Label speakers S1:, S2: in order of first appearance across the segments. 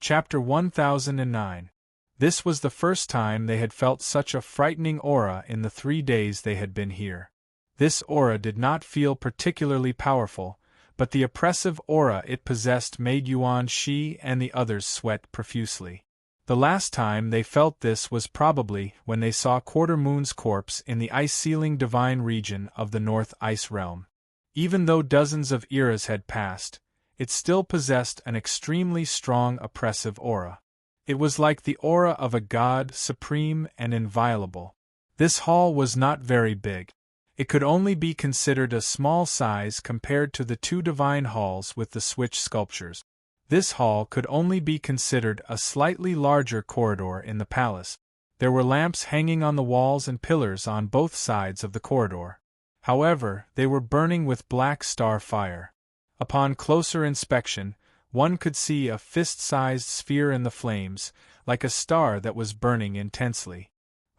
S1: Chapter 1009. This was the first time they had felt such a frightening aura in the 3 days they had been here. This aura did not feel particularly powerful, but the oppressive aura it possessed made Yuan Shi and the others sweat profusely. The last time they felt this was probably when they saw Quarter Moon's corpse in the ice-sealing divine region of the North Ice Realm. Even though dozens of eras had passed, it still possessed an extremely strong oppressive aura. It was like the aura of a god, supreme and inviolable. This hall was not very big. It could only be considered a small size compared to the 2 divine halls with the switch sculptures. This hall could only be considered a slightly larger corridor in the palace. There were lamps hanging on the walls and pillars on both sides of the corridor. However, they were burning with black star fire. Upon closer inspection, one could see a fist-sized sphere in the flames, like a star that was burning intensely.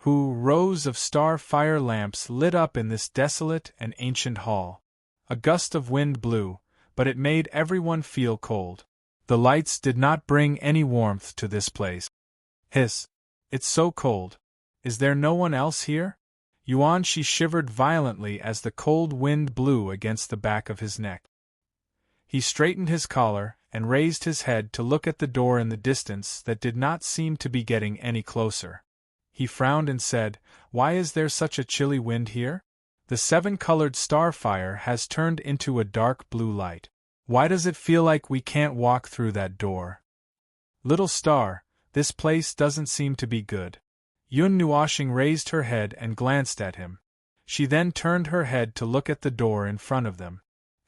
S1: Rows of star fire lamps lit up in this desolate and ancient hall. A gust of wind blew, but it made everyone feel cold. The lights did not bring any warmth to this place. Hiss! It's so cold. Is there no one else here? Yuan Shi shivered violently as the cold wind blew against the back of his neck. He straightened his collar and raised his head to look at the door in the distance that did not seem to be getting any closer. He frowned and said, "Why is there such a chilly wind here? The 7-colored starfire has turned into a dark blue light. Why does it feel like we can't walk through that door? Little star, this place doesn't seem to be good." Yun Nuoshing raised her head and glanced at him. She then turned her head to look at the door in front of them.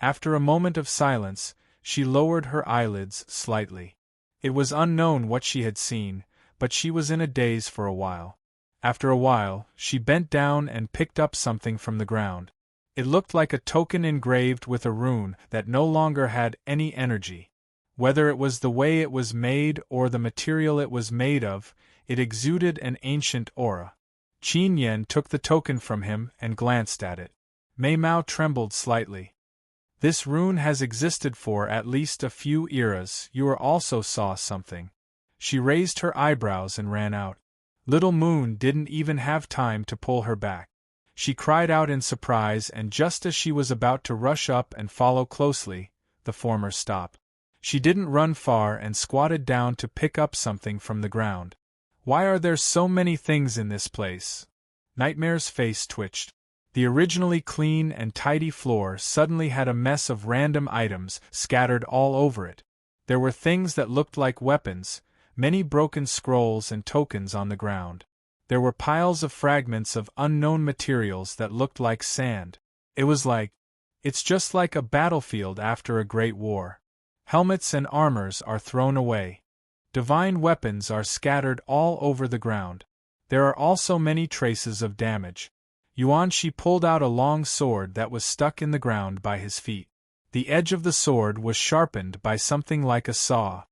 S1: After a moment of silence, she lowered her eyelids slightly. It was unknown what she had seen, but she was in a daze for a while. After a while, she bent down and picked up something from the ground. It looked like a token engraved with a rune that no longer had any energy. Whether it was the way it was made or the material it was made of, it exuded an ancient aura. Qin Yan took the token from him and glanced at it. Mei Mao trembled slightly. "This rune has existed for at least a few eras. You also saw something." She raised her eyebrows and ran out. Little Moon didn't even have time to pull her back. She cried out in surprise, and just as she was about to rush up and follow closely, the former stopped. She didn't run far and squatted down to pick up something from the ground. "Why are there so many things in this place?" Nightmare's face twitched. The originally clean and tidy floor suddenly had a mess of random items scattered all over it. There were things that looked like weapons, many broken scrolls and tokens on the ground. There were piles of fragments of unknown materials that looked like sand. It's just like a battlefield after a great war. Helmets and armors are thrown away. Divine weapons are scattered all over the ground. There are also many traces of damage. Yuan Shi pulled out a long sword that was stuck in the ground by his feet. The edge of the sword was sharpened by something like a saw.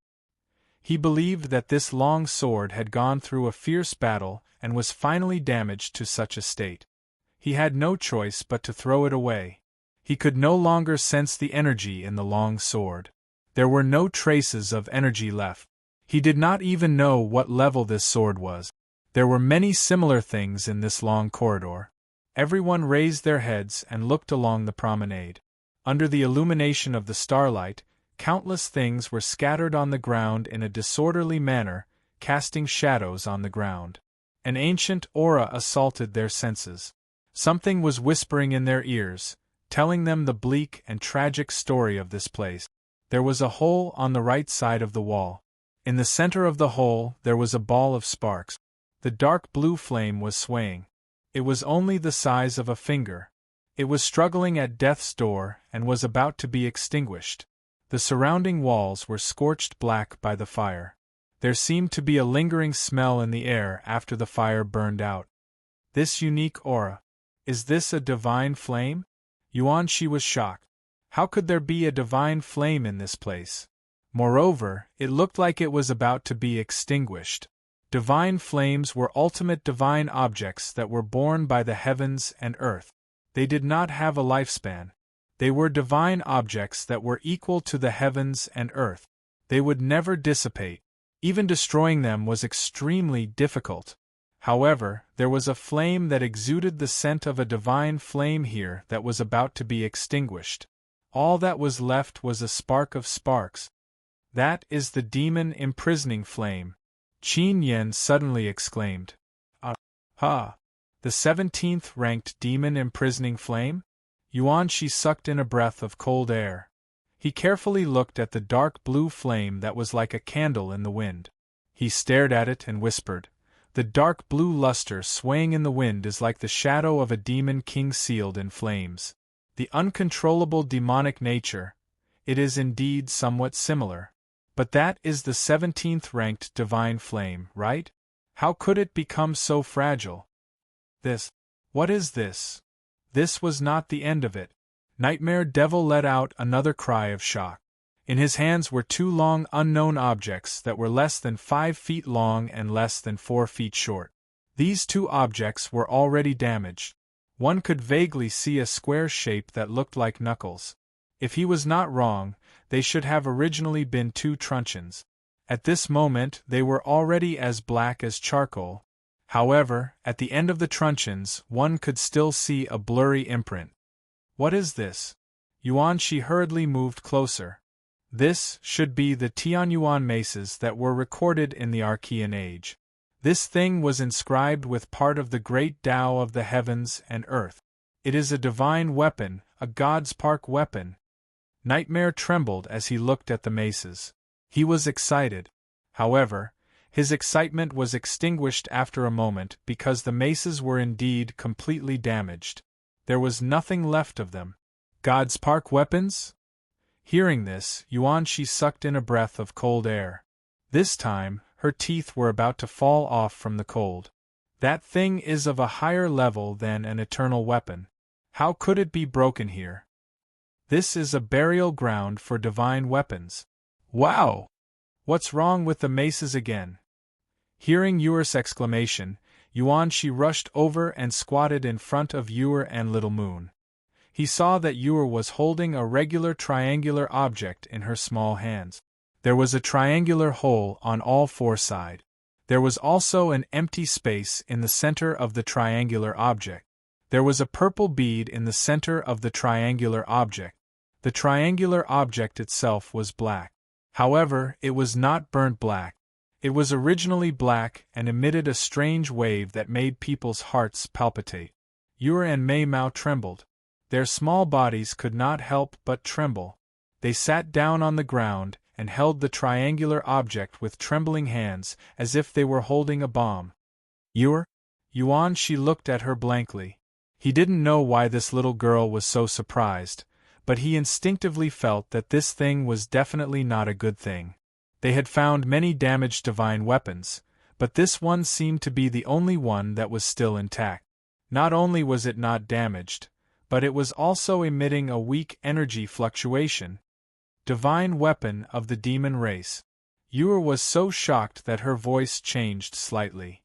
S1: He believed that this long sword had gone through a fierce battle and was finally damaged to such a state. He had no choice but to throw it away. He could no longer sense the energy in the long sword. There were no traces of energy left. He did not even know what level this sword was. There were many similar things in this long corridor. Everyone raised their heads and looked along the promenade. Under the illumination of the starlight, countless things were scattered on the ground in a disorderly manner, casting shadows on the ground. An ancient aura assaulted their senses. Something was whispering in their ears, telling them the bleak and tragic story of this place. There was a hole on the right side of the wall. In the center of the hole there was a ball of sparks. The dark blue flame was swaying. It was only the size of a finger. It was struggling at death's door and was about to be extinguished. The surrounding walls were scorched black by the fire. There seemed to be a lingering smell in the air after the fire burned out. This unique aura. Is this a divine flame? Yuan Shi was shocked. How could there be a divine flame in this place? Moreover, it looked like it was about to be extinguished. Divine flames were ultimate divine objects that were born by the heavens and earth. They did not have a lifespan. They were divine objects that were equal to the heavens and earth. They would never dissipate. Even destroying them was extremely difficult. However, there was a flame that exuded the scent of a divine flame here that was about to be extinguished. All that was left was a spark of sparks. That is the demon imprisoning flame, Qin Yen suddenly exclaimed. Ha! The 17th ranked demon imprisoning flame? Yuan Shi sucked in a breath of cold air. He carefully looked at the dark blue flame that was like a candle in the wind. He stared at it and whispered, "The dark blue luster swaying in the wind is like the shadow of a demon king sealed in flames. The uncontrollable demonic nature, it is indeed somewhat similar. But that is the 17th ranked divine flame, right? How could it become so fragile? What is this?" This was not the end of it. Nightmare Devil let out another cry of shock. In his hands were two long unknown objects that were less than 5 feet long and less than 4 feet short. These two objects were already damaged. One could vaguely see a square shape that looked like knuckles. If he was not wrong, they should have originally been 2 truncheons. At this moment they were already as black as charcoal. However, at the end of the truncheons one could still see a blurry imprint. What is this? Yuan Shi hurriedly moved closer. This should be the Tianyuan maces that were recorded in the Archean Age. This thing was inscribed with part of the great Tao of the heavens and earth. It is a divine weapon, a God's Park weapon. Nightmare trembled as he looked at the maces. He was excited. However, his excitement was extinguished after a moment because the maces were indeed completely damaged. There was nothing left of them. God's Park weapons? Hearing this, Yuan Shi sucked in a breath of cold air. This time, her teeth were about to fall off from the cold. That thing is of a higher level than an eternal weapon. How could it be broken here? This is a burial ground for divine weapons. Wow! What's wrong with the maces again? Hearing Yuer's exclamation, Yuan Shi rushed over and squatted in front of Yuer and Little Moon. He saw that Yuer was holding a regular triangular object in her small hands. There was a triangular hole on all 4 sides. There was also an empty space in the center of the triangular object. There was a purple bead in the center of the triangular object. The triangular object itself was black. However, it was not burnt black. It was originally black and emitted a strange wave that made people's hearts palpitate. Yuer and Mei Mao trembled. Their small bodies could not help but tremble. They sat down on the ground and held the triangular object with trembling hands as if they were holding a bomb. Yuer? Yuan Shi looked at her blankly. He didn't know why this little girl was so surprised, but he instinctively felt that this thing was definitely not a good thing. They had found many damaged divine weapons, but this one seemed to be the only one that was still intact. Not only was it not damaged, but it was also emitting a weak energy fluctuation. Divine weapon of the demon race. Yuer was so shocked that her voice changed slightly.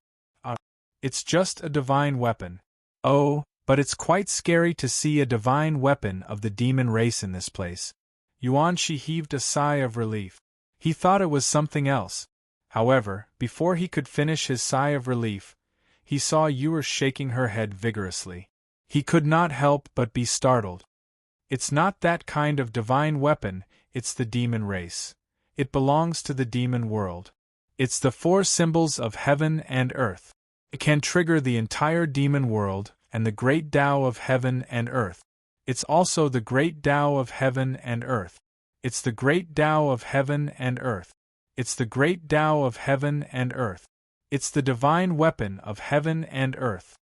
S1: It's just a divine weapon. Oh, but it's quite scary to see a divine weapon of the demon race in this place. Yuan Shi heaved a sigh of relief. He thought it was something else. However, before he could finish his sigh of relief, he saw Yuer shaking her head vigorously. He could not help but be startled. It's not that kind of divine weapon, it's the demon race. It belongs to the demon world. It's the 4 symbols of heaven and earth. It can trigger the entire demon world and the great Tao of heaven and earth. It's also the great Tao of heaven and earth. It's the great Tao of heaven and earth. It's the great Tao of heaven and earth. It's the divine weapon of heaven and earth.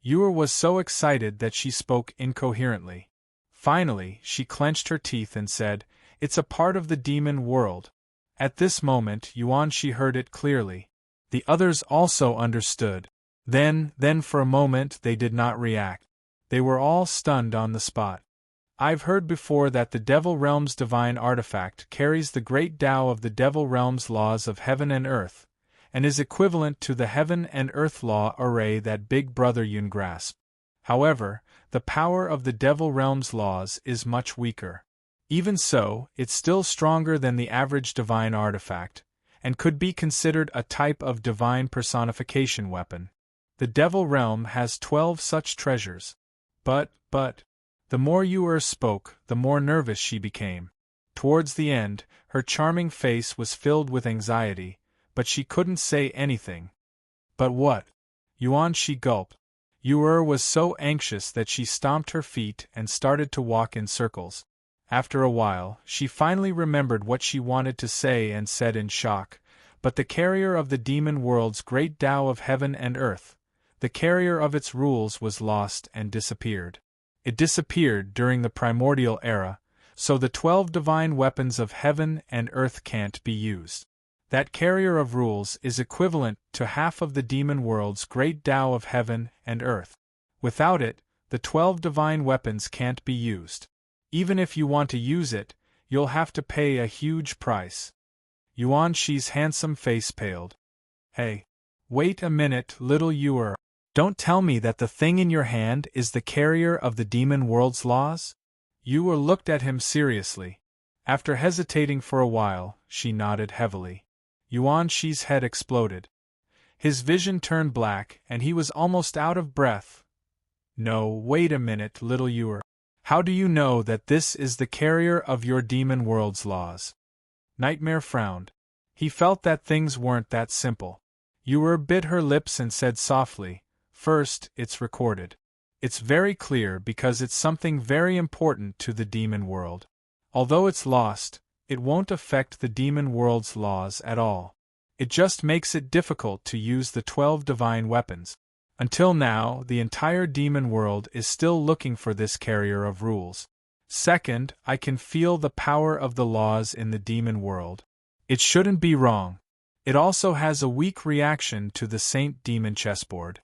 S1: Yuer was so excited that she spoke incoherently. Finally, she clenched her teeth and said, "It's a part of the demon world." At this moment, Yuan Shi heard it clearly. The others also understood. Then for a moment they did not react. They were all stunned on the spot. I've heard before that the Devil Realm's divine artifact carries the great Tao of the Devil Realm's laws of heaven and earth, and is equivalent to the heaven and earth law array that Big Brother Yun grasped. However, the power of the Devil Realm's laws is much weaker. Even so, it's still stronger than the average divine artifact, and could be considered a type of divine personification weapon. The Devil Realm has 12 such treasures. But, the more Yu spoke, the more nervous she became. Towards the end, her charming face was filled with anxiety, but she couldn't say anything. But what? Yuan, she gulped. Yu was so anxious that she stomped her feet and started to walk in circles. After a while, she finally remembered what she wanted to say and said in shock, "But the carrier of the demon world's great Tao of heaven and earth, the carrier of its rules was lost and disappeared. It disappeared during the primordial era, so the 12 divine weapons of heaven and earth can't be used. That carrier of rules is equivalent to half of the demon world's great Tao of heaven and earth. Without it, the 12 divine weapons can't be used. Even if you want to use it, you'll have to pay a huge price." Yuan Shi's handsome face paled. "Hey, wait a minute, little Yu. Don't tell me that the thing in your hand is the carrier of the demon world's laws?" Yu looked at him seriously. After hesitating for a while, she nodded heavily. Yuan Shi's head exploded. His vision turned black and he was almost out of breath. "No, wait a minute, little Yu. How do you know that this is the carrier of your demon world's laws?" Nightmare frowned. He felt that things weren't that simple. Yu bit her lips and said softly, "First, it's recorded. It's very clear because it's something very important to the demon world. Although it's lost, it won't affect the demon world's laws at all. It just makes it difficult to use the 12 divine weapons. Until now, the entire demon world is still looking for this carrier of rules. Second, I can feel the power of the laws in the demon world. It shouldn't be wrong. It also has a weak reaction to the Saint Demon chessboard."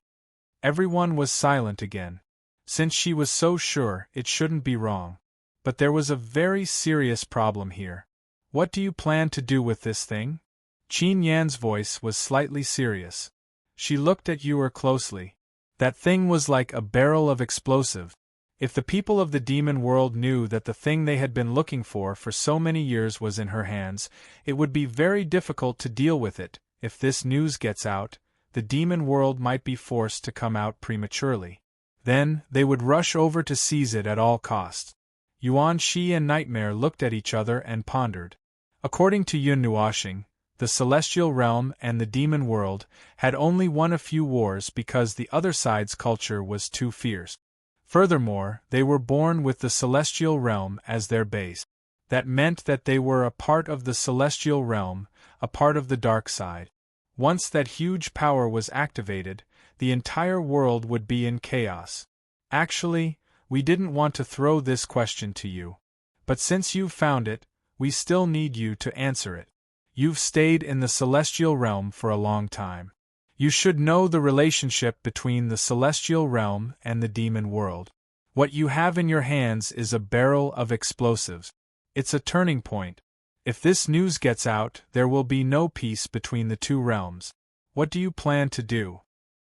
S1: Everyone was silent again. Since she was so sure it shouldn't be wrong. But there was a very serious problem here. "What do you plan to do with this thing?" Qin Yan's voice was slightly serious. She looked at Yu closely. That thing was like a barrel of explosive. If the people of the demon world knew that the thing they had been looking for so many years was in her hands, it would be very difficult to deal with it. If this news gets out, the demon world might be forced to come out prematurely. Then, they would rush over to seize it at all costs. Yuan Shi and Nightmare looked at each other and pondered. According to Yun Nuoxing, the celestial realm and the demon world had only won a few wars because the other side's culture was too fierce. Furthermore, they were born with the celestial realm as their base. That meant that they were a part of the celestial realm, a part of the dark side. Once that huge power was activated, the entire world would be in chaos. Actually, we didn't want to throw this question to you. But since you've found it, we still need you to answer it. You've stayed in the celestial realm for a long time. You should know the relationship between the celestial realm and the demon world. What you have in your hands is a barrel of explosives. It's a turning point. If this news gets out, there will be no peace between the two realms. What do you plan to do?"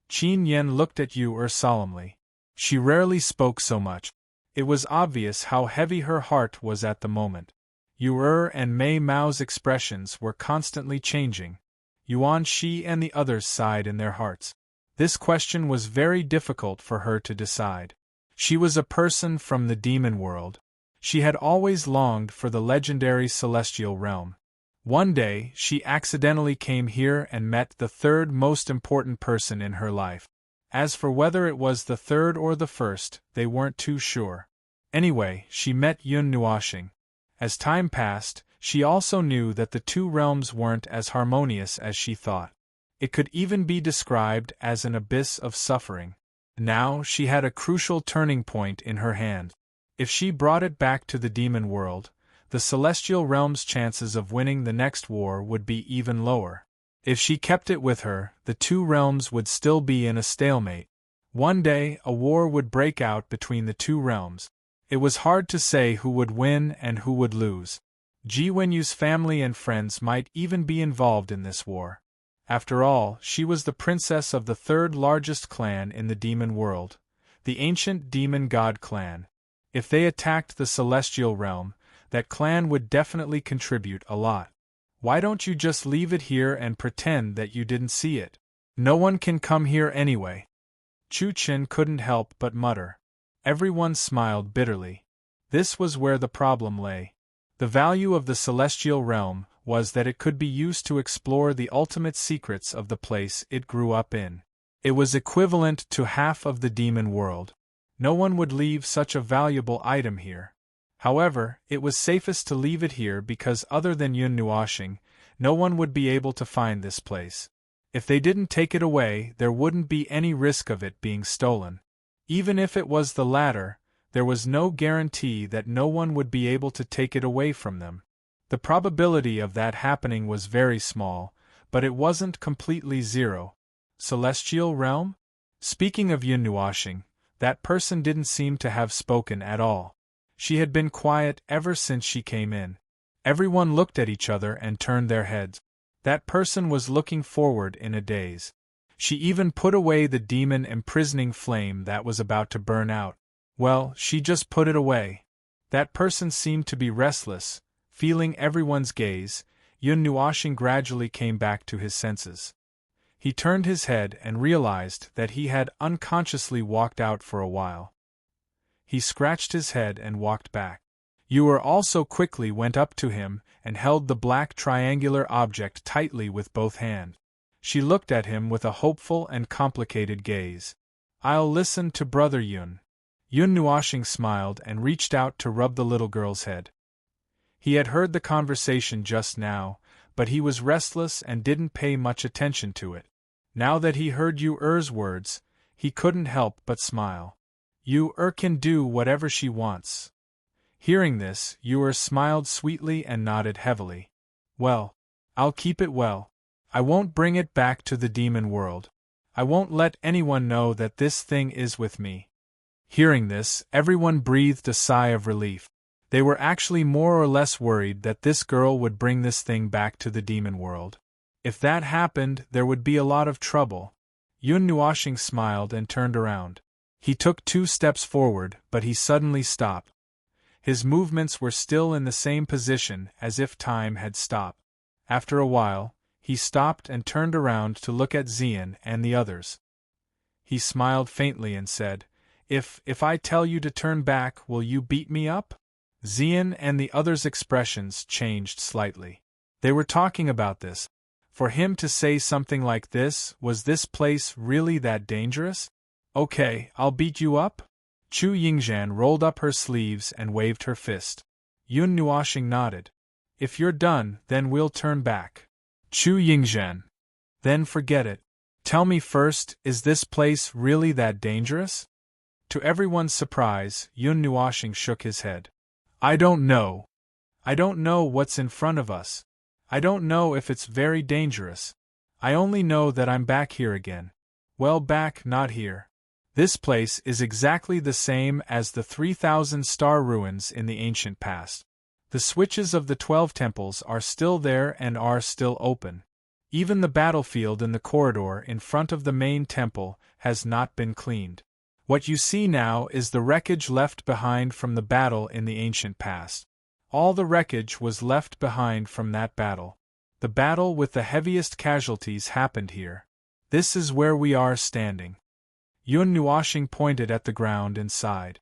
S1: Qin Yan looked at Yu solemnly. She rarely spoke so much. It was obvious how heavy her heart was at the moment. Yu and Mei Mao's expressions were constantly changing. Yuan Shi and the others sighed in their hearts. This question was very difficult for her to decide. She was a person from the demon world. She had always longed for the legendary celestial realm. One day, she accidentally came here and met the third most important person in her life. As for whether it was the third or the first, they weren't too sure. Anyway, she met Yun Nuoxing. As time passed, she also knew that the two realms weren't as harmonious as she thought. It could even be described as an abyss of suffering. Now she had a crucial turning point in her hand. If she brought it back to the demon world, the celestial realm's chances of winning the next war would be even lower. If she kept it with her, the two realms would still be in a stalemate. One day, a war would break out between the two realms. It was hard to say who would win and who would lose. Ji Wenyu's family and friends might even be involved in this war. After all, she was the princess of the third largest clan in the demon world, the ancient demon god clan. If they attacked the celestial realm, that clan would definitely contribute a lot. Why don't you just leave it here and pretend that you didn't see it? No one can come here anyway. Chu Chen couldn't help but mutter. Everyone smiled bitterly. This was where the problem lay. The value of the celestial realm was that it could be used to explore the ultimate secrets of the place it grew up in. It was equivalent to half of the demon world. No one would leave such a valuable item here. However, it was safest to leave it here because other than Yun Nuoxing, no one would be able to find this place. If they didn't take it away, there wouldn't be any risk of it being stolen. Even if it was the latter, there was no guarantee that no one would be able to take it away from them. The probability of that happening was very small, but it wasn't completely zero. Celestial realm? Speaking of Yun Nuoxing, that person didn't seem to have spoken at all. She had been quiet ever since she came in. Everyone looked at each other and turned their heads. That person was looking forward in a daze. She even put away the demon imprisoning flame that was about to burn out. Well, she just put it away. That person seemed to be restless. Feeling everyone's gaze, Yun Nuoxing gradually came back to his senses. He turned his head and realized that he had unconsciously walked out for a while. He scratched his head and walked back. Yu also quickly went up to him and held the black triangular object tightly with both hands. She looked at him with a hopeful and complicated gaze. "I'll listen to Brother Yun." Yun Nuoxing smiled and reached out to rub the little girl's head. He had heard the conversation just now, but he was restless and didn't pay much attention to it. Now that he heard Yu-er's words, he couldn't help but smile. Yu-er can do whatever she wants. Hearing this, Yu-er smiled sweetly and nodded heavily. "Well, I'll keep it well. I won't bring it back to the demon world. I won't let anyone know that this thing is with me." Hearing this, everyone breathed a sigh of relief. They were actually more or less worried that this girl would bring this thing back to the demon world. If that happened, there would be a lot of trouble. Yun Nuoxing smiled and turned around. He took 2 steps forward, but he suddenly stopped. His movements were still in the same position as if time had stopped. After a while, he stopped and turned around to look at Xian and the others. He smiled faintly and said, If I tell you to turn back, will you beat me up?" Xian and the others' expressions changed slightly. They were talking about this. For him to say something like this, was this place really that dangerous? "Okay, I'll beat you up?" Chu Yingzhan rolled up her sleeves and waved her fist. Yun Nuoxing nodded. "If you're done, then we'll turn back." Chu Yingzhan. "Then forget it. Tell me first, is this place really that dangerous?" To everyone's surprise, Yun Nuoxing shook his head. "I don't know. I don't know what's in front of us. I don't know if it's very dangerous. I only know that I'm back here again. Well, back, not here. This place is exactly the same as the 3,000 star ruins in the ancient past. The switches of the 12 temples are still there and are still open. Even the battlefield in the corridor in front of the main temple has not been cleaned. What you see now is the wreckage left behind from the battle in the ancient past. All the wreckage was left behind from that battle. The battle with the heaviest casualties happened here. This is where we are standing." Yun Nuoxing pointed at the ground and sighed.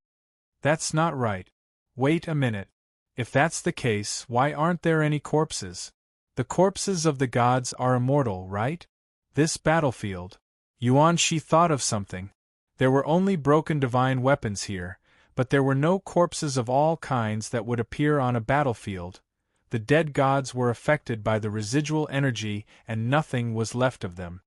S1: "That's not right. Wait a minute. If that's the case, why aren't there any corpses? The corpses of the gods are immortal, right? This battlefield." Yuan Shi thought of something. There were only broken divine weapons here, but there were no corpses of all kinds that would appear on a battlefield. The dead gods were affected by the residual energy and nothing was left of them.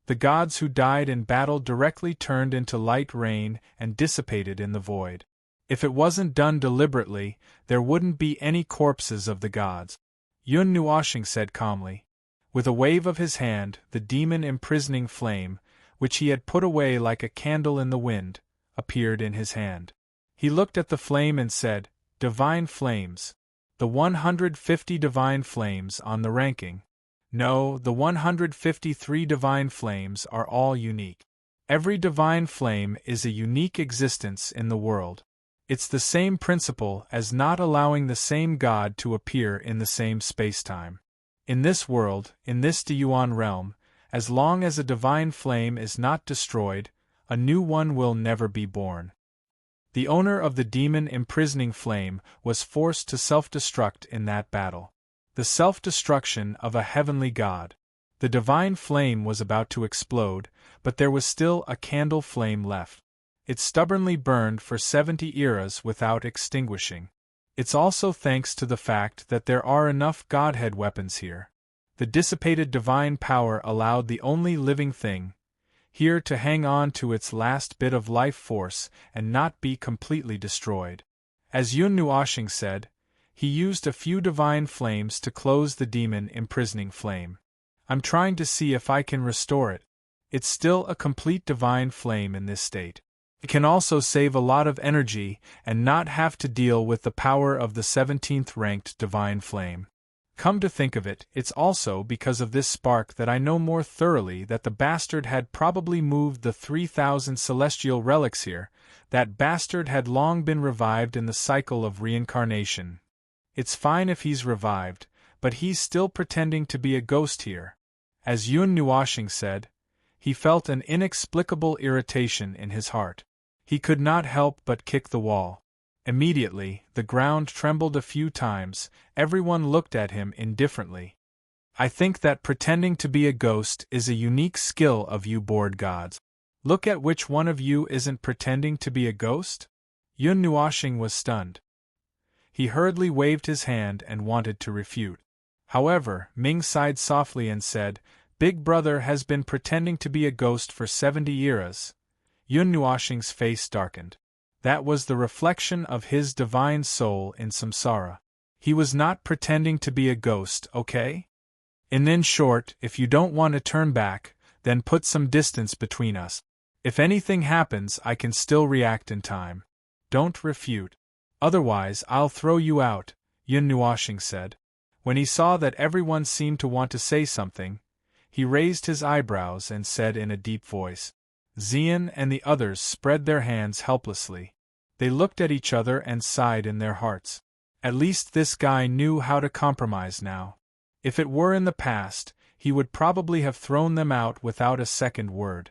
S1: The gods who died in battle directly turned into light rain and dissipated in the void. If it wasn't done deliberately, there wouldn't be any corpses of the gods. Yun Nuoxing said calmly. With a wave of his hand, the demon imprisoning flame, which he had put away like a candle in the wind, appeared in his hand. He looked at the flame and said, "Divine flames. The 150 divine flames on the ranking. No, the 153 divine flames are all unique. Every divine flame is a unique existence in the world. It's the same principle as not allowing the same god to appear in the same spacetime. In this world, in this Deyuan realm, as long as a divine flame is not destroyed, a new one will never be born. The owner of the demon imprisoning flame was forced to self-destruct in that battle. The self-destruction of a heavenly god. The divine flame was about to explode, but there was still a candle flame left. It stubbornly burned for 70 eras without extinguishing. It's also thanks to the fact that there are enough Godhead weapons here. The dissipated divine power allowed the only living thing here to hang on to its last bit of life force and not be completely destroyed. As Yun Nuoshing said, he used a few divine flames to close the demon imprisoning flame. I'm trying to see if I can restore it. It's still a complete divine flame in this state. It can also save a lot of energy and not have to deal with the power of the 17th ranked divine flame. Come to think of it, it's also because of this spark that I know more thoroughly that the bastard had probably moved the 3,000 celestial relics here. That bastard had long been revived in the cycle of reincarnation. It's fine if he's revived, but he's still pretending to be a ghost here. As Yun Nuoshing said, he felt an inexplicable irritation in his heart. He could not help but kick the wall. Immediately, the ground trembled a few times. Everyone looked at him indifferently. I think that pretending to be a ghost is a unique skill of you bored gods. Look at which one of you isn't pretending to be a ghost? Yun Nuoshing was stunned. He hurriedly waved his hand and wanted to refute. However, Ming sighed softly and said, Big Brother has been pretending to be a ghost for 70 eras. Yun Nuoshing's face darkened. That was the reflection of his divine soul in samsara. He was not pretending to be a ghost, okay? And in short, if you don't want to turn back, then put some distance between us. If anything happens, I can still react in time. Don't refute. Otherwise, I'll throw you out, Yun Nuoshing said. When he saw that everyone seemed to want to say something, he raised his eyebrows and said in a deep voice. Xian and the others spread their hands helplessly. They looked at each other and sighed in their hearts. At least this guy knew how to compromise now. If it were in the past, he would probably have thrown them out without a second word.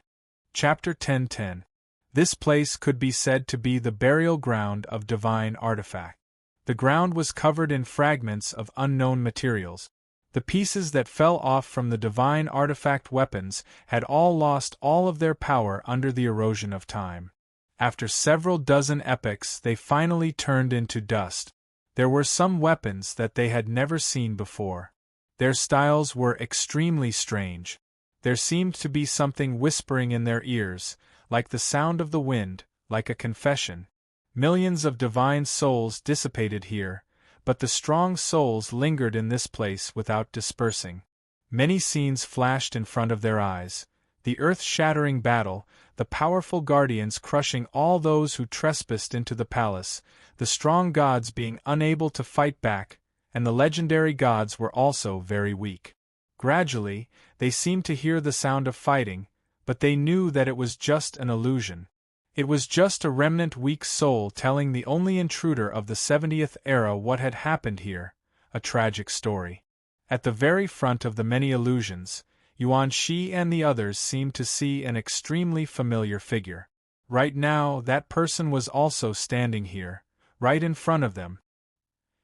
S1: Chapter 1010. This place could be said to be the burial ground of divine artifact. The ground was covered in fragments of unknown materials. The pieces that fell off from the divine artifact weapons had all lost all of their power under the erosion of time. After several dozen epochs, they finally turned into dust. There were some weapons that they had never seen before. Their styles were extremely strange. There seemed to be something whispering in their ears, like the sound of the wind, like a confession. Millions of divine souls dissipated here, but the strong souls lingered in this place without dispersing. Many scenes flashed in front of their eyes: the earth-shattering battle, the powerful guardians crushing all those who trespassed into the palace, the strong gods being unable to fight back, and the legendary gods were also very weak. Gradually, they seemed to hear the sound of fighting, but they knew that it was just an illusion. It was just a remnant weak soul telling the only intruder of the 70th era what had happened here, a tragic story. At the very front of the many illusions, Yuan Shi and the others seemed to see an extremely familiar figure. Right now, that person was also standing here, right in front of them.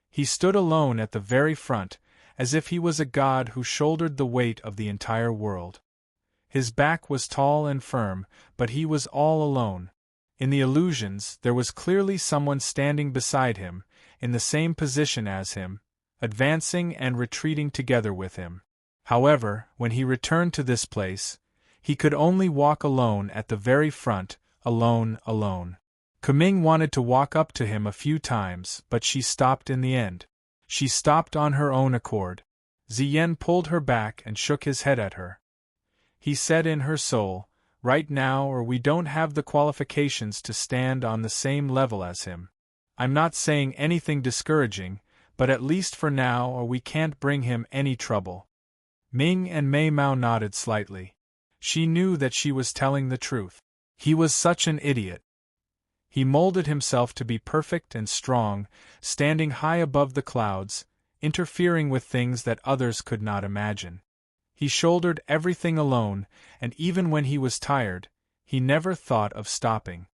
S1: He stood alone at the very front, as if he was a god who shouldered the weight of the entire world. His back was tall and firm, but he was all alone. In the illusions, there was clearly someone standing beside him, in the same position as him, advancing and retreating together with him. However, when he returned to this place, he could only walk alone at the very front, alone. Kuming wanted to walk up to him a few times, but she stopped in the end. She stopped on her own accord. Ziyen pulled her back and shook his head at her. He said in her soul, right now or we don't have the qualifications to stand on the same level as him. I'm not saying anything discouraging, but at least for now or we can't bring him any trouble. Ming and Mei Mao nodded slightly. She knew that she was telling the truth. He was such an idiot. He molded himself to be perfect and strong, standing high above the clouds, interfering with things that others could not imagine. He shouldered everything alone, and even when he was tired, he never thought of stopping.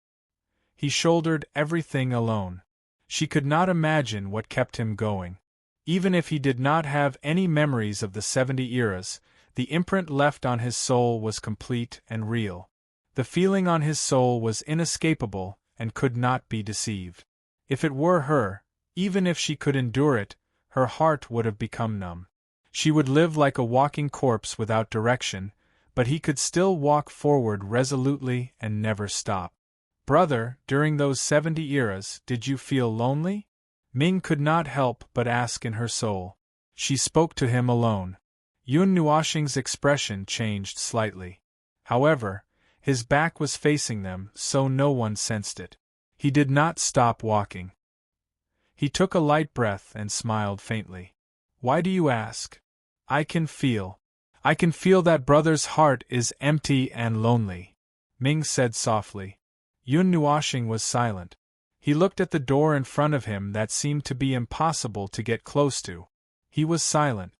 S1: He shouldered everything alone. She could not imagine what kept him going. Even if he did not have any memories of the 70 eras, the imprint left on his soul was complete and real. The feeling on his soul was inescapable and could not be deceived. If it were her, even if she could endure it, her heart would have become numb. She would live like a walking corpse without direction, but he could still walk forward resolutely and never stop. Brother, during those 70 eras, did you feel lonely? Ming could not help but ask in her soul. She spoke to him alone. Yun Nuoxing's expression changed slightly. However, his back was facing them, so no one sensed it. He did not stop walking. He took a light breath and smiled faintly. Why do you ask? I can feel that brother's heart is empty and lonely, Ming said softly. Yun Nuoxing was silent. He looked at the door in front of him that seemed to be impossible to get close to. He was silent.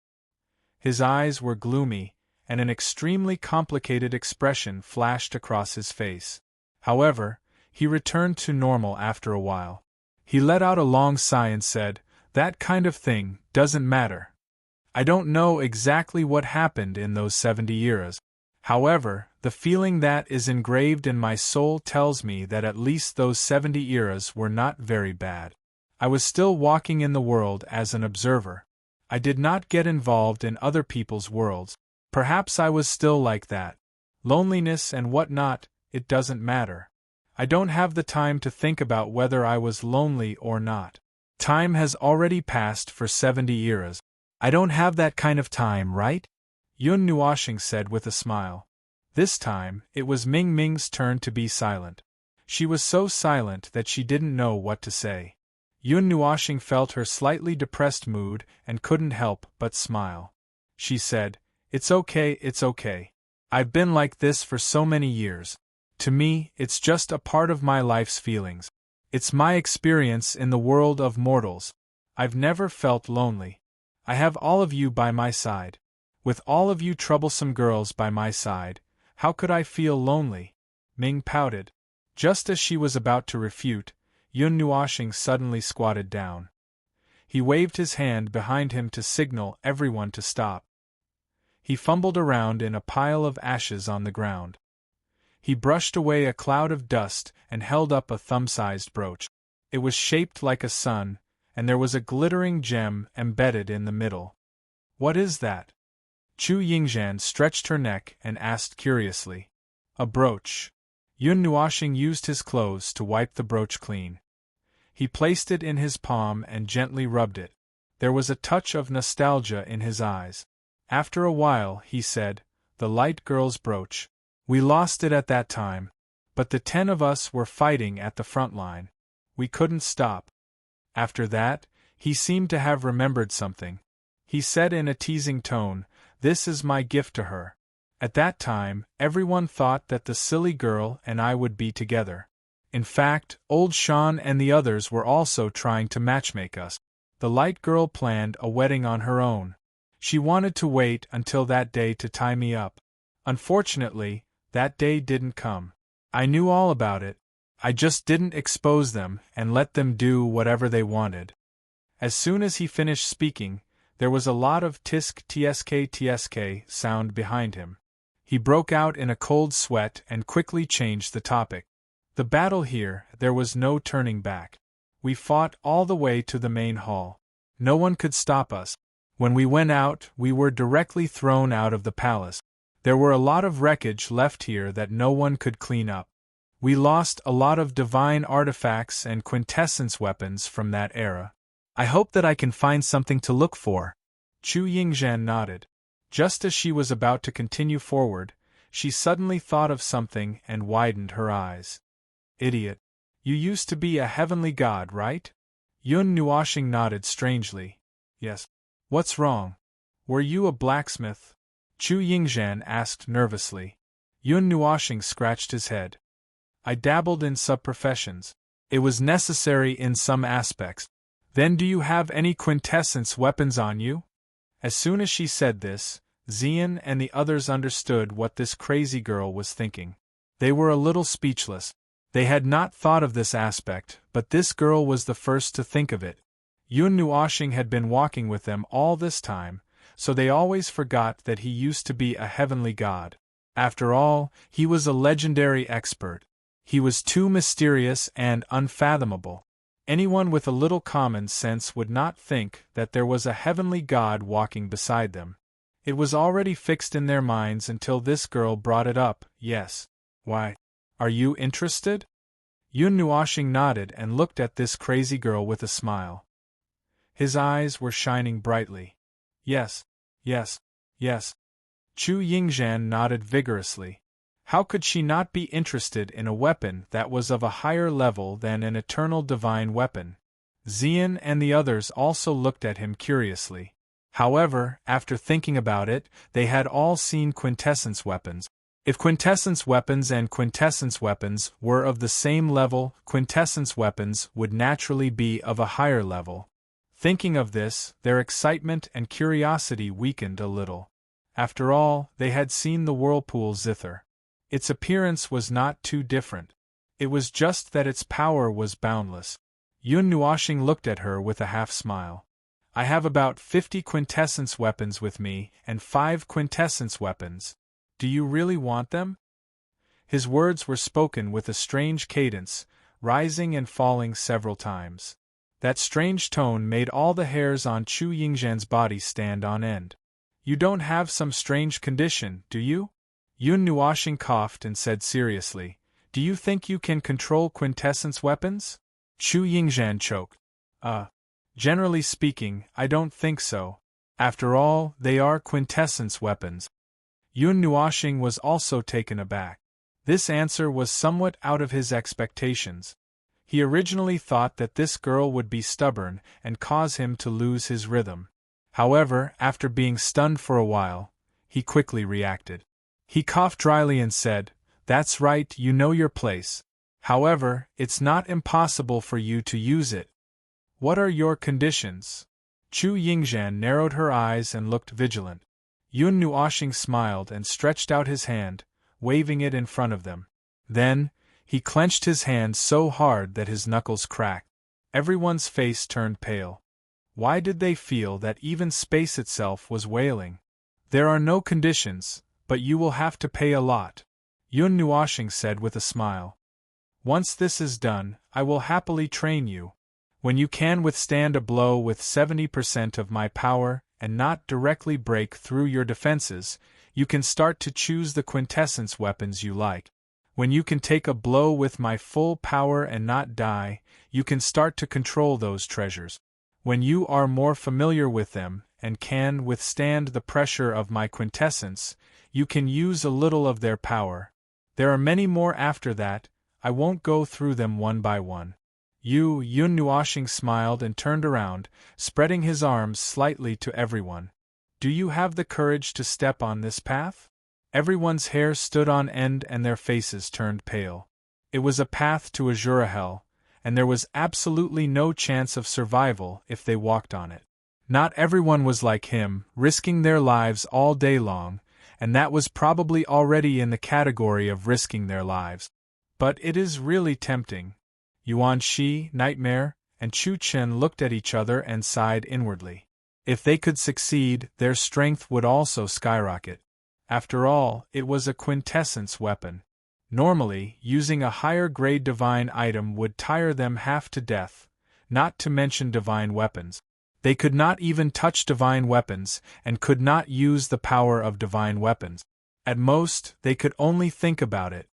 S1: His eyes were gloomy, and an extremely complicated expression flashed across his face. However, he returned to normal after a while. He let out a long sigh and said, "That kind of thing doesn't matter. I don't know exactly what happened in those 70 eras. However, the feeling that is engraved in my soul tells me that at least those 70 eras were not very bad. I was still walking in the world as an observer. I did not get involved in other people's worlds. Perhaps I was still like that. Loneliness and whatnot, it doesn't matter. I don't have the time to think about whether I was lonely or not. Time has already passed for 70 eras. I don't have that kind of time, right?" Yun Nuoxing said with a smile. This time, it was Ming Ming's turn to be silent. She was so silent that she didn't know what to say. Yun Nuoxing felt her slightly depressed mood and couldn't help but smile. She said, it's okay. I've been like this for so many years. To me, it's just a part of my life's feelings. It's my experience in the world of mortals. I've never felt lonely. I have all of you by my side. With all of you troublesome girls by my side, how could I feel lonely? Ming pouted. Just as she was about to refute, Yun Nuoxing suddenly squatted down. He waved his hand behind him to signal everyone to stop. He fumbled around in a pile of ashes on the ground. He brushed away a cloud of dust and held up a thumb-sized brooch. It was shaped like a sun, and there was a glittering gem embedded in the middle. What is that? Chu Yingzhan stretched her neck and asked curiously. A brooch. Yun Nuoxing used his clothes to wipe the brooch clean. He placed it in his palm and gently rubbed it. There was a touch of nostalgia in his eyes. After a while, he said, "The light girl's brooch. We lost it at that time, but the 10 of us were fighting at the front line. We couldn't stop." After that, he seemed to have remembered something. He said in a teasing tone, "This is my gift to her." At that time, everyone thought that the silly girl and I would be together. In fact, old Shan and the others were also trying to matchmake us. The light girl planned a wedding on her own. She wanted to wait until that day to tie me up. Unfortunately, that day didn't come. I knew all about it. I just didn't expose them and let them do whatever they wanted. As soon as he finished speaking, there was a lot of tisk tsk sound behind him. He broke out in a cold sweat and quickly changed the topic. The battle here, there was no turning back. We fought all the way to the main hall. No one could stop us. When we went out, we were directly thrown out of the palace. There were a lot of wreckage left here that no one could clean up. We lost a lot of divine artifacts and quintessence weapons from that era. I hope that I can find something to look for. Chu Yingzhan nodded. Just as she was about to continue forward, she suddenly thought of something and widened her eyes. Idiot. You used to be a heavenly god, right? Yun Nuoxing nodded strangely. Yes. What's wrong? Were you a blacksmith? Chu Yingzhan asked nervously. Yun Nuoxing scratched his head. I dabbled in sub-professions. It was necessary in some aspects. Then do you have any quintessence weapons on you? As soon as she said this, Xian and the others understood what this crazy girl was thinking. They were a little speechless. They had not thought of this aspect, but this girl was the first to think of it. Yun Nuoxing had been walking with them all this time, so they always forgot that he used to be a heavenly god. After all, he was a legendary expert. He was too mysterious and unfathomable. Anyone with a little common sense would not think that there was a heavenly god walking beside them. It was already fixed in their minds until this girl brought it up. Yes. Why? Are you interested? Yun Nuoxing nodded and looked at this crazy girl with a smile. His eyes were shining brightly. Yes, yes, yes. Chu Yingzhan nodded vigorously. How could she not be interested in a weapon that was of a higher level than an eternal divine weapon? Xian and the others also looked at him curiously. However, after thinking about it, they had all seen quintessence weapons. If quintessence weapons and quintessence weapons were of the same level, quintessence weapons would naturally be of a higher level. Thinking of this, their excitement and curiosity weakened a little. After all, they had seen the whirlpool zither. Its appearance was not too different. It was just that its power was boundless. Yun Nuoxing looked at her with a half-smile. I have about 50 quintessence weapons with me, and 5 quintessence weapons. Do you really want them? His words were spoken with a strange cadence, rising and falling several times. That strange tone made all the hairs on Chu Yingzhan's body stand on end. You don't have some strange condition, do you? Yun Nuoxing coughed and said seriously, Do you think you can control quintessence weapons? Chu Yingzhan choked. Generally speaking, I don't think so. After all, they are quintessence weapons. Yun Nuoxing was also taken aback. This answer was somewhat out of his expectations. He originally thought that this girl would be stubborn and cause him to lose his rhythm. However, after being stunned for a while, he quickly reacted. He coughed dryly and said, That's right, you know your place. However, it's not impossible for you to use it. What are your conditions? Chu Yingzhan narrowed her eyes and looked vigilant. Yun Nuoxing smiled and stretched out his hand, waving it in front of them. Then, he clenched his hand so hard that his knuckles cracked. Everyone's face turned pale. Why did they feel that even space itself was wailing? There are no conditions, but you will have to pay a lot, Yun Nuoxing said with a smile. Once this is done, I will happily train you. When you can withstand a blow with 70% of my power and not directly break through your defenses, you can start to choose the quintessence weapons you like. When you can take a blow with my full power and not die, you can start to control those treasures. When you are more familiar with them and can withstand the pressure of my quintessence, you can use a little of their power. There are many more after that. I won't go through them one by one. Yun Nuoxing smiled and turned around, spreading his arms slightly to everyone. Do you have the courage to step on this path? Everyone's hair stood on end and their faces turned pale. It was a path to Azura Hell, and there was absolutely no chance of survival if they walked on it. Not everyone was like him, risking their lives all day long, and that was probably already in the category of risking their lives. But it is really tempting. Yuan Shi, Nightmare, and Chu Chen looked at each other and sighed inwardly. If they could succeed, their strength would also skyrocket. After all, it was a quintessence weapon. Normally, using a higher-grade divine item would tire them half to death, not to mention divine weapons. They could not even touch divine weapons, and could not use the power of divine weapons. At most, they could only think about it.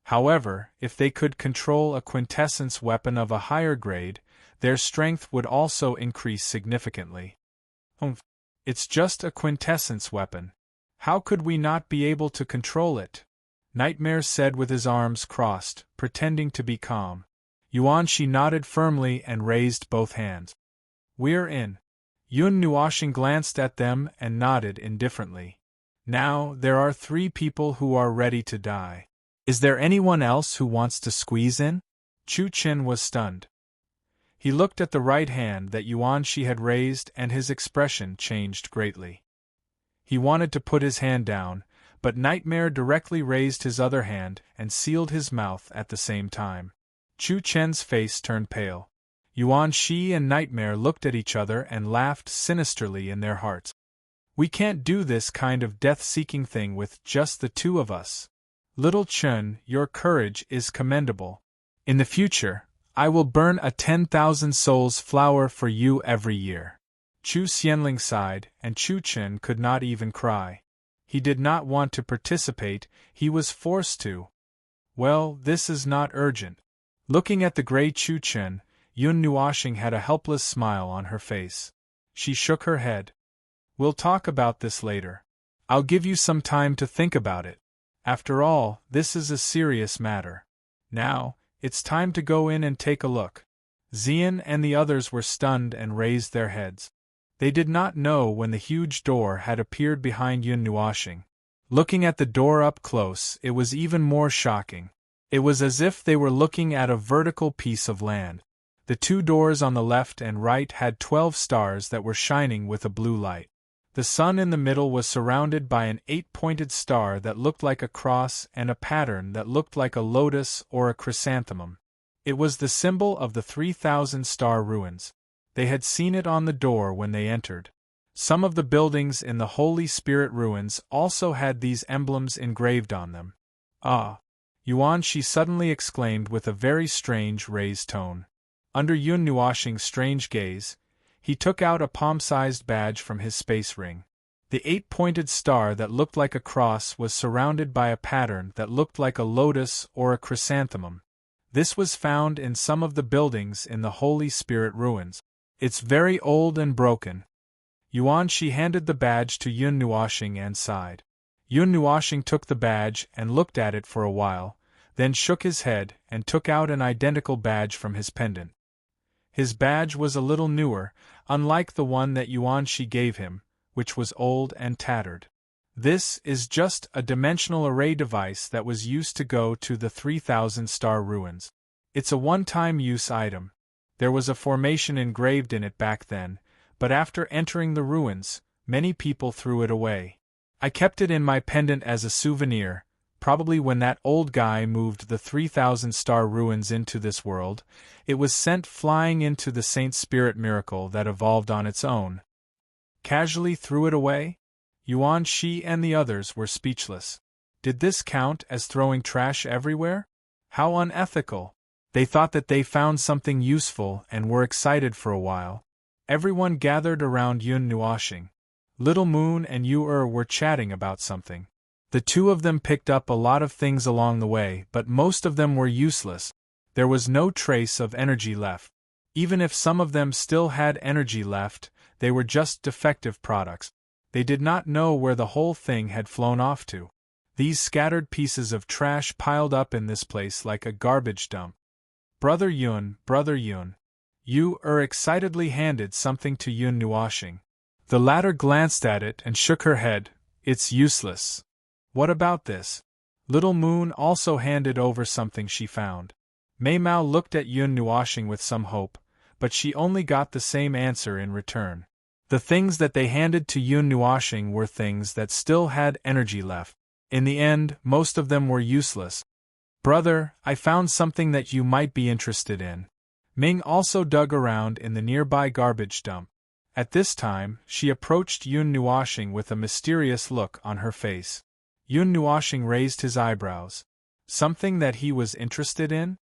S1: However, if they could control a quintessence weapon of a higher grade, their strength would also increase significantly. It's just a quintessence weapon. How could we not be able to control it? Nightmare said with his arms crossed, pretending to be calm. Yuan Shi nodded firmly and raised both hands. We're in. Yun Nuoxing glanced at them and nodded indifferently. Now, there are 3 people who are ready to die. Is there anyone else who wants to squeeze in? Chu Chen was stunned. He looked at the right hand that Yuanshi had raised and his expression changed greatly. He wanted to put his hand down, but Nightmare directly raised his other hand and sealed his mouth at the same time. Chu Chen's face turned pale. Yuanshi and Nightmare looked at each other and laughed sinisterly in their hearts. We can't do this kind of death-seeking thing with just the two of us. Little Chen, your courage is commendable. In the future, I will burn a 10,000 souls flower for you every year. Chu Xianling sighed, and Chu Chen could not even cry. He did not want to participate, he was forced to. Well, this is not urgent. Looking at the gray Chu Chen, Yun Nuoxing had a helpless smile on her face. She shook her head. We'll talk about this later. I'll give you some time to think about it. After all, this is a serious matter. Now, it's time to go in and take a look. Xian and the others were stunned and raised their heads. They did not know when the huge door had appeared behind Yun Nuoxing. Looking at the door up close, it was even more shocking. It was as if they were looking at a vertical piece of land. The two doors on the left and right had 12 stars that were shining with a blue light. The sun in the middle was surrounded by an 8-pointed star that looked like a cross and a pattern that looked like a lotus or a chrysanthemum. It was the symbol of the 3,000-star ruins. They had seen it on the door when they entered. Some of the buildings in the Holy Spirit ruins also had these emblems engraved on them. Ah! Yuanshi suddenly exclaimed with a very strange raised tone. Under Yun Nuoxing's strange gaze, he took out a palm-sized badge from his space ring. The 8-pointed star that looked like a cross was surrounded by a pattern that looked like a lotus or a chrysanthemum. This was found in some of the buildings in the Holy Spirit ruins. It's very old and broken. Yuanshi handed the badge to Yun Nuoxing and sighed. Yun Nuoxing took the badge and looked at it for a while, then shook his head and took out an identical badge from his pendant. His badge was a little newer, unlike the one that Yuanshi gave him, which was old and tattered. This is just a dimensional array device that was used to go to the 3,000-star ruins. It's a one-time use item. There was a formation engraved in it back then, but after entering the ruins, many people threw it away. I kept it in my pendant as a souvenir, probably when that old guy moved the 3,000-star ruins into this world, it was sent flying into the Saint Spirit miracle that evolved on its own. Casually threw it away? Yuanshi and the others were speechless. Did this count as throwing trash everywhere? How unethical! They thought that they found something useful and were excited for a while. Everyone gathered around Yun Nuoxing. Little Moon and Yu were chatting about something. The two of them picked up a lot of things along the way, but most of them were useless. There was no trace of energy left. Even if some of them still had energy left, they were just defective products. They did not know where the whole thing had flown off to. These scattered pieces of trash piled up in this place like a garbage dump. Brother Yun. Yu excitedly handed something to Yun Nuoxing. The latter glanced at it and shook her head. It's useless. What about this? Little Moon also handed over something she found. Mei Mao looked at Yun Nuoxing with some hope, but she only got the same answer in return. The things that they handed to Yun Nuoxing were things that still had energy left. In the end, most of them were useless. Brother, I found something that you might be interested in. Ming also dug around in the nearby garbage dump. At this time, she approached Yun Nuoxing with a mysterious look on her face. Yun Nuoxing raised his eyebrows. Something that he was interested in?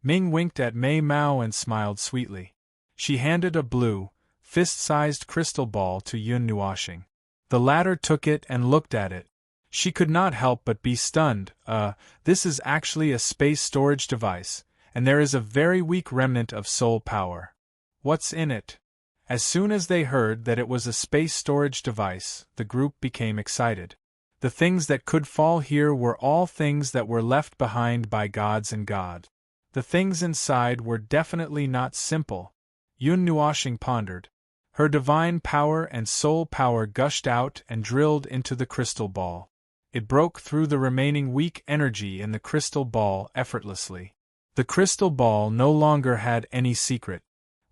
S1: Ming winked at Mei Mao and smiled sweetly. She handed a blue, fist-sized crystal ball to Yun Nuoxing. The latter took it and looked at it. She could not help but be stunned. This is actually a space storage device, and there is a very weak remnant of soul power. What's in it? As soon as they heard that it was a space storage device, the group became excited. The things that could fall here were all things that were left behind by gods and God. The things inside were definitely not simple. Yun Nuoxing pondered. Her divine power and soul power gushed out and drilled into the crystal ball. It broke through the remaining weak energy in the crystal ball effortlessly. The crystal ball no longer had any secret.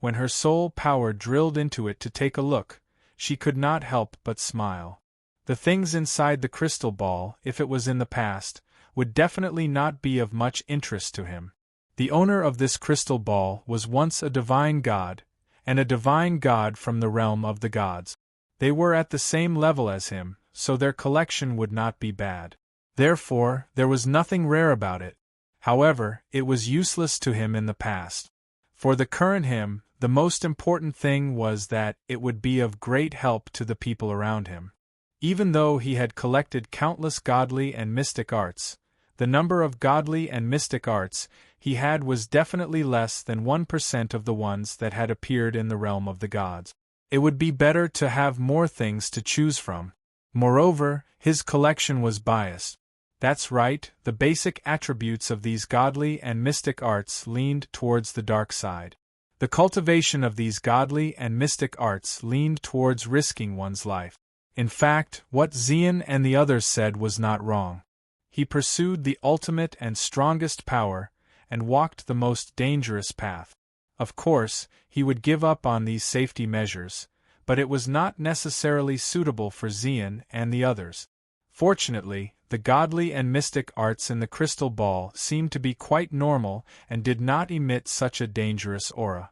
S1: When her soul power drilled into it to take a look, she could not help but smile. The things inside the crystal ball, if it was in the past, would definitely not be of much interest to him. The owner of this crystal ball was once a divine god, and a divine god from the realm of the gods. They were at the same level as him, so their collection would not be bad. Therefore, there was nothing rare about it. However, it was useless to him in the past. For the current him, the most important thing was that it would be of great help to the people around him. Even though he had collected countless godly and mystic arts, the number of godly and mystic arts he had was definitely less than 1% of the ones that had appeared in the realm of the gods. It would be better to have more things to choose from. Moreover, his collection was biased. That's right, the basic attributes of these godly and mystic arts leaned towards the dark side. The cultivation of these godly and mystic arts leaned towards risking one's life. In fact, what Xian and the others said was not wrong. He pursued the ultimate and strongest power, and walked the most dangerous path. Of course, he would give up on these safety measures, but it was not necessarily suitable for Xian and the others. Fortunately, the godly and mystic arts in the crystal ball seemed to be quite normal and did not emit such a dangerous aura.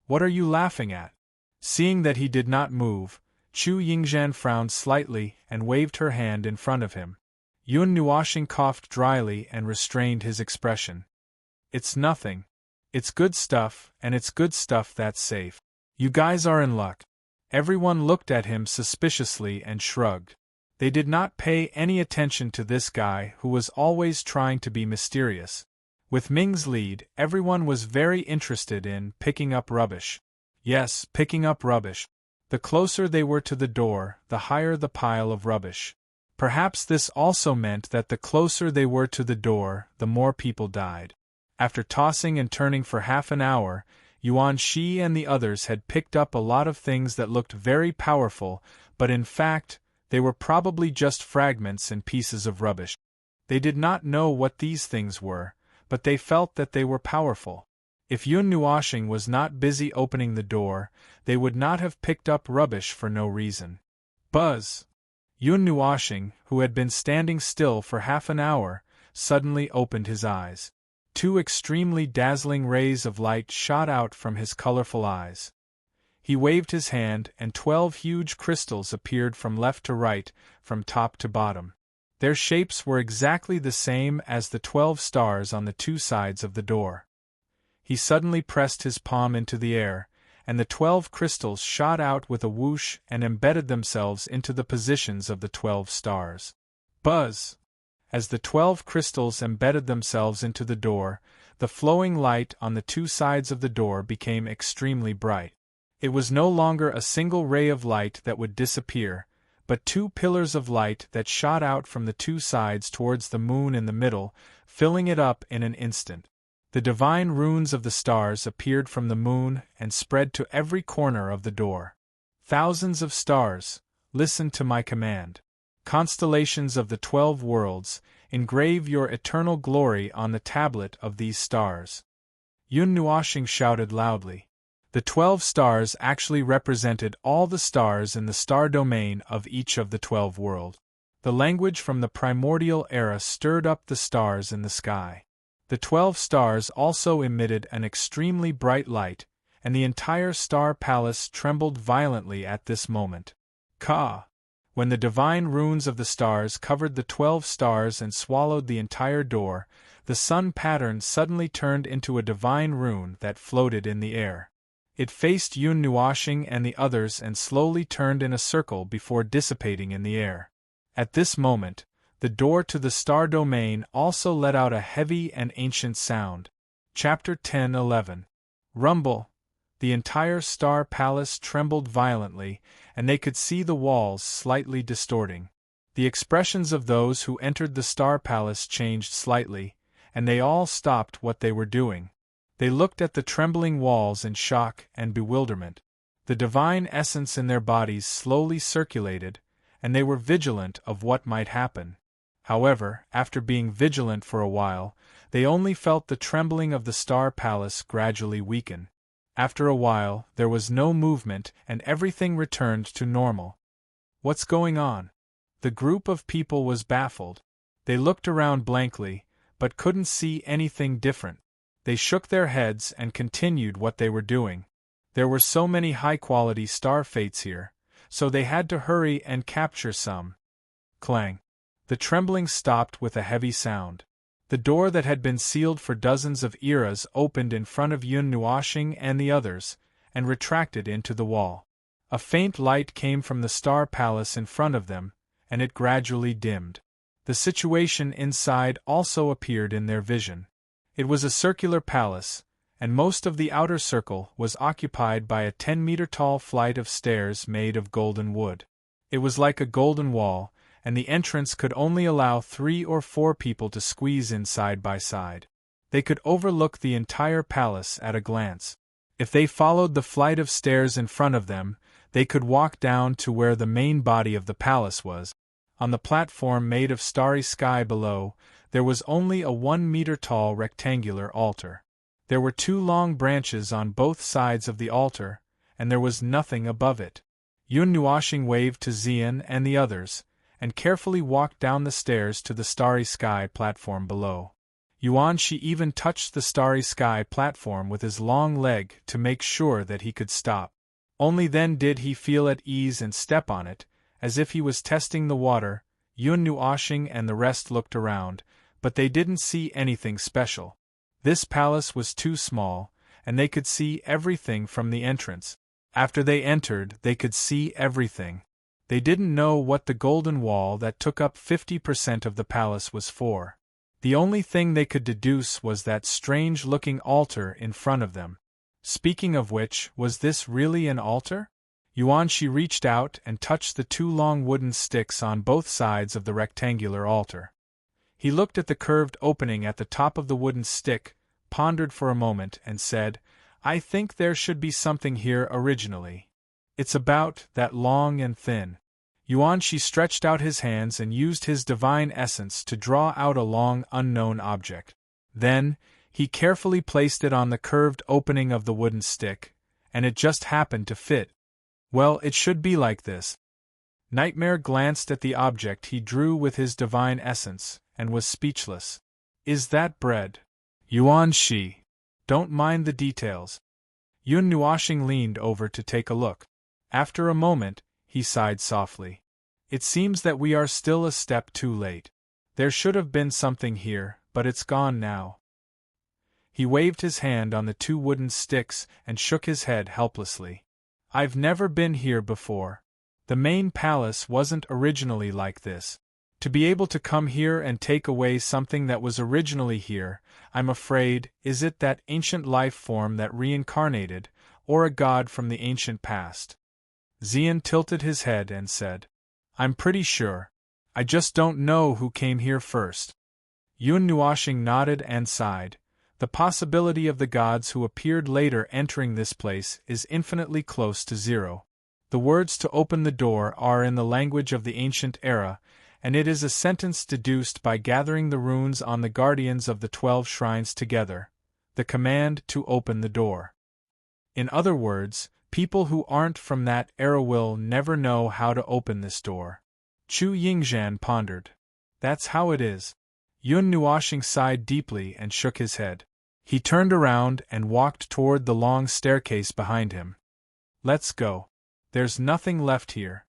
S1: "What are you laughing at?" Seeing that he did not move, Chu Yingzhan frowned slightly and waved her hand in front of him. Yun Nuoxing coughed dryly and restrained his expression. "It's nothing. It's good stuff, and it's good stuff that's safe. You guys are in luck." Everyone looked at him suspiciously and shrugged. They did not pay any attention to this guy who was always trying to be mysterious. With Ming's lead, everyone was very interested in picking up rubbish. Yes, picking up rubbish. The closer they were to the door, the higher the pile of rubbish. Perhaps this also meant that the closer they were to the door, the more people died. After tossing and turning for half an hour, Yuan Shi and the others had picked up a lot of things that looked very powerful, but in fact, they were probably just fragments and pieces of rubbish. They did not know what these things were, but they felt that they were powerful. If Yun Nuoxing was not busy opening the door, they would not have picked up rubbish for no reason. Buzz! Yun Nuoxing, who had been standing still for half an hour, suddenly opened his eyes. Two extremely dazzling rays of light shot out from his colorful eyes. He waved his hand, and 12 huge crystals appeared from left to right, from top to bottom. Their shapes were exactly the same as the 12 stars on the two sides of the door. He suddenly pressed his palm into the air, and the 12 crystals shot out with a whoosh and embedded themselves into the positions of the 12 stars. Buzz! As the 12 crystals embedded themselves into the door, the flowing light on the two sides of the door became extremely bright. It was no longer a single ray of light that would disappear, but 2 pillars of light that shot out from the two sides towards the moon in the middle, filling it up in an instant. The divine runes of the stars appeared from the moon and spread to every corner of the door. Thousands of stars, listen to my command. Constellations of the 12 worlds, engrave your eternal glory on the tablet of these stars. Yun Nuoxing shouted loudly. The 12 stars actually represented all the stars in the star domain of each of the 12 worlds. The language from the primordial era stirred up the stars in the sky. The 12 stars also emitted an extremely bright light, and the entire star palace trembled violently at this moment. Ka! When the divine runes of the stars covered the 12 stars and swallowed the entire door, the sun pattern suddenly turned into a divine rune that floated in the air. It faced Yun Nuoxing and the others and slowly turned in a circle before dissipating in the air. At this moment, the door to the star domain also let out a heavy and ancient sound. Chapter 10:11. Rumble. The entire star palace trembled violently, and they could see the walls slightly distorting. The expressions of those who entered the star palace changed slightly, and they all stopped what they were doing. They looked at the trembling walls in shock and bewilderment. The divine essence in their bodies slowly circulated, and they were vigilant of what might happen. However, after being vigilant for a while, they only felt the trembling of the star palace gradually weaken. After a while, there was no movement and everything returned to normal. What's going on? The group of people was baffled. They looked around blankly, but couldn't see anything different. They shook their heads and continued what they were doing. There were so many high-quality star fates here, so they had to hurry and capture some. Clang. The trembling stopped with a heavy sound. The door that had been sealed for dozens of eras opened in front of Yun Nuoxing and the others, and retracted into the wall. A faint light came from the star palace in front of them, and it gradually dimmed. The situation inside also appeared in their vision. It was a circular palace, and most of the outer circle was occupied by a 10-meter-tall flight of stairs made of golden wood. It was like a golden wall, and the entrance could only allow 3 or 4 people to squeeze in side by side. They could overlook the entire palace at a glance. If they followed the flight of stairs in front of them, they could walk down to where the main body of the palace was. On the platform made of starry sky below, there was only a 1-meter-tall rectangular altar. There were 2 long branches on both sides of the altar, and there was nothing above it. Yun Nuoxing waved to Xian and the others, and carefully walked down the stairs to the starry sky platform below. Yuan Shi even touched the starry sky platform with his long leg to make sure that he could stop. Only then did he feel at ease and step on it, as if he was testing the water. Yun Nuoxing and the rest looked around, but they didn't see anything special. This palace was too small, and they could see everything from the entrance. After they entered, they could see everything. They didn't know what the golden wall that took up 50% of the palace was for. The only thing they could deduce was that strange-looking altar in front of them. Speaking of which, was this really an altar? Yuan Shi reached out and touched the 2 long wooden sticks on both sides of the rectangular altar. He looked at the curved opening at the top of the wooden stick, pondered for a moment, and said, "I think there should be something here originally. It's about that long and thin." Yuan Shi stretched out his hands and used his divine essence to draw out a long unknown object. Then, he carefully placed it on the curved opening of the wooden stick, and it just happened to fit. Well, it should be like this. Nightmare glanced at the object he drew with his divine essence, and was speechless. "Is that bread?" Yuan Shi. "Don't mind the details." Yun Nuoxing leaned over to take a look. After a moment, he sighed softly. "It seems that we are still a step too late. There should have been something here, but it's gone now." He waved his hand on the 2 wooden sticks and shook his head helplessly. "I've never been here before. The main palace wasn't originally like this. To be able to come here and take away something that was originally here, I'm afraid, is it that ancient life form that reincarnated, or a god from the ancient past?" Xian tilted his head and said, "I'm pretty sure. I just don't know who came here first." Yun Nuoxing nodded and sighed. "The possibility of the gods who appeared later entering this place is infinitely close to 0. The words to open the door are in the language of the ancient era, and it is a sentence deduced by gathering the runes on the guardians of the 12 shrines together, the command to open the door. In other words, people who aren't from that era will never know how to open this door." Chu Yingzhan pondered. "That's how it is." Yun Nuoxing sighed deeply and shook his head. He turned around and walked toward the long staircase behind him. "Let's go. There's nothing left here."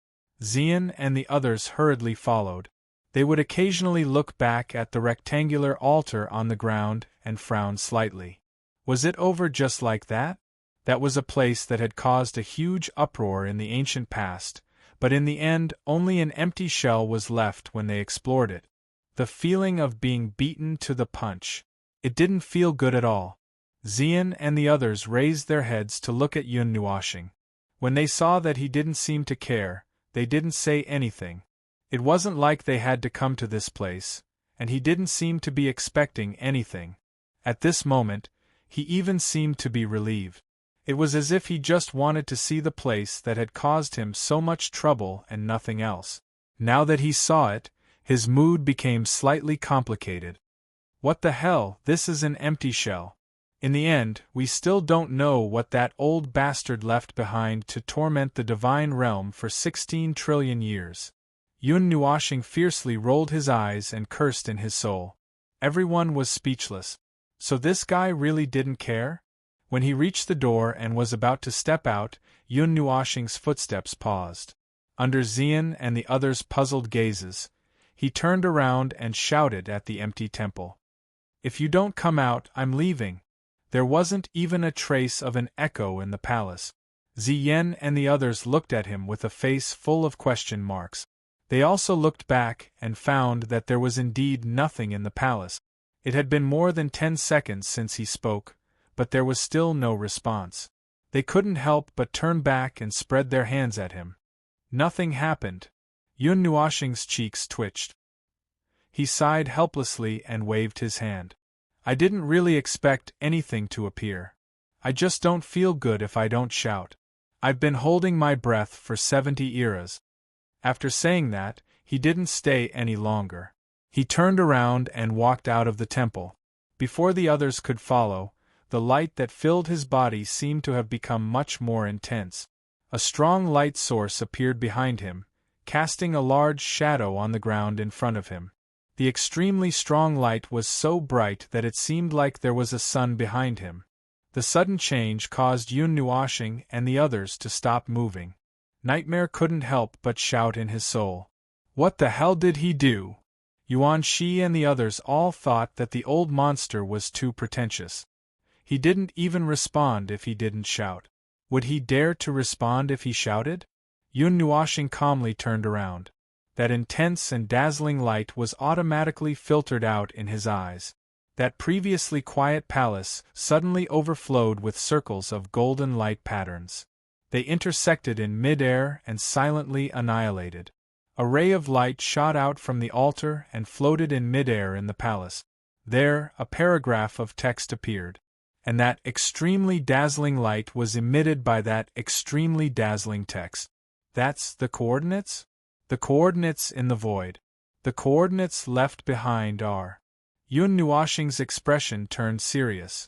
S1: Xian and the others hurriedly followed. They would occasionally look back at the rectangular altar on the ground and frown slightly. Was it over just like that? That was a place that had caused a huge uproar in the ancient past, but in the end only an empty shell was left when they explored it. The feeling of being beaten to the punch. It didn't feel good at all. Xian and the others raised their heads to look at Yun Nuoxing. When they saw that he didn't seem to care, they didn't say anything. It wasn't like they had to come to this place, and he didn't seem to be expecting anything. At this moment, he even seemed to be relieved. It was as if he just wanted to see the place that had caused him so much trouble and nothing else. Now that he saw it, his mood became slightly complicated. "What the hell, this is an empty shell. In the end, we still don't know what that old bastard left behind to torment the divine realm for 16 trillion years. Yun Nuashing fiercely rolled his eyes and cursed in his soul. Everyone was speechless. So this guy really didn't care? When he reached the door and was about to step out, Yun Nuashing's footsteps paused. Under Xian and the others' puzzled gazes, he turned around and shouted at the empty temple. "If you don't come out, I'm leaving." There wasn't even a trace of an echo in the palace. Ziyen and the others looked at him with a face full of question marks. They also looked back and found that there was indeed nothing in the palace. It had been more than 10 seconds since he spoke, but there was still no response. They couldn't help but turn back and spread their hands at him. Nothing happened. Yun Nuashing's cheeks twitched. He sighed helplessly and waved his hand. "I didn't really expect anything to appear. I just don't feel good if I don't shout. I've been holding my breath for 70 eras." After saying that, he didn't stay any longer. He turned around and walked out of the temple. Before the others could follow, the light that filled his body seemed to have become much more intense. A strong light source appeared behind him, casting a large shadow on the ground in front of him. The extremely strong light was so bright that it seemed like there was a sun behind him. The sudden change caused Yun Nuashing and the others to stop moving. Nightmare couldn't help but shout in his soul. What the hell did he do? Yuan Shi and the others all thought that the old monster was too pretentious. He didn't even respond if he didn't shout. Would he dare to respond if he shouted? Yun Nuashing calmly turned around. That intense and dazzling light was automatically filtered out in his eyes. That previously quiet palace suddenly overflowed with circles of golden light patterns. They intersected in mid-air and silently annihilated. A ray of light shot out from the altar and floated in mid-air in the palace. There, a paragraph of text appeared. And that extremely dazzling light was emitted by that extremely dazzling text. That's the coordinates? The coordinates in the void. The coordinates left behind are. Yun Nuashing's expression turned serious.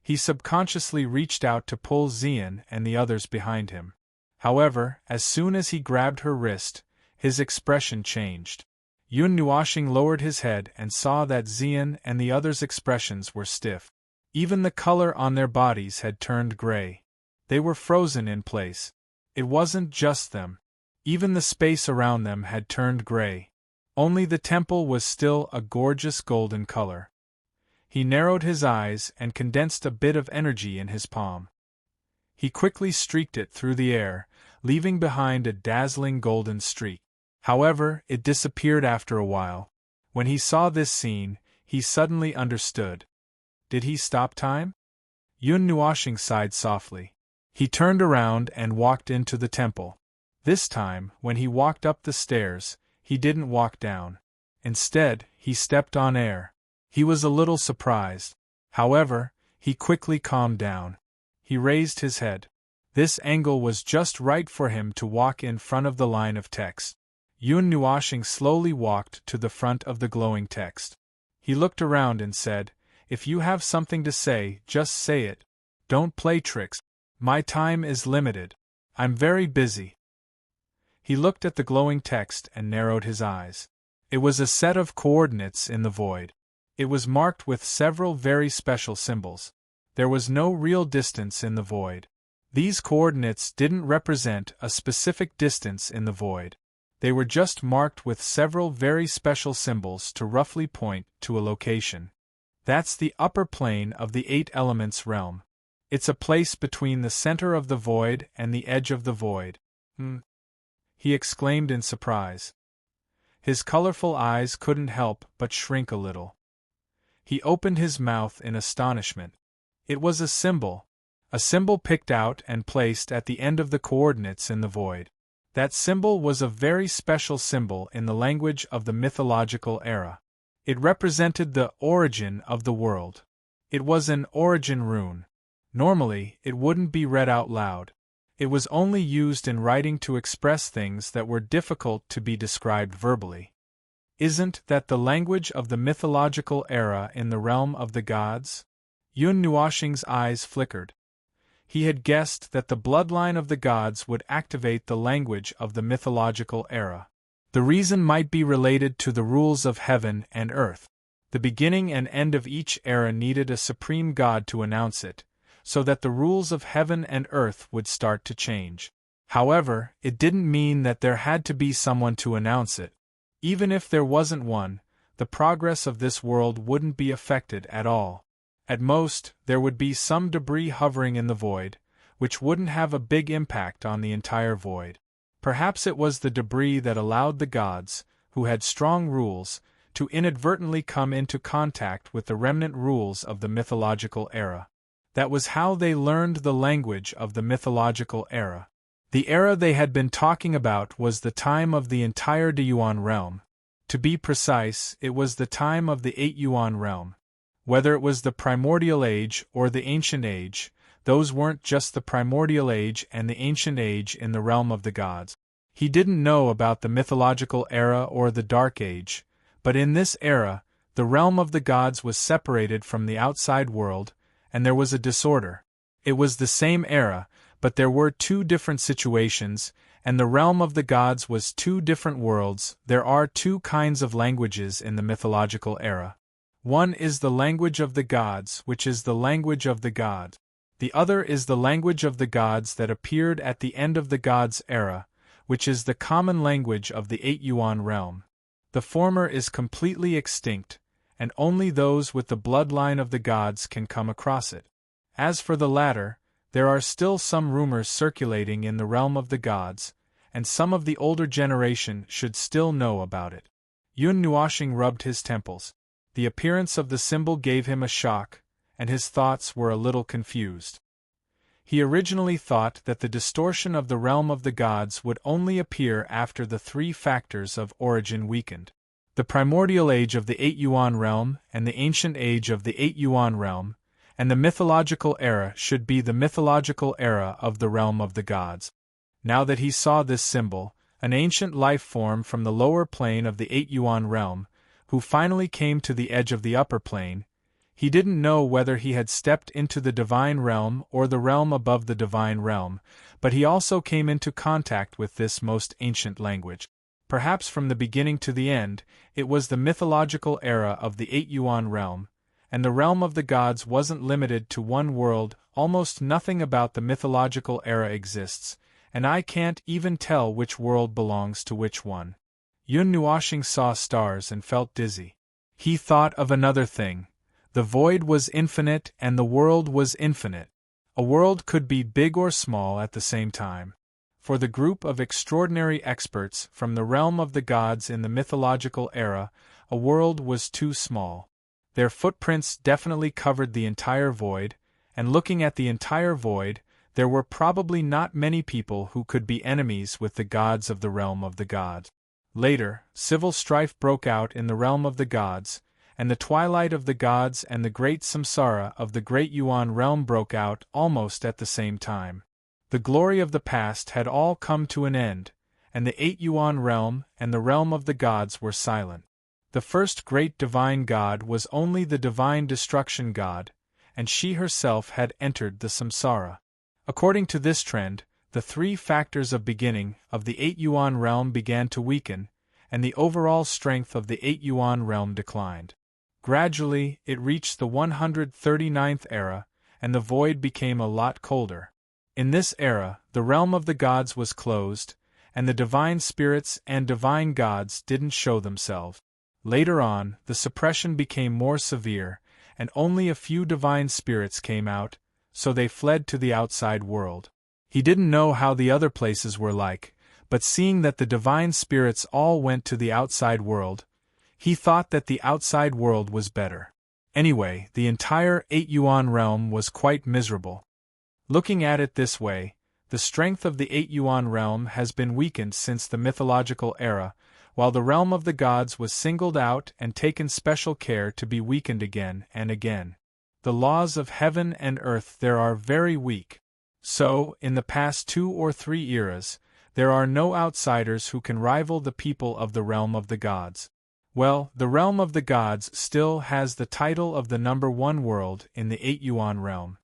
S1: He subconsciously reached out to pull Xian and the others behind him. However, as soon as he grabbed her wrist, his expression changed. Yun Nuashing lowered his head and saw that Xian and the others' expressions were stiff. Even the color on their bodies had turned gray. They were frozen in place. It wasn't just them. Even the space around them had turned gray. Only the temple was still a gorgeous golden color. He narrowed his eyes and condensed a bit of energy in his palm. He quickly streaked it through the air, leaving behind a dazzling golden streak. However, it disappeared after a while. When he saw this scene, he suddenly understood. Did he stop time? Yun Nuashing sighed softly. He turned around and walked into the temple. This time, when he walked up the stairs, he didn't walk down. Instead, he stepped on air. He was a little surprised. However, he quickly calmed down. He raised his head. This angle was just right for him to walk in front of the line of text. Yun Nuashing slowly walked to the front of the glowing text. He looked around and said, "If you have something to say, just say it. Don't play tricks. My time is limited. I'm very busy." He looked at the glowing text and narrowed his eyes. It was a set of coordinates in the void. It was marked with several very special symbols. There was no real distance in the void. These coordinates didn't represent a specific distance in the void. They were just marked with several very special symbols to roughly point to a location. That's the upper plane of the 8 elements realm. It's a place between the center of the void and the edge of the void. He exclaimed in surprise. His colorful eyes couldn't help but shrink a little. He opened his mouth in astonishment. It was a symbol picked out and placed at the end of the coordinates in the void. That symbol was a very special symbol in the language of the mythological era. It represented the origin of the world. It was an origin rune. Normally, it wouldn't be read out loud. It was only used in writing to express things that were difficult to be described verbally. Isn't that the language of the mythological era in the realm of the gods? Yun Nuoxing's eyes flickered. He had guessed that the bloodline of the gods would activate the language of the mythological era. The reason might be related to the rules of heaven and earth. The beginning and end of each era needed a supreme god to announce it, so that the rules of heaven and earth would start to change. However, it didn't mean that there had to be someone to announce it. Even if there wasn't one, the progress of this world wouldn't be affected at all. At most, there would be some debris hovering in the void, which wouldn't have a big impact on the entire void. Perhaps it was the debris that allowed the gods, who had strong rules, to inadvertently come into contact with the remnant rules of the mythological era. That was how they learned the language of the mythological era. The era they had been talking about was the time of the entire Deyuan realm. To be precise, it was the time of the 8 Yuan realm. Whether it was the primordial age or the ancient age, those weren't just the primordial age and the ancient age in the realm of the gods. He didn't know about the mythological era or the dark age, but in this era, the realm of the gods was separated from the outside world, and there was a disorder. It was the same era, but there were two different situations, and the realm of the gods was two different worlds. There are two kinds of languages in the mythological era. One is the language of the gods, which is the language of the gods. The other is the language of the gods that appeared at the end of the gods' era, which is the common language of the 8 Yuan realm. The former is completely extinct, and only those with the bloodline of the gods can come across it. As for the latter, there are still some rumors circulating in the realm of the gods, and some of the older generation should still know about it. Yun Nuoxing rubbed his temples. The appearance of the symbol gave him a shock, and his thoughts were a little confused. He originally thought that the distortion of the realm of the gods would only appear after the three factors of origin weakened. The primordial age of the 8 Yuan realm and the ancient age of the 8 Yuan realm, and the mythological era should be the mythological era of the realm of the gods. Now that he saw this symbol, an ancient life form from the lower plane of the 8 Yuan realm, who finally came to the edge of the upper plane, he didn't know whether he had stepped into the divine realm or the realm above the divine realm, but he also came into contact with this most ancient language. Perhaps from the beginning to the end, it was the mythological era of the 8 Yuan realm, and the realm of the gods wasn't limited to one world. Almost nothing about the mythological era exists, and I can't even tell which world belongs to which one. Yun Nuoxing saw stars and felt dizzy. He thought of another thing. The void was infinite and the world was infinite. A world could be big or small at the same time. For the group of extraordinary experts from the realm of the gods in the mythological era, a world was too small. Their footprints definitely covered the entire void, and looking at the entire void, there were probably not many people who could be enemies with the gods of the realm of the gods. Later, civil strife broke out in the realm of the gods, and the twilight of the gods and the great samsara of the great Yuan realm broke out almost at the same time. The glory of the past had all come to an end, and the 8 Yuan realm and the realm of the gods were silent. The first great divine god was only the divine destruction god, and she herself had entered the samsara. According to this trend, the three factors of beginning of the 8 Yuan realm began to weaken, and the overall strength of the 8 Yuan realm declined. Gradually, it reached the 139th era, and the void became a lot colder. In this era, the realm of the gods was closed, and the divine spirits and divine gods didn't show themselves. Later on, the suppression became more severe, and only a few divine spirits came out, so they fled to the outside world. He didn't know how the other places were like, but seeing that the divine spirits all went to the outside world, he thought that the outside world was better. Anyway, the entire 8 Yuan realm was quite miserable. Looking at it this way, the strength of the 8 Yuan realm has been weakened since the mythological era, while the realm of the gods was singled out and taken special care to be weakened again and again. The laws of heaven and earth there are very weak. So, in the past 2 or 3 eras, there are no outsiders who can rival the people of the realm of the gods. Well, the realm of the gods still has the title of the number one world in the 8 yuan realm.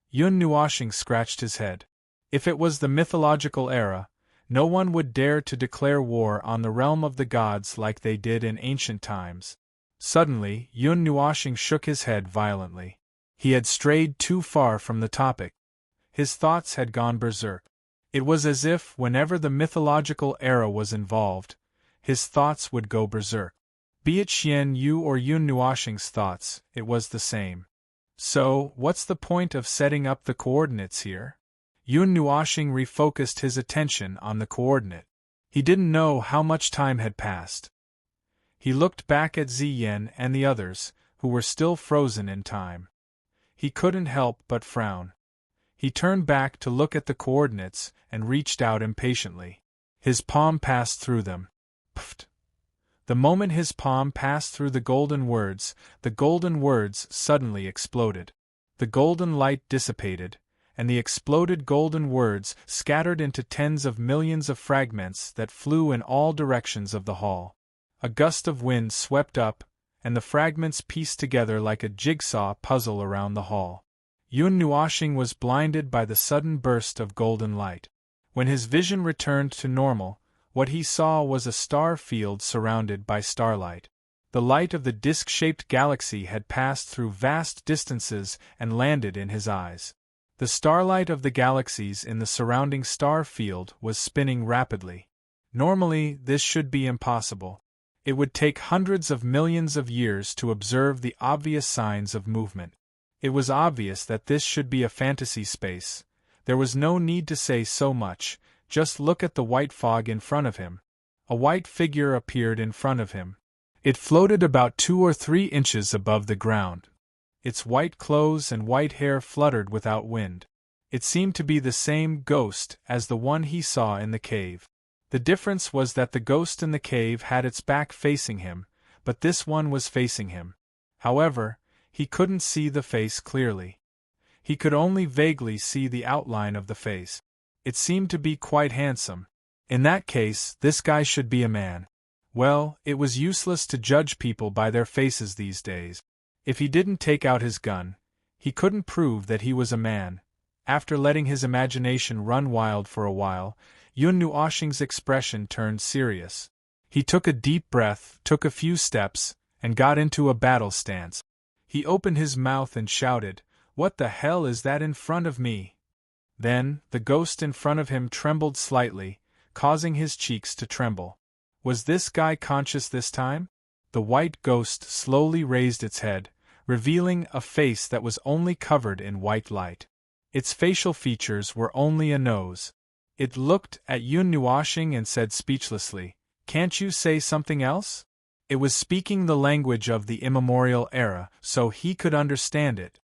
S1: Yun Nuoshing scratched his head. If it was the mythological era, no one would dare to declare war on the realm of the gods like they did in ancient times. Suddenly, Yun Nuoshing shook his head violently. He had strayed too far from the topic. His thoughts had gone berserk. It was as if, whenever the mythological era was involved, his thoughts would go berserk. Be it Xian Yu or Yun Nuoshing's thoughts, it was the same. So, what's the point of setting up the coordinates here? Yun Nuoshing refocused his attention on the coordinate. He didn't know how much time had passed. He looked back at Ziyan and the others, who were still frozen in time. He couldn't help but frown. He turned back to look at the coordinates and reached out impatiently. His palm passed through them. Pfft! The moment his palm passed through the golden words suddenly exploded. The golden light dissipated, and the exploded golden words scattered into tens of millions of fragments that flew in all directions of the hall. A gust of wind swept up, and the fragments pieced together like a jigsaw puzzle around the hall. Yun Nuoshing was blinded by the sudden burst of golden light. When his vision returned to normal, what he saw was a star field surrounded by starlight. The light of the disc-shaped galaxy had passed through vast distances and landed in his eyes. The starlight of the galaxies in the surrounding star field was spinning rapidly. Normally, this should be impossible. It would take hundreds of millions of years to observe the obvious signs of movement. It was obvious that this should be a fantasy space. There was no need to say so much, just look at the white fog in front of him. A white figure appeared in front of him. It floated about 2 or 3 inches above the ground. Its white clothes and white hair fluttered without wind. It seemed to be the same ghost as the one he saw in the cave. The difference was that the ghost in the cave had its back facing him, but this one was facing him. However, he couldn't see the face clearly. He could only vaguely see the outline of the face. It seemed to be quite handsome. In that case, this guy should be a man. Well, it was useless to judge people by their faces these days. If he didn't take out his gun, he couldn't prove that he was a man. After letting his imagination run wild for a while, Yun Nuoshing's expression turned serious. He took a deep breath, took a few steps, and got into a battle stance. He opened his mouth and shouted, "What the hell is that in front of me?" Then, the ghost in front of him trembled slightly, causing his cheeks to tremble. Was this guy conscious this time? The white ghost slowly raised its head, revealing a face that was only covered in white light. Its facial features were only a nose. It looked at Yun Nuoshing and said speechlessly, "Can't you say something else?" It was speaking the language of the immemorial era, so he could understand it.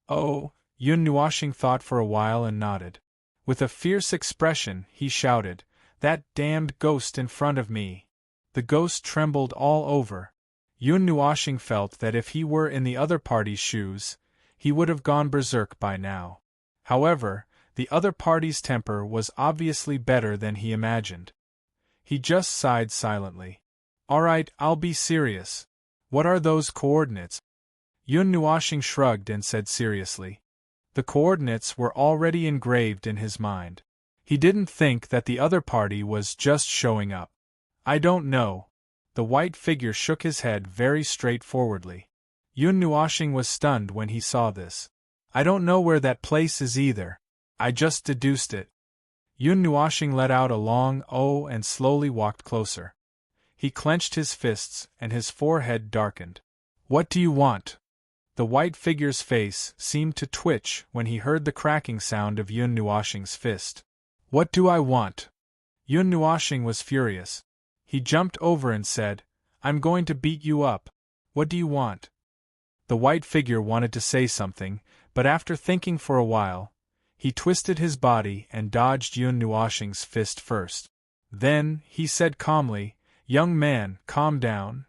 S1: "Oh," Yun Nuoshing thought for a while and nodded. With a fierce expression, he shouted, "That damned ghost in front of me!" The ghost trembled all over. Yun Nuoshing felt that if he were in the other party's shoes, he would have gone berserk by now. However, the other party's temper was obviously better than he imagined. He just sighed silently. "All right, I'll be serious. What are those coordinates?" Yun Nuoshing shrugged and said seriously. The coordinates were already engraved in his mind. He didn't think that the other party was just showing up. "I don't know." The white figure shook his head very straightforwardly. Yun Nuoshing was stunned when he saw this. "I don't know where that place is either. I just deduced it." Yun Nuoshing let out a long "oh" and slowly walked closer. He clenched his fists and his forehead darkened. "What do you want?" The white figure's face seemed to twitch when he heard the cracking sound of Yun Nuoshing's fist. "What do I want?" Yun Nuoshing was furious. He jumped over and said, "I'm going to beat you up. What do you want?" The white figure wanted to say something, but after thinking for a while, he twisted his body and dodged Yun Nuoshing's fist first. Then, he said calmly, "Young man, calm down.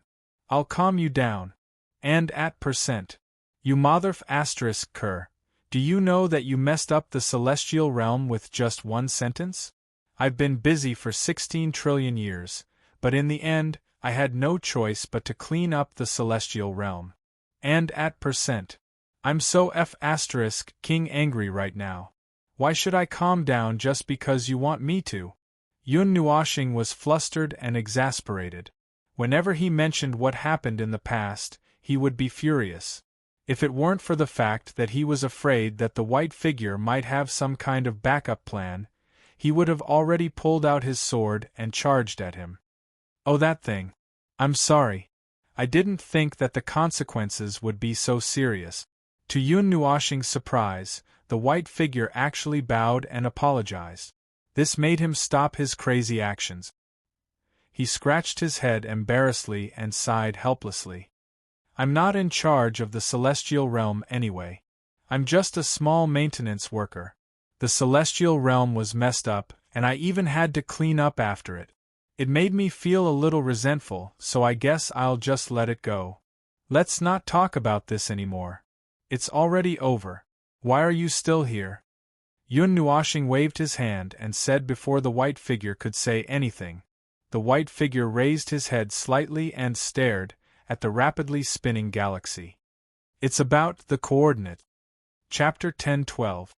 S1: I'll calm you down. And at %. You motherf asterisk cur. Do you know that you messed up the celestial realm with just one sentence? I've been busy for 16 trillion years, but in the end, I had no choice but to clean up the celestial realm. And at %. I'm so King angry right now. Why should I calm down just because you want me to? Yun Nuoshing was flustered and exasperated. Whenever he mentioned what happened in the past, he would be furious. If it weren't for the fact that he was afraid that the white figure might have some kind of backup plan, he would have already pulled out his sword and charged at him. Oh, that thing. I'm sorry. I didn't think that the consequences would be so serious. To Yun Nuoshing's surprise, the white figure actually bowed and apologized. This made him stop his crazy actions. He scratched his head embarrassedly and sighed helplessly. I'm not in charge of the celestial realm anyway. I'm just a small maintenance worker. The celestial realm was messed up, and I even had to clean up after it. It made me feel a little resentful, so I guess I'll just let it go. Let's not talk about this anymore. It's already over. Why are you still here? Yun Nuoshing waved his hand and said before the white figure could say anything. The white figure raised his head slightly and stared at the rapidly spinning galaxy. It's about the coordinate. Chapter 10-12.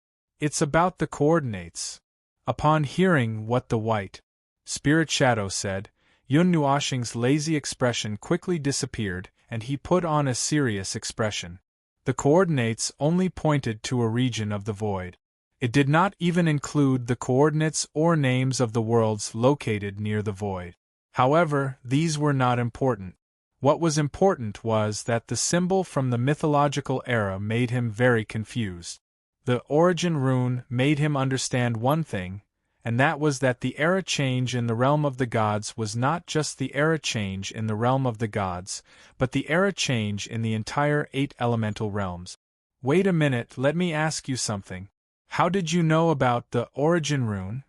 S1: It's about the coordinates. Upon hearing what the white spirit shadow said, Yun Nuoshing's lazy expression quickly disappeared and he put on a serious expression. The coordinates only pointed to a region of the void. It did not even include the coordinates or names of the worlds located near the void. However, these were not important. What was important was that the symbol from the mythological era made him very confused. The origin rune made him understand one thing, and that was that the era change in the realm of the gods was not just the era change in the realm of the gods, but the era change in the entire 8 elemental realms. Wait a minute, let me ask you something. How did you know about the origin rune?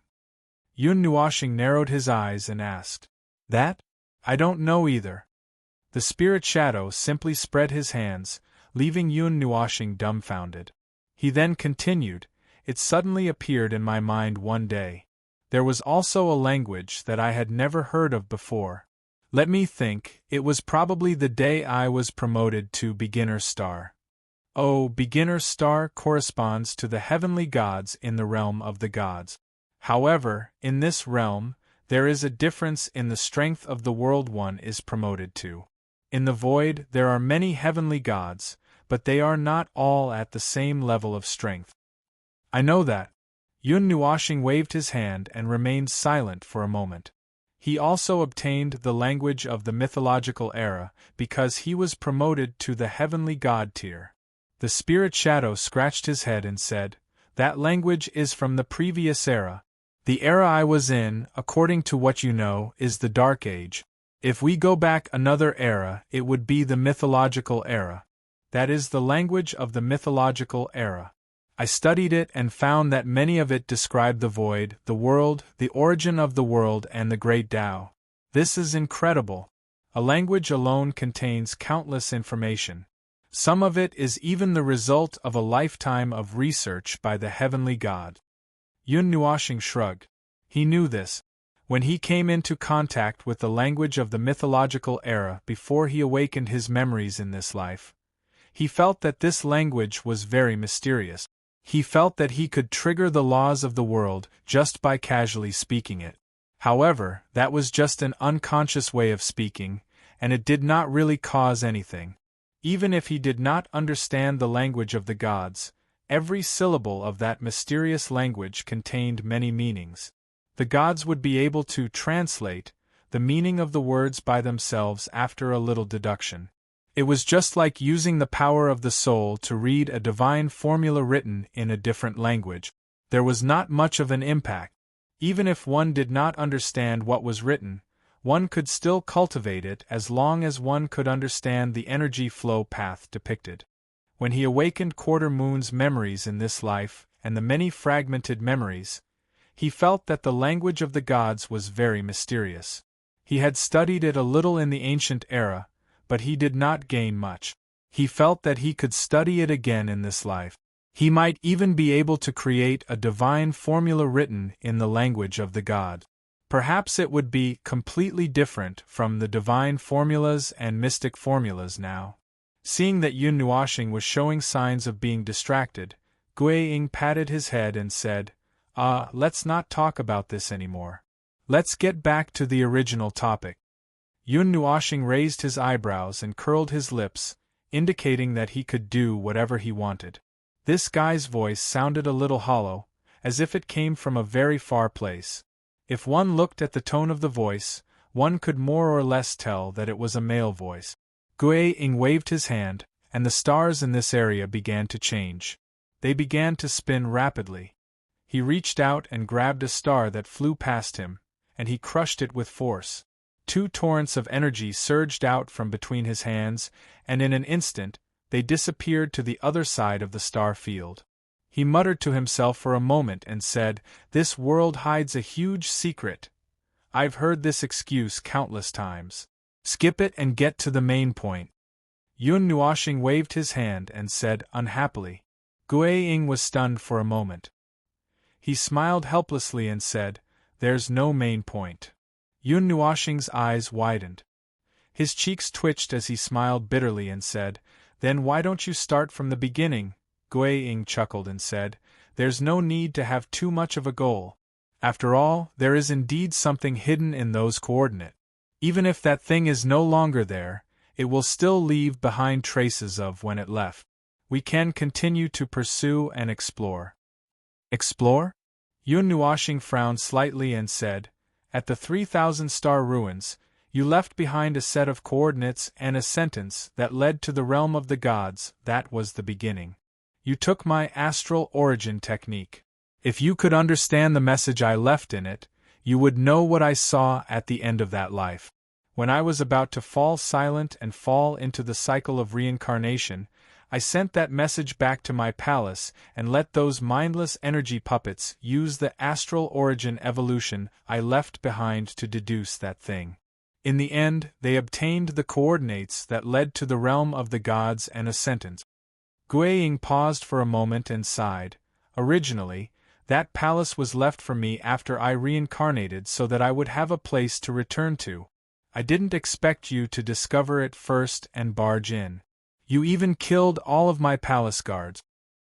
S1: Yun Nuoshing narrowed his eyes and asked. That? I don't know either. The spirit shadow simply spread his hands, leaving Yun Nuoshing dumbfounded. He then continued, It suddenly appeared in my mind one day. There was also a language that I had never heard of before. Let me think, it was probably the day I was promoted to beginner star. Oh, beginner star corresponds to the heavenly gods in the realm of the gods. However, in this realm, there is a difference in the strength of the world one is promoted to. In the void, there are many heavenly gods, but they are not all at the same level of strength. I know that. Yun Nuoshing waved his hand and remained silent for a moment. He also obtained the language of the mythological era because he was promoted to the heavenly god tier. The spirit shadow scratched his head and said, That language is from the previous era. The era I was in, according to what you know, is the Dark Age. If we go back another era, it would be the mythological era. That is the language of the mythological era. I studied it and found that many of it describe the void, the world, the origin of the world, and the great Tao. This is incredible. A language alone contains countless information. Some of it is even the result of a lifetime of research by the heavenly god. Yun Nuoshing shrugged. He knew this. When he came into contact with the language of the mythological era before he awakened his memories in this life, he felt that this language was very mysterious. He felt that he could trigger the laws of the world just by casually speaking it. However, that was just an unconscious way of speaking, and it did not really cause anything. Even if he did not understand the language of the gods, every syllable of that mysterious language contained many meanings. The gods would be able to translate the meaning of the words by themselves after a little deduction. It was just like using the power of the soul to read a divine formula written in a different language. There was not much of an impact. Even if one did not understand what was written, one could still cultivate it as long as one could understand the energy flow path depicted. When he awakened Quarter Moon's memories in this life, and the many fragmented memories, he felt that the language of the gods was very mysterious. He had studied it a little in the ancient era, but he did not gain much. He felt that he could study it again in this life. He might even be able to create a divine formula written in the language of the god. Perhaps it would be completely different from the divine formulas and mystic formulas now. Seeing that Yun Nuoxing was showing signs of being distracted, Gui Ying patted his head and said, let's not talk about this anymore. Let's get back to the original topic. Yun Nuoxing raised his eyebrows and curled his lips, indicating that he could do whatever he wanted. This guy's voice sounded a little hollow, as if it came from a very far place. If one looked at the tone of the voice, one could more or less tell that it was a male voice. Gui Ying waved his hand, and the stars in this area began to change. They began to spin rapidly. He reached out and grabbed a star that flew past him, and he crushed it with force. 2 torrents of energy surged out from between his hands, and in an instant, they disappeared to the other side of the star field. He muttered to himself for a moment and said, "This world hides a huge secret. I've heard this excuse countless times. Skip it and get to the main point." Yun Nuoxing waved his hand and said unhappily. Gui Ying was stunned for a moment. He smiled helplessly and said, "There's no main point." Yun Nuoxing's eyes widened. His cheeks twitched as he smiled bitterly and said, "Then why don't you start from the beginning?" Gui Ying chuckled and said, "There's no need to have too much of a goal. After all, there is indeed something hidden in those coordinates. Even if that thing is no longer there, it will still leave behind traces of when it left. We can continue to pursue and explore." Explore? Yun Nuoxing frowned slightly and said, "At the 3,000-star ruins, you left behind a set of coordinates and a sentence that led to the realm of the gods. That was the beginning. You took my astral origin technique. If you could understand the message I left in it, you would know what I saw at the end of that life. When I was about to fall silent and fall into the cycle of reincarnation, I sent that message back to my palace and let those mindless energy puppets use the astral origin evolution I left behind to deduce that thing. In the end, they obtained the coordinates that led to the realm of the gods and a sentence." Gui Ying paused for a moment and sighed. "Originally, that palace was left for me after I reincarnated so that I would have a place to return to. I didn't expect you to discover it first and barge in. You even killed all of my palace guards."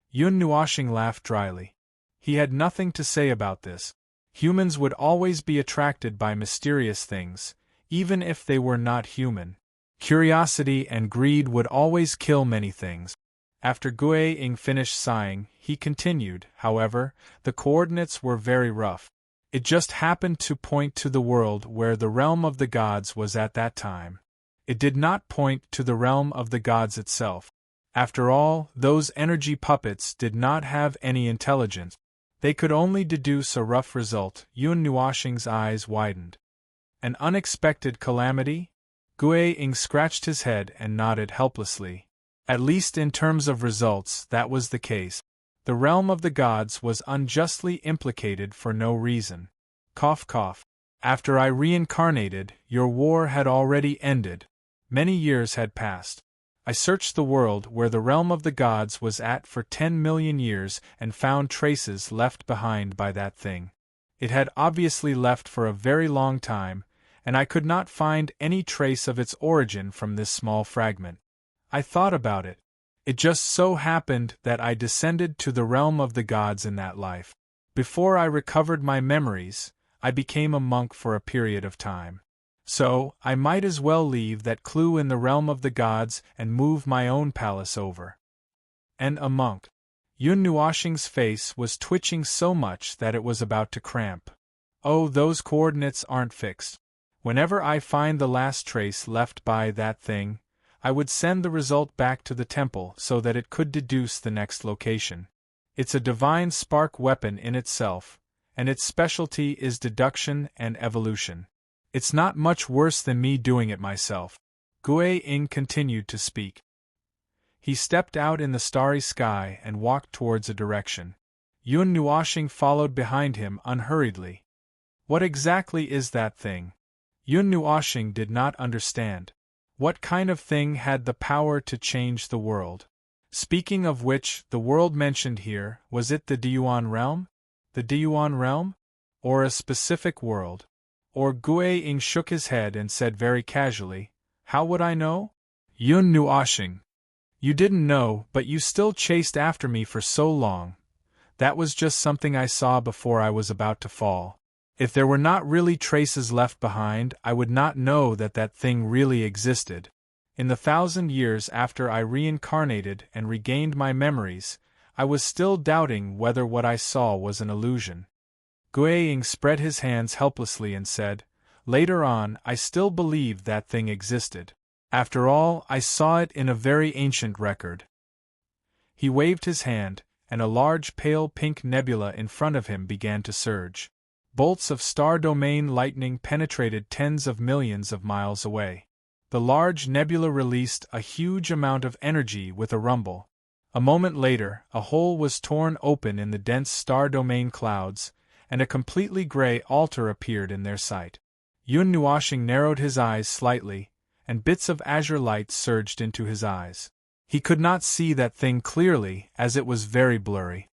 S1: Yun Nuoxing laughed dryly. He had nothing to say about this. Humans would always be attracted by mysterious things, even if they were not human. Curiosity and greed would always kill many things. After Gui Ying finished sighing, he continued, "However, the coordinates were very rough. It just happened to point to the world where the realm of the gods was at that time. It did not point to the realm of the gods itself. After all, those energy puppets did not have any intelligence. They could only deduce a rough result." Yun Nuoxing's eyes widened. "An unexpected calamity?" Gui Ying scratched his head and nodded helplessly. "At least in terms of results, that was the case. The realm of the gods was unjustly implicated for no reason. Cough cough. After I reincarnated, your war had already ended. Many years had passed. I searched the world where the realm of the gods was at for 10 million years and found traces left behind by that thing. It had obviously left for a very long time, and I could not find any trace of its origin from this small fragment. I thought about it. It just so happened that I descended to the realm of the gods in that life. Before I recovered my memories, I became a monk for a period of time. So, I might as well leave that clue in the realm of the gods and move my own palace over." "And a monk." Yun Nuoxing's face was twitching so much that it was about to cramp. "Oh, those coordinates aren't fixed. Whenever I find the last trace left by that thing, I would send the result back to the temple so that it could deduce the next location. It's a divine spark weapon in itself, and its specialty is deduction and evolution. It's not much worse than me doing it myself." Gui Ying continued to speak. He stepped out in the starry sky and walked towards a direction. Yun Nuoxing followed behind him unhurriedly. "What exactly is that thing?" Yun Nuoxing did not understand. What kind of thing had the power to change the world? Speaking of which, the world mentioned here, was it the Deyuan realm? The Deyuan realm? Or a specific world? Or Guiying shook his head and said very casually, "How would I know?" Yun Nuoshing. "You didn't know, but you still chased after me for so long. That was just something I saw before I was about to fall. If there were not really traces left behind, I would not know that that thing really existed. In the 1,000 years after I reincarnated and regained my memories, I was still doubting whether what I saw was an illusion." Guiying spread his hands helplessly and said, "Later on, I still believed that thing existed. After all, I saw it in a very ancient record." He waved his hand, and a large pale pink nebula in front of him began to surge. Bolts of star domain lightning penetrated tens of millions of miles away. The large nebula released a huge amount of energy with a rumble. A moment later, a hole was torn open in the dense star domain clouds, and a completely gray altar appeared in their sight. Yun Nuoshing narrowed his eyes slightly, and bits of azure light surged into his eyes. He could not see that thing clearly, as it was very blurry.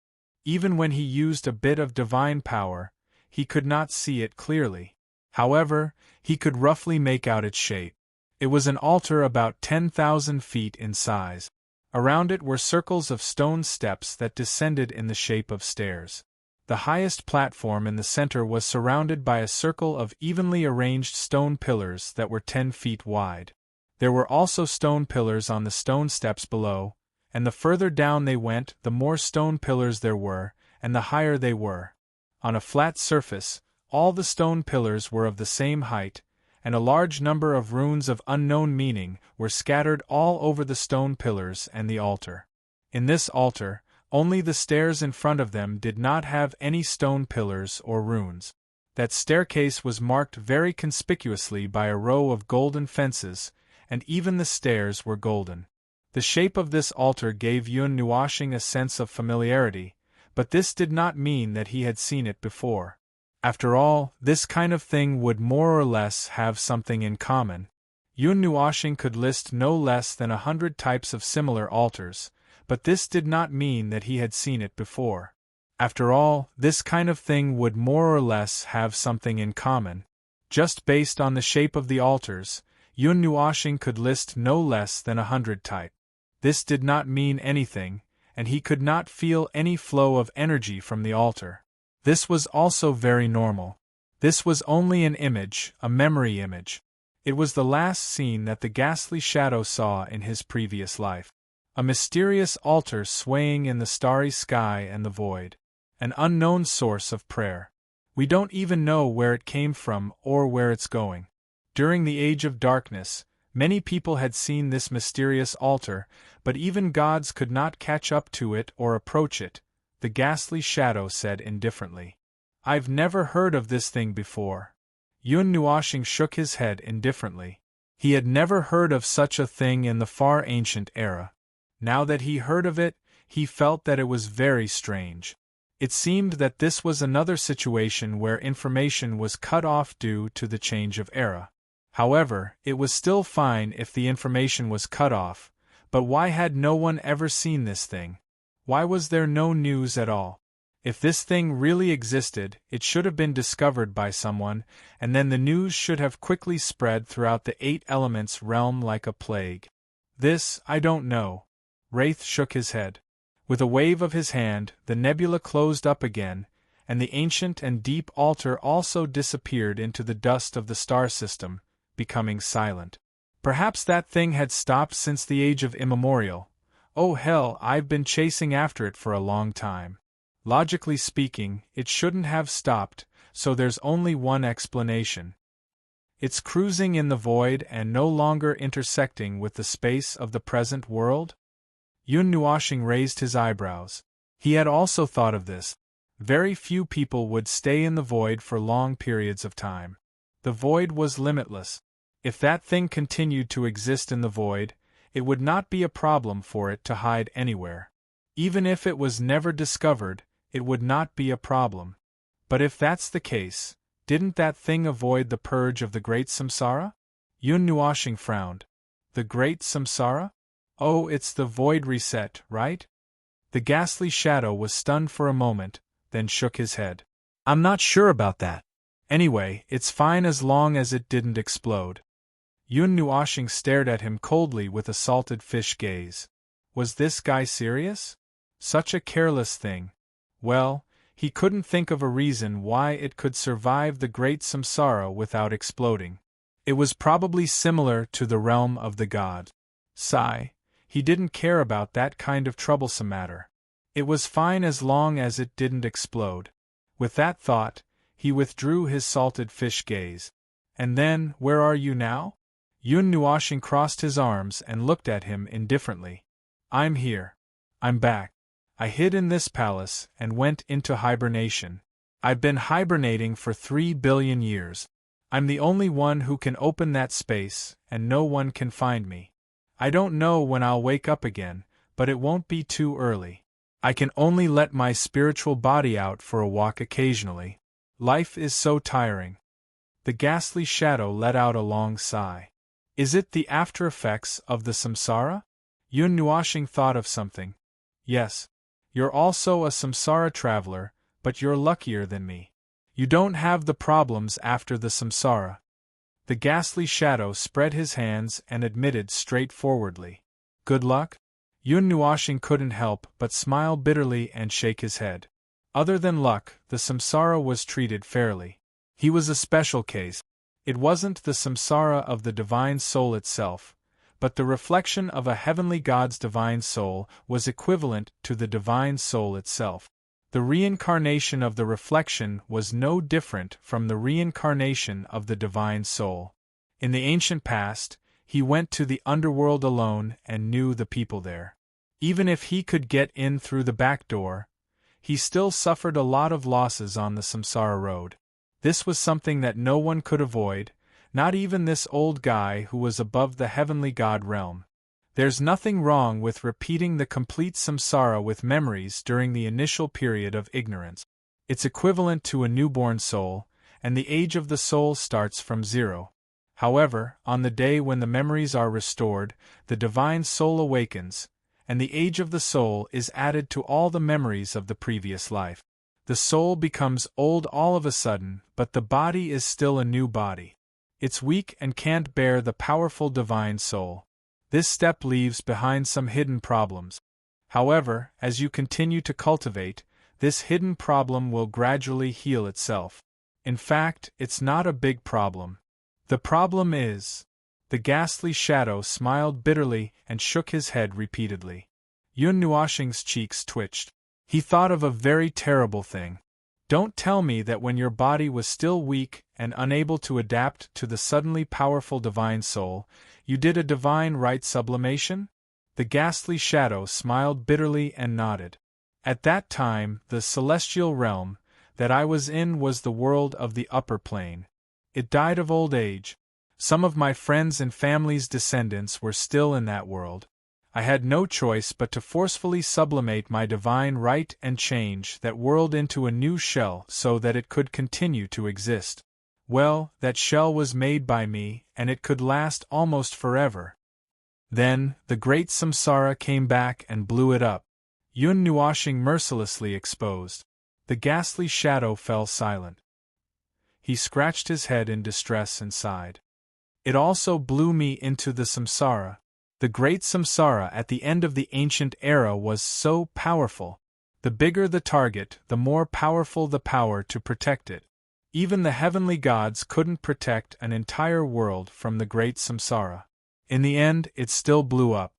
S1: Even when he used a bit of divine power, he could not see it clearly. However, he could roughly make out its shape. It was an altar about 10,000 feet in size. Around it were circles of stone steps that descended in the shape of stairs. The highest platform in the center was surrounded by a circle of evenly arranged stone pillars that were 10 feet wide. There were also stone pillars on the stone steps below, and the further down they went, the more stone pillars there were, and the higher they were. On a flat surface, all the stone pillars were of the same height, and a large number of runes of unknown meaning were scattered all over the stone pillars and the altar. In this altar, only the stairs in front of them did not have any stone pillars or runes. That staircase was marked very conspicuously by a row of golden fences, and even the stairs were golden. The shape of this altar gave Yun Nuoshing a sense of familiarity, but this did not mean that he had seen it before. After all, this kind of thing would more or less have something in common. Yun Nuoshing could list no less than 100 types of similar altars, but this did not mean that he had seen it before. After all, this kind of thing would more or less have something in common. Just based on the shape of the altars, Yun Nuoshing could list no less than 100 types. This did not mean anything, and he could not feel any flow of energy from the altar. This was also very normal. This was only an image, a memory image. It was the last scene that the ghastly shadow saw in his previous life. A mysterious altar swaying in the starry sky and the void. An unknown source of prayer. We don't even know where it came from or where it's going. During the Age of Darkness, many people had seen this mysterious altar, but even gods could not catch up to it or approach it, the ghastly shadow said indifferently. "I've never heard of this thing before." Yun Nuoshing shook his head indifferently. He had never heard of such a thing in the far ancient era. Now that he heard of it, he felt that it was very strange. It seemed that this was another situation where information was cut off due to the change of era. However, it was still fine if the information was cut off, but why had no one ever seen this thing? Why was there no news at all? If this thing really existed, it should have been discovered by someone, and then the news should have quickly spread throughout the 8 Elements realm like a plague. This, I don't know. Wraith shook his head. With a wave of his hand, the nebula closed up again, and the ancient and deep altar also disappeared into the dust of the star system, becoming silent. Perhaps that thing had stopped since the age of immemorial. Oh hell, I've been chasing after it for a long time. Logically speaking, it shouldn't have stopped, so there's only one explanation. It's cruising in the void and no longer intersecting with the space of the present world? Yun Nuoshing raised his eyebrows. He had also thought of this. Very few people would stay in the void for long periods of time. The void was limitless. If that thing continued to exist in the void, it would not be a problem for it to hide anywhere. Even if it was never discovered, it would not be a problem. But if that's the case, didn't that thing avoid the purge of the Great Samsara? Yun Nuoshing frowned. The Great Samsara? Oh, it's the void reset, right? The ghastly shadow was stunned for a moment, then shook his head. I'm not sure about that. Anyway, it's fine as long as it didn't explode. Yun Nuoshing stared at him coldly with a salted fish gaze. Was this guy serious? Such a careless thing. Well, he couldn't think of a reason why it could survive the great samsara without exploding. It was probably similar to the realm of the god. Sigh. He didn't care about that kind of troublesome matter. It was fine as long as it didn't explode. With that thought, he withdrew his salted fish gaze. And then, where are you now? Yun Nuoshing crossed his arms and looked at him indifferently. I'm here. I'm back. I hid in this palace and went into hibernation. I've been hibernating for 3 billion years. I'm the only one who can open that space, and no one can find me. I don't know when I'll wake up again, but it won't be too early. I can only let my spiritual body out for a walk occasionally. Life is so tiring. The ghastly shadow let out a long sigh. Is it the after-effects of the samsara? Yun Nuoshing thought of something. Yes. You're also a samsara traveler, but you're luckier than me. You don't have the problems after the samsara. The ghastly shadow spread his hands and admitted straightforwardly. Good luck? Yun Nuoshing couldn't help but smile bitterly and shake his head. Other than luck, the samsara was treated fairly. He was a special case. It wasn't the samsara of the divine soul itself, but the reflection of a heavenly god's divine soul was equivalent to the divine soul itself. The reincarnation of the reflection was no different from the reincarnation of the divine soul. In the ancient past, he went to the underworld alone and knew the people there. Even if he could get in through the back door, he still suffered a lot of losses on the samsara road. This was something that no one could avoid, not even this old guy who was above the heavenly god realm. There's nothing wrong with repeating the complete samsara with memories during the initial period of ignorance. It's equivalent to a newborn soul, and the age of the soul starts from 0. However, on the day when the memories are restored, the divine soul awakens, and the age of the soul is added to all the memories of the previous life. The soul becomes old all of a sudden, but the body is still a new body. It's weak and can't bear the powerful divine soul. This step leaves behind some hidden problems. However, as you continue to cultivate, this hidden problem will gradually heal itself. In fact, it's not a big problem. The problem is... The ghastly shadow smiled bitterly and shook his head repeatedly. Yun Nuoshing's cheeks twitched. He thought of a very terrible thing. Don't tell me that when your body was still weak and unable to adapt to the suddenly powerful divine soul, you did a divine right sublimation? The ghastly shadow smiled bitterly and nodded. At that time, the celestial realm that I was in was the world of the upper plane. It died of old age. Some of my friends and family's descendants were still in that world. I had no choice but to forcefully sublimate my divine right and change that world into a new shell so that it could continue to exist. Well, that shell was made by me, and it could last almost forever. Then, the great samsara came back and blew it up. Yun Nuoshing mercilessly exposed. The ghastly shadow fell silent. He scratched his head in distress and sighed. It also blew me into the samsara. The great samsara at the end of the ancient era was so powerful. The bigger the target, the more powerful the power to protect it. Even the heavenly gods couldn't protect an entire world from the great samsara. In the end, it still blew up.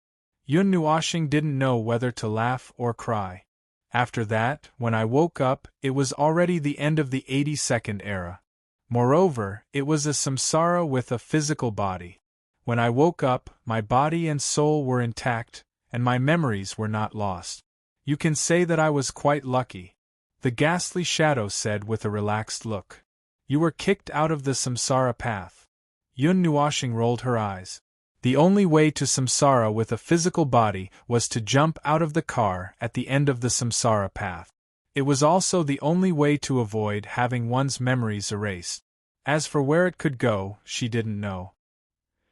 S1: Yun Nuoshing didn't know whether to laugh or cry. After that, when I woke up, it was already the end of the 82nd era. Moreover, it was a samsara with a physical body. When I woke up, my body and soul were intact, and my memories were not lost. You can say that I was quite lucky. The ghastly shadow said with a relaxed look. You were kicked out of the samsara path. Yun Nuoshing rolled her eyes. The only way to samsara with a physical body was to jump out of the car at the end of the samsara path. It was also the only way to avoid having one's memories erased. As for where it could go, she didn't know.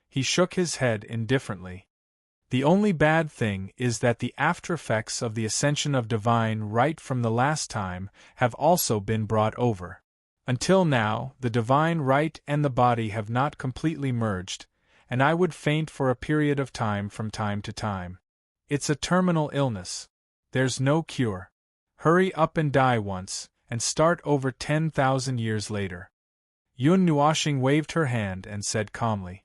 S1: He shook his head indifferently. The only bad thing is that the after-effects of the ascension of divine right from the last time have also been brought over. Until now, the divine right and the body have not completely merged, and I would faint for a period of time from time to time. It's a terminal illness. There's no cure. Hurry up and die once, and start over 10,000 years later. Yun Nuoshing waved her hand and said calmly.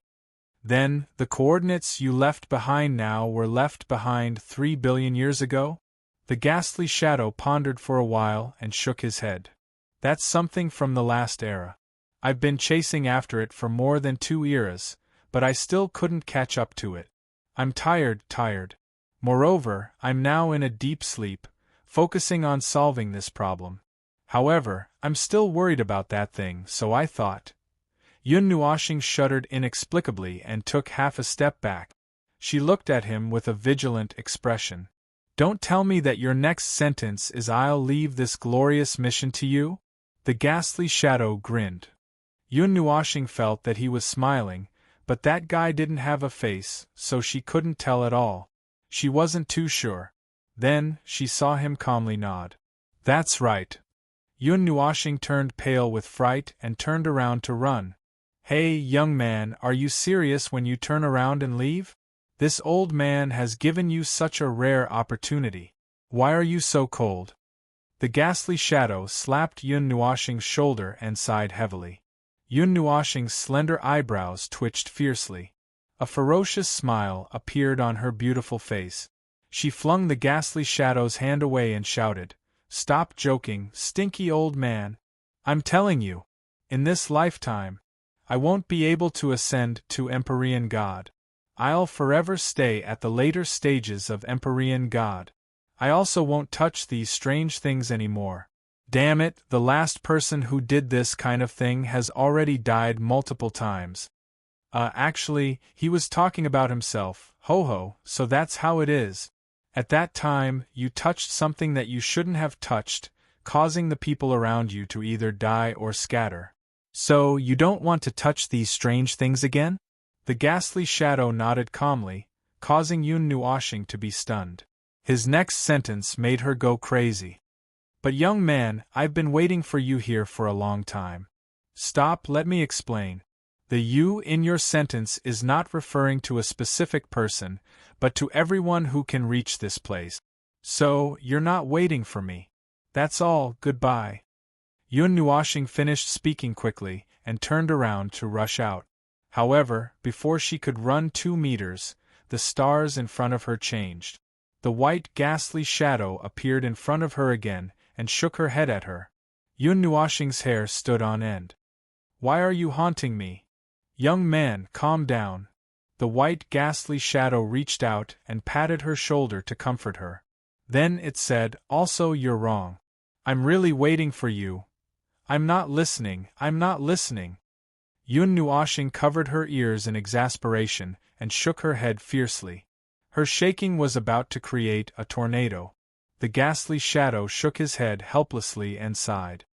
S1: Then, the coordinates you left behind now were left behind 3 billion years ago? The ghastly shadow pondered for a while and shook his head. That's something from the last era. I've been chasing after it for more than 2 eras, but I still couldn't catch up to it. I'm tired. Moreover, I'm now in a deep sleep, focusing on solving this problem. However, I'm still worried about that thing, so I thought. Yun Nuoshing shuddered inexplicably and took half a step back. She looked at him with a vigilant expression. Don't tell me that your next sentence is I'll leave this glorious mission to you? The ghastly shadow grinned. Yun Nuoshing felt that he was smiling, but that guy didn't have a face, so she couldn't tell at all. She wasn't too sure. Then, she saw him calmly nod. That's right. Yun Nuoshing turned pale with fright and turned around to run. Hey, young man, are you serious when you turn around and leave? This old man has given you such a rare opportunity. Why are you so cold? The ghastly shadow slapped Yun Nuoshing's shoulder and sighed heavily. Yun Nuoshing's slender eyebrows twitched fiercely. A ferocious smile appeared on her beautiful face. She flung the ghastly shadow's hand away and shouted, Stop joking, stinky old man. I'm telling you, in this lifetime, I won't be able to ascend to Empyrean God. I'll forever stay at the later stages of Empyrean God. I also won't touch these strange things anymore. Damn it, the last person who did this kind of thing has already died multiple times. Actually, he was talking about himself, ho, so that's how it is. At that time, you touched something that you shouldn't have touched, causing the people around you to either die or scatter. So, you don't want to touch these strange things again? The ghastly shadow nodded calmly, causing Yun Nuoshing to be stunned. His next sentence made her go crazy. But young man, I've been waiting for you here for a long time. Stop, let me explain. The you in your sentence is not referring to a specific person, but to everyone who can reach this place. So, you're not waiting for me. That's all, goodbye. Yun Nuoshing finished speaking quickly, and turned around to rush out. However, before she could run 2 meters, the stars in front of her changed. The white ghastly shadow appeared in front of her again, and shook her head at her. Yun Nuoshing's hair stood on end. Why are you haunting me? Young man, calm down. The white ghastly shadow reached out and patted her shoulder to comfort her. Then it said, Also you're wrong. I'm really waiting for you. I'm not listening. Yun Nuoshing covered her ears in exasperation and shook her head fiercely. Her shaking was about to create a tornado. The ghastly shadow shook his head helplessly and sighed.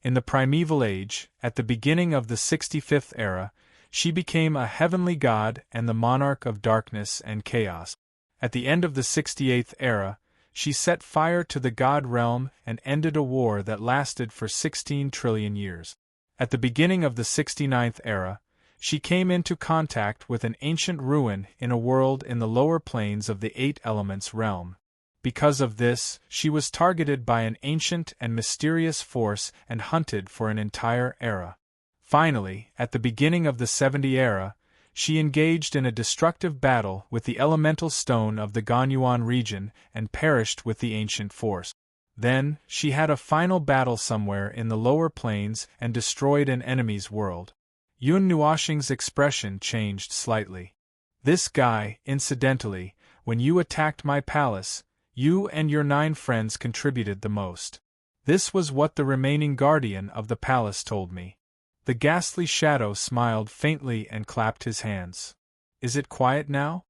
S1: In the primeval age, at the beginning of the 65th era, she became a heavenly god and the monarch of darkness and chaos. At the end of the 68th era, she set fire to the god realm and ended a war that lasted for 16 trillion years. At the beginning of the 69th era, she came into contact with an ancient ruin in a world in the lower planes of the 8 elements realm. Because of this, she was targeted by an ancient and mysterious force and hunted for an entire era. Finally, at the beginning of the 70th era, she engaged in a destructive battle with the elemental stone of the Ganyuan region and perished with the ancient force. Then, she had a final battle somewhere in the lower planes and destroyed an enemy's world. Yun Nuoshing's expression changed slightly. This guy, incidentally, when you attacked my palace, you and your 9 friends contributed the most. This was what the remaining guardian of the palace told me. The ghastly shadow smiled faintly and clapped his hands. Is it quiet now?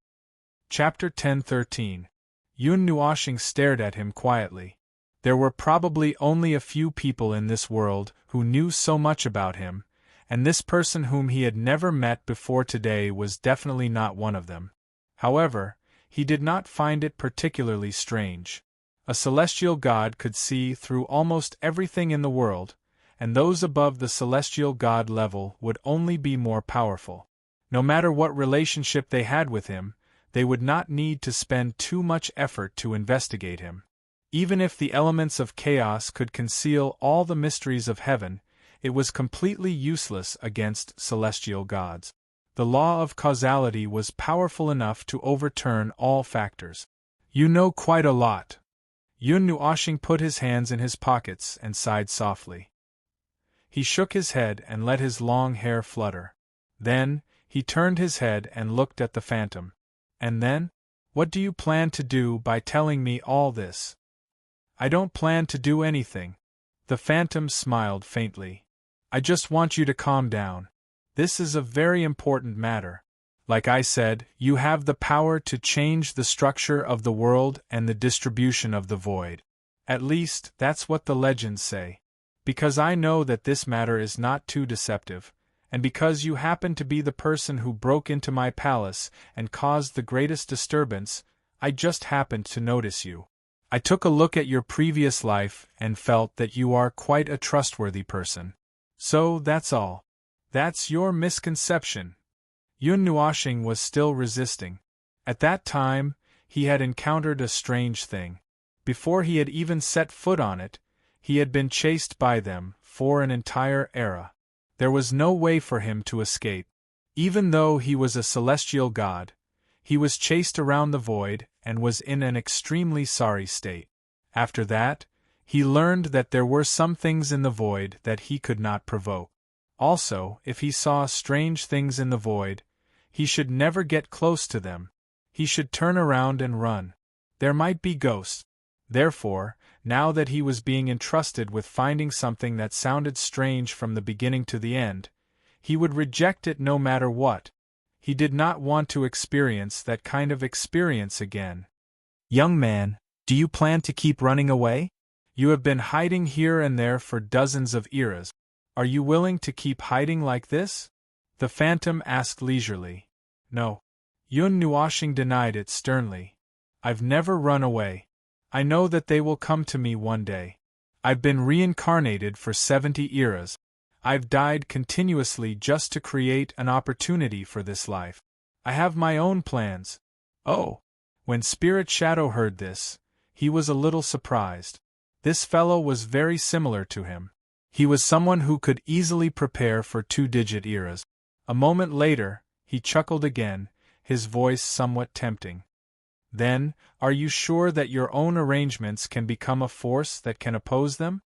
S1: Chapter 10:13. Yun Nuoshing stared at him quietly. There were probably only a few people in this world who knew so much about him, and this person whom he had never met before today was definitely not one of them. However, he did not find it particularly strange. A celestial god could see through almost everything in the world, and those above the celestial god level would only be more powerful. No matter what relationship they had with him, they would not need to spend too much effort to investigate him. Even if the elements of chaos could conceal all the mysteries of heaven, it was completely useless against celestial gods. The law of causality was powerful enough to overturn all factors. You know quite a lot. Yun Nuoshing put his hands in his pockets and sighed softly. He shook his head and let his long hair flutter. Then, he turned his head and looked at the phantom. And then? What do you plan to do by telling me all this? I don't plan to do anything. The phantom smiled faintly. I just want you to calm down. This is a very important matter. Like I said, you have the power to change the structure of the world and the distribution of the void. At least, that's what the legends say. Because I know that this matter is not too deceptive, and because you happen to be the person who broke into my palace and caused the greatest disturbance, I just happened to notice you. I took a look at your previous life and felt that you are quite a trustworthy person. So that's all. That's your misconception. Yun Nuoshing was still resisting. At that time, he had encountered a strange thing. Before he had even set foot on it, he had been chased by them for an entire era. There was no way for him to escape. Even though he was a celestial god, he was chased around the void and was in an extremely sorry state. After that, he learned that there were some things in the void that he could not provoke. Also, if he saw strange things in the void, he should never get close to them. He should turn around and run. There might be ghosts. Therefore, now that he was being entrusted with finding something that sounded strange from the beginning to the end, he would reject it no matter what. He did not want to experience that kind of experience again. Young man, do you plan to keep running away? You have been hiding here and there for dozens of eras. Are you willing to keep hiding like this? The phantom asked leisurely. No. Yun Nuoshing denied it sternly. I've never run away. I know that they will come to me one day. I've been reincarnated for 70 eras. I've died continuously just to create an opportunity for this life. I have my own plans. Oh! When Spirit Shadow heard this, he was a little surprised. This fellow was very similar to him. He was someone who could easily prepare for 2-digit eras. A moment later, he chuckled again, his voice somewhat tempting. Then, are you sure that your own arrangements can become a force that can oppose them?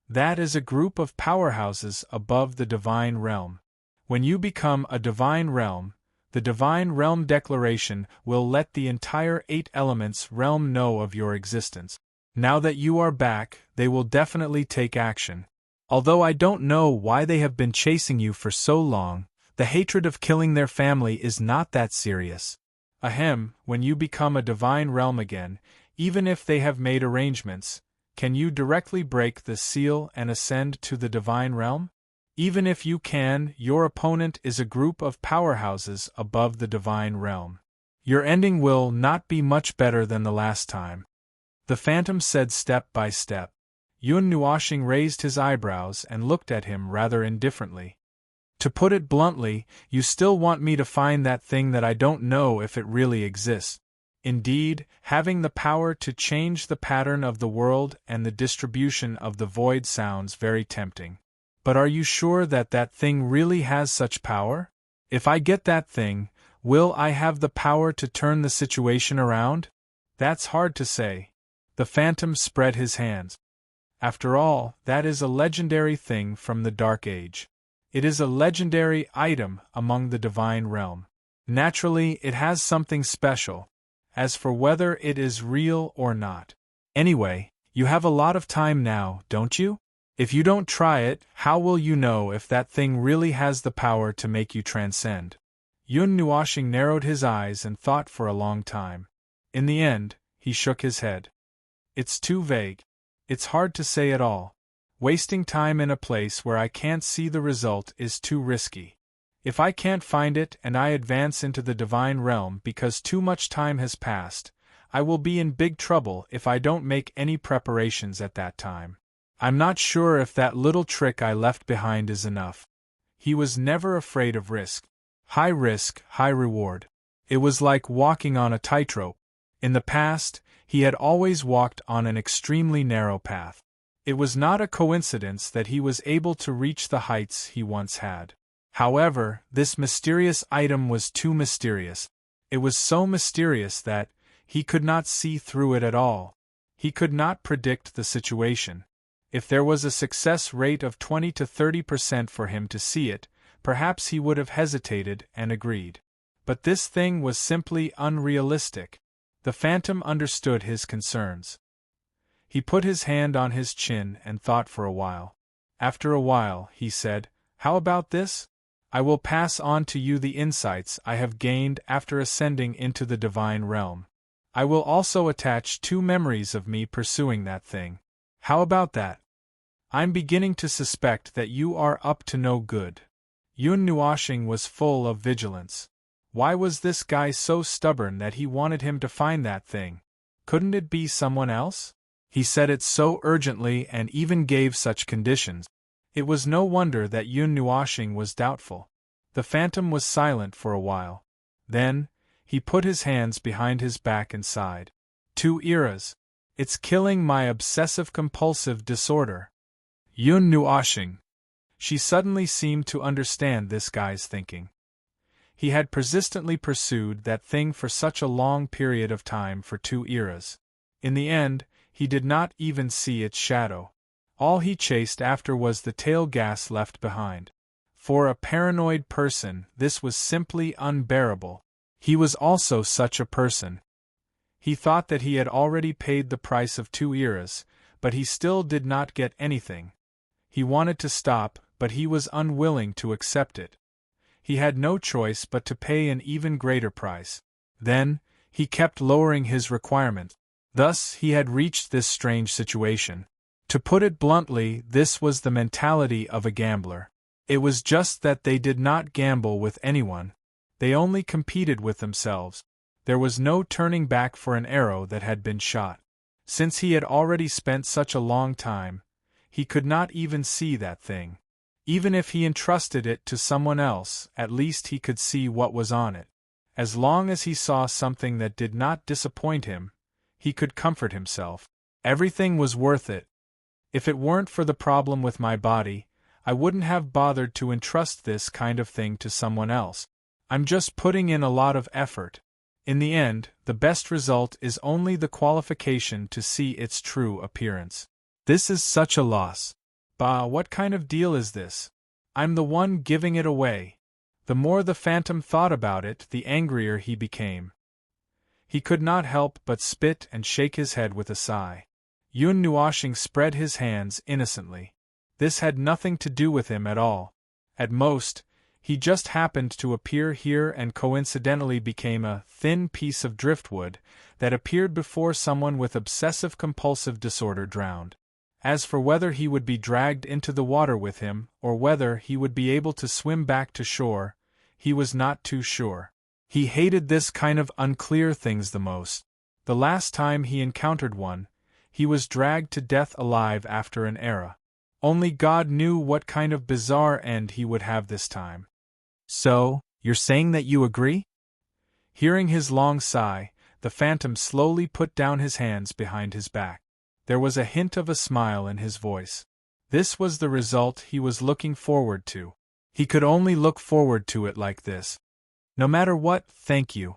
S1: That is a group of powerhouses above the divine realm. When you become a divine realm, the divine realm declaration will let the entire 8 elements realm know of your existence. Now that you are back, they will definitely take action. Although I don't know why they have been chasing you for so long, the hatred of killing their family is not that serious. Ahem, when you become a divine realm again, even if they have made arrangements, can you directly break the seal and ascend to the divine realm? Even if you can, your opponent is a group of powerhouses above the divine realm. Your ending will not be much better than the last time. The phantom said step by step. Yun Nuoshing raised his eyebrows and looked at him rather indifferently. To put it bluntly, you still want me to find that thing that I don't know if it really exists. Indeed, having the power to change the pattern of the world and the distribution of the void sounds very tempting. But are you sure that that thing really has such power? If I get that thing, will I have the power to turn the situation around? That's hard to say. The phantom spread his hands. After all, that is a legendary thing from the Dark Age. It is a legendary item among the divine realm. Naturally, it has something special. As for whether it is real or not. Anyway, you have a lot of time now, don't you? If you don't try it, how will you know if that thing really has the power to make you transcend? Yun Nuoshing narrowed his eyes and thought for a long time. In the end, he shook his head. It's too vague. It's hard to say at all. Wasting time in a place where I can't see the result is too risky. If I can't find it and I advance into the divine realm because too much time has passed, I will be in big trouble if I don't make any preparations at that time. I'm not sure if that little trick I left behind is enough. He was never afraid of risk. High risk, high reward. It was like walking on a tightrope. In the past, he had always walked on an extremely narrow path. It was not a coincidence that he was able to reach the heights he once had. However, this mysterious item was too mysterious. It was so mysterious that he could not see through it at all. He could not predict the situation. If there was a success rate of 20 to 30% for him to see it, perhaps he would have hesitated and agreed. But this thing was simply unrealistic. The phantom understood his concerns. He put his hand on his chin and thought for a while. After a while, he said, "How about this? I will pass on to you the insights I have gained after ascending into the divine realm. I will also attach 2 memories of me pursuing that thing. How about that? I'm beginning to suspect that you are up to no good." Yun Nuoshing was full of vigilance. Why was this guy so stubborn that he wanted him to find that thing? Couldn't it be someone else? He said it so urgently and even gave such conditions. It was no wonder that Yun Nuoshing was doubtful. The phantom was silent for a while. Then, he put his hands behind his back and sighed. 2 eras. It's killing my obsessive-compulsive disorder. Yun Nuoshing. She suddenly seemed to understand this guy's thinking. He had persistently pursued that thing for such a long period of time for 2 eras. In the end, he did not even see its shadow. All he chased after was the tail gas left behind. For a paranoid person, this was simply unbearable. He was also such a person. He thought that he had already paid the price of 2 eras, but he still did not get anything. He wanted to stop, but he was unwilling to accept it. He had no choice but to pay an even greater price. Then, he kept lowering his requirements. Thus, he had reached this strange situation. To put it bluntly, this was the mentality of a gambler. It was just that they did not gamble with anyone. They only competed with themselves. There was no turning back for an arrow that had been shot. Since he had already spent such a long time, he could not even see that thing. Even if he entrusted it to someone else, at least he could see what was on it. As long as he saw something that did not disappoint him, he could comfort himself. Everything was worth it. If it weren't for the problem with my body, I wouldn't have bothered to entrust this kind of thing to someone else. I'm just putting in a lot of effort. In the end, the best result is only the qualification to see its true appearance. This is such a loss. Bah, what kind of deal is this? I'm the one giving it away. The more the phantom thought about it, the angrier he became. He could not help but spit and shake his head with a sigh. Yun Nuoshing spread his hands innocently. This had nothing to do with him at all. At most, he just happened to appear here and coincidentally became a thin piece of driftwood that appeared before someone with obsessive-compulsive disorder drowned. As for whether he would be dragged into the water with him, or whether he would be able to swim back to shore, he was not too sure. He hated this kind of unclear things the most. The last time he encountered one, he was dragged to death alive after an era. Only God knew what kind of bizarre end he would have this time. So, you're saying that you agree? Hearing his long sigh, the phantom slowly put down his hands behind his back. There was a hint of a smile in his voice. This was the result he was looking forward to. He could only look forward to it like this. No matter what, thank you.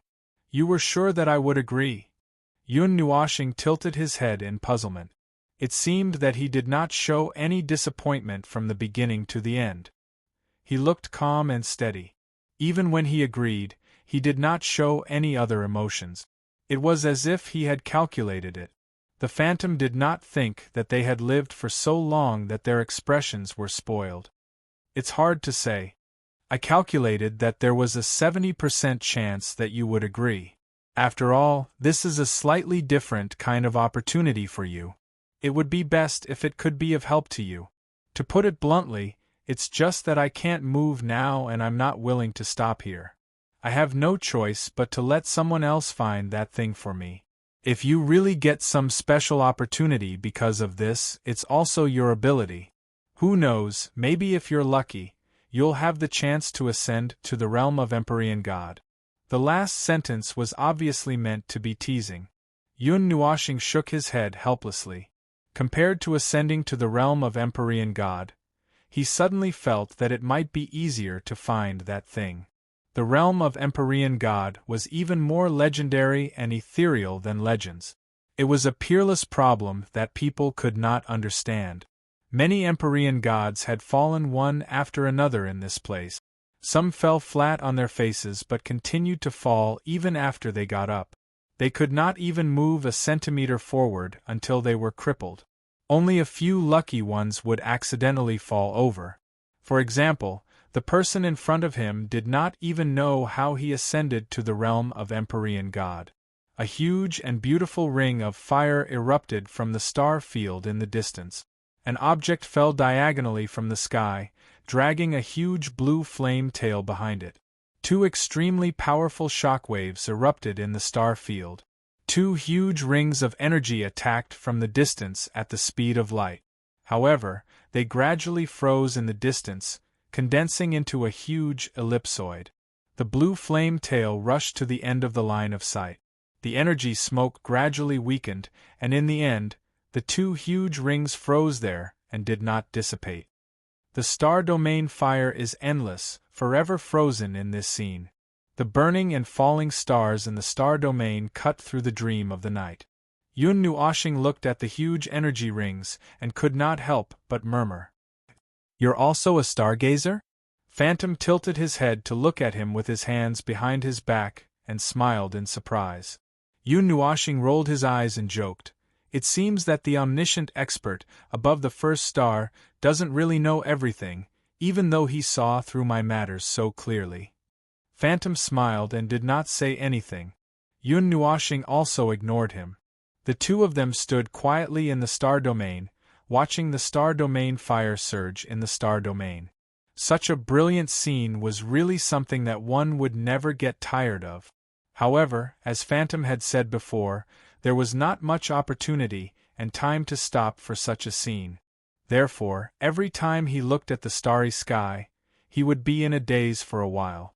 S1: You were sure that I would agree. Yun Nuoshing tilted his head in puzzlement. It seemed that he did not show any disappointment from the beginning to the end. He looked calm and steady. Even when he agreed, he did not show any other emotions. It was as if he had calculated it. The phantom did not think that they had lived for so long that their expressions were spoiled. It's hard to say. I calculated that there was a 70% chance that you would agree. After all, this is a slightly different kind of opportunity for you. It would be best if it could be of help to you. To put it bluntly, it's just that I can't move now and I'm not willing to stop here. I have no choice but to let someone else find that thing for me. If you really get some special opportunity because of this, it's also your ability. Who knows, maybe if you're lucky, you'll have the chance to ascend to the realm of Empyrean God. The last sentence was obviously meant to be teasing. Yun Nuoshing shook his head helplessly. Compared to ascending to the realm of Empyrean God, he suddenly felt that it might be easier to find that thing. The realm of Empyrean God was even more legendary and ethereal than legends. It was a peerless problem that people could not understand. Many Empyrean gods had fallen one after another in this place. Some fell flat on their faces but continued to fall even after they got up. They could not even move a centimeter forward until they were crippled. Only a few lucky ones would accidentally fall over. For example, the person in front of him did not even know how he ascended to the realm of Empyrean God. A huge and beautiful ring of fire erupted from the star field in the distance. An object fell diagonally from the sky, dragging a huge blue flame tail behind it. Two extremely powerful shockwaves erupted in the star field. Two huge rings of energy attacked from the distance at the speed of light. However, they gradually froze in the distance, condensing into a huge ellipsoid. The blue flame tail rushed to the end of the line of sight. The energy smoke gradually weakened, and in the end, the two huge rings froze there and did not dissipate. The star domain fire is endless, forever frozen in this scene. The burning and falling stars in the star domain cut through the dream of the night. Yun Nuoshing looked at the huge energy rings and could not help but murmur. "You're also a stargazer?" Phantom tilted his head to look at him with his hands behind his back and smiled in surprise. Yun Nuoshing rolled his eyes and joked. It seems that the omniscient expert above the first star doesn't really know everything, even though he saw through my matters so clearly. Phantom smiled and did not say anything. Yun Nuoshing also ignored him. The two of them stood quietly in the star domain, watching the star domain fire surge in the star domain. Such a brilliant scene was really something that one would never get tired of. However, as Phantom had said before, there was not much opportunity and time to stop for such a scene. Therefore, every time he looked at the starry sky, he would be in a daze for a while.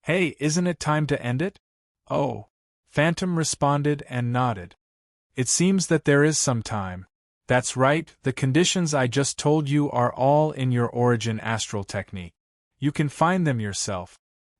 S1: "Hey, isn't it time to end it?" "Oh." Phantom responded and nodded. "It seems that there is some time." "That's right, the conditions I just told you are all in your origin astral technique. You can find them yourself."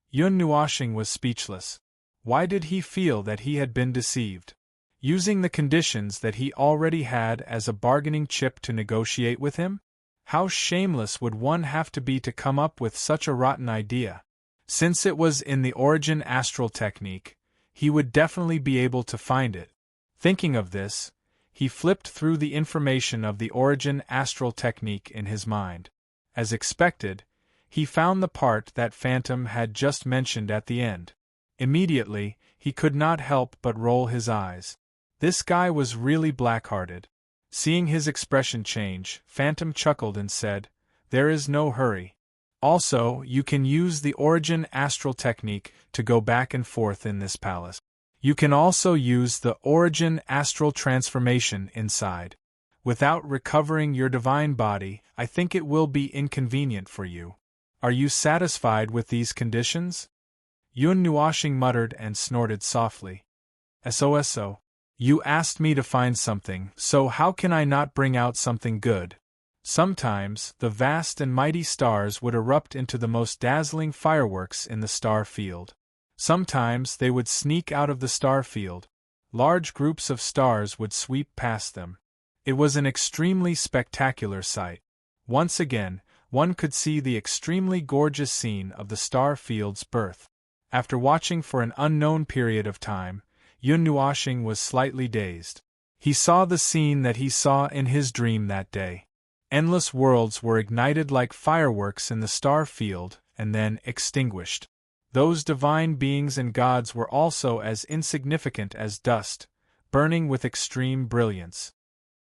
S1: Yun Nuoshing was speechless. Why did he feel that he had been deceived? Using the conditions that he already had as a bargaining chip to negotiate with him? How shameless would one have to be to come up with such a rotten idea? Since it was in the origin astral technique, he would definitely be able to find it. Thinking of this, he flipped through the information of the origin astral technique in his mind. As expected, he found the part that Phantom had just mentioned at the end. Immediately, he could not help but roll his eyes. This guy was really black-hearted. Seeing his expression change, Phantom chuckled and said, "There is no hurry. Also, you can use the origin astral technique to go back and forth in this palace. You can also use the origin astral transformation inside. Without recovering your divine body, I think it will be inconvenient for you. Are you satisfied with these conditions?" Yun Nuoshing muttered and snorted softly. "SOSO. You asked me to find something, so how can I not bring out something good?" Sometimes, the vast and mighty stars would erupt into the most dazzling fireworks in the star field. Sometimes they would sneak out of the star field. Large groups of stars would sweep past them. It was an extremely spectacular sight. Once again, one could see the extremely gorgeous scene of the star field's birth. After watching for an unknown period of time, Yun Nuoshing was slightly dazed. He saw the scene that he saw in his dream that day. Endless worlds were ignited like fireworks in the star field and then extinguished. Those divine beings and gods were also as insignificant as dust, burning with extreme brilliance.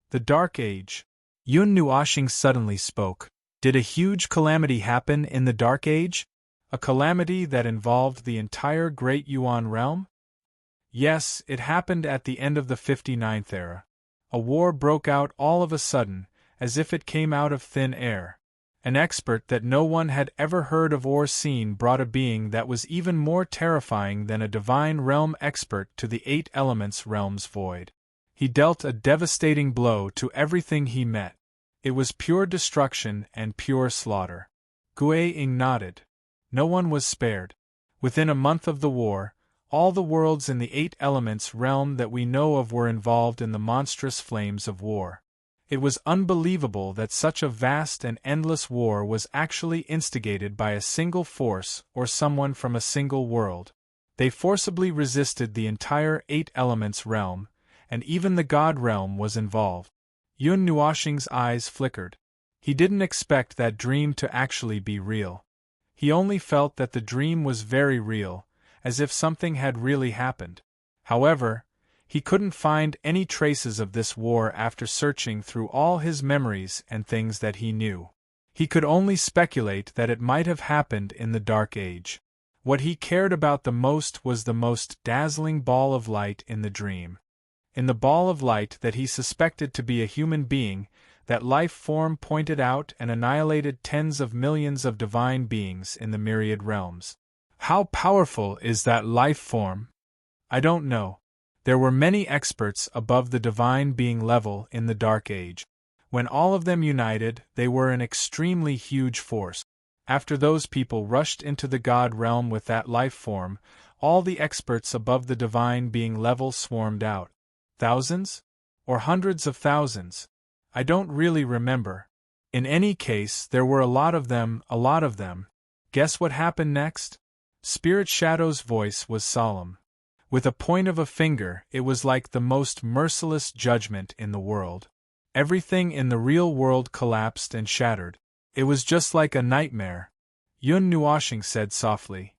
S1: The Dark Age. Yun Nuoshing suddenly spoke. Did a huge calamity happen in the Dark Age? A calamity that involved the entire Great Yuan realm? Yes, it happened at the end of the 59th era. A war broke out all of a sudden, as if it came out of thin air. An expert that no one had ever heard of or seen brought a being that was even more terrifying than a divine realm expert to the eight elements realm's void. He dealt a devastating blow to everything he met. It was pure destruction and pure slaughter. Gui-ing nodded. No one was spared. Within a month of the war, all the worlds in the eight elements realm that we know of were involved in the monstrous flames of war. It was unbelievable that such a vast and endless war was actually instigated by a single force or someone from a single world. They forcibly resisted the entire eight elements realm, and even the god realm was involved. Yun Nuoxing's eyes flickered. He didn't expect that dream to actually be real. He only felt that the dream was very real, as if something had really happened. However, he couldn't find any traces of this war after searching through all his memories and things that he knew. He could only speculate that it might have happened in the Dark Age. What he cared about the most was the most dazzling ball of light in the dream. In the ball of light that he suspected to be a human being, that life form pointed out and annihilated tens of millions of divine beings in the myriad realms. How powerful is that life form? I don't know. There were many experts above the divine being level in the Dark Age. When all of them united, they were an extremely huge force. After those people rushed into the God realm with that life form, all the experts above the divine being level swarmed out. Thousands? Or hundreds of thousands? I don't really remember. In any case, there were a lot of them. Guess what happened next? Spirit Shadow's voice was solemn. With a point of a finger, it was like the most merciless judgment in the world. Everything in the real world collapsed and shattered. It was just like a nightmare. Yun Nuoxing said softly.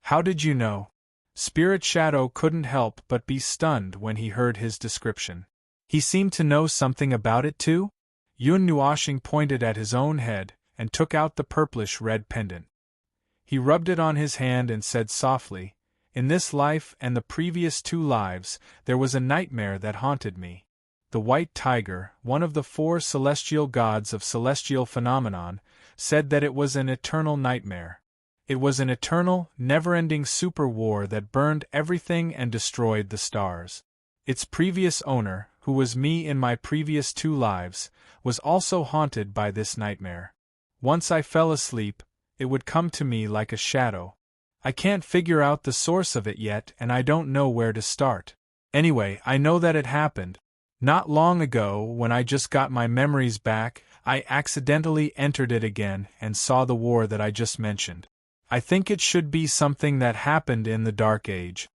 S1: How did you know? Spirit Shadow couldn't help but be stunned when he heard his description. He seemed to know something about it too? Yun Nuoxing pointed at his own head and took out the purplish-red pendant. He rubbed it on his hand and said softly, "In this life and the previous 2 lives, there was a nightmare that haunted me. The White Tiger, one of the 4 celestial gods of celestial phenomenon, said that it was an eternal nightmare. It was an eternal, never-ending super war that burned everything and destroyed the stars. Its previous owner, who was me in my previous 2 lives, was also haunted by this nightmare. Once I fell asleep, it would come to me like a shadow. I can't figure out the source of it yet, and I don't know where to start. Anyway, I know that it happened. Not long ago, when I just got my memories back, I accidentally entered it again and saw the war that I just mentioned. I think it should be something that happened in the Dark Age."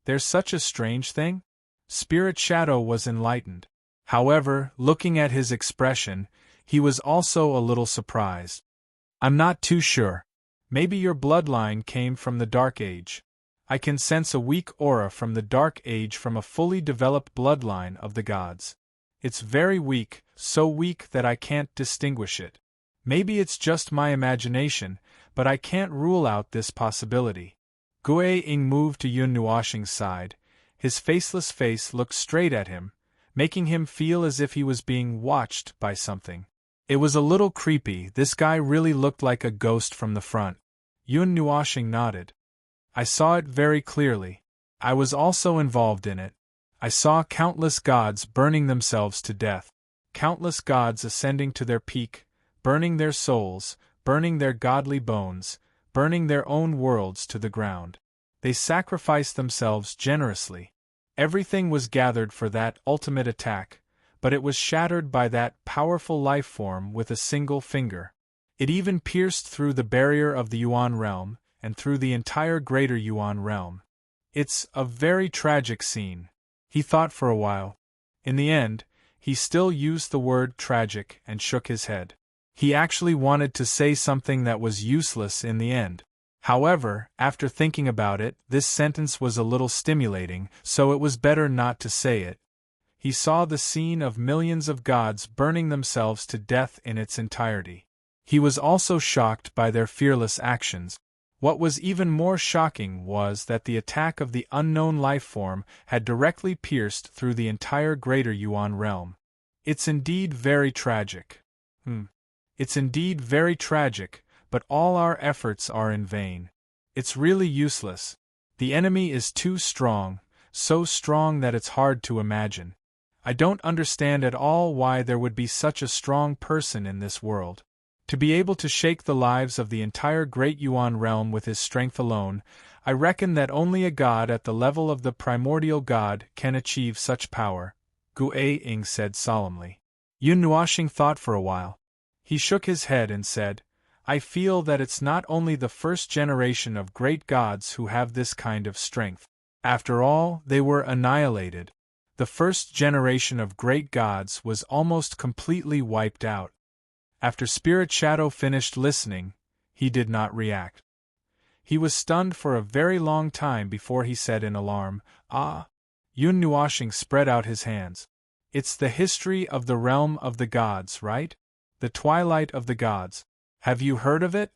S1: "There's such a strange thing?" Spirit Shadow was enlightened. However, looking at his expression, he was also a little surprised. "I'm not too sure. Maybe your bloodline came from the Dark Age. I can sense a weak aura from the Dark Age from a fully developed bloodline of the gods. It's very weak, so weak that I can't distinguish it. Maybe it's just my imagination, but I can't rule out this possibility." Gui-ing moved to Yun Nuoxing's side. His faceless face looked straight at him, making him feel as if he was being watched by something. It was a little creepy. This guy really looked like a ghost from the front. Yun Nuoxing nodded. "I saw it very clearly. I was also involved in it. I saw countless gods burning themselves to death. Countless gods ascending to their peak, burning their souls, burning their godly bones, burning their own worlds to the ground. They sacrificed themselves generously. Everything was gathered for that ultimate attack, but it was shattered by that powerful life form with a single finger. It even pierced through the barrier of the Yuan realm, and through the entire greater Yuan realm. It's a very tragic scene." He thought for a while. In the end, he still used the word tragic and shook his head. He actually wanted to say something that was useless in the end. However, after thinking about it, this sentence was a little stimulating, so it was better not to say it. He saw the scene of millions of gods burning themselves to death in its entirety. He was also shocked by their fearless actions. What was even more shocking was that the attack of the unknown life form had directly pierced through the entire Greater Yuan realm. It's indeed very tragic. It's indeed very tragic, but all our efforts are in vain. It's really useless. The enemy is too strong, so strong that it's hard to imagine. I don't understand at all why there would be such a strong person in this world. To be able to shake the lives of the entire Great Yuan realm with his strength alone, I reckon that only a god at the level of the primordial god can achieve such power, Gu Ying said solemnly. Yun Nuoxing thought for a while. He shook his head and said, I feel that it's not only the first generation of great gods who have this kind of strength. After all, they were annihilated. The first generation of great gods was almost completely wiped out. After Spirit Shadow finished listening, he did not react. He was stunned for a very long time before he said in alarm, Ah! Yun Nuoxing spread out his hands. It's the history of the realm of the gods, right? The twilight of the gods. Have you heard of it?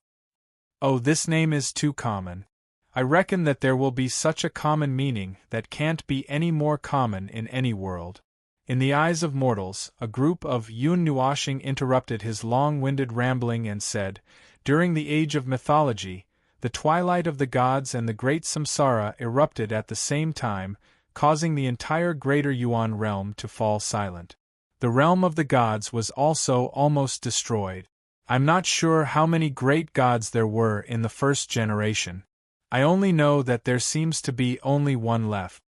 S1: Oh, this name is too common. I reckon that there will be such a common meaning that can't be any more common in any world. In the eyes of mortals, a group of Yun Nuoxing interrupted his long-winded rambling and said, During the age of mythology, the twilight of the gods and the great samsara erupted at the same time, causing the entire Greater Yuan realm to fall silent. The realm of the gods was also almost destroyed. I'm not sure how many great gods there were in the first generation. I only know that there seems to be only one left.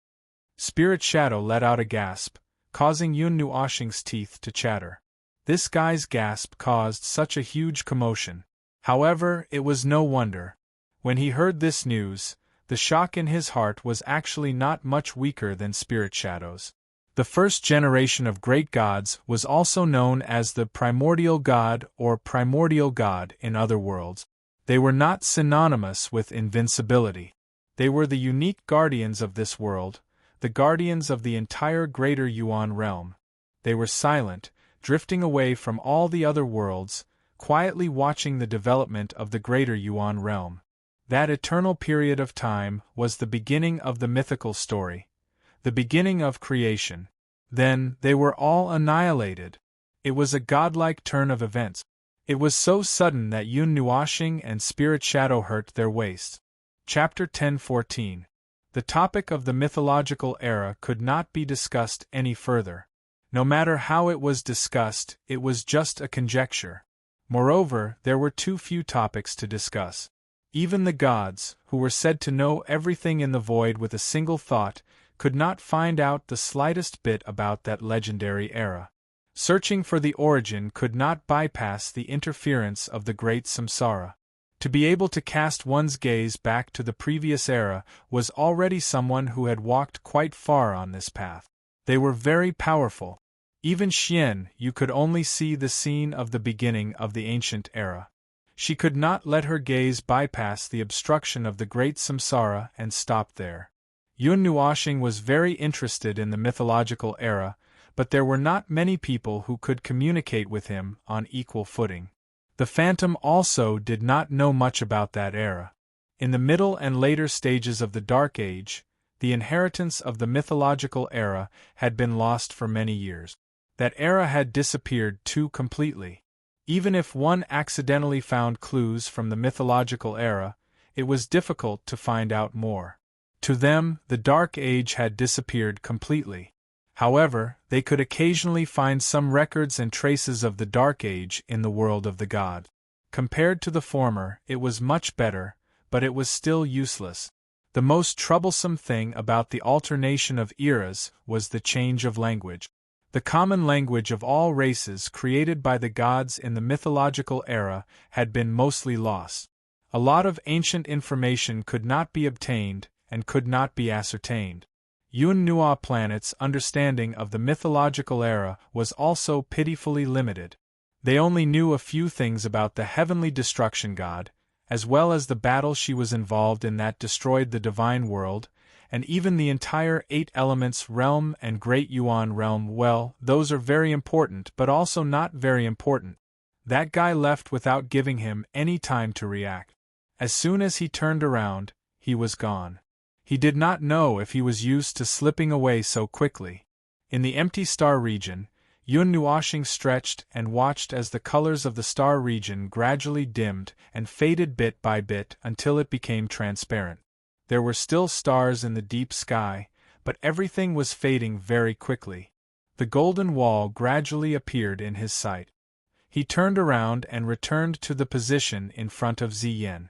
S1: Spirit Shadow let out a gasp, causing Yun Nuoxing's teeth to chatter. This guy's gasp caused such a huge commotion. However, it was no wonder. When he heard this news, the shock in his heart was actually not much weaker than Spirit Shadow's. The first generation of great gods was also known as the primordial god or primordial god in other worlds. They were not synonymous with invincibility. They were the unique guardians of this world, the guardians of the entire Greater Yuan realm. They were silent, drifting away from all the other worlds, quietly watching the development of the Greater Yuan realm. That eternal period of time was the beginning of the mythical story, the beginning of creation. Then, they were all annihilated. It was a godlike turn of events. It was so sudden that Yun Nuoxing and Spirit Shadow hurt their waists. Chapter 10:14. The topic of the mythological era could not be discussed any further. No matter how it was discussed, it was just a conjecture. Moreover, there were too few topics to discuss. Even the gods, who were said to know everything in the void with a single thought, could not find out the slightest bit about that legendary era. Searching for the origin could not bypass the interference of the great samsara. To be able to cast one's gaze back to the previous era was already someone who had walked quite far on this path. They were very powerful. Even Xian, you could only see the scene of the beginning of the ancient era. She could not let her gaze bypass the obstruction of the great samsara and stop there. Yun Nuoxing was very interested in the mythological era, but there were not many people who could communicate with him on equal footing. The Phantom also did not know much about that era. In the middle and later stages of the Dark Age, the inheritance of the mythological era had been lost for many years. That era had disappeared too completely. Even if one accidentally found clues from the mythological era, it was difficult to find out more. To them, the Dark Age had disappeared completely. However, they could occasionally find some records and traces of the Dark Age in the world of the gods. Compared to the former, it was much better, but it was still useless. The most troublesome thing about the alternation of eras was the change of language. The common language of all races created by the gods in the mythological era had been mostly lost. A lot of ancient information could not be obtained and could not be ascertained. Yun Nuo planet's understanding of the mythological era was also pitifully limited. They only knew a few things about the heavenly destruction god, as well as the battle she was involved in that destroyed the divine world, and even the entire 8 elements realm and Great Yuan realm. Well, those are very important but also not very important. That guy left without giving him any time to react. As soon as he turned around, he was gone. He did not know if he was used to slipping away so quickly. In the empty star region, Yun Nuoxing stretched and watched as the colors of the star region gradually dimmed and faded bit by bit until it became transparent. There were still stars in the deep sky, but everything was fading very quickly. The golden wall gradually appeared in his sight. He turned around and returned to the position in front of Ziyin.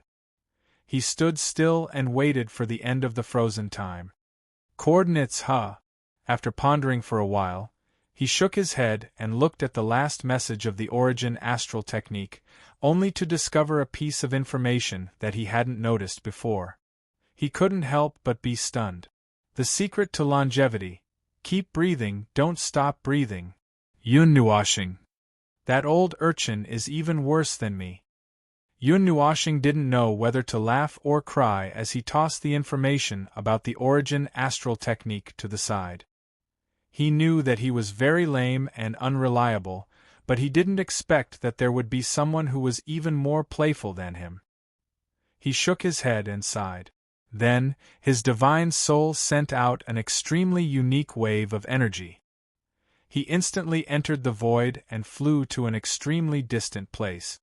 S1: He stood still and waited for the end of the frozen time. Coordinates, huh? After pondering for a while, he shook his head and looked at the last message of the Origin astral technique, only to discover a piece of information that he hadn't noticed before. He couldn't help but be stunned. The secret to longevity: keep breathing, don't stop breathing. Yun Nuoxing. That old urchin is even worse than me. Yun Nuoxing didn't know whether to laugh or cry as he tossed the information about the Origin astral technique to the side. He knew that he was very lame and unreliable, but he didn't expect that there would be someone who was even more playful than him. He shook his head and sighed. Then, his divine soul sent out an extremely unique wave of energy. He instantly entered the void and flew to an extremely distant place.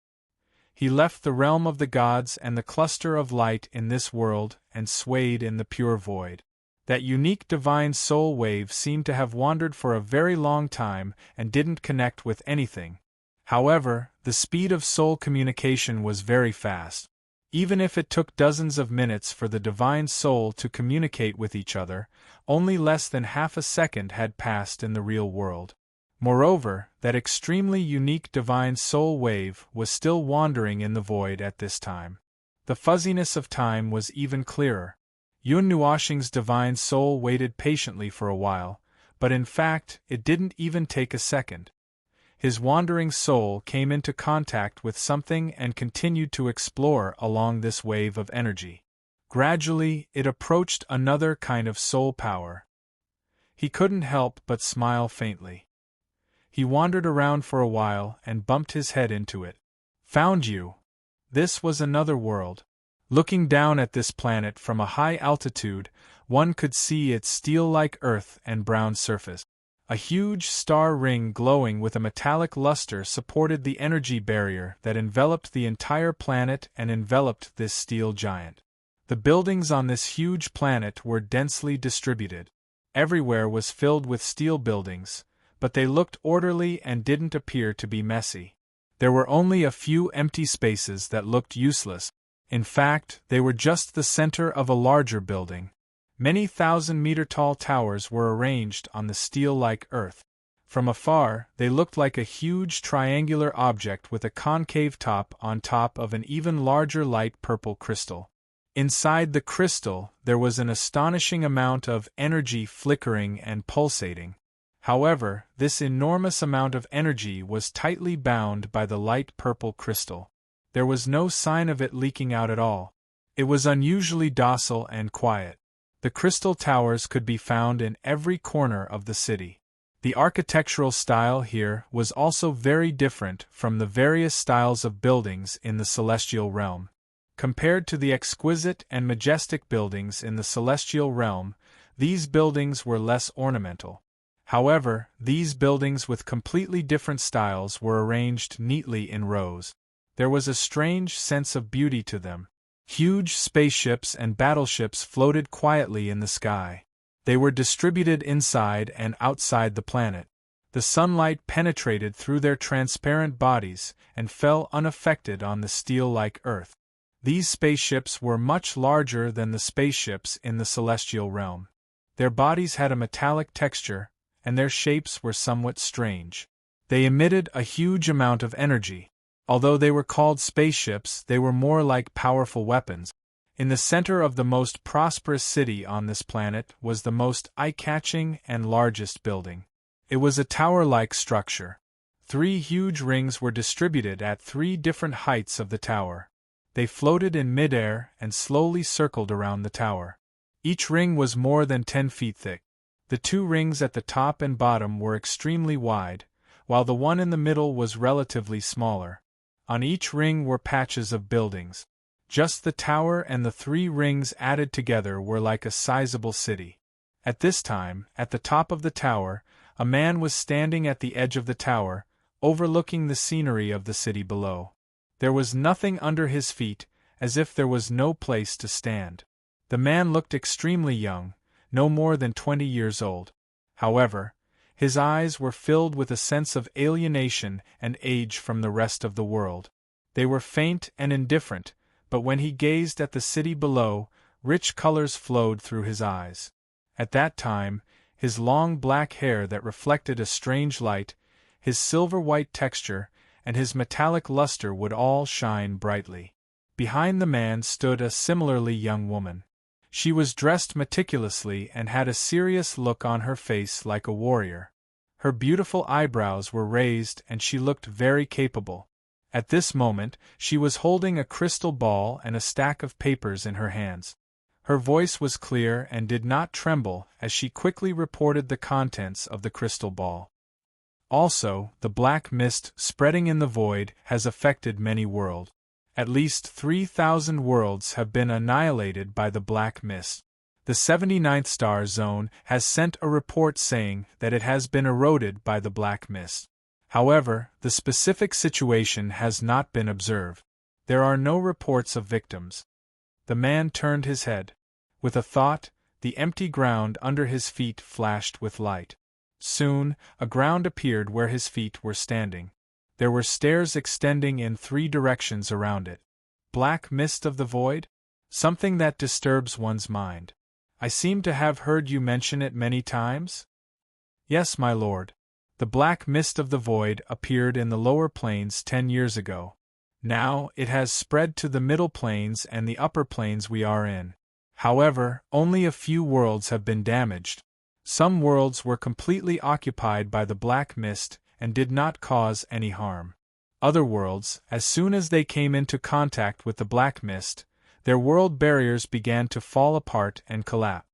S1: He left the realm of the gods and the cluster of light in this world and swayed in the pure void. That unique divine soul wave seemed to have wandered for a very long time and didn't connect with anything. However, the speed of soul communication was very fast. Even if it took dozens of minutes for the divine soul to communicate with each other, only less than half a second had passed in the real world. Moreover, that extremely unique divine soul wave was still wandering in the void at this time. The fuzziness of time was even clearer. Yun Nuoxing's divine soul waited patiently for a while, but in fact, it didn't even take a second. His wandering soul came into contact with something and continued to explore along this wave of energy. Gradually, it approached another kind of soul power. He couldn't help but smile faintly. He wandered around for a while and bumped his head into it. Found you! This was another world. Looking down at this planet from a high altitude, one could see its steel-like earth and brown surface. A huge star ring glowing with a metallic luster supported the energy barrier that enveloped the entire planet and enveloped this steel giant. The buildings on this huge planet were densely distributed. Everywhere was filled with steel buildings, but they looked orderly and didn't appear to be messy. There were only a few empty spaces that looked useless. In fact, they were just the center of a larger building. Many thousand-meter-tall towers were arranged on the steel-like earth. From afar, they looked like a huge triangular object with a concave top on top of an even larger light purple crystal. Inside the crystal, there was an astonishing amount of energy flickering and pulsating. However, this enormous amount of energy was tightly bound by the light purple crystal. There was no sign of it leaking out at all. It was unusually docile and quiet. The crystal towers could be found in every corner of the city. The architectural style here was also very different from the various styles of buildings in the celestial realm. Compared to the exquisite and majestic buildings in the celestial realm, these buildings were less ornamental. However, these buildings with completely different styles were arranged neatly in rows. There was a strange sense of beauty to them. Huge spaceships and battleships floated quietly in the sky. They were distributed inside and outside the planet. The sunlight penetrated through their transparent bodies and fell unaffected on the steel-like earth. These spaceships were much larger than the spaceships in the celestial realm. Their bodies had a metallic texture, and their shapes were somewhat strange. They emitted a huge amount of energy. Although they were called spaceships, they were more like powerful weapons. In the center of the most prosperous city on this planet was the most eye-catching and largest building. It was a tower-like structure. 3 huge rings were distributed at 3 different heights of the tower. They floated in midair and slowly circled around the tower. Each ring was more than 10 feet thick. The 2 rings at the top and bottom were extremely wide, while the one in the middle was relatively smaller. On each ring were patches of buildings. Just the tower and the 3 rings added together were like a sizable city. At this time, at the top of the tower, a man was standing at the edge of the tower, overlooking the scenery of the city below. There was nothing under his feet, as if there was no place to stand. The man looked extremely young, no more than 20 years old. However, his eyes were filled with a sense of alienation and age from the rest of the world. They were faint and indifferent, but when he gazed at the city below, rich colors flowed through his eyes. At that time, his long black hair that reflected a strange light, his silver-white texture, and his metallic luster would all shine brightly. Behind the man stood a similarly young woman. She was dressed meticulously and had a serious look on her face like a warrior. Her beautiful eyebrows were raised and she looked very capable. At this moment, she was holding a crystal ball and a stack of papers in her hands. Her voice was clear and did not tremble as she quickly reported the contents of the crystal ball. Also, the black mist spreading in the void has affected many worlds. At least 3,000 worlds have been annihilated by the black mist. The 79th star zone has sent a report saying that it has been eroded by the black mist. However, the specific situation has not been observed. There are no reports of victims. The man turned his head. With a thought, the empty ground under his feet flashed with light. Soon, a ground appeared where his feet were standing. There were stairs extending in 3 directions around it. Black mist of the void? Something that disturbs one's mind. I seem to have heard you mention it many times? Yes, my lord. The black mist of the void appeared in the lower planes 10 years ago. Now, it has spread to the middle planes and the upper planes we are in. However, only a few worlds have been damaged. Some worlds were completely occupied by the black mist and did not cause any harm. Other worlds, as soon as they came into contact with the black mist, their world barriers began to fall apart and collapse.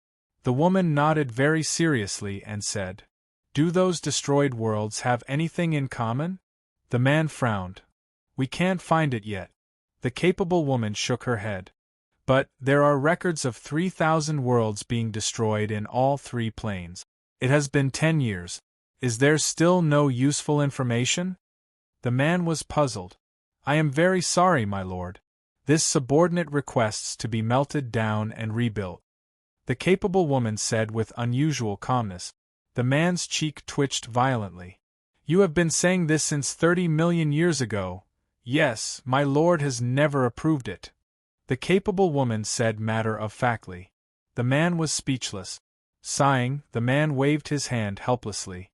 S1: The woman nodded very seriously and said, "Do those destroyed worlds have anything in common?" The man frowned. "We can't find it yet." The capable woman shook her head. "But there are records of 3,000 worlds being destroyed in all 3 planes. It has been 10 years. Is there still no useful information?" The man was puzzled. "I am very sorry, my lord. This subordinate requests to be melted down and rebuilt," the capable woman said with unusual calmness. The man's cheek twitched violently. "You have been saying this since 30 million years ago." "Yes, my lord has never approved it," the capable woman said matter-of-factly. The man was speechless. Sighing, the man waved his hand helplessly.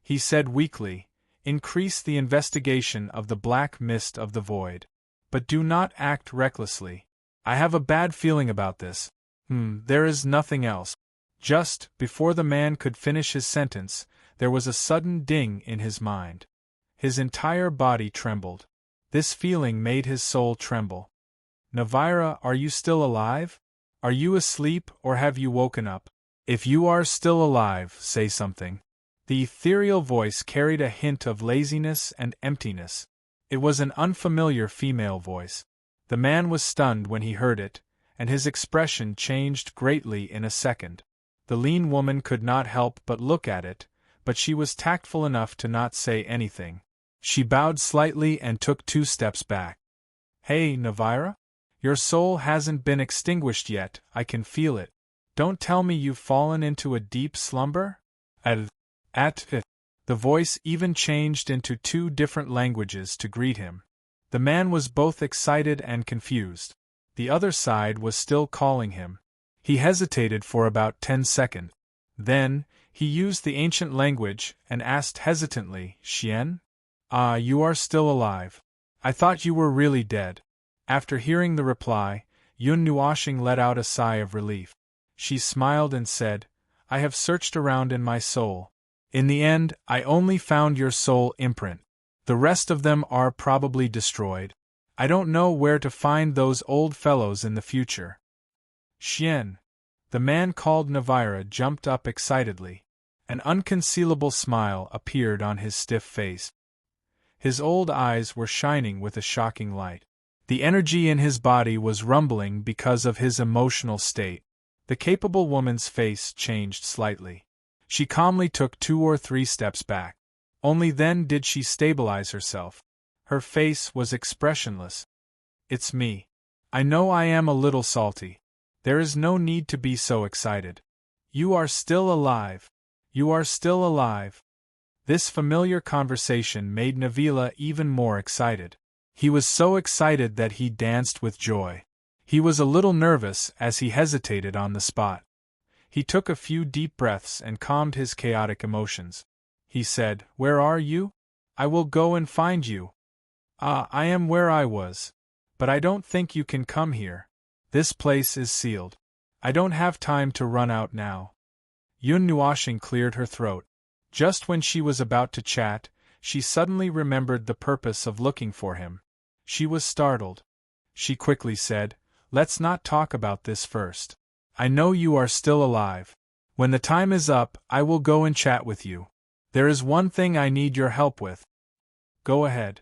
S1: He said weakly, "Increase the investigation of the black mist of the void. But do not act recklessly. I have a bad feeling about this. There is nothing else." Just before the man could finish his sentence, there was a sudden ding in his mind. His entire body trembled. This feeling made his soul tremble. "Navira, are you still alive? Are you asleep or have you woken up? If you are still alive, say something." The ethereal voice carried a hint of laziness and emptiness. It was an unfamiliar female voice. The man was stunned when he heard it, and his expression changed greatly in a second. The lean woman could not help but look at it, but she was tactful enough to not say anything. She bowed slightly and took 2 steps back. "Hey, Navira? Your soul hasn't been extinguished yet, I can feel it. Don't tell me you've fallen into a deep slumber?" The voice even changed into 2 different languages to greet him. The man was both excited and confused. The other side was still calling him. He hesitated for about 10 seconds. Then, he used the ancient language and asked hesitantly, "Xian? Ah, you are still alive. I thought you were really dead." After hearing the reply, Yun Nuoshing let out a sigh of relief. She smiled and said, "I have searched around in my soul. In the end, I only found your soul imprint. The rest of them are probably destroyed. I don't know where to find those old fellows in the future." "Xian." The man called Navira jumped up excitedly. An unconcealable smile appeared on his stiff face. His old eyes were shining with a shocking light. The energy in his body was rumbling because of his emotional state. The capable woman's face changed slightly. She calmly took 2 or 3 steps back. Only then did she stabilize herself. Her face was expressionless. It's me. I know I am a little salty. There is no need to be so excited. You are still alive. You are still alive. This familiar conversation made Navila even more excited. He was so excited that he danced with joy. He was a little nervous as he hesitated on the spot. He took a few deep breaths and calmed his chaotic emotions. He said, "Where are you? I will go and find you." I am where I was. But I don't think you can come here. This place is sealed. I don't have time to run out now." Yun Nuashing cleared her throat. Just when she was about to chat, she suddenly remembered the purpose of looking for him. She was startled. She quickly said, "Let's not talk about this first. I know you are still alive. When the time is up, I will go and chat with you. There is one thing I need your help with." "Go ahead."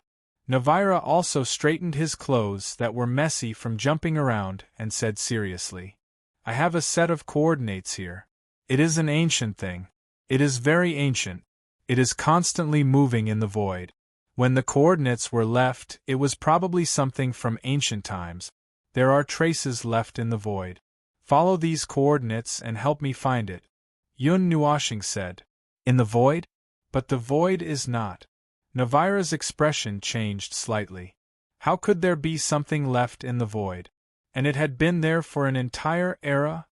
S1: Navira also straightened his clothes that were messy from jumping around and said seriously, "I have a set of coordinates here. It is an ancient thing. It is very ancient. It is constantly moving in the void. When the coordinates were left, it was probably something from ancient times. There are traces left in the void. Follow these coordinates and help me find it." Yun Nuashing said, "In the void? But the void is not." Navira's expression changed slightly. How could there be something left in the void? And it had been there for an entire era?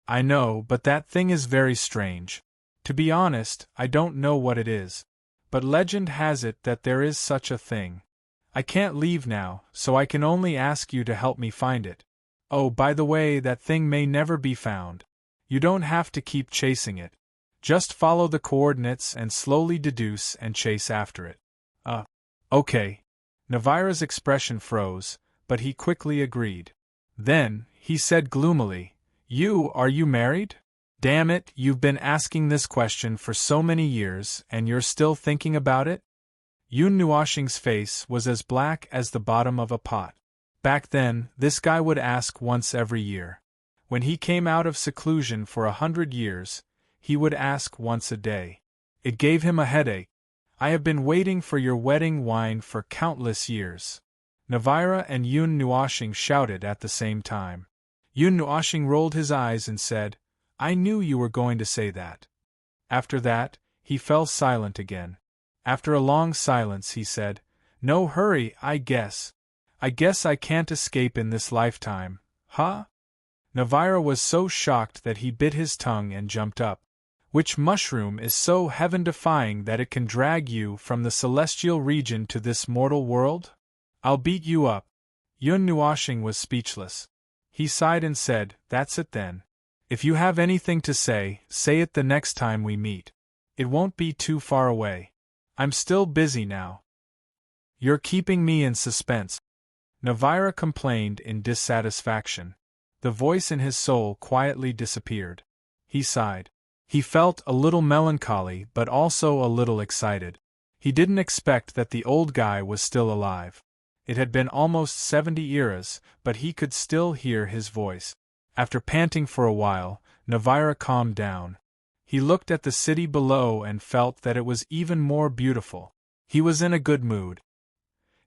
S1: "I know, but that thing is very strange. To be honest, I don't know what it is. But legend has it that there is such a thing. I can't leave now, so I can only ask you to help me find it. Oh, by the way, that thing may never be found. You don't have to keep chasing it. Just follow the coordinates and slowly deduce and chase after it." Okay. Navira's expression froze, but he quickly agreed. Then, he said gloomily, Are you married? Damn it, you've been asking this question for so many years, and you're still thinking about it?" Yun Nuashing's face was as black as the bottom of a pot. Back then, this guy would ask once every year. When he came out of seclusion for 100 years, he would ask once a day. It gave him a headache. "I have been waiting for your wedding wine for countless years." Navira and Yun Nuashing shouted at the same time. Yun Nuashing rolled his eyes and said, "I knew you were going to say that." After that, he fell silent again. After a long silence he said, "No hurry, I guess. I guess I can't escape in this lifetime, huh?" Navira was so shocked that he bit his tongue and jumped up. "Which mushroom is so heaven-defying that it can drag you from the celestial region to this mortal world? I'll beat you up." Yun Nuashing was speechless. He sighed and said, "That's it then. If you have anything to say, say it the next time we meet. It won't be too far away. I'm still busy now." "You're keeping me in suspense," Navira complained in dissatisfaction. The voice in his soul quietly disappeared. He sighed. He felt a little melancholy but also a little excited. He didn't expect that the old guy was still alive. It had been almost 70 eras, but he could still hear his voice. After panting for a while, Navira calmed down. He looked at the city below and felt that it was even more beautiful. He was in a good mood.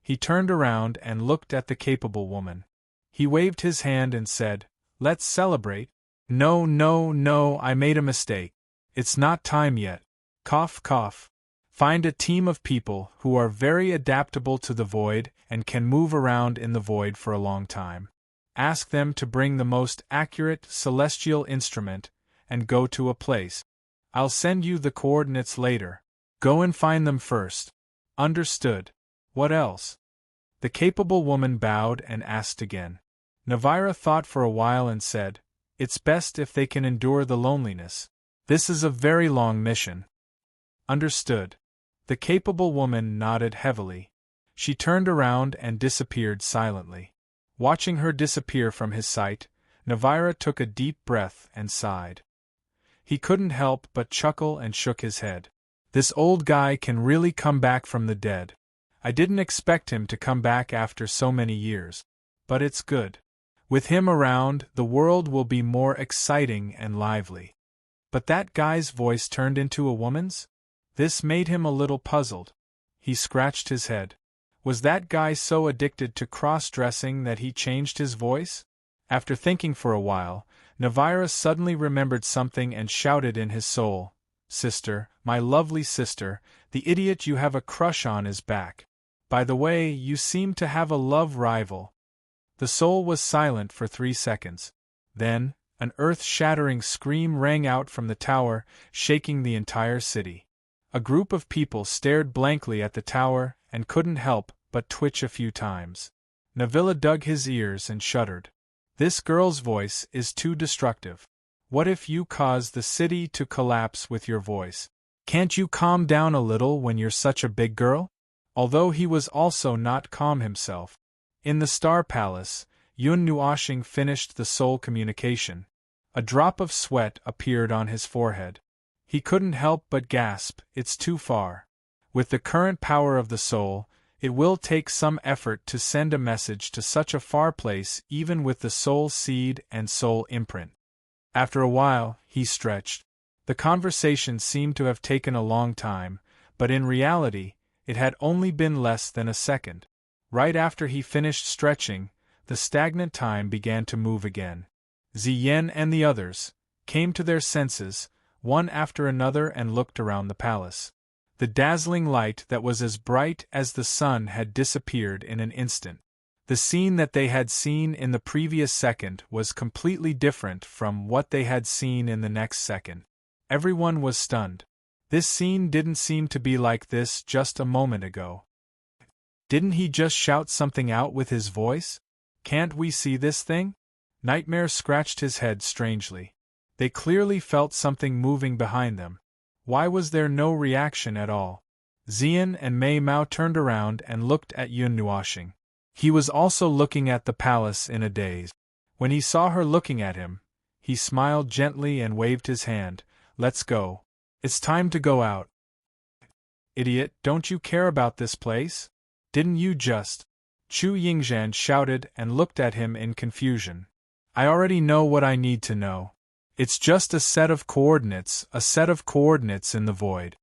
S1: He turned around and looked at the capable woman. He waved his hand and said, "Let's celebrate." No, I made a mistake. It's not time yet. Cough, cough. Find a team of people who are very adaptable to the void and can move around in the void for a long time. Ask them to bring the most accurate celestial instrument and go to a place. I'll send you the coordinates later. Go and find them first. Understood. What else? The capable woman bowed and asked again. Navira thought for a while and said, "It's best if they can endure the loneliness. This is a very long mission." Understood. The capable woman nodded heavily. She turned around and disappeared silently. Watching her disappear from his sight, Navira took a deep breath and sighed. He couldn't help but chuckle and shook his head. This old guy can really come back from the dead. I didn't expect him to come back after so many years. but it's good. With him around, the world will be more exciting and lively. But that guy's voice turned into a woman's? This made him a little puzzled. He scratched his head. Was that guy so addicted to cross-dressing that he changed his voice? After thinking for a while, Navira suddenly remembered something and shouted in his soul, "Sister, my lovely sister, the idiot you have a crush on is back. By the way, you seem to have a love rival." The soul was silent for 3 seconds. Then, an earth-shattering scream rang out from the tower, shaking the entire city. A group of people stared blankly at the tower and couldn't help but twitch a few times. Navilla dug his ears and shuddered. This girl's voice is too destructive. What if you cause the city to collapse with your voice? Can't you calm down a little when you're such a big girl? Although he was also not calm himself. In the Star Palace, Yun Nuashing finished the soul communication. A drop of sweat appeared on his forehead. He couldn't help but gasp, "It's too far." With the current power of the soul, it will take some effort to send a message to such a far place even with the soul seed and soul imprint. After a while, he stretched. The conversation seemed to have taken a long time, but in reality, it had only been less than a second. Right after he finished stretching, the stagnant time began to move again. Ziyen and the others came to their senses, one after another, and looked around the palace. The dazzling light that was as bright as the sun had disappeared in an instant. The scene that they had seen in the previous second was completely different from what they had seen in the next second. Everyone was stunned. This scene didn't seem to be like this just a moment ago. Didn't he just shout something out with his voice? Can't we see this thing? Nightmare scratched his head strangely. They clearly felt something moving behind them. Why was there no reaction at all? Zian and Mei Mao turned around and looked at Yun Nuashing. He was also looking at the palace in a daze. When he saw her looking at him, he smiled gently and waved his hand. "Let's go. It's time to go out." "Idiot, don't you care about this place? Didn't you just—" Chu Yingzhan shouted and looked at him in confusion. "I already know what I need to know. It's just a set of coordinates in the void."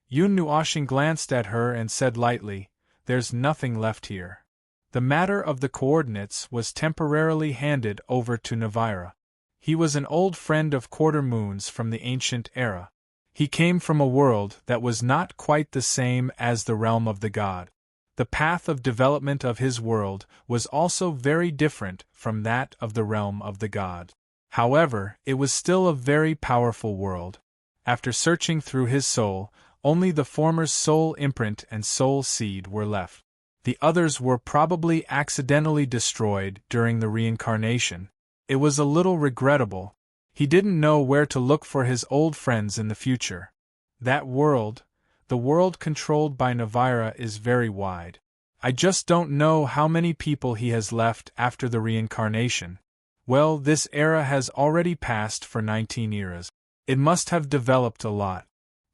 S1: Yun Nuashing glanced at her and said lightly, "There's nothing left here." The matter of the coordinates was temporarily handed over to Navira. He was an old friend of Quarter Moon's from the ancient era. He came from a world that was not quite the same as the realm of the god. The path of development of his world was also very different from that of the realm of the god. However, it was still a very powerful world. After searching through his soul, only the former's soul imprint and soul seed were left. The others were probably accidentally destroyed during the reincarnation. It was a little regrettable. He didn't know where to look for his old friends in the future. That world, the world controlled by Navira, is very wide. I just don't know how many people he has left after the reincarnation. Well, this era has already passed for 19 eras. It must have developed a lot.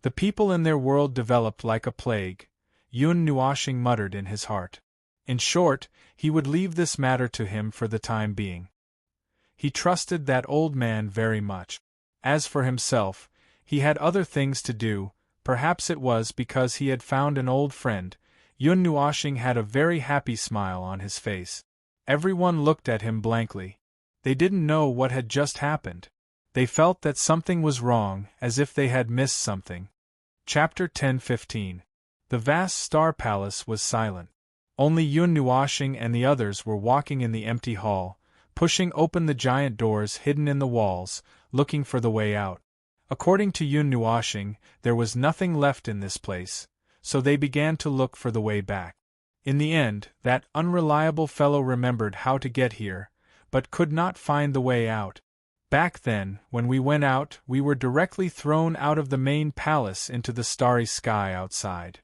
S1: The people in their world developed like a plague, Yun Nuashing muttered in his heart. In short, he would leave this matter to him for the time being. He trusted that old man very much. As for himself, he had other things to do. Perhaps it was because he had found an old friend. Yun Nuashing had a very happy smile on his face. Everyone looked at him blankly. They didn't know what had just happened. They felt that something was wrong, as if they had missed something. Chapter 10-15. The vast Star Palace was silent. Only Yun Nuashing and the others were walking in the empty hall, pushing open the giant doors hidden in the walls, looking for the way out. According to Yun Nuashing, there was nothing left in this place, so they began to look for the way back. In the end, that unreliable fellow remembered how to get here, but could not find the way out. Back then, when we went out, we were directly thrown out of the main palace into the starry sky outside.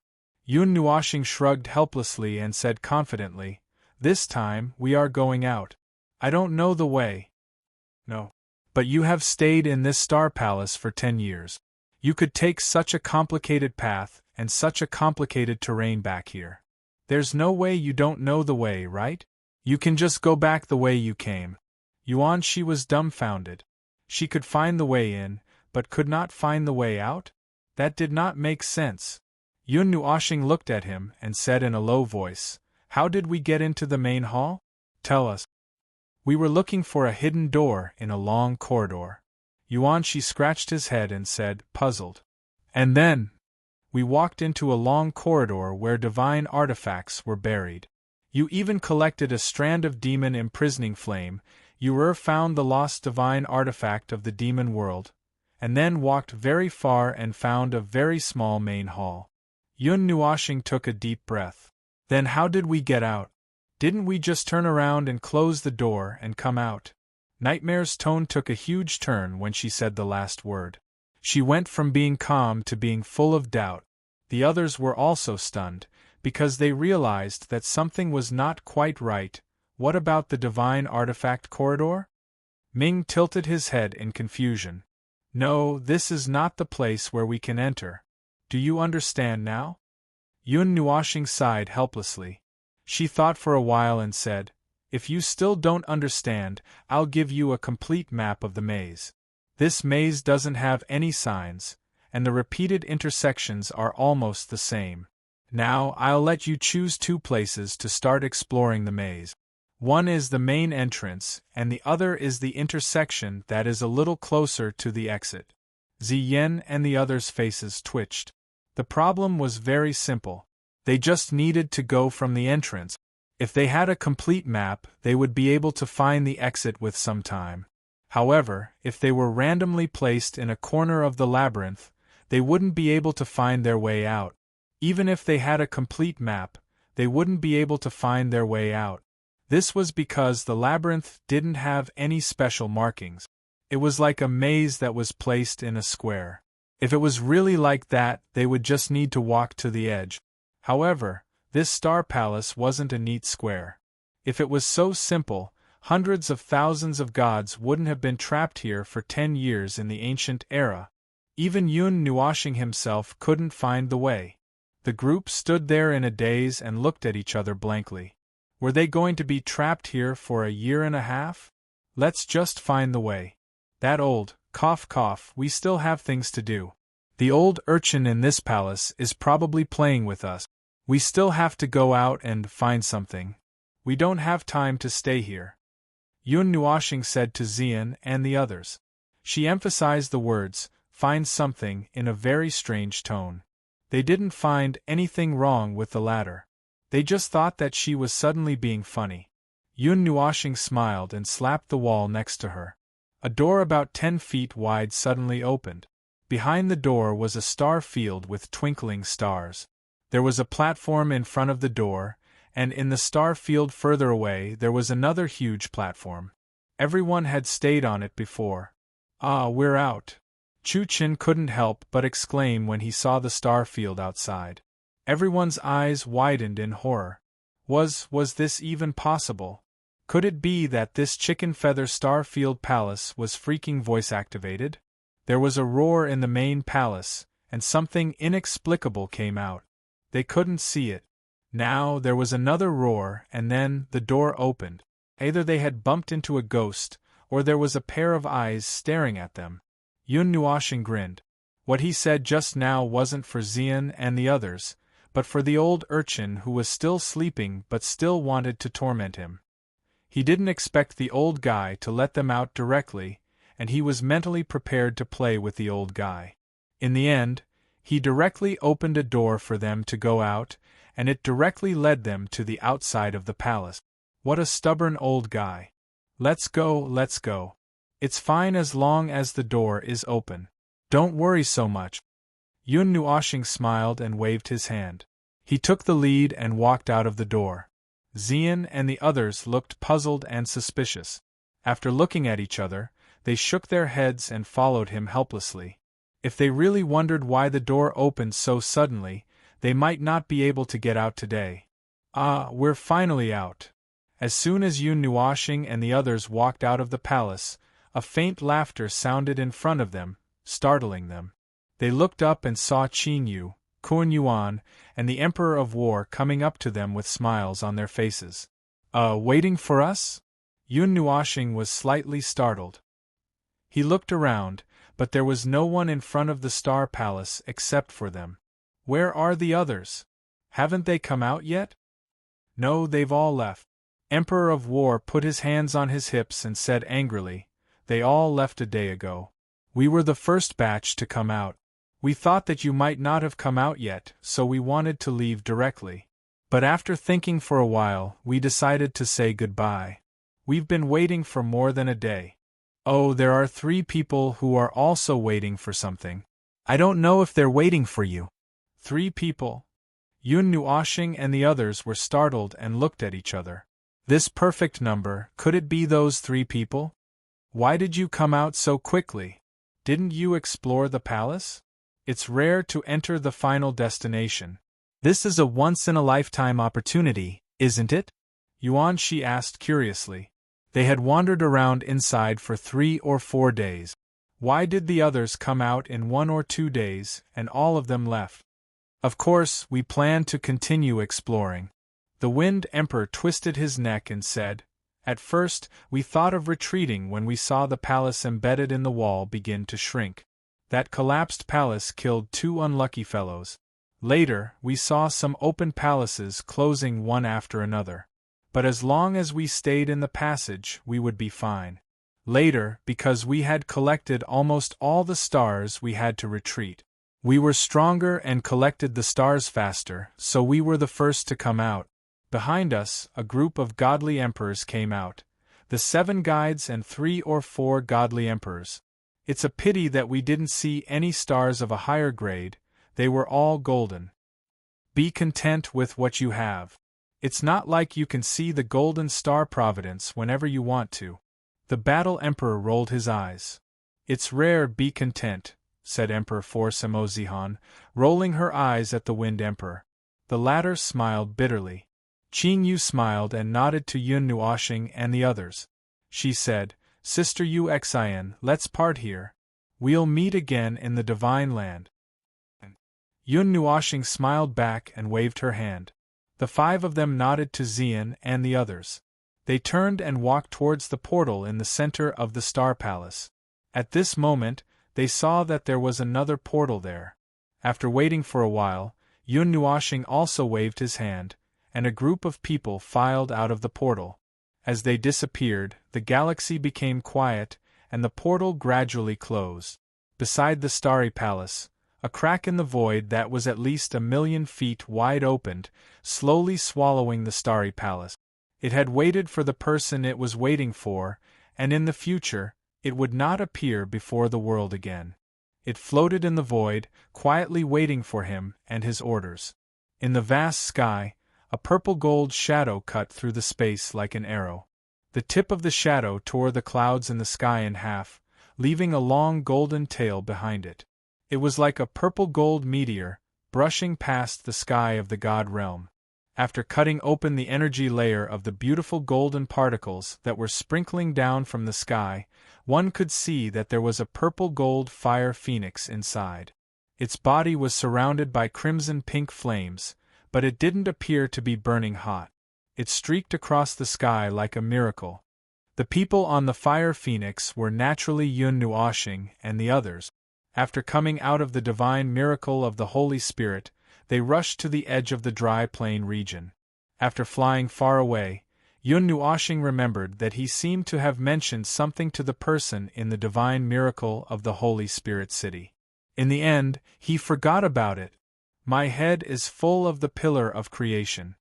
S1: Yun Nuashing shrugged helplessly and said confidently, "This time, we are going out. I don't know the way." "No. But you have stayed in this star palace for 10 years. You could take such a complicated path and such a complicated terrain back here. There's no way you don't know the way, right?" You can just go back the way you came. Yuan, she was dumbfounded. She could find the way in, but could not find the way out? That did not make sense. Yun Nuoxing looked at him and said in a low voice, "How did we get into the main hall? Tell us." "We were looking for a hidden door in a long corridor." Yuan Shi scratched his head and said, puzzled. "And then we walked into a long corridor where divine artifacts were buried. You even collected a strand of demon imprisoning flame. You found the lost divine artifact of the demon world, and then walked very far and found a very small main hall." Yun Nuoxing took a deep breath. "Then how did we get out? Didn't we just turn around and close the door and come out?" Nightmare's tone took a huge turn when she said the last word. She went from being calm to being full of doubt. The others were also stunned, because they realized that something was not quite right. What about the divine artifact corridor? Ming tilted his head in confusion. "No, this is not the place where we can enter. Do you understand now?" Yun Nuoxing sighed helplessly. She thought for a while and said, "If you still don't understand, I'll give you a complete map of the maze. This maze doesn't have any signs, and the repeated intersections are almost the same. Now, I'll let you choose 2 places to start exploring the maze. One is the main entrance, and the other is the intersection that is a little closer to the exit." Ziyen and the others' faces twitched. The problem was very simple. They just needed to go from the entrance. If they had a complete map, they would be able to find the exit with some time. However, if they were randomly placed in a corner of the labyrinth, they wouldn't be able to find their way out. Even if they had a complete map, they wouldn't be able to find their way out. This was because the labyrinth didn't have any special markings. It was like a maze that was placed in a square. If it was really like that, they would just need to walk to the edge. However, this star palace wasn't a neat square. If it was so simple, hundreds of thousands of gods wouldn't have been trapped here for 10 years in the ancient era. Even Yun Nuoxing himself couldn't find the way. The group stood there in a daze and looked at each other blankly. Were they going to be trapped here for a year and a half? "Let's just find the way. That old, cough cough, we still have things to do. The old urchin in this palace is probably playing with us. We still have to go out and find something. We don't have time to stay here," Yun Nuoxing said to Zian and the others. She emphasized the words, "find something," in a very strange tone. They didn't find anything wrong with the latter. They just thought that she was suddenly being funny. Yun Nuoxing smiled and slapped the wall next to her. A door about 10 feet wide suddenly opened. Behind the door was a star field with twinkling stars. There was a platform in front of the door, and in the star field further away there was another huge platform. Everyone had stayed on it before. "Ah, we're out!" Chu Qin couldn't help but exclaim when he saw the star field outside. Everyone's eyes widened in horror. Was this even possible? Could it be that this chicken feather star field palace was freaking voice activated? There was a roar in the main palace, and something inexplicable came out. They couldn't see it. Now there was another roar, and then the door opened. Either they had bumped into a ghost, or there was a pair of eyes staring at them. Yun Nuoxing grinned. What he said just now wasn't for Zian and the others, but for the old urchin who was still sleeping but still wanted to torment him. He didn't expect the old guy to let them out directly, and he was mentally prepared to play with the old guy. In the end, he directly opened a door for them to go out, and it directly led them to the outside of the palace. What a stubborn old guy. Let's go, let's go. It's fine as long as the door is open. Don't worry so much." Yun Nuoxing smiled and waved his hand. He took the lead and walked out of the door. Zian and the others looked puzzled and suspicious. After looking at each other, they shook their heads and followed him helplessly. If they really wondered why the door opened so suddenly, they might not be able to get out today. "Ah, we're finally out." As soon as Yun Nuoxing and the others walked out of the palace, a faint laughter sounded in front of them, startling them. They looked up and saw Qin Yu, Kun Yuan, and the Emperor of War coming up to them with smiles on their faces. Waiting for us? Yun Nuoshing was slightly startled. He looked around, but there was no one in front of the Star Palace except for them. Where are the others? Haven't they come out yet? No, they've all left. Emperor of War put his hands on his hips and said angrily, They all left a day ago. We were the first batch to come out. We thought that you might not have come out yet, so we wanted to leave directly. But after thinking for a while, we decided to say goodbye. We've been waiting for more than a day. Oh, there are 3 people who are also waiting for something. I don't know if they're waiting for you. 3 people? Yun Nuoshing and the others were startled and looked at each other. This perfect number, could it be those 3 people? Why did you come out so quickly? Didn't you explore the palace? It's rare to enter the final destination. This is a once-in-a-lifetime opportunity, isn't it? Yuan Shi asked curiously. They had wandered around inside for 3 or 4 days. Why did the others come out in 1 or 2 days, and all of them left? Of course, we planned to continue exploring. The Wind Emperor twisted his neck and said, At first, we thought of retreating when we saw the palace embedded in the wall begin to shrink. That collapsed palace killed 2 unlucky fellows. Later, we saw some open palaces closing one after another. But as long as we stayed in the passage, we would be fine. Later, because we had collected almost all the stars, we had to retreat. We were stronger and collected the stars faster, so we were the first to come out. Behind us, a group of godly emperors came out. The 7 guides and 3 or 4 godly emperors. It's a pity that we didn't see any stars of a higher grade. They were all golden. Be content with what you have. It's not like you can see the golden star Providence whenever you want to. The Battle Emperor rolled his eyes. It's rare, be content, said Emperor Force Emozihan, rolling her eyes at the Wind Emperor. The latter smiled bitterly. Qing Yu smiled and nodded to Yun Nuoshing and the others. She said, Sister Yu Xian, let's part here. We'll meet again in the Divine Land. Yun Nuoshing smiled back and waved her hand. The 5 of them nodded to Xian and the others. They turned and walked towards the portal in the center of the Star Palace. At this moment, they saw that there was another portal there. After waiting for a while, Yun Nuoshing also waved his hand, and a group of people filed out of the portal. As they disappeared, the galaxy became quiet, and the portal gradually closed. Beside the Starry Palace, a crack in the void that was at least 1,000,000 feet wide opened, slowly swallowing the Starry Palace. It had waited for the person it was waiting for, and in the future, it would not appear before the world again. It floated in the void, quietly waiting for him and his orders. In the vast sky, a purple-gold shadow cut through the space like an arrow. The tip of the shadow tore the clouds in the sky in half, leaving a long golden tail behind it. It was like a purple-gold meteor, brushing past the sky of the God realm. After cutting open the energy layer of the beautiful golden particles that were sprinkling down from the sky, one could see that there was a purple-gold fire phoenix inside. Its body was surrounded by crimson-pink flames, but it didn't appear to be burning hot. It streaked across the sky like a miracle. The people on the fire phoenix were naturally Yun Nuoshing and the others. After coming out of the divine miracle of the Holy Spirit, they rushed to the edge of the dry plain region. After flying far away, Yun Nuoshing remembered that he seemed to have mentioned something to the person in the divine miracle of the Holy Spirit city. In the end, he forgot about it. My head is full of the pillar of creation.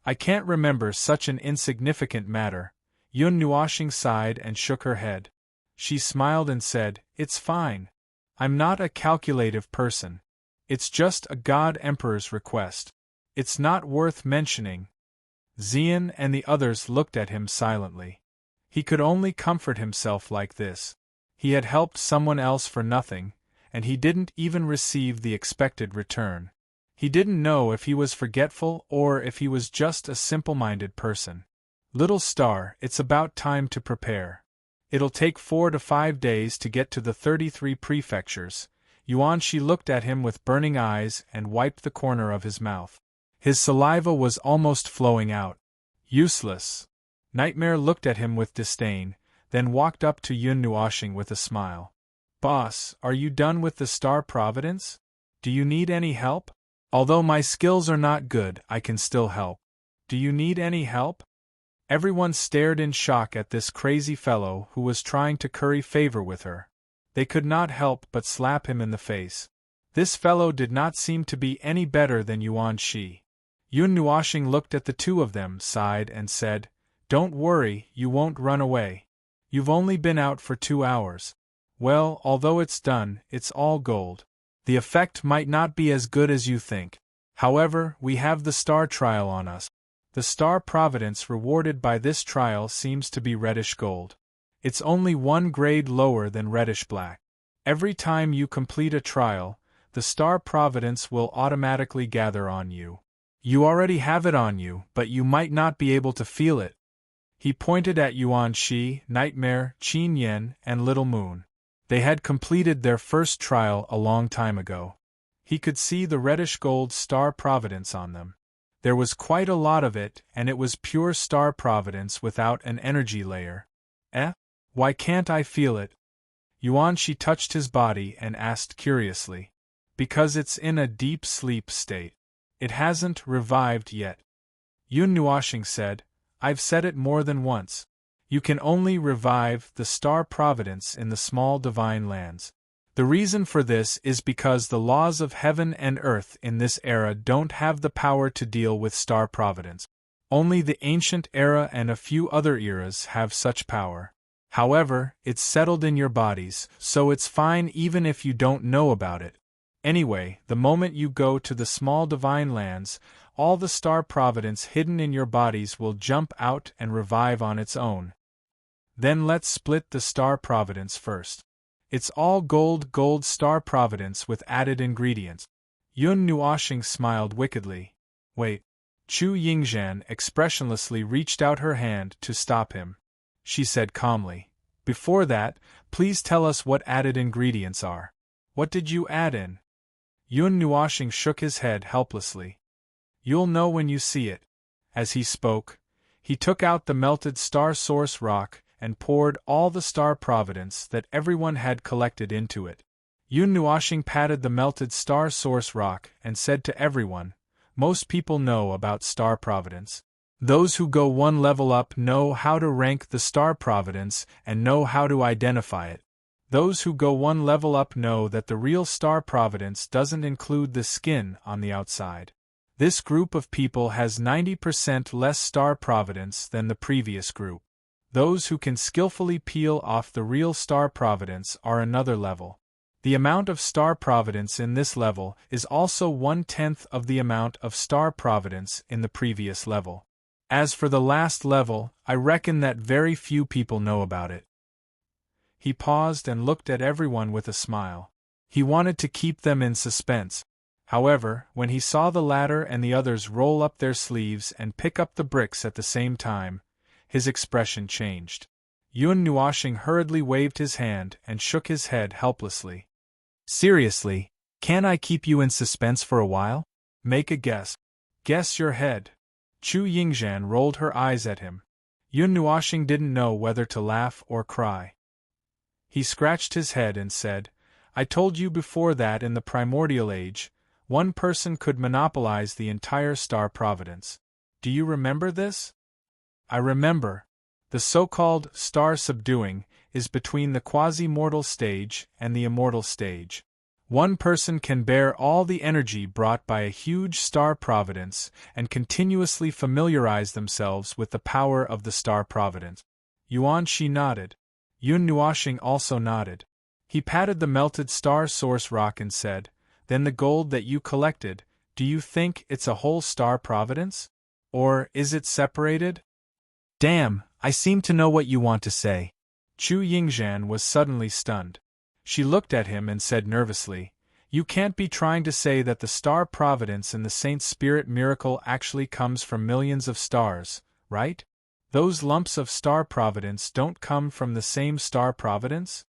S1: I can't remember such an insignificant matter. Yun Nuoshing sighed and shook her head. She smiled and said, It's fine. I'm not a calculative person. It's just a God Emperor's request. It's not worth mentioning. Xian and the others looked at him silently. He could only comfort himself like this. He had helped someone else for nothing, and he didn't even receive the expected return. He didn't know if he was forgetful or if he was just a simple-minded person. Little star, it's about time to prepare. It'll take 4 to 5 days to get to the 33 prefectures. Yuan Shi looked at him with burning eyes and wiped the corner of his mouth. His saliva was almost flowing out. Useless. Nightmare looked at him with disdain, then walked up to Yun Nuoshing with a smile. Boss, are you done with the star providence? Do you need any help? Although my skills are not good, I can still help. Do you need any help? Everyone stared in shock at this crazy fellow who was trying to curry favor with her. They could not help but slap him in the face. This fellow did not seem to be any better than Yuan Shi. Yun Nuoshing looked at the two of them, sighed, and said, Don't worry, you won't run away. You've only been out for 2 hours. Well, although it's done, it's all gold. The effect might not be as good as you think. However, we have the star trial on us. The star providence rewarded by this trial seems to be reddish gold. It's only 1 grade lower than reddish black. Every time you complete a trial, the star providence will automatically gather on you. You already have it on you, but you might not be able to feel it. He pointed at Yuan Shi, Nightmare, Qin Yen, and Little Moon. They had completed their first trial a long time ago. He could see the reddish gold star providence on them. There was quite a lot of it, and it was pure star providence without an energy layer. Why can't I feel it? Yuan Shi touched his body and asked curiously. Because it's in a deep sleep state. It hasn't revived yet. Yun Nuoshing said, I've said it more than once. You can only revive the star providence in the small divine lands. The reason for this is because the laws of heaven and earth in this era don't have the power to deal with star providence. Only the ancient era and a few other eras have such power. However, it's settled in your bodies, so it's fine even if you don't know about it. Anyway, the moment you go to the small divine lands, all the star providence hidden in your bodies will jump out and revive on its own. Then let's split the star providence first. It's all gold star providence with added ingredients. Yun Nuoshing smiled wickedly. Wait. Chu Yingzhan expressionlessly reached out her hand to stop him. She said calmly, Before that, please tell us what added ingredients are. What did you add in? Yun Nuoshing shook his head helplessly. You'll know when you see it. As he spoke, he took out the melted star source rock and poured all the star providence that everyone had collected into it. Yun Nuoshing patted the melted star source rock and said to everyone, Most people know about star providence. Those who go 1 level up know how to rank the star providence and know how to identify it. Those who go 1 level up know that the real star providence doesn't include the skin on the outside. This group of people has 90% less star providence than the previous group. Those who can skillfully peel off the real star providence are another level. The amount of star providence in this level is also 1/10 of the amount of star providence in the previous level. As for the last level, I reckon that very few people know about it. He paused and looked at everyone with a smile. He wanted to keep them in suspense. However, when he saw the latter and the others roll up their sleeves and pick up the bricks at the same time, his expression changed. Yun Nuoshing hurriedly waved his hand and shook his head helplessly. Seriously, can't I keep you in suspense for a while? Make a guess. Guess your head. Chu Yingzhan rolled her eyes at him. Yun Nuoshing didn't know whether to laugh or cry. He scratched his head and said, I told you before that in the primordial age, one person could monopolize the entire star providence. Do you remember this? I remember. The so-called star subduing is between the quasi-mortal stage and the immortal stage. One person can bear all the energy brought by a huge star providence and continuously familiarize themselves with the power of the star providence. Yuan Shi nodded. Yun Nuoshing also nodded. He patted the melted star source rock and said, Then the gold that you collected, do you think it's a whole star providence? Or is it separated? Damn, I seem to know what you want to say. Chu Yingzhan was suddenly stunned. She looked at him and said nervously, You can't be trying to say that the star providence in the Saint Spirit miracle actually comes from millions of stars, right? Those lumps of star providence don't come from the same star providence?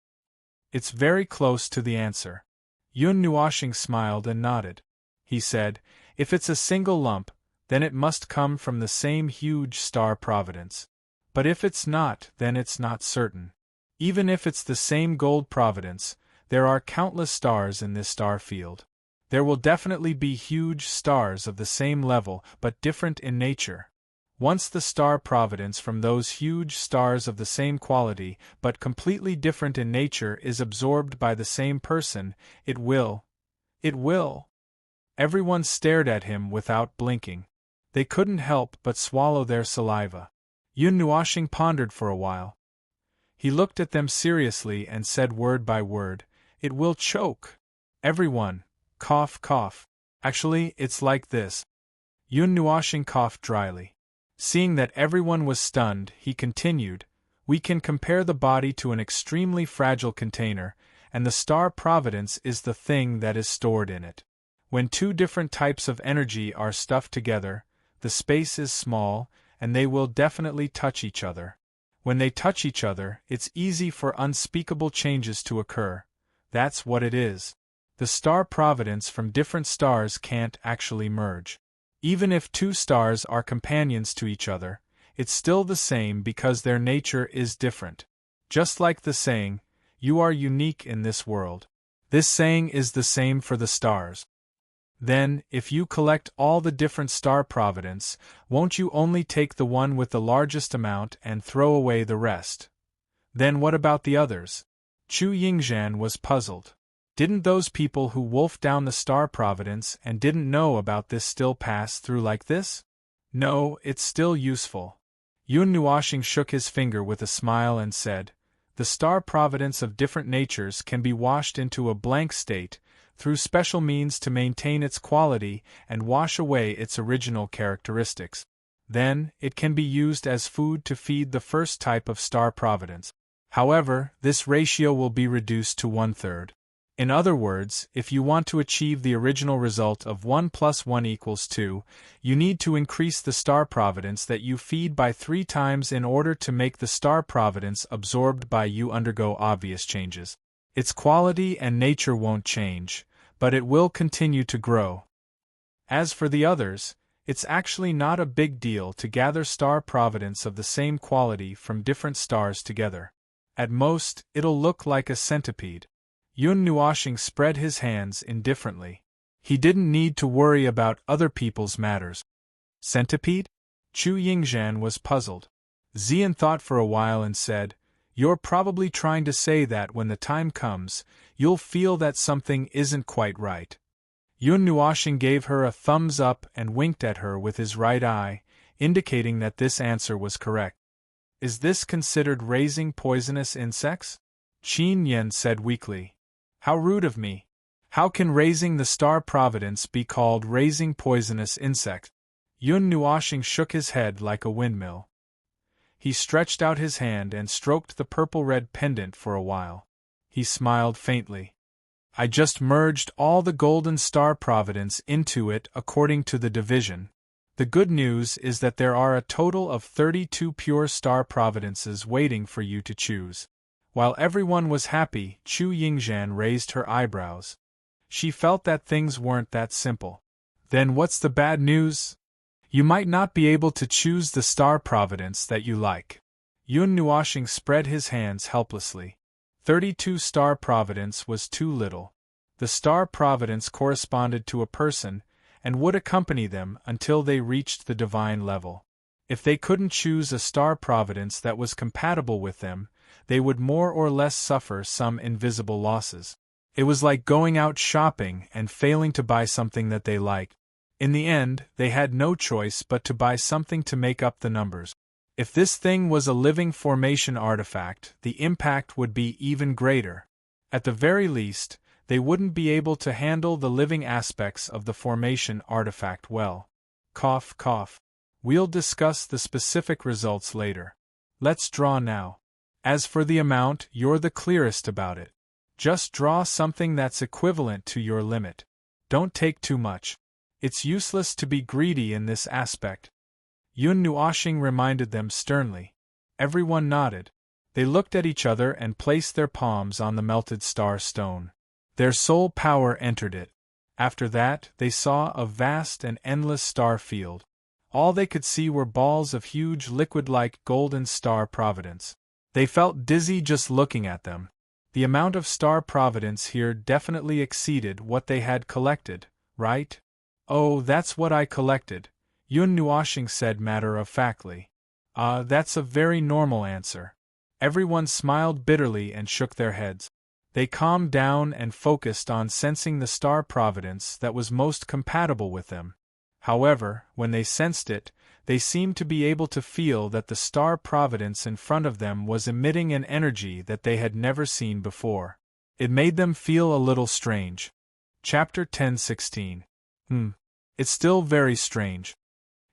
S1: It's very close to the answer. Yun Nuoshing smiled and nodded. He said, If it's a single lump, then it must come from the same huge star providence. But if it's not, then it's not certain. Even if it's the same gold providence, there are countless stars in this star field. There will definitely be huge stars of the same level but different in nature. Once the star providence from those huge stars of the same quality but completely different in nature is absorbed by the same person, it will. Everyone stared at him without blinking. They couldn't help but swallow their saliva. Yun Nuoxing pondered for a while. He looked at them seriously and said word by word, "It will choke." Everyone, cough, cough. Actually, it's like this. Yun Nuoxing coughed dryly. Seeing that everyone was stunned, he continued, "We can compare the body to an extremely fragile container, and the star providence is the thing that is stored in it. When two different types of energy are stuffed together, the space is small, and they will definitely touch each other. When they touch each other, it's easy for unspeakable changes to occur. That's what it is. The star providence from different stars can't actually merge. Even if two stars are companions to each other, it's still the same because their nature is different. Just like the saying, 'You are unique in this world.' This saying is the same for the stars. Then, if you collect all the different star providence, won't you only take the one with the largest amount and throw away the rest? Then what about the others?" Chu Yingzhan was puzzled. Didn't those people who wolfed down the star providence and didn't know about this still pass through like this? No, it's still useful. Yun Nuoxing shook his finger with a smile and said, "The star providence of different natures can be washed into a blank state, through special means to maintain its quality and wash away its original characteristics. Then, it can be used as food to feed the first type of star providence. However, this ratio will be reduced to 1/3. In other words, if you want to achieve the original result of 1 + 1 = 2, you need to increase the star providence that you feed by 3 times in order to make the star providence absorbed by you undergo obvious changes. Its quality and nature won't change, but it will continue to grow. As for the others, it's actually not a big deal to gather star providence of the same quality from different stars together. At most, it'll look like a centipede." Yun Nuoxing spread his hands indifferently. He didn't need to worry about other people's matters. Centipede? Chu Yingzhan was puzzled. Xian thought for a while and said, "You're probably trying to say that when the time comes, you'll feel that something isn't quite right." Yun Nuoxing gave her a thumbs up and winked at her with his right eye, indicating that this answer was correct. "Is this considered raising poisonous insects?" Qin Yen said weakly. "How rude of me. How can raising the star providence be called raising poisonous insects?" Yun Nuoxing shook his head like a windmill. He stretched out his hand and stroked the purple-red pendant for a while. He smiled faintly. "I just merged all the golden star providence into it according to the division. The good news is that there are a total of 32 pure star providences waiting for you to choose." While everyone was happy, Chu Yingzhan raised her eyebrows. She felt that things weren't that simple. "Then what's the bad news? You might not be able to choose the star providence that you like." Yun Nuoxing spread his hands helplessly. 32 star providence was too little. The star providence corresponded to a person, and would accompany them until they reached the divine level. If they couldn't choose a star providence that was compatible with them, they would more or less suffer some invisible losses. It was like going out shopping and failing to buy something that they liked. In the end, they had no choice but to buy something to make up the numbers. If this thing was a living formation artifact, the impact would be even greater. At the very least, they wouldn't be able to handle the living aspects of the formation artifact well. Cough, cough. We'll discuss the specific results later. Let's draw now. As for the amount, you're the clearest about it. Just draw something that's equivalent to your limit. Don't take too much. It's useless to be greedy in this aspect." Yun Nuoxing reminded them sternly. Everyone nodded. They looked at each other and placed their palms on the melted star stone. Their soul power entered it. After that, they saw a vast and endless star field. All they could see were balls of huge liquid-like golden star providence. They felt dizzy just looking at them. The amount of star providence here definitely exceeded what they had collected, right? Oh, that's what I collected, Yun Nuoshing said matter-of-factly. That's a very normal answer. Everyone smiled bitterly and shook their heads. They calmed down and focused on sensing the star providence that was most compatible with them. However, when they sensed it, they seemed to be able to feel that the star providence in front of them was emitting an energy that they had never seen before. It made them feel a little strange. Chapter 10:16. It's still very strange.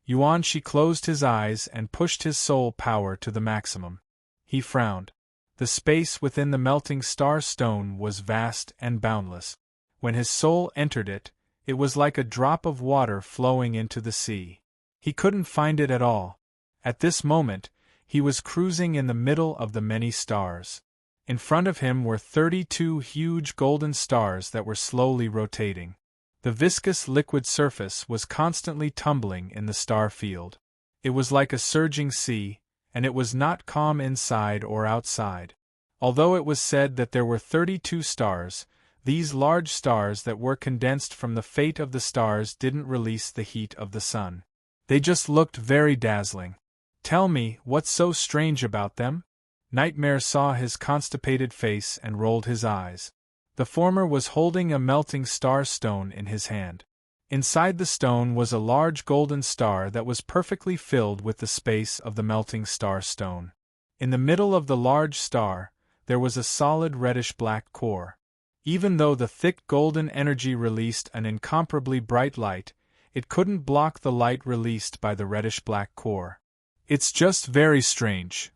S1: Yuanshi closed his eyes and pushed his soul power to the maximum. He frowned. The space within the melting star stone was vast and boundless. When his soul entered it, it was like a drop of water flowing into the sea. He couldn't find it at all. At this moment, he was cruising in the middle of the many stars. In front of him were 32 huge golden stars that were slowly rotating. The viscous liquid surface was constantly tumbling in the star field. It was like a surging sea, and it was not calm inside or outside. Although it was said that there were 32 stars, these large stars that were condensed from the fate of the stars didn't release the heat of the sun. They just looked very dazzling. Tell me, what's so strange about them? Nightmare saw his constipated face and rolled his eyes. The former was holding a melting star stone in his hand. Inside the stone was a large golden star that was perfectly filled with the space of the melting star stone. In the middle of the large star, there was a solid reddish-black core. Even though the thick golden energy released an incomparably bright light, it couldn't block the light released by the reddish-black core. It's just very strange.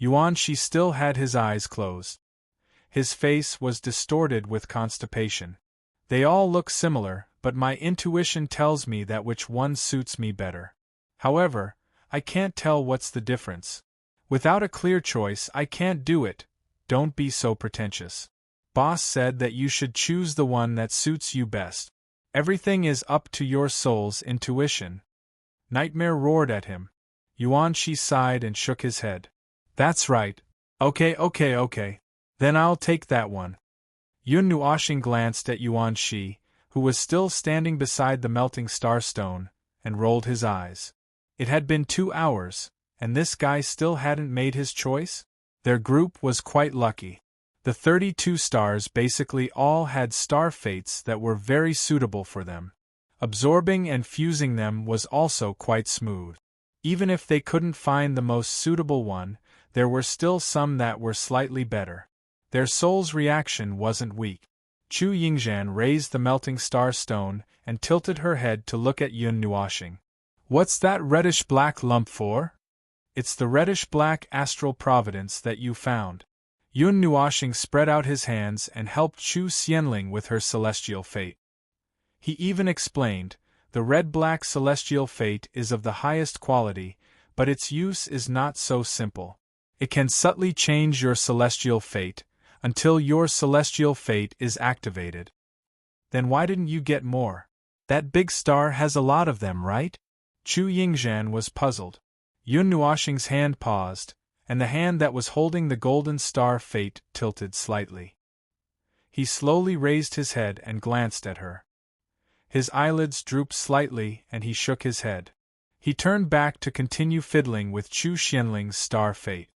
S1: Yuanshi still had his eyes closed. His face was distorted with constipation. They all look similar, but my intuition tells me that which one suits me better. However, I can't tell what's the difference. Without a clear choice, I can't do it. Don't be so pretentious. Boss said that you should choose the one that suits you best. Everything is up to your soul's intuition. Nightmare roared at him. Yuanshi sighed and shook his head. That's right. Okay. Then I'll take that one. Yun Nuoshing glanced at Yuanshi, who was still standing beside the melting star stone, and rolled his eyes. It had been 2 hours, and this guy still hadn't made his choice? Their group was quite lucky. The 32 stars basically all had star fates that were very suitable for them. Absorbing and fusing them was also quite smooth. Even if they couldn't find the most suitable one, there were still some that were slightly better. Their soul's reaction wasn't weak. Chu Yingzhan raised the melting star stone and tilted her head to look at Yun Nuoshing. What's that reddish-black lump for? It's the reddish-black astral providence that you found. Yun Nuoshing spread out his hands and helped Chu Xianling with her celestial fate. He even explained, the red-black celestial fate is of the highest quality, but its use is not so simple. It can subtly change your celestial fate, until your celestial fate is activated. Then why didn't you get more? That big star has a lot of them, right? Chu Yingzhan was puzzled. Yun Nuoshing's hand paused, and the hand that was holding the golden star fate tilted slightly. He slowly raised his head and glanced at her. His eyelids drooped slightly and he shook his head. He turned back to continue fiddling with Chu Xianling's star fate.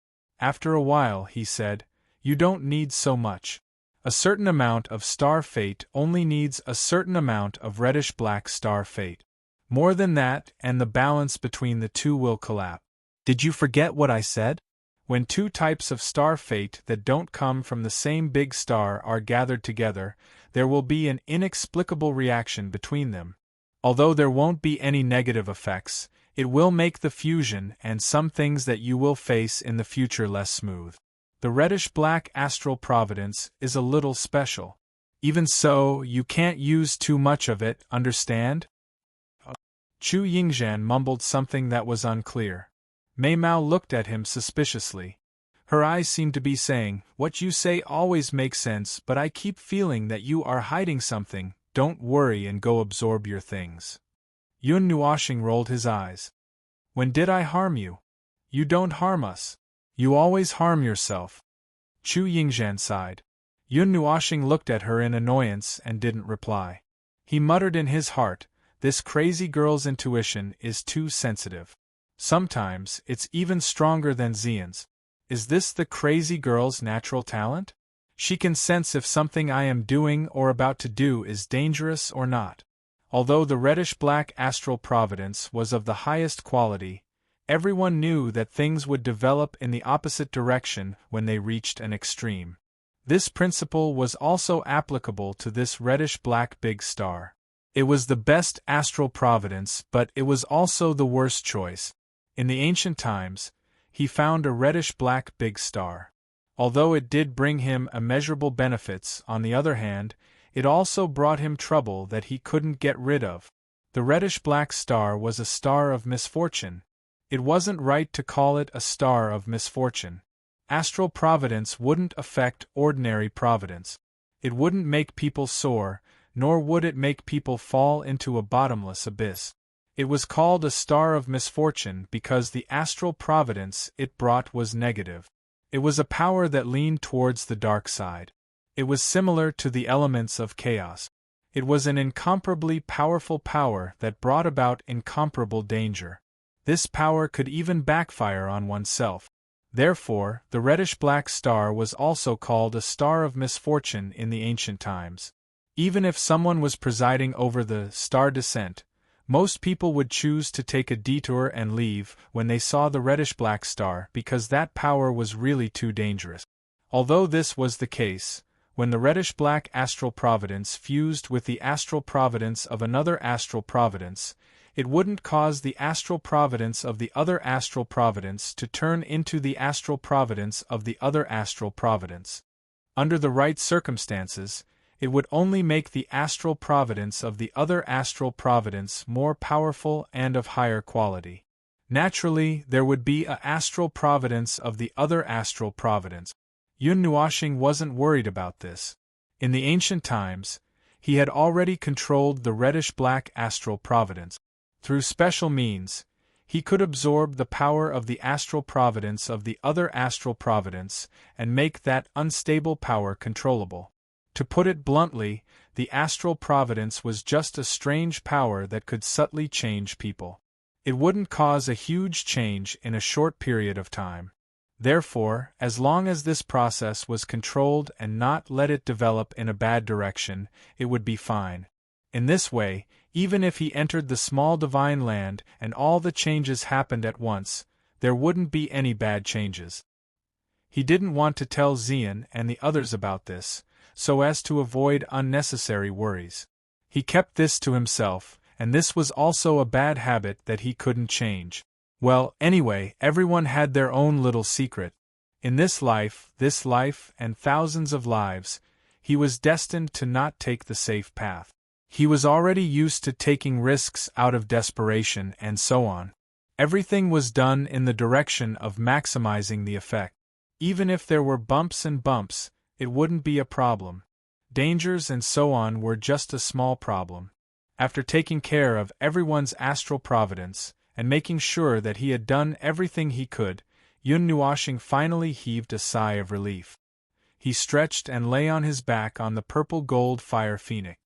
S1: After a while he said, You don't need so much. A certain amount of star fate only needs a certain amount of reddish-black star fate. More than that, and the balance between the two will collapse. Did you forget what I said? When two types of star fate that don't come from the same big star are gathered together, there will be an inexplicable reaction between them. Although there won't be any negative effects, it will make the fusion and some things that you will face in the future less smooth. The reddish-black astral providence is a little special. Even so, you can't use too much of it, understand? Chu Yingzhan mumbled something that was unclear. Mei Mao looked at him suspiciously. Her eyes seemed to be saying, What you say always makes sense, but I keep feeling that you are hiding something. Don't worry and go absorb your things. Yun Nuoshing rolled his eyes. When did I harm you? You don't harm us. You always harm yourself. Chu Yingzhan sighed. Yun Nuoxing looked at her in annoyance and didn't reply. He muttered in his heart, this crazy girl's intuition is too sensitive. Sometimes, it's even stronger than Xian's. Is this the crazy girl's natural talent? She can sense if something I am doing or about to do is dangerous or not. Although the reddish-black astral providence was of the highest quality, everyone knew that things would develop in the opposite direction when they reached an extreme. This principle was also applicable to this reddish-black big star. It was the best astral providence, but it was also the worst choice. In the ancient times, he found a reddish-black big star. Although it did bring him immeasurable benefits, on the other hand, it also brought him trouble that he couldn't get rid of. The reddish-black star was a star of misfortune. It wasn't right to call it a star of misfortune. Astral providence wouldn't affect ordinary providence. It wouldn't make people soar, nor would it make people fall into a bottomless abyss. It was called a star of misfortune because the astral providence it brought was negative. It was a power that leaned towards the dark side. It was similar to the elements of chaos. It was an incomparably powerful power that brought about incomparable danger. This power could even backfire on oneself. Therefore, the reddish-black star was also called a star of misfortune in the ancient times. Even if someone was presiding over the star descent, most people would choose to take a detour and leave when they saw the reddish-black star because that power was really too dangerous. Although this was the case, when the reddish-black astral providence fused with the astral providence of another astral providence, it wouldn't cause the astral providence of the other astral providence to turn into the astral providence of the other astral providence. Under the right circumstances, it would only make the astral providence of the other astral providence more powerful and of higher quality. Naturally, there would be a astral providence of the other astral providence. Yun Nuoxing wasn't worried about this. In the ancient times, he had already controlled the reddish-black astral providence. Through special means, he could absorb the power of the astral providence of the other astral providence and make that unstable power controllable. To put it bluntly, the astral providence was just a strange power that could subtly change people. It wouldn't cause a huge change in a short period of time. Therefore, as long as this process was controlled and not let it develop in a bad direction, it would be fine. In this way, even if he entered the small divine land and all the changes happened at once, there wouldn't be any bad changes. He didn't want to tell Xian and the others about this, so as to avoid unnecessary worries. He kept this to himself, and this was also a bad habit that he couldn't change. Well, anyway, everyone had their own little secret. In this life, and thousands of lives, he was destined to not take the safe path. He was already used to taking risks out of desperation and so on. Everything was done in the direction of maximizing the effect. Even if there were bumps and bumps, it wouldn't be a problem. Dangers and so on were just a small problem. After taking care of everyone's astral providence, and making sure that he had done everything he could, Yun Nuoxing finally heaved a sigh of relief. He stretched and lay on his back on the purple-gold fire phoenix.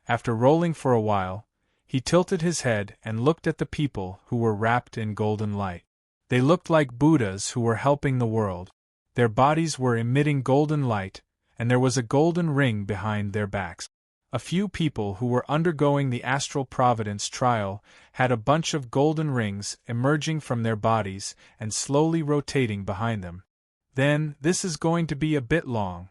S1: After rolling for a while, he tilted his head and looked at the people who were wrapped in golden light. They looked like Buddhas who were helping the world. Their bodies were emitting golden light, and there was a golden ring behind their backs. A few people who were undergoing the astral providence trial had a bunch of golden rings emerging from their bodies and slowly rotating behind them. Then, this is going to be a bit long.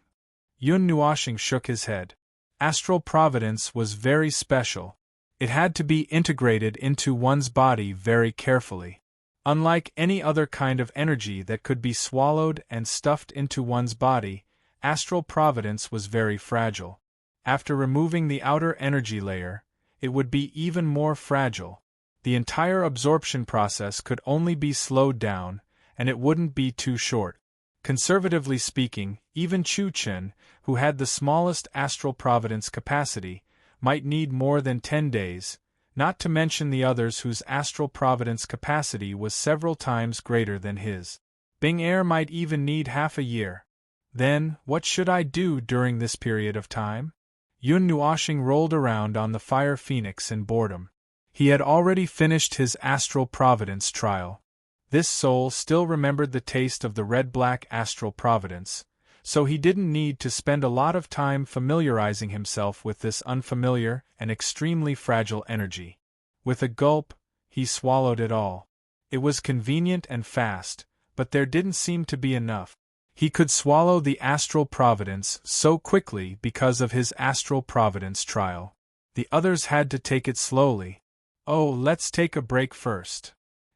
S1: Yun Nuoxing shook his head. Astral providence was very special. It had to be integrated into one's body very carefully. Unlike any other kind of energy that could be swallowed and stuffed into one's body, astral providence was very fragile. After removing the outer energy layer, it would be even more fragile. The entire absorption process could only be slowed down, and it wouldn't be too short. Conservatively speaking, even Chu Chen, who had the smallest astral providence capacity, might need more than 10 days, not to mention the others whose astral providence capacity was several times greater than his. Bing Air might even need half a year. Then, what should I do during this period of time? Yun Nuoshing rolled around on the fire phoenix in boredom. He had already finished his astral providence trial. This soul still remembered the taste of the red-black astral providence, so he didn't need to spend a lot of time familiarizing himself with this unfamiliar and extremely fragile energy. With a gulp, he swallowed it all. It was convenient and fast, but there didn't seem to be enough. He could swallow the astral providence so quickly because of his astral providence trial. The others had to take it slowly. Oh, let's take a break first.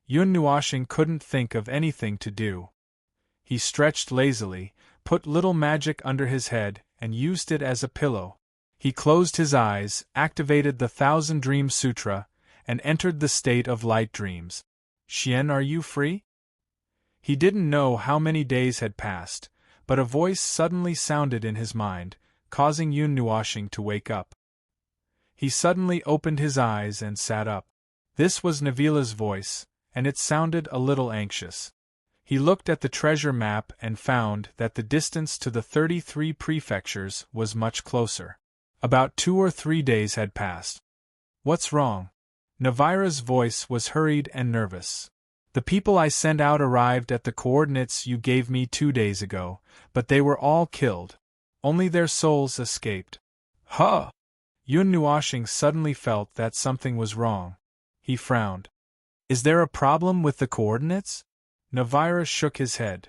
S1: Yun Nuoshing couldn't think of anything to do. He stretched lazily, put little magic under his head, and used it as a pillow. He closed his eyes, activated the Thousand Dream Sutra, and entered the state of light dreams. Xian, are you free? He didn't know how many days had passed, but a voice suddenly sounded in his mind, causing Yun Nuoshing to wake up. He suddenly opened his eyes and sat up. This was Navila's voice, and it sounded a little anxious. He looked at the treasure map and found that the distance to the 33 prefectures was much closer. About 2 or 3 days had passed. What's wrong? Navira's voice was hurried and nervous. The people I sent out arrived at the coordinates you gave me 2 days ago, but they were all killed. Only their souls escaped. Huh! Yun Nuoshing suddenly felt that something was wrong. He frowned. Is there a problem with the coordinates? Navira shook his head.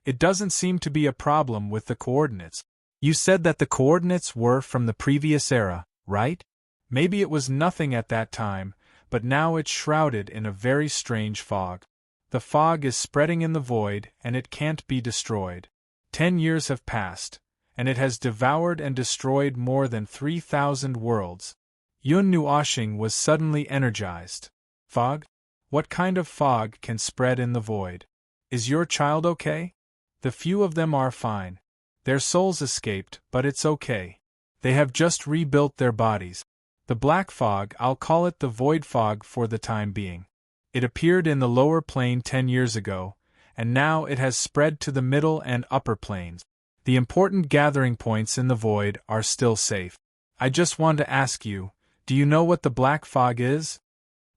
S1: It doesn't seem to be a problem with the coordinates. You said that the coordinates were from the previous era, right? Maybe it was nothing at that time, but now it's shrouded in a very strange fog. The fog is spreading in the void and it can't be destroyed. 10 years have passed, and it has devoured and destroyed more than 3,000 worlds. Yun Nuoshing was suddenly energized. Fog? What kind of fog can spread in the void? Is your child okay? The few of them are fine. Their souls escaped, but it's okay. They have just rebuilt their bodies. The black fog, I'll call it the void fog for the time being. It appeared in the lower plane 10 years ago, and now it has spread to the middle and upper planes. The important gathering points in the void are still safe. I just want to ask you, do you know what the black fog is?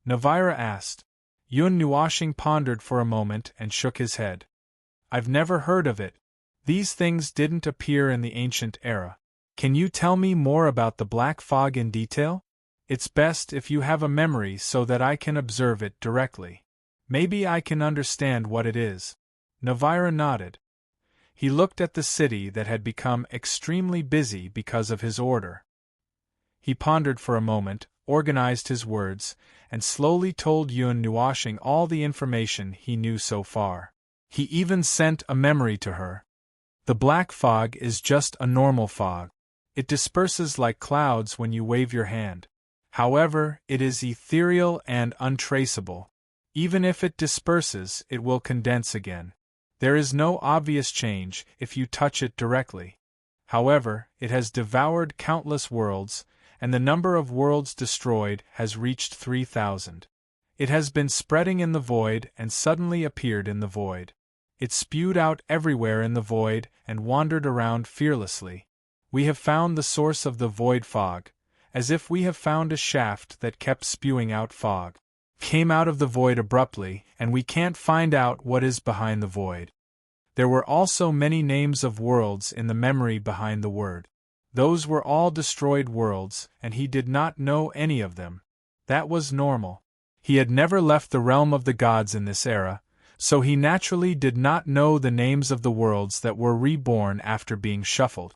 S1: Navira asked. Yun Nuoshing pondered for a moment and shook his head. I've never heard of it. These things didn't appear in the ancient era. Can you tell me more about the black fog in detail? It's best if you have a memory so that I can observe it directly. Maybe I can understand what it is. Navira nodded. He looked at the city that had become extremely busy because of his order. He pondered for a moment, organized his words, and slowly told Yun Nuoshing all the information he knew so far. He even sent a memory to her. The black fog is just a normal fog. It disperses like clouds when you wave your hand. However, it is ethereal and untraceable. Even if it disperses, it will condense again. There is no obvious change if you touch it directly. However, it has devoured countless worlds, and the number of worlds destroyed has reached 3,000. It has been spreading in the void and suddenly appeared in the void. It spewed out everywhere in the void and wandered around fearlessly. We have found the source of the void fog, as if we have found a shaft that kept spewing out fog. Came out of the void abruptly, and we can't find out what is behind the void. There were also many names of worlds in the memory behind the word. Those were all destroyed worlds, and he did not know any of them. That was normal. He had never left the realm of the gods in this era, so he naturally did not know the names of the worlds that were reborn after being shuffled.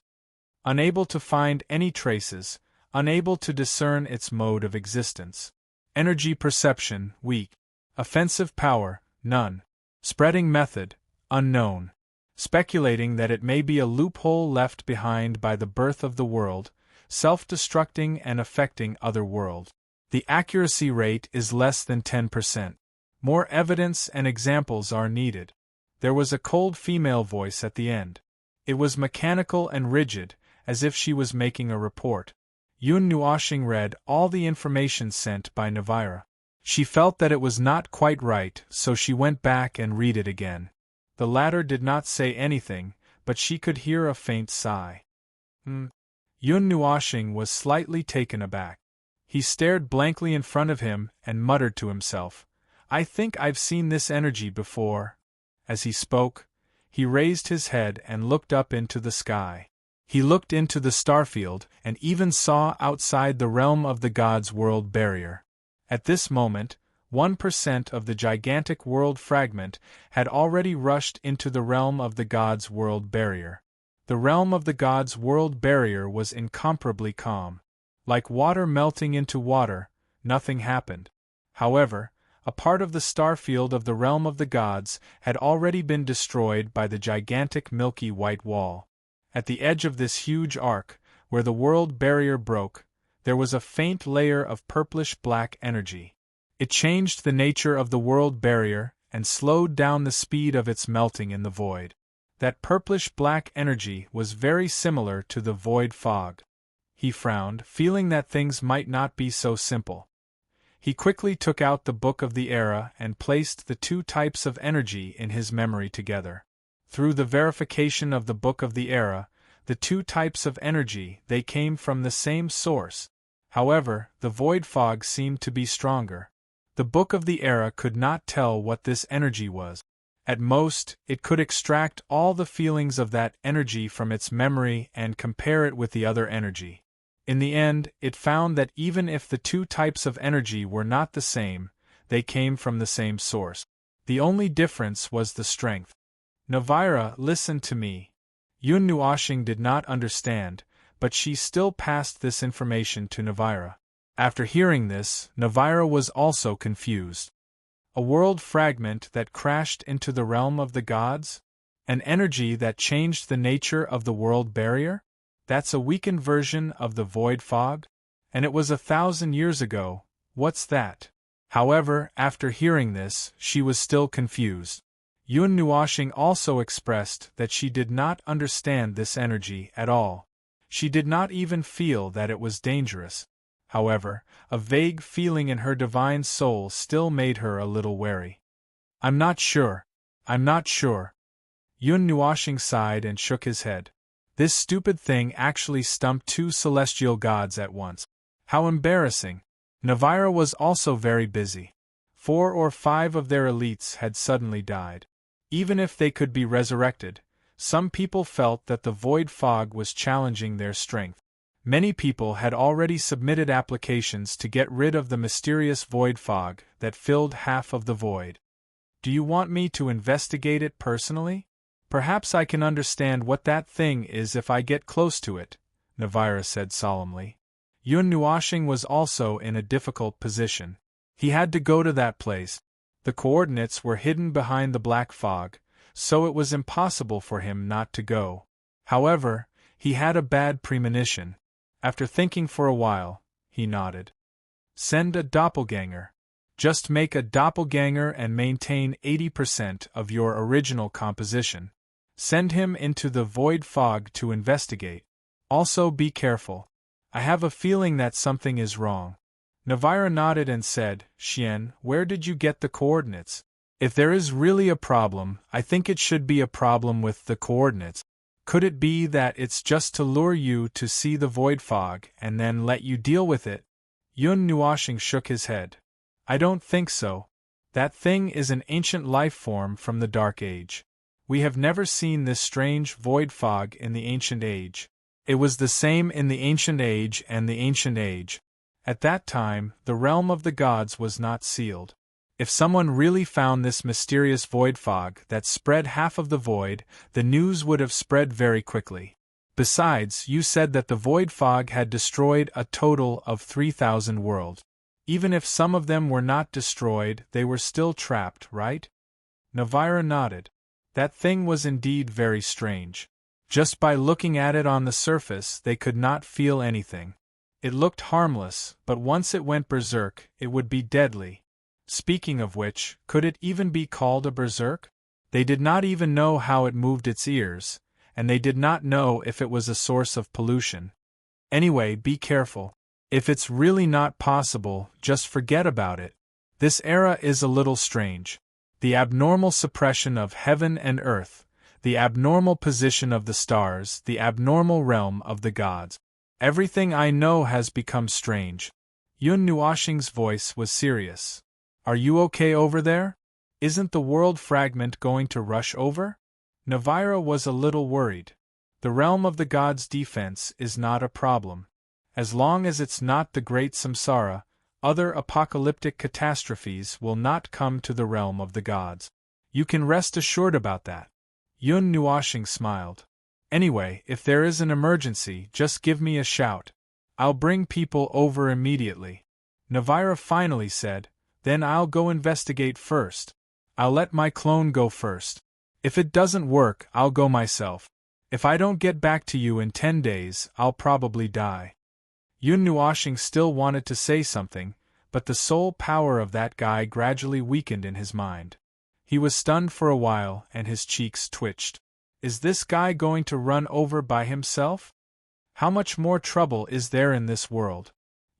S1: Unable to find any traces, unable to discern its mode of existence. Energy perception, weak. Offensive power, none. Spreading method, unknown. Speculating that it may be a loophole left behind by the birth of the world, self-destructing and affecting other worlds. The accuracy rate is less than 10%. More evidence and examples are needed. There was a cold female voice at the end. It was mechanical and rigid, as if she was making a report. Yun Nuoshing read all the information sent by Navira. She felt that it was not quite right, so she went back and read it again. The latter did not say anything, but she could hear a faint sigh. Yun Nuoshing was slightly taken aback. He stared blankly in front of him and muttered to himself, "I think I've seen this energy before." As he spoke, he raised his head and looked up into the sky. He looked into the starfield and even saw outside the realm of the gods' world barrier. At this moment, 1% of the gigantic world fragment had already rushed into the realm of the gods' world barrier. The realm of the gods' world barrier was incomparably calm. Like water melting into water, nothing happened. However, a part of the starfield of the realm of the gods had already been destroyed by the gigantic milky white wall. At the edge of this huge arc, where the world barrier broke, there was a faint layer of purplish-black energy. It changed the nature of the world barrier and slowed down the speed of its melting in the void. That purplish-black energy was very similar to the void fog. He frowned, feeling that things might not be so simple. He quickly took out the Book of the Era and placed the two types of energy in his memory together. Through the verification of the Book of the Era, the two types of energy, they came from the same source. However, the void fog seemed to be stronger. The Book of the Era could not tell what this energy was. At most, it could extract all the feelings of that energy from its memory and compare it with the other energy. In the end, it found that even if the two types of energy were not the same, they came from the same source. The only difference was the strength. Navira, listen to me. Yun Nuoshing did not understand, but she still passed this information to Navira. After hearing this, Navira was also confused. A world fragment that crashed into the realm of the gods? An energy that changed the nature of the world barrier? That's a weakened version of the void fog? And it was 1,000 years ago, what's that? However, after hearing this, she was still confused. Yun Nuoshing also expressed that she did not understand this energy at all. She did not even feel that it was dangerous. However, a vague feeling in her divine soul still made her a little wary. I'm not sure. Yun Nuoshing sighed and shook his head. This stupid thing actually stumped two celestial gods at once. How embarrassing. Navira was also very busy. 4 or 5 of their elites had suddenly died. Even if they could be resurrected, some people felt that the void fog was challenging their strength. Many people had already submitted applications to get rid of the mysterious void fog that filled half of the void. Do you want me to investigate it personally? Perhaps I can understand what that thing is if I get close to it, Navira said solemnly. Yun Nuoshing was also in a difficult position. He had to go to that place. The coordinates were hidden behind the black fog, so it was impossible for him not to go. However, he had a bad premonition. After thinking for a while, he nodded. Send a doppelganger. Just make a doppelganger and maintain 80% of your original composition. Send him into the void fog to investigate. Also be careful. I have a feeling that something is wrong. Navira nodded and said, Xian, where did you get the coordinates? If there is really a problem, I think it should be a problem with the coordinates. Could it be that it's just to lure you to see the void fog and then let you deal with it? Yun Nuoshing shook his head. I don't think so. That thing is an ancient life form from the Dark Age. We have never seen this strange void fog in the Ancient Age. It was the same in the Ancient Age and the Ancient Age. At that time, the realm of the gods was not sealed. If someone really found this mysterious void fog that spread half of the void, the news would have spread very quickly. Besides, you said that the void fog had destroyed a total of 3,000 worlds. Even if some of them were not destroyed, they were still trapped, right? Navira nodded. That thing was indeed very strange. Just by looking at it on the surface, they could not feel anything. It looked harmless, but once it went berserk, it would be deadly. Speaking of which, could it even be called a berserk? They did not even know how it moved its ears, and they did not know if it was a source of pollution. Anyway, be careful. If it's really not possible, just forget about it. This era is a little strange. The abnormal suppression of heaven and earth, the abnormal position of the stars, the abnormal realm of the gods. Everything I know has become strange. Yun Nuoxing's voice was serious. Are you okay over there? Isn't the world fragment going to rush over? Navira was a little worried. The realm of the gods' defense is not a problem. As long as it's not the great samsara, other apocalyptic catastrophes will not come to the realm of the gods. You can rest assured about that. Yun Nuoxing smiled. Anyway, if there is an emergency, just give me a shout. I'll bring people over immediately. Navira finally said, then I'll go investigate first. I'll let my clone go first. If it doesn't work, I'll go myself. If I don't get back to you in 10 days, I'll probably die. Yun Nuoxing still wanted to say something, but the soul power of that guy gradually weakened in his mind. He was stunned for a while and his cheeks twitched. Is this guy going to run over by himself? How much more trouble is there in this world?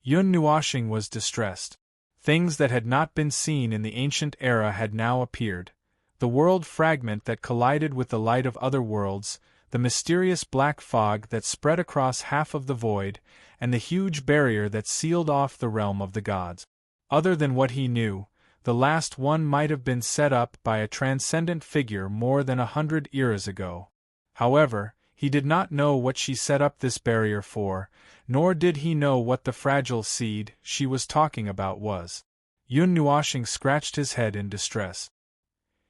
S1: Yun Nuoxing was distressed. Things that had not been seen in the ancient era had now appeared. The world fragment that collided with the light of other worlds, the mysterious black fog that spread across half of the void, and the huge barrier that sealed off the realm of the gods. Other than what he knew, the last one might have been set up by a transcendent figure more than 100 eras ago. However, he did not know what she set up this barrier for, nor did he know what the fragile seed she was talking about was. Yun Nuoxing scratched his head in distress.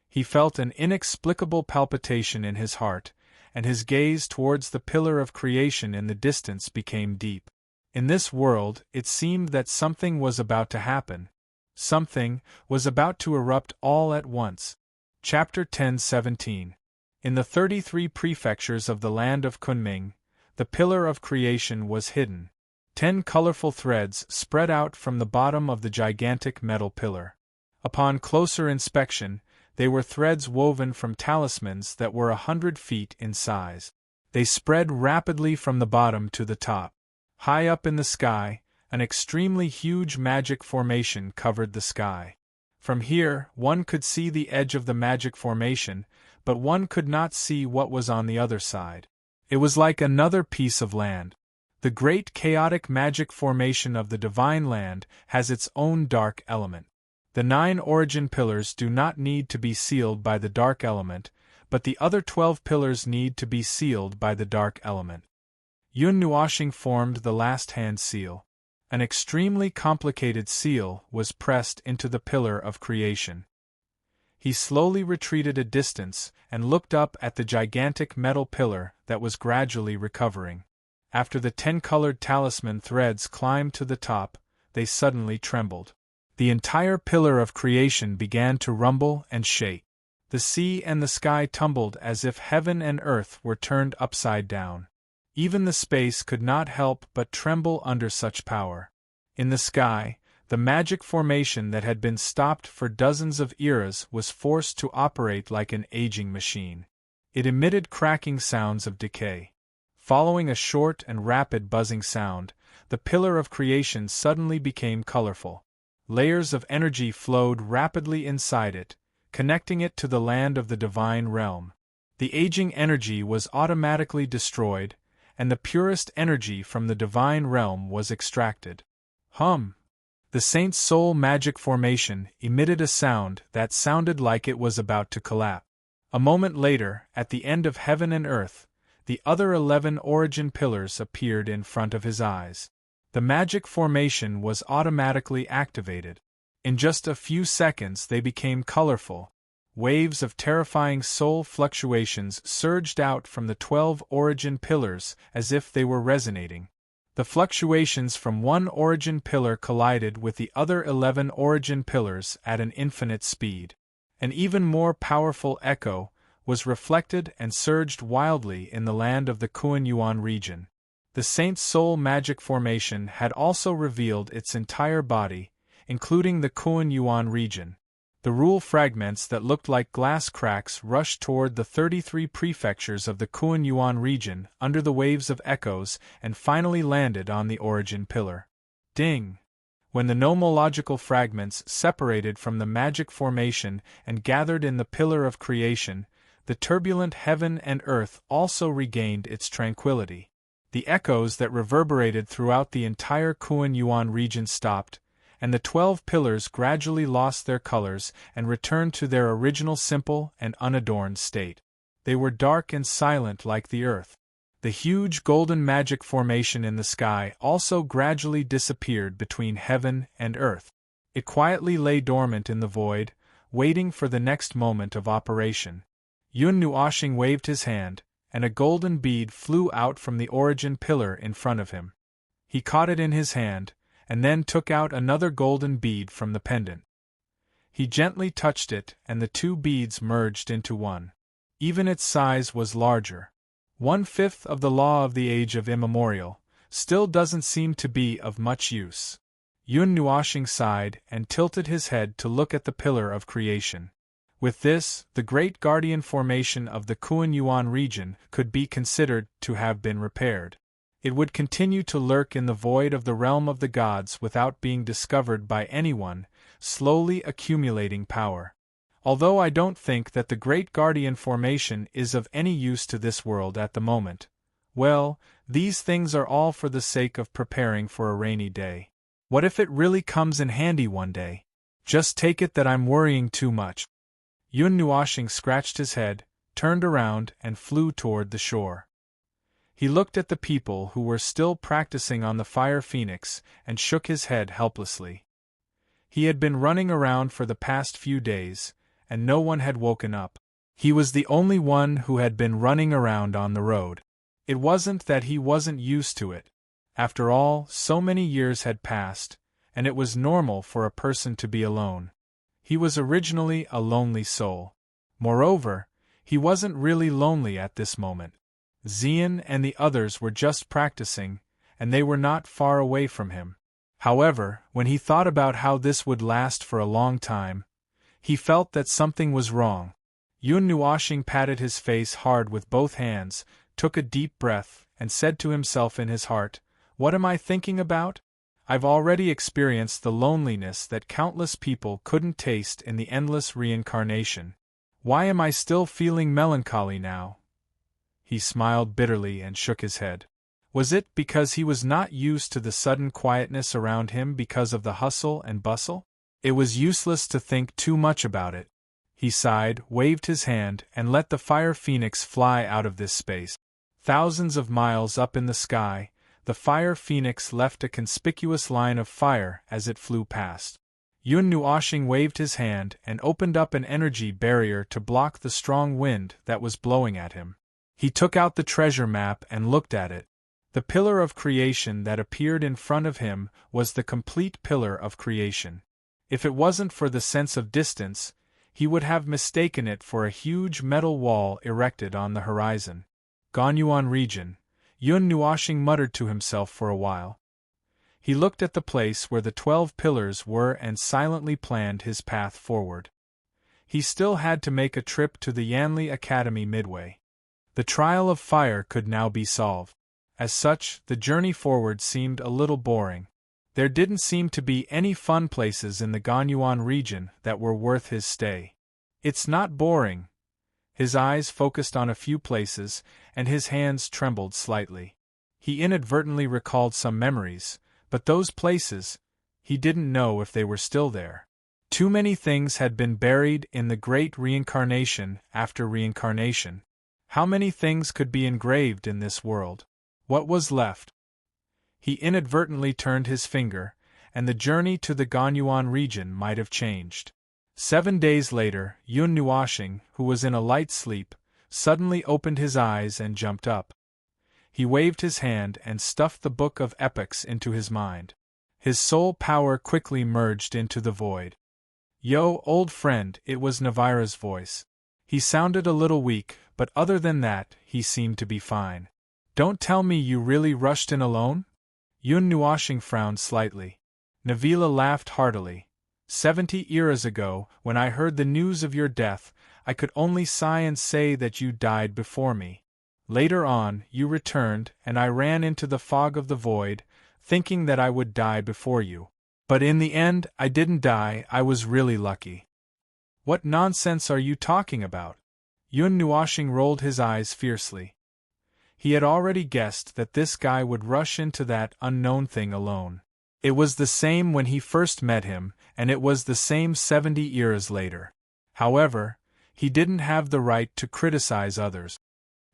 S1: He felt an inexplicable palpitation in his heart, and his gaze towards the pillar of creation in the distance became deep. In this world, it seemed that something was about to happen. Something was about to erupt all at once. Chapter 10:17. In the 33 prefectures of the land of Kunming, the pillar of creation was hidden. 10 colorful threads spread out from the bottom of the gigantic metal pillar. Upon closer inspection, they were threads woven from talismans that were 100 feet in size. They spread rapidly from the bottom to the top. High up in the sky, an extremely huge magic formation covered the sky. From here, one could see the edge of the magic formation, but one could not see what was on the other side. It was like another piece of land. The great chaotic magic formation of the divine land has its own dark element. The 9 origin pillars do not need to be sealed by the dark element, but the other 12 pillars need to be sealed by the dark element. Yun Nuoxing formed the last hand seal. An extremely complicated seal was pressed into the pillar of creation. He slowly retreated a distance and looked up at the gigantic metal pillar that was gradually recovering. After the 10 colored talisman threads climbed to the top, they suddenly trembled. The entire pillar of creation began to rumble and shake. The sea and the sky tumbled as if heaven and earth were turned upside down. Even the space could not help but tremble under such power. In the sky, the magic formation that had been stopped for dozens of eras was forced to operate like an aging machine. It emitted cracking sounds of decay. Following a short and rapid buzzing sound, the pillar of creation suddenly became colorful. Layers of energy flowed rapidly inside it, connecting it to the land of the divine realm. The aging energy was automatically destroyed, and the purest energy from the divine realm was extracted. Hum! The saint's soul magic formation emitted a sound that sounded like it was about to collapse. A moment later, at the end of heaven and earth, the other 11 origin pillars appeared in front of his eyes. The magic formation was automatically activated. In just a few seconds they became colorful. Waves of terrifying soul fluctuations surged out from the 12 origin pillars as if they were resonating. The fluctuations from one origin pillar collided with the other 11 origin pillars at an infinite speed. An even more powerful echo was reflected and surged wildly in the land of the Kuan Yuan region. The Saint's soul magic formation had also revealed its entire body, including the Kuan Yuan region. The rule fragments that looked like glass cracks rushed toward the 33 prefectures of the Kuan-Yuan region under the waves of echoes and finally landed on the origin pillar. Ding! When the nomological fragments separated from the magic formation and gathered in the pillar of creation, the turbulent heaven and earth also regained its tranquility. The echoes that reverberated throughout the entire Kuan-Yuan region stopped, and the 12 pillars gradually lost their colors and returned to their original simple and unadorned state. They were dark and silent like the earth. The huge golden magic formation in the sky also gradually disappeared between heaven and earth. It quietly lay dormant in the void, waiting for the next moment of operation. Yun Nuoshing waved his hand, and a golden bead flew out from the origin pillar in front of him. He caught it in his hand, and then took out another golden bead from the pendant. He gently touched it, and the two beads merged into one. Even its size was larger. 1/5 of the law of the age of immemorial still doesn't seem to be of much use. Yun Nuoshing sighed and tilted his head to look at the pillar of creation. With this, the great guardian formation of the Kuan-Yuan region could be considered to have been repaired. It would continue to lurk in the void of the realm of the gods without being discovered by anyone, slowly accumulating power. Although I don't think that the great guardian formation is of any use to this world at the moment, well, these things are all for the sake of preparing for a rainy day. What if it really comes in handy one day? Just take it that I'm worrying too much. Yun Nuoshing scratched his head, turned around, and flew toward the shore. He looked at the people who were still practicing on the fire phoenix and shook his head helplessly. He had been running around for the past few days, and no one had woken up. He was the only one who had been running around on the road. It wasn't that he wasn't used to it. After all, so many years had passed, and it was normal for a person to be alone. He was originally a lonely soul. Moreover, he wasn't really lonely at this moment. Xian and the others were just practicing, and they were not far away from him. However, when he thought about how this would last for a long time, he felt that something was wrong. Yun Nuoshing patted his face hard with both hands, took a deep breath, and said to himself in his heart, "What am I thinking about? I've already experienced the loneliness that countless people couldn't taste in the endless reincarnation. Why am I still feeling melancholy now?" He smiled bitterly and shook his head. Was it because he was not used to the sudden quietness around him because of the hustle and bustle? It was useless to think too much about it. He sighed, waved his hand, and let the fire phoenix fly out of this space. Thousands of miles up in the sky, the fire phoenix left a conspicuous line of fire as it flew past. Yun Nuoshing waved his hand and opened up an energy barrier to block the strong wind that was blowing at him. He took out the treasure map and looked at it. The pillar of creation that appeared in front of him was the complete pillar of creation. If it wasn't for the sense of distance, he would have mistaken it for a huge metal wall erected on the horizon. Gonyuan region, Yun Nuoshing muttered to himself for a while. He looked at the place where the 12 pillars were and silently planned his path forward. He still had to make a trip to the Yanli Academy midway. The trial of fire could now be solved. As such, the journey forward seemed a little boring. There didn't seem to be any fun places in the Gonyuan region that were worth his stay. It's not boring. His eyes focused on a few places, and his hands trembled slightly. He inadvertently recalled some memories, but those places, he didn't know if they were still there. Too many things had been buried in the great reincarnation after reincarnation. How many things could be engraved in this world? What was left? He inadvertently turned his finger, and the journey to the Gonyuan region might have changed. 7 days later, Yun Nuoshing, who was in a light sleep, suddenly opened his eyes and jumped up. He waved his hand and stuffed the book of epics into his mind. His soul power quickly merged into the void. "Yo, old friend," it was Navira's voice. He sounded a little weak, but other than that, he seemed to be fine. "Don't tell me you really rushed in alone?" Yun Nuoshing frowned slightly. Navila laughed heartily. 70 eras ago, when I heard the news of your death, I could only sigh and say that you died before me. Later on, you returned, and I ran into the fog of the void, thinking that I would die before you. But in the end, I didn't die. I was really lucky." "What nonsense are you talking about?" Yun Nuoshing rolled his eyes fiercely. He had already guessed that this guy would rush into that unknown thing alone. It was the same when he first met him, and it was the same 70 years later. However, he didn't have the right to criticize others.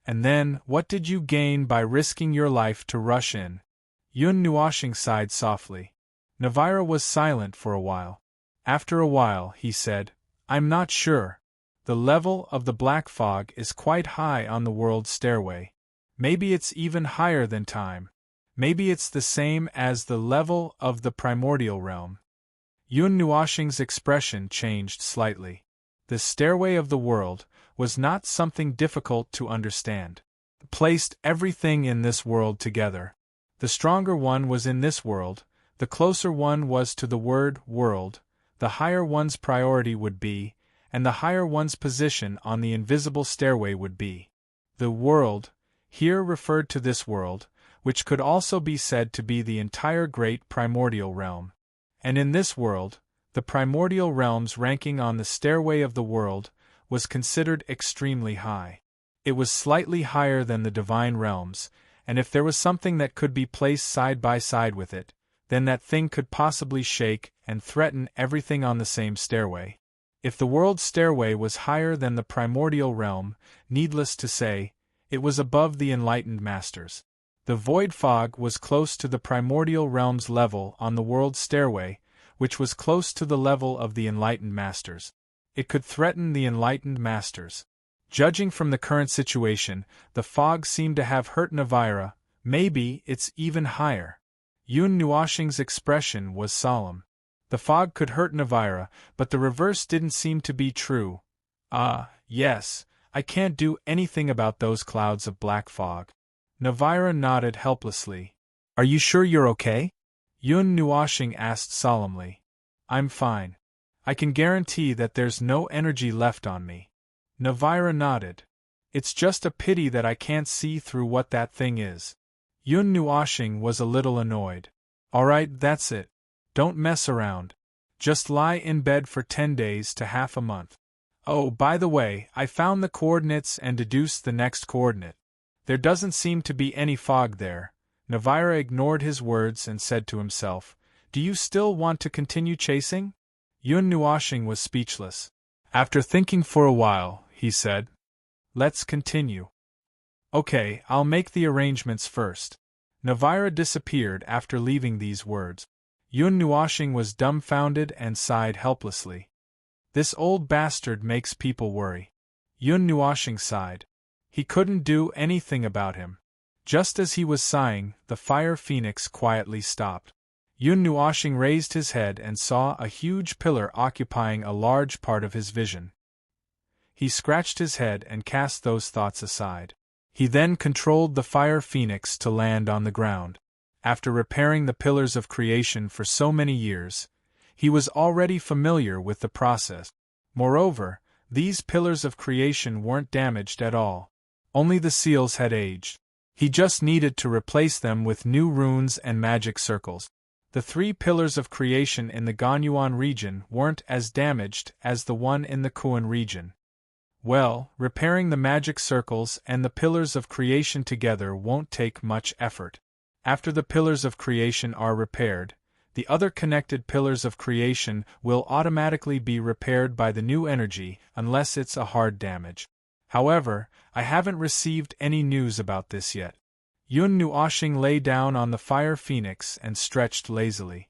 S1: "And then, what did you gain by risking your life to rush in?" Yun Nuoshing sighed softly. Navira was silent for a while. After a while, he said, "I'm not sure. The level of the black fog is quite high on the world stairway. Maybe it's even higher than time. Maybe it's the same as the level of the primordial realm." Yun Nuoshing's expression changed slightly. The stairway of the world was not something difficult to understand. It placed everything in this world together. The stronger one was in this world, the closer one was to the word world, the higher one's priority would be, and the higher one's position on the invisible stairway would be. The world, here referred to this world, which could also be said to be the entire great primordial realm. And in this world, the primordial realm's ranking on the stairway of the world was considered extremely high. It was slightly higher than the divine realms, and if there was something that could be placed side by side with it, then that thing could possibly shake and threaten everything on the same stairway. If the world's stairway was higher than the primordial realm, needless to say, it was above the enlightened masters. The void fog was close to the primordial realm's level on the world's stairway, which was close to the level of the enlightened masters. It could threaten the enlightened masters. Judging from the current situation, the fog seemed to have hurt Navira. Maybe it's even higher. Yun Nuoshing's expression was solemn. The fog could hurt Navira, but the reverse didn't seem to be true. Yes, I can't do anything about those clouds of black fog." Navira nodded helplessly. "Are you sure you're okay?" Yun Nuoshing asked solemnly. "I'm fine. I can guarantee that there's no energy left on me." Navira nodded. "It's just a pity that I can't see through what that thing is." Yun Nuoshing was a little annoyed. "All right, that's it. Don't mess around. Just lie in bed for 10 days to half a month. Oh, by the way, I found the coordinates and deduced the next coordinate. There doesn't seem to be any fog there." Navira ignored his words and said to himself, "Do you still want to continue chasing?" Yun Nuoshing was speechless. After thinking for a while, he said, "Let's continue." "Okay, I'll make the arrangements first." Navira disappeared after leaving these words. Yun Nuoshing was dumbfounded and sighed helplessly. "This old bastard makes people worry." Yun Nuoshing sighed. He couldn't do anything about him. Just as he was sighing, the fire phoenix quietly stopped. Yun Nuoshing raised his head and saw a huge pillar occupying a large part of his vision. He scratched his head and cast those thoughts aside. He then controlled the fire phoenix to land on the ground. After repairing the pillars of creation for so many years, he was already familiar with the process. Moreover, these pillars of creation weren't damaged at all. Only the seals had aged. He just needed to replace them with new runes and magic circles. The 3 pillars of creation in the Ganyuan region weren't as damaged as the one in the Kuan region. Well, repairing the magic circles and the pillars of creation together won't take much effort. After the pillars of creation are repaired, the other connected pillars of creation will automatically be repaired by the new energy unless it's a hard damage. However, I haven't received any news about this yet. Yun Nuoshing lay down on the fire phoenix and stretched lazily.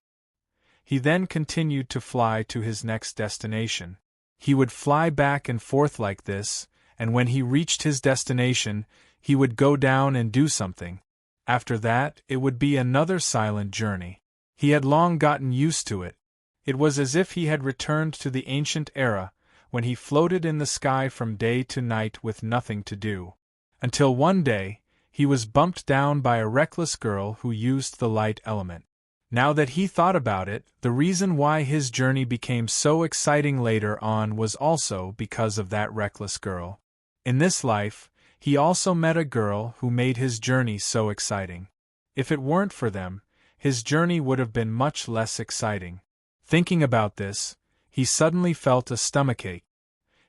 S1: He then continued to fly to his next destination. He would fly back and forth like this, and when he reached his destination, he would go down and do something. After that, it would be another silent journey. He had long gotten used to it. It was as if he had returned to the ancient era, when he floated in the sky from day to night with nothing to do. Until one day, he was bumped down by a reckless girl who used the light element. Now that he thought about it, the reason why his journey became so exciting later on was also because of that reckless girl. In this life, he also met a girl who made his journey so exciting. If it weren't for them, his journey would have been much less exciting. Thinking about this, he suddenly felt a stomachache.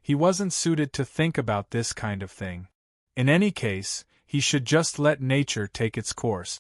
S1: He wasn't suited to think about this kind of thing. In any case, he should just let nature take its course.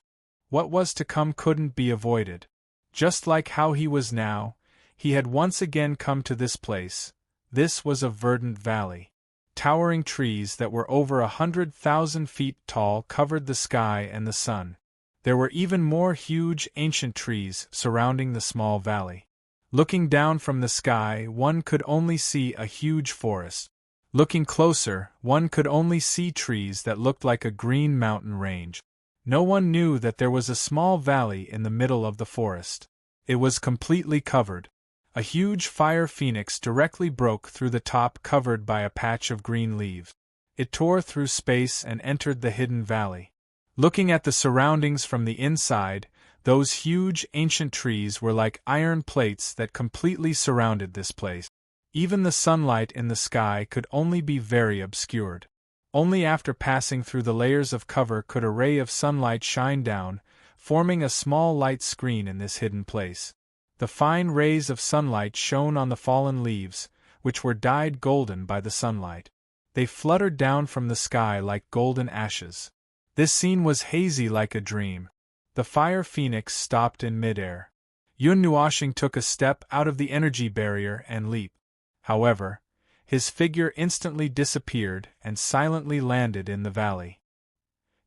S1: What was to come couldn't be avoided. Just like how he was now, he had once again come to this place. This was a verdant valley. Towering trees that were over 100,000 feet tall covered the sky and the sun. There were even more huge ancient trees surrounding the small valley. Looking down from the sky, one could only see a huge forest. Looking closer, one could only see trees that looked like a green mountain range. No one knew that there was a small valley in the middle of the forest. It was completely covered. A huge fire phoenix directly broke through the top, covered by a patch of green leaves. It tore through space and entered the hidden valley. Looking at the surroundings from the inside, those huge ancient trees were like iron plates that completely surrounded this place. Even the sunlight in the sky could only be very obscured. Only after passing through the layers of cover could a ray of sunlight shine down, forming a small light screen in this hidden place. The fine rays of sunlight shone on the fallen leaves, which were dyed golden by the sunlight. They fluttered down from the sky like golden ashes. This scene was hazy like a dream. The fire phoenix stopped in midair. Yun Nuoshing took a step out of the energy barrier and leaped. However, his figure instantly disappeared and silently landed in the valley.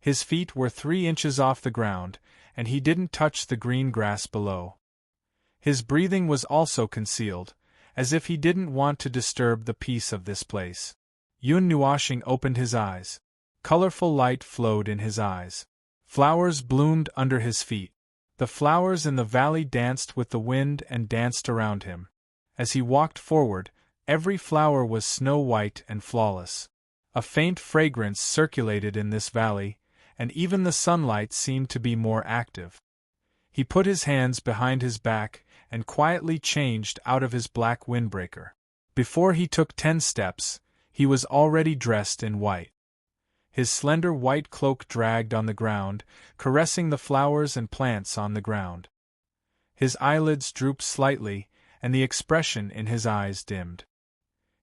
S1: His feet were 3 inches off the ground, and he didn't touch the green grass below. His breathing was also concealed, as if he didn't want to disturb the peace of this place. Yun Nuoshing opened his eyes. Colorful light flowed in his eyes. Flowers bloomed under his feet. The flowers in the valley danced with the wind and danced around him. As he walked forward, every flower was snow-white and flawless. A faint fragrance circulated in this valley, and even the sunlight seemed to be more active. He put his hands behind his back and quietly changed out of his black windbreaker. Before he took 10 steps, he was already dressed in white. His slender white cloak dragged on the ground, caressing the flowers and plants on the ground. His eyelids drooped slightly, and the expression in his eyes dimmed.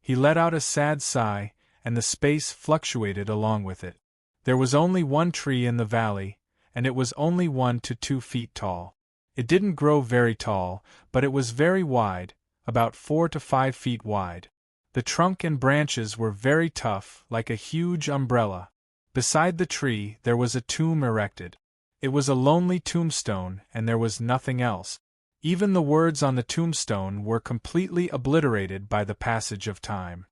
S1: He let out a sad sigh, and the space fluctuated along with it. There was only one tree in the valley, and it was only 1 to 2 feet tall. It didn't grow very tall, but it was very wide, about 4 to 5 feet wide. The trunk and branches were very tough, like a huge umbrella. Beside the tree there was a tomb erected. It was a lonely tombstone, and there was nothing else. Even the words on the tombstone were completely obliterated by the passage of time.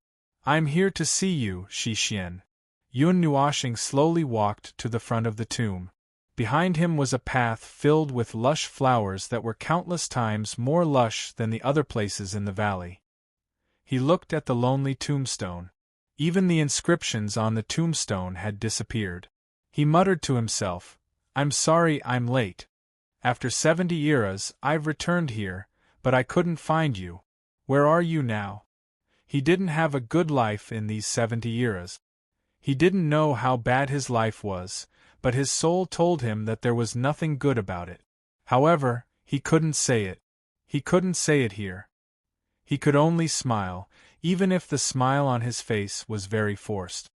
S1: "I'm here to see you, Shi Xian." Yun Nuoshing slowly walked to the front of the tomb. Behind him was a path filled with lush flowers that were countless times more lush than the other places in the valley. He looked at the lonely tombstone. Even the inscriptions on the tombstone had disappeared. He muttered to himself, "I'm sorry I'm late. After 70 eras, I've returned here, but I couldn't find you. Where are you now?" He didn't have a good life in these 70 eras. He didn't know how bad his life was, but his soul told him that there was nothing good about it. However, he couldn't say it. He couldn't say it here. He could only smile, even if the smile on his face was very forced.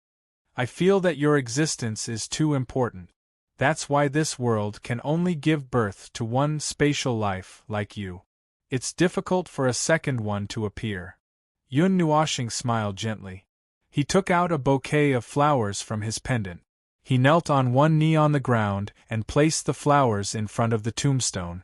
S1: "I feel that your existence is too important. That's why this world can only give birth to one spatial life like you. It's difficult for a second one to appear." Yun Nuoshing smiled gently. He took out a bouquet of flowers from his pendant. He knelt on one knee on the ground and placed the flowers in front of the tombstone.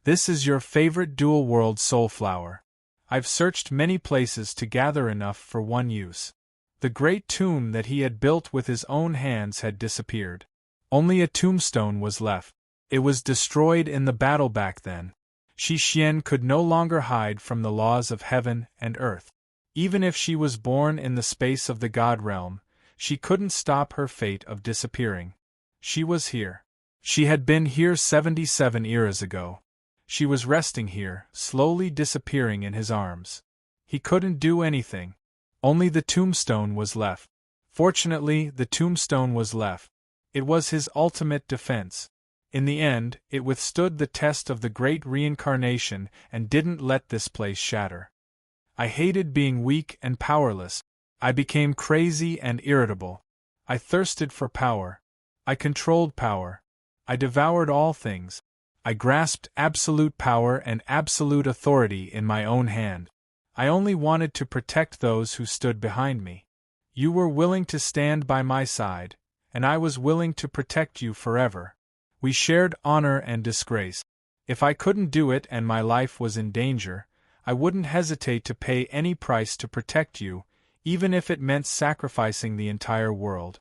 S1: "This is your favorite dual-world soul flower. I've searched many places to gather enough for one use." The great tomb that he had built with his own hands had disappeared. Only a tombstone was left. It was destroyed in the battle back then. Shi Xian could no longer hide from the laws of heaven and earth. Even if she was born in the space of the God realm, she couldn't stop her fate of disappearing. She was here. She had been here 77 eras ago. She was resting here, slowly disappearing in his arms. He couldn't do anything. Only the tombstone was left. Fortunately, the tombstone was left. It was his ultimate defense. In the end, it withstood the test of the great reincarnation and didn't let this place shatter. I hated being weak and powerless. I became crazy and irritable. I thirsted for power. I controlled power. I devoured all things. I grasped absolute power and absolute authority in my own hand. I only wanted to protect those who stood behind me. You were willing to stand by my side, and I was willing to protect you forever. We shared honor and disgrace. If I couldn't do it and my life was in danger, I wouldn't hesitate to pay any price to protect you, even if it meant sacrificing the entire world.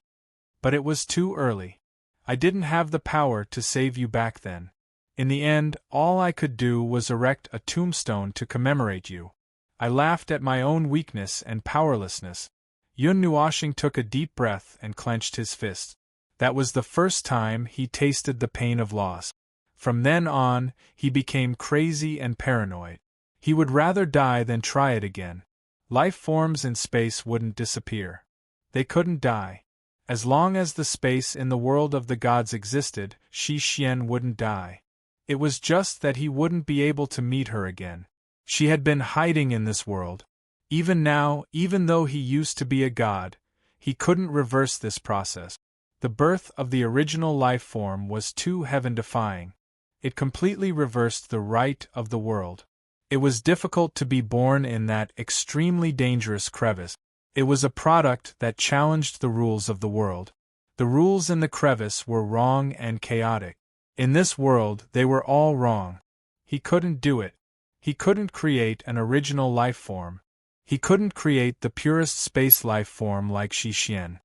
S1: But it was too early. I didn't have the power to save you back then. In the end, all I could do was erect a tombstone to commemorate you. I laughed at my own weakness and powerlessness. Yun Nuoshing took a deep breath and clenched his fists. That was the first time he tasted the pain of loss. From then on, he became crazy and paranoid. He would rather die than try it again. Life forms in space wouldn't disappear. They couldn't die. As long as the space in the world of the gods existed, Shi Xian wouldn't die. It was just that he wouldn't be able to meet her again. She had been hiding in this world. Even now, even though he used to be a god, he couldn't reverse this process. The birth of the original life form was too heaven-defying. It completely reversed the right of the world. It was difficult to be born in that extremely dangerous crevice. It was a product that challenged the rules of the world. The rules in the crevice were wrong and chaotic. In this world, they were all wrong. He couldn't do it. He couldn't create an original life form. He couldn't create the purest space life form like Shi Xian.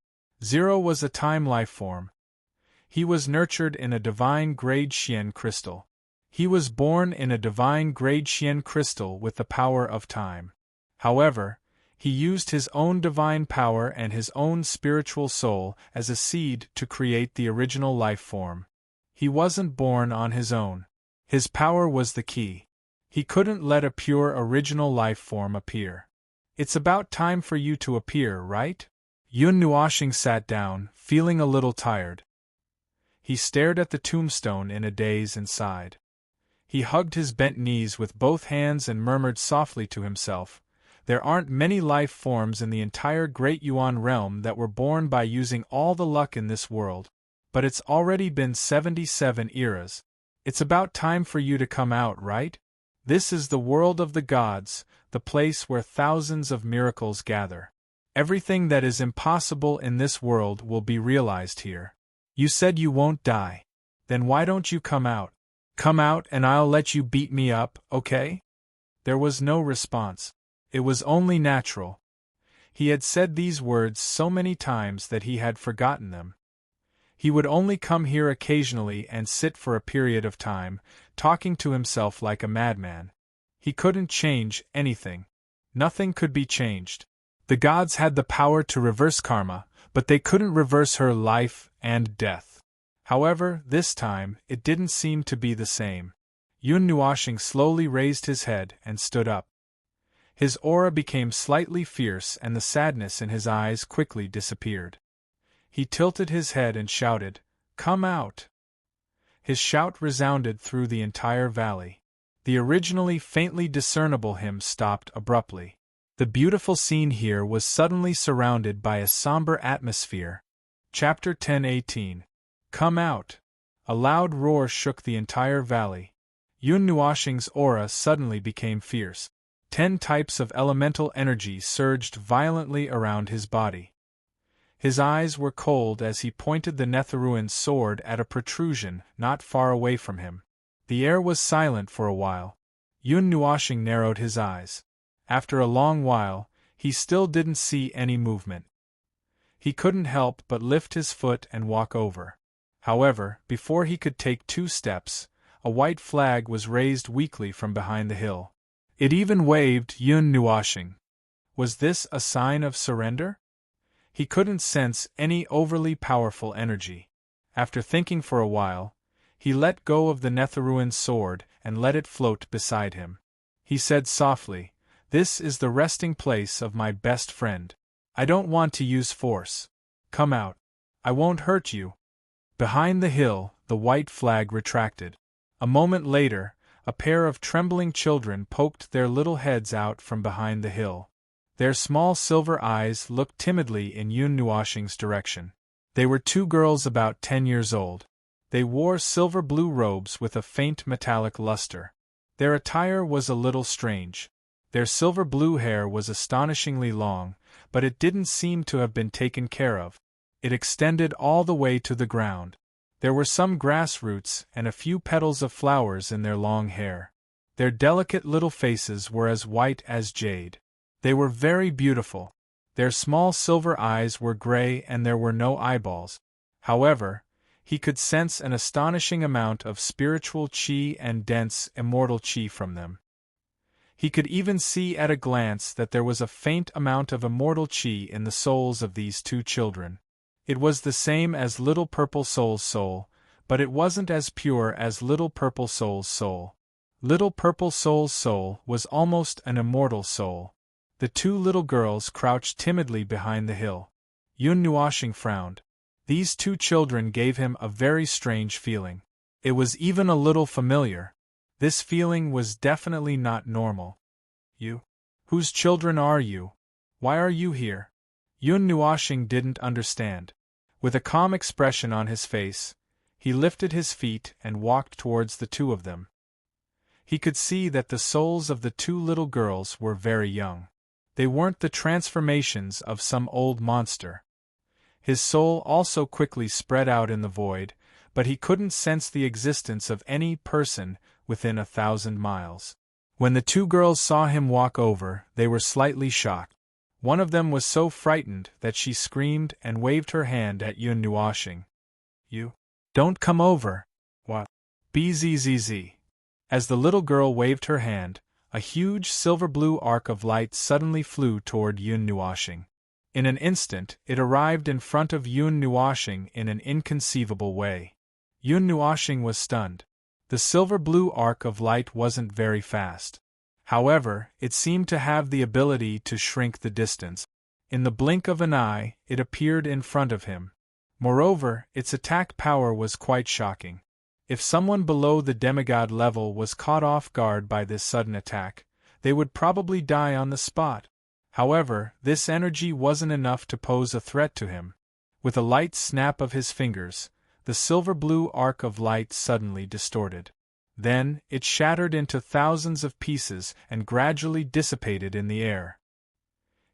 S1: Zero was a time life form. He was nurtured in a divine grade Xian crystal. He was born in a divine grade Xian crystal with the power of time. However, he used his own divine power and his own spiritual soul as a seed to create the original life form. He wasn't born on his own. His power was the key. He couldn't let a pure original life form appear. It's about time for you to appear, right? Yun Nuoshing sat down, feeling a little tired. He stared at the tombstone in a daze and sighed. He hugged his bent knees with both hands and murmured softly to himself, "There aren't many life forms in the entire Great Yuan realm that were born by using all the luck in this world. But it's already been 77 eras. It's about time for you to come out, right? This is the world of the gods, the place where thousands of miracles gather. Everything that is impossible in this world will be realized here. You said you won't die. Then why don't you come out? Come out and I'll let you beat me up, okay?" There was no response. It was only natural. He had said these words so many times that he had forgotten them. He would only come here occasionally and sit for a period of time, talking to himself like a madman. He couldn't change anything. Nothing could be changed. The gods had the power to reverse karma, but they couldn't reverse her life and death. However, this time, it didn't seem to be the same. Yun Nuoshing slowly raised his head and stood up. His aura became slightly fierce and the sadness in his eyes quickly disappeared. He tilted his head and shouted, "Come out!" His shout resounded through the entire valley. The originally faintly discernible hymn stopped abruptly. The beautiful scene here was suddenly surrounded by a somber atmosphere. Chapter 10:18. Come out! A loud roar shook the entire valley. Yun Nuoshing's aura suddenly became fierce. 10 types of elemental energy surged violently around his body. His eyes were cold as he pointed the Netherruin's sword at a protrusion not far away from him. The air was silent for a while. Yun Nuoshing narrowed his eyes. After a long while, he still didn't see any movement. He couldn't help but lift his foot and walk over. However, before he could take 2 steps, a white flag was raised weakly from behind the hill. It even waved Yun Nuoshing. Was this a sign of surrender? He couldn't sense any overly powerful energy. After thinking for a while, he let go of the Netherruin's sword and let it float beside him. He said softly, "This is the resting place of my best friend. I don't want to use force. Come out. I won't hurt you." Behind the hill, the white flag retracted. A moment later, a pair of trembling children poked their little heads out from behind the hill. Their small silver eyes looked timidly in Yun Nuoshing's direction. They were two girls about 10 years old. They wore silver-blue robes with a faint metallic luster. Their attire was a little strange. Their silver-blue hair was astonishingly long, but it didn't seem to have been taken care of. It extended all the way to the ground. There were some grass roots and a few petals of flowers in their long hair. Their delicate little faces were as white as jade. They were very beautiful. Their small silver eyes were gray and there were no eyeballs. However, he could sense an astonishing amount of spiritual qi and dense, immortal qi from them. He could even see at a glance that there was a faint amount of immortal qi in the souls of these two children. It was the same as Little Purple Soul's soul, but it wasn't as pure as Little Purple Soul's soul. Little Purple Soul's soul was almost an immortal soul. The two little girls crouched timidly behind the hill. Yun Nuoshing frowned. These two children gave him a very strange feeling. It was even a little familiar. This feeling was definitely not normal. "You? Whose children are you? Why are you here?" Yun Nuoshing didn't understand. With a calm expression on his face, he lifted his feet and walked towards the two of them. He could see that the souls of the two little girls were very young. They weren't the transformations of some old monster. His soul also quickly spread out in the void, but he couldn't sense the existence of any person within 1,000 miles. When the two girls saw him walk over, they were slightly shocked. One of them was so frightened that she screamed and waved her hand at Yun Nuoshing. "You don't come over." "What?" "Bzzz." As the little girl waved her hand, a huge silver-blue arc of light suddenly flew toward Yun Nuoshing. In an instant, it arrived in front of Yun Nuoshing in an inconceivable way. Yun Nuoshing was stunned. The silver-blue arc of light wasn't very fast. However, it seemed to have the ability to shrink the distance. In the blink of an eye, it appeared in front of him. Moreover, its attack power was quite shocking. If someone below the demigod level was caught off guard by this sudden attack, they would probably die on the spot. However, this energy wasn't enough to pose a threat to him. With a light snap of his fingers, the silver-blue arc of light suddenly distorted. Then, it shattered into thousands of pieces and gradually dissipated in the air.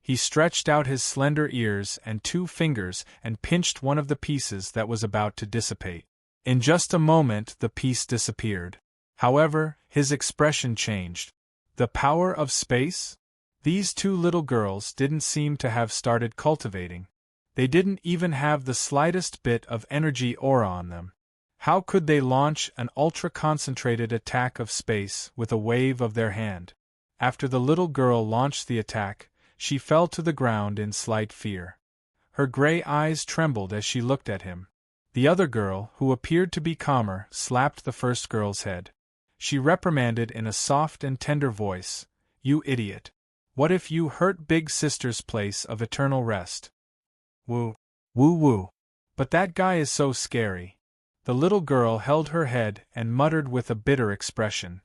S1: He stretched out his slender ears and 2 fingers and pinched one of the pieces that was about to dissipate. In just a moment the piece disappeared. However, his expression changed. The power of space? These two little girls didn't seem to have started cultivating. They didn't even have the slightest bit of energy aura on them. How could they launch an ultra-concentrated attack of space with a wave of their hand? After the little girl launched the attack, she fell to the ground in slight fear. Her gray eyes trembled as she looked at him. The other girl, who appeared to be calmer, slapped the first girl's head. She reprimanded in a soft and tender voice, "You idiot. What if you hurt Big Sister's place of eternal rest?" "Woo. Woo woo. But that guy is so scary." The little girl held her head and muttered with a bitter expression.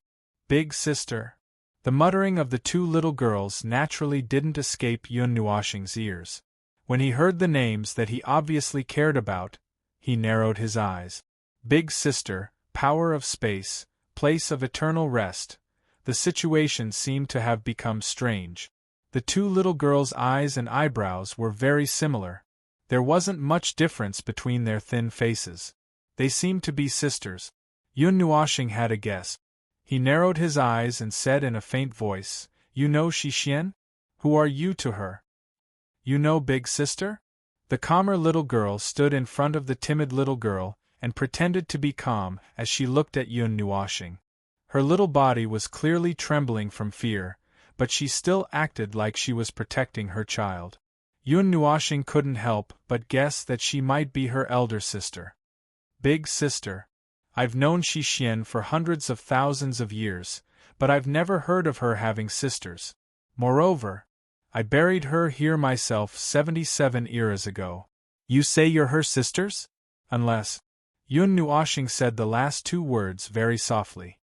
S1: "Big Sister?" The muttering of the two little girls naturally didn't escape Yun Nuoshing's ears. When he heard the names that he obviously cared about, he narrowed his eyes. Big Sister, power of space, place of eternal rest. The situation seemed to have become strange. The two little girls' eyes and eyebrows were very similar. There wasn't much difference between their thin faces. They seemed to be sisters. Yun Nuoshing had a guess. He narrowed his eyes and said in a faint voice, "You know Shixian? Who are you to her?" "You know Big Sister?" The calmer little girl stood in front of the timid little girl and pretended to be calm as she looked at Yun Nuoshing. Her little body was clearly trembling from fear, but she still acted like she was protecting her child. Yun Nuoshing couldn't help but guess that she might be her elder sister. "Big Sister. I've known Xi for hundreds of thousands of years, but I've never heard of her having sisters. Moreover, I buried her here myself 77 eras ago. You say you're her sisters? Unless. Yun Nuoxing said the last two words very softly.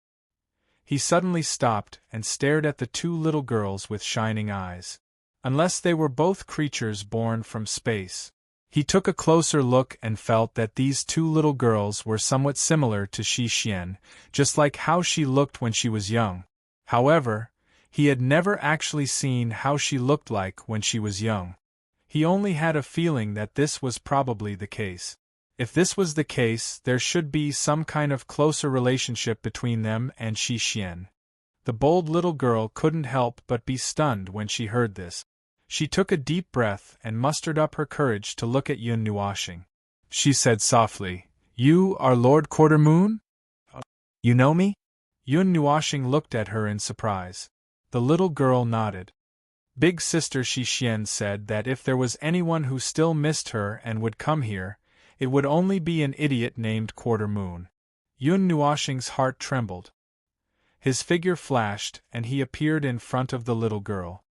S1: He suddenly stopped and stared at the two little girls with shining eyes. Unless they were both creatures born from space. He took a closer look and felt that these two little girls were somewhat similar to Xi Xian, just like how she looked when she was young. However, he had never actually seen how she looked like when she was young. He only had a feeling that this was probably the case. If this was the case, there should be some kind of closer relationship between them and Xi Xian. The bold little girl couldn't help but be stunned when she heard this. She took a deep breath and mustered up her courage to look at Yun Nuoxing. She said softly, "You are Lord Quartermoon? You know me?" Yun Nuoxing looked at her in surprise. The little girl nodded. Big Sister Xi Xian said that if there was anyone who still missed her and would come here, it would only be an idiot named Quartermoon. Yun Nuoxing's heart trembled. His figure flashed and he appeared in front of the little girl.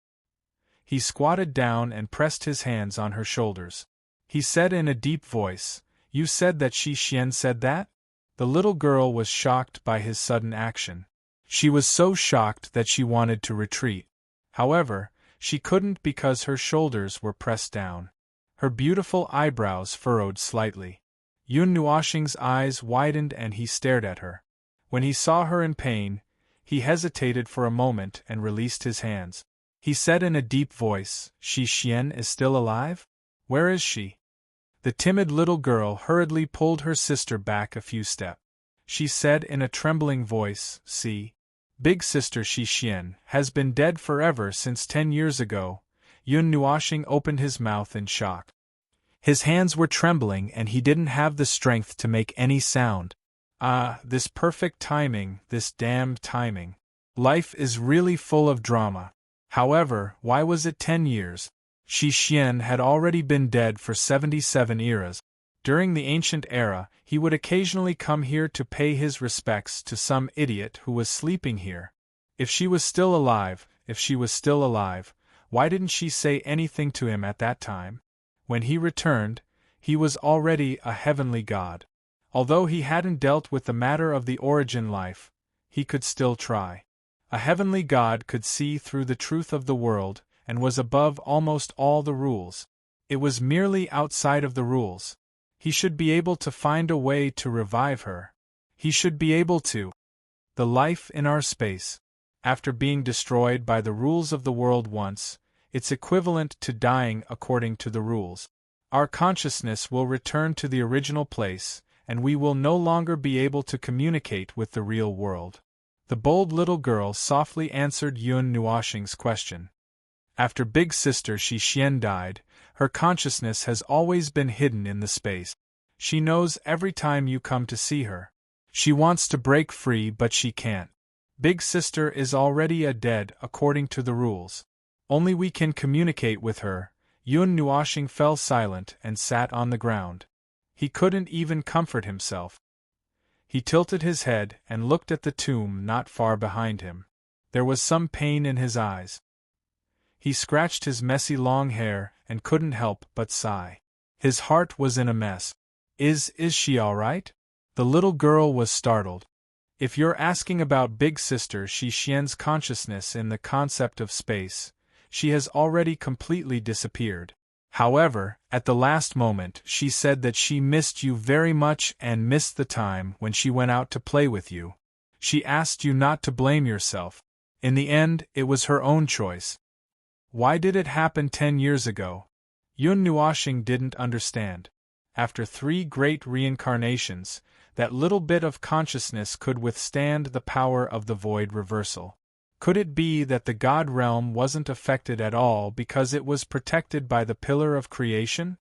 S1: He squatted down and pressed his hands on her shoulders. He said in a deep voice, "You said that Xi Xian said that?" The little girl was shocked by his sudden action. She was so shocked that she wanted to retreat. However, she couldn't because her shoulders were pressed down. Her beautiful eyebrows furrowed slightly. Yun Nuoxing's eyes widened and he stared at her. When he saw her in pain, he hesitated for a moment and released his hands. He said in a deep voice, "Xi Xian is still alive? Where is she?" The timid little girl hurriedly pulled her sister back a few steps. She said in a trembling voice, "See, Big Sister Xi Xian has been dead forever since 10 years ago." Yun Nuoxing opened his mouth in shock. His hands were trembling and he didn't have the strength to make any sound. Ah, this perfect timing, this damned timing. Life is really full of drama. However, why was it 10 years? Xi Xian had already been dead for 77 eras. During the ancient era, he would occasionally come here to pay his respects to some idiot who was sleeping here. If she was still alive, why didn't she say anything to him at that time? When he returned, he was already a heavenly god. Although he hadn't dealt with the matter of the origin life, he could still try. A heavenly god could see through the truth of the world, and was above almost all the rules. It was merely outside of the rules. He should be able to find a way to revive her. He should be able to. The life in our space. After being destroyed by the rules of the world once, it's equivalent to dying according to the rules. Our consciousness will return to the original place, and we will no longer be able to communicate with the real world. The bold little girl softly answered Yun Nuoxing's question. After Big Sister Xi Xian died, her consciousness has always been hidden in the space. She knows every time you come to see her. She wants to break free but she can't. Big Sister is already dead according to the rules. Only we can communicate with her. Yun Nuoxing fell silent and sat on the ground. He couldn't even comfort himself. He tilted his head and looked at the tomb not far behind him. There was some pain in his eyes. He scratched his messy long hair and couldn't help but sigh. His heart was in a mess. Is she all right? The little girl was startled. If you're asking about Big Sister Xi Xian's consciousness in the concept of space, she has already completely disappeared. However, at the last moment she said that she missed you very much and missed the time when she went out to play with you. She asked you not to blame yourself. In the end, it was her own choice. Why did it happen 10 years ago? Yun Nuoxing didn't understand. After 3 great reincarnations, that little bit of consciousness could withstand the power of the void reversal. Could it be that the God realm wasn't affected at all because it was protected by the pillar of creation?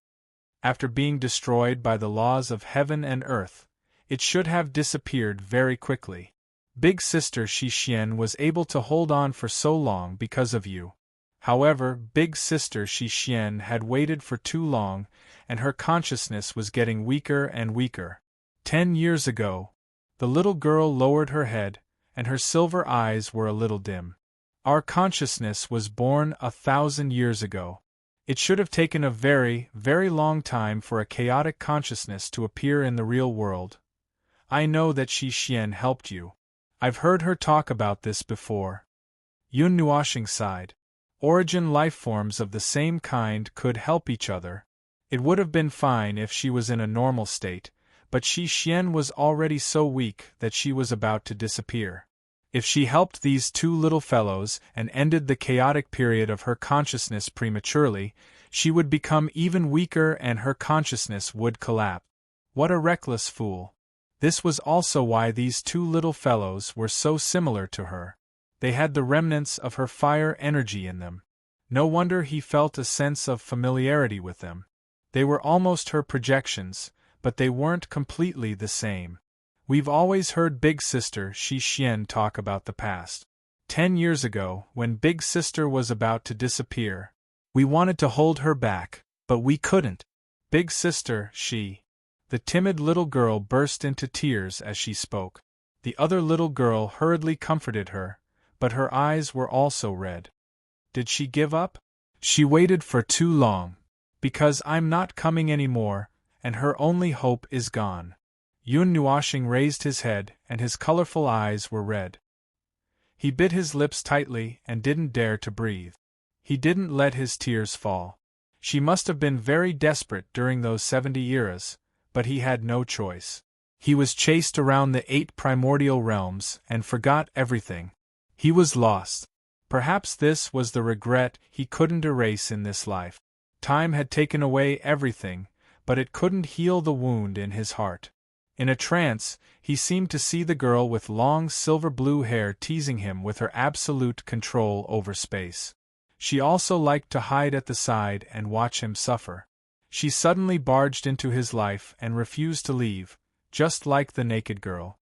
S1: After being destroyed by the laws of heaven and earth, it should have disappeared very quickly. Big Sister Xi Xian was able to hold on for so long because of you. However, Big Sister Xi Xian had waited for too long, and her consciousness was getting weaker and weaker. 10 years ago. The little girl lowered her head, and her silver eyes were a little dim. Our consciousness was born 1,000 years ago. It should have taken a very, very long time for a chaotic consciousness to appear in the real world. I know that Shi Xian helped you. I've heard her talk about this before. Yun Nuoshing sighed. Origin lifeforms of the same kind could help each other. It would have been fine if she was in a normal state, but Shi Xian was already so weak that she was about to disappear. If she helped these two little fellows and ended the chaotic period of her consciousness prematurely, she would become even weaker and her consciousness would collapse. What a reckless fool. This was also why these two little fellows were so similar to her. They had the remnants of her fire energy in them. No wonder he felt a sense of familiarity with them. They were almost her projections, but they weren't completely the same. We've always heard Big Sister Shi Xian talk about the past. 10 years ago, when Big Sister was about to disappear, we wanted to hold her back, but we couldn't. Big Sister, The timid little girl burst into tears as she spoke. The other little girl hurriedly comforted her, but her eyes were also red. Did she give up? She waited for too long. Because I'm not coming anymore, and her only hope is gone. Yun Nuoshing raised his head, and his colorful eyes were red. He bit his lips tightly and didn't dare to breathe. He didn't let his tears fall. She must have been very desperate during those 70 years, but he had no choice. He was chased around the 8 primordial realms and forgot everything. He was lost. Perhaps this was the regret he couldn't erase in this life. Time had taken away everything, but it couldn't heal the wound in his heart. In a trance, he seemed to see the girl with long silver-blue hair teasing him with her absolute control over space. She also liked to hide at the side and watch him suffer. She suddenly barged into his life and refused to leave, just like the naked girl.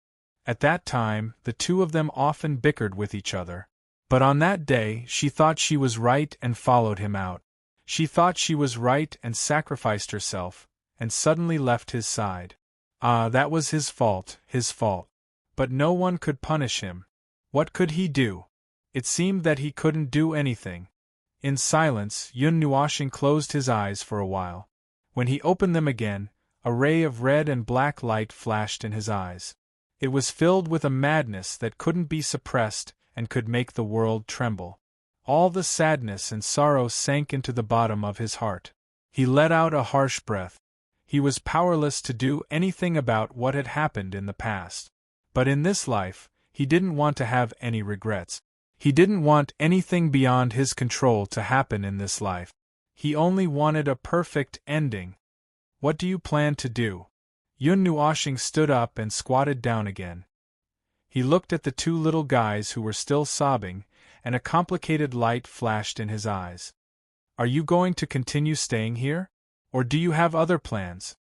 S1: At that time, the two of them often bickered with each other. But on that day, she thought she was right and followed him out. She thought she was right and sacrificed herself, and suddenly left his side. Ah, that was his fault. But no one could punish him. What could he do? It seemed that he couldn't do anything. In silence, Yun Nuoshing closed his eyes for a while. When he opened them again, a ray of red and black light flashed in his eyes. It was filled with a madness that couldn't be suppressed and could make the world tremble. All the sadness and sorrow sank into the bottom of his heart. He let out a harsh breath. He was powerless to do anything about what had happened in the past. But in this life, he didn't want to have any regrets. He didn't want anything beyond his control to happen in this life. He only wanted a perfect ending. What do you plan to do? Yun Nuoshing stood up and squatted down again. He looked at the two little guys who were still sobbing, and a complicated light flashed in his eyes. Are you going to continue staying here? Or do you have other plans?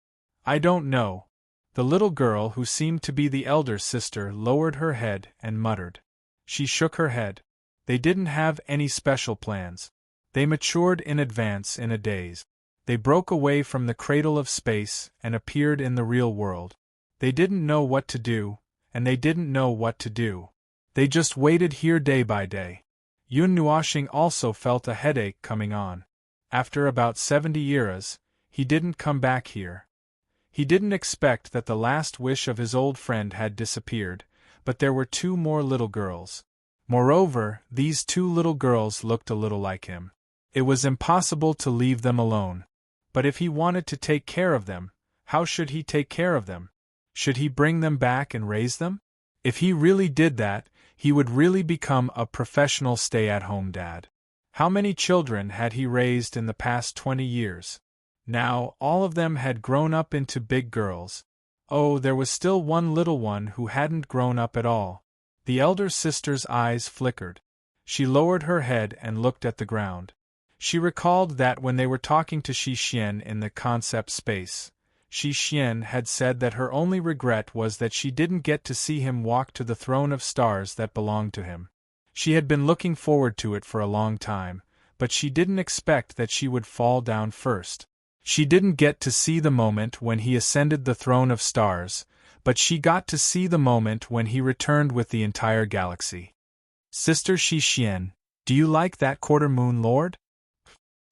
S1: I don't know. The little girl, who seemed to be the elder sister, lowered her head and muttered. She shook her head. They didn't have any special plans. They matured in advance in a daze. They broke away from the cradle of space and appeared in the real world. They didn't know what to do, and they didn't know what to do. They just waited here day by day. Yun Nuoshing also felt a headache coming on. After about 70 years, he didn't come back here. He didn't expect that the last wish of his old friend had disappeared, but there were 2 more little girls. Moreover, these 2 little girls looked a little like him. It was impossible to leave them alone. But if he wanted to take care of them, how should he take care of them? Should he bring them back and raise them? If he really did that, he would really become a professional stay-at-home dad. How many children had he raised in the past 20 years? Now, all of them had grown up into big girls. Oh, there was still one little one who hadn't grown up at all. The elder sister's eyes flickered. She lowered her head and looked at the ground. She recalled that when they were talking to Shi Xian in the concept space, Shi Xian had said that her only regret was that she didn't get to see him walk to the throne of stars that belonged to him. She had been looking forward to it for a long time, but she didn't expect that she would fall down first. She didn't get to see the moment when he ascended the throne of stars, but she got to see the moment when he returned with the entire galaxy. Sister Shi Xian, do you like that quarter-moon lord?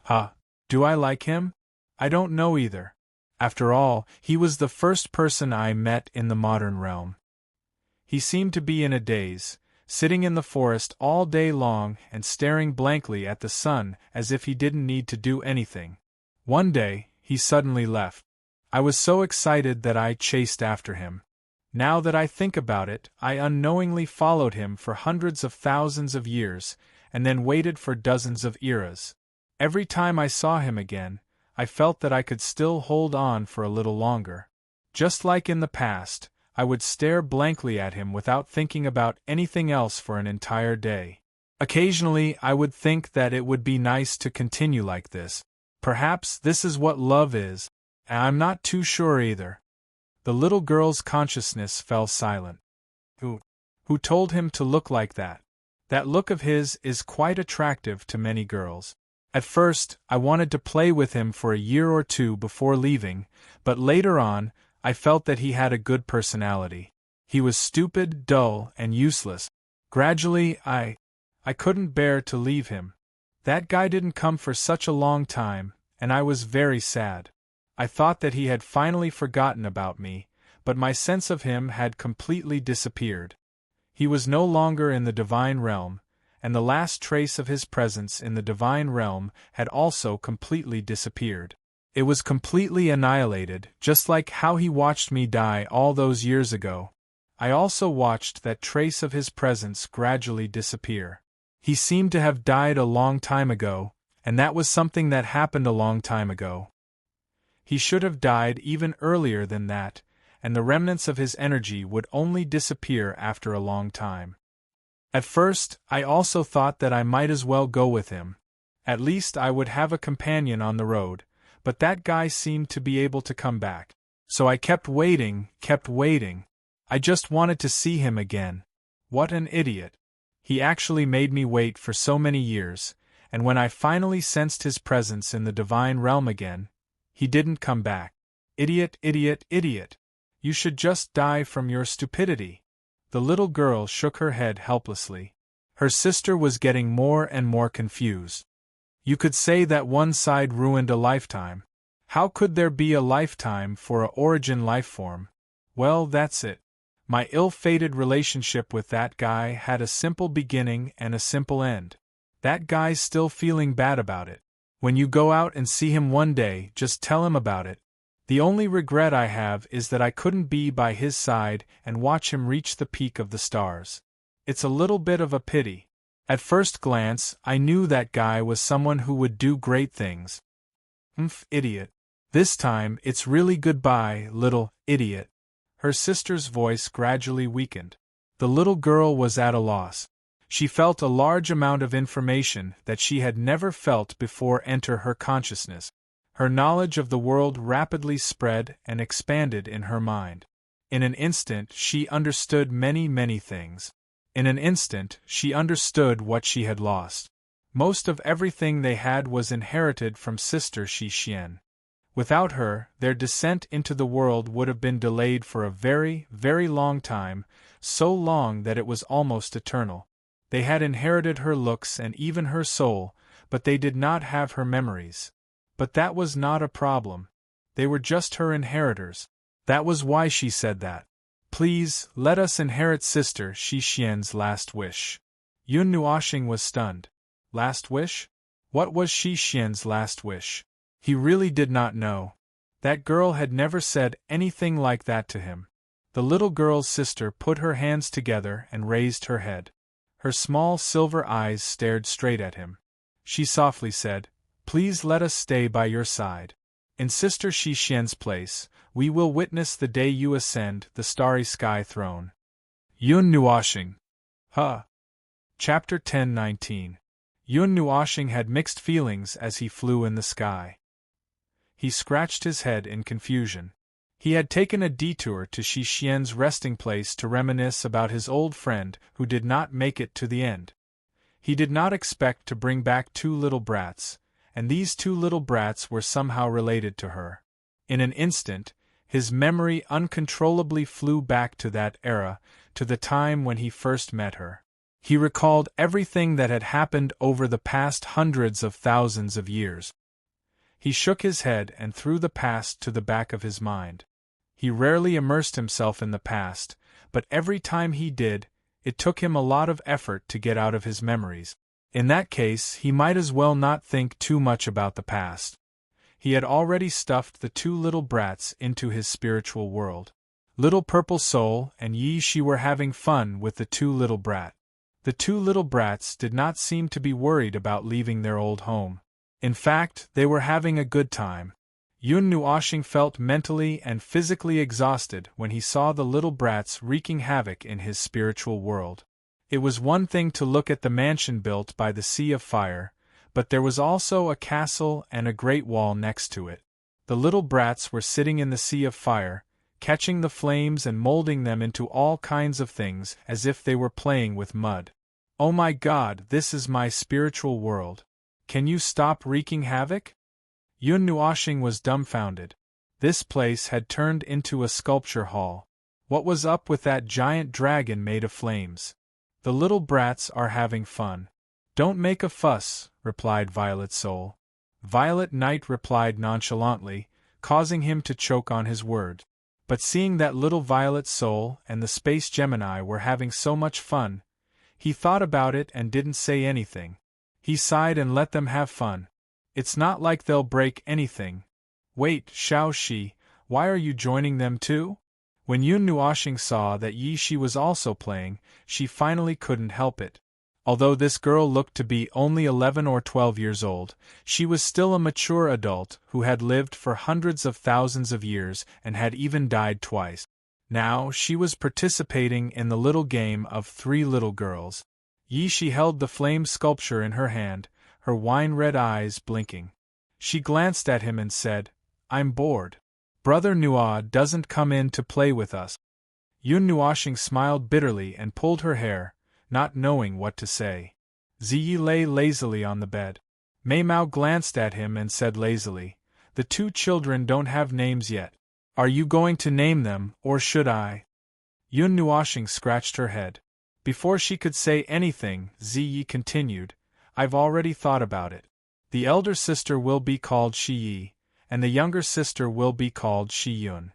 S1: Huh, do I like him? I don't know either. After all, he was the first person I met in the modern realm. He seemed to be in a daze, sitting in the forest all day long and staring blankly at the sun as if he didn't need to do anything. One day, he suddenly left. I was so excited that I chased after him. Now that I think about it, I unknowingly followed him for hundreds of thousands of years, and then waited for dozens of eras. Every time I saw him again, I felt that I could still hold on for a little longer. Just like in the past, I would stare blankly at him without thinking about anything else for an entire day. Occasionally, I would think that it would be nice to continue like this. Perhaps this is what love is, and I'm not too sure either. The little girl's consciousness fell silent. Who told him to look like that? That look of his is quite attractive to many girls. At first, I wanted to play with him for a year or two before leaving, but later on, I felt that he had a good personality. He was stupid, dull, and useless. Gradually, I couldn't bear to leave him. That guy didn't come for such a long time, and I was very sad. I thought that he had finally forgotten about me, but my sense of him had completely disappeared. He was no longer in the divine realm, and the last trace of his presence in the divine realm had also completely disappeared. It was completely annihilated, just like how he watched me die all those years ago. I also watched that trace of his presence gradually disappear. He seemed to have died a long time ago, and that was something that happened a long time ago. He should have died even earlier than that, and the remnants of his energy would only disappear after a long time. At first, I also thought that I might as well go with him. At least I would have a companion on the road, but that guy seemed to be able to come back. So I kept waiting. I just wanted to see him again. What an idiot. He actually made me wait for so many years, and when I finally sensed his presence in the divine realm again, he didn't come back. Idiot. You should just die from your stupidity. The little girl shook her head helplessly. Her sister was getting more and more confused. You could say that one side ruined a lifetime. How could there be a lifetime for a origin life form? Well, that's it. My ill-fated relationship with that guy had a simple beginning and a simple end. That guy's still feeling bad about it. When you go out and see him one day, just tell him about it. The only regret I have is that I couldn't be by his side and watch him reach the peak of the stars. It's a little bit of a pity. At first glance, I knew that guy was someone who would do great things. Idiot. This time, it's really goodbye, little idiot. Her sister's voice gradually weakened. The little girl was at a loss. She felt a large amount of information that she had never felt before enter her consciousness. Her knowledge of the world rapidly spread and expanded in her mind. In an instant, she understood many things. In an instant, she understood what she had lost. Most of everything they had was inherited from Sister Shi Xian. Without her, their descent into the world would have been delayed for a very long time, so long that it was almost eternal. They had inherited her looks and even her soul, but they did not have her memories. But that was not a problem. They were just her inheritors. That was why she said that. Please, let us inherit Sister Shi Xian's last wish. Yun Nuoxing was stunned. Last wish? What was Shi Xian's last wish? He really did not know. That girl had never said anything like that to him. The little girl's sister put her hands together and raised her head. Her small silver eyes stared straight at him. She softly said, "Please let us stay by your side. In Sister Shi Xian's place, we will witness the day you ascend the starry sky throne." Yun Nuoxing. Chapter 10:19. Yun Nuoxing had mixed feelings as he flew in the sky. He scratched his head in confusion. He had taken a detour to Shi Xian's resting place to reminisce about his old friend who did not make it to the end. He did not expect to bring back two little brats, and these two little brats were somehow related to her. In an instant, His memory uncontrollably flew back to that era, to the time when he first met her. He recalled everything that had happened over the past hundreds of thousands of years. He shook his head and threw the past to the back of his mind. He rarely immersed himself in the past, but every time he did, it took him a lot of effort to get out of his memories. In that case, he might as well not think too much about the past. He had already stuffed the two little brats into his spiritual world. Little Purple Soul and Yi Shi were having fun with the two little brats. The two little brats did not seem to be worried about leaving their old home. In fact, they were having a good time. Yun Nuoxing felt mentally and physically exhausted when he saw the little brats wreaking havoc in his spiritual world. It was one thing to look at the mansion built by the Sea of Fire, but there was also a castle and a great wall next to it. The little brats were sitting in the Sea of Fire, catching the flames and molding them into all kinds of things as if they were playing with mud. Oh my God, this is my spiritual world. Can you stop wreaking havoc? Yun Nuoxing was dumbfounded. This place had turned into a sculpture hall. What was up with that giant dragon made of flames? The little brats are having fun. Don't make a fuss, replied Violet Soul. Violet Knight replied nonchalantly, causing him to choke on his word. But seeing that little Violet Soul and the Space Gemini were having so much fun, he thought about it and didn't say anything. He sighed and let them have fun. It's not like they'll break anything. Wait, Xiao Shi, why are you joining them too? When Yun Nuoxing saw that Yi Shi was also playing, she finally couldn't help it. Although this girl looked to be only 11 or 12 years old, she was still a mature adult who had lived for hundreds of thousands of years and had even died twice. Now she was participating in the little game of three little girls. Yi Shi held the flame sculpture in her hand, her wine-red eyes blinking. She glanced at him and said, "I'm bored. Brother Nua doesn't come in to play with us." Yun Nuoxing smiled bitterly and pulled her hair, not knowing what to say. Ziyi lay lazily on the bed. Mei Mao glanced at him and said lazily, "The two children don't have names yet. Are you going to name them, or should I?" Yun Nuoxing scratched her head. Before she could say anything, Ziyi continued, "I've already thought about it. The elder sister will be called Shi Yi, and the younger sister will be called Shi Yun."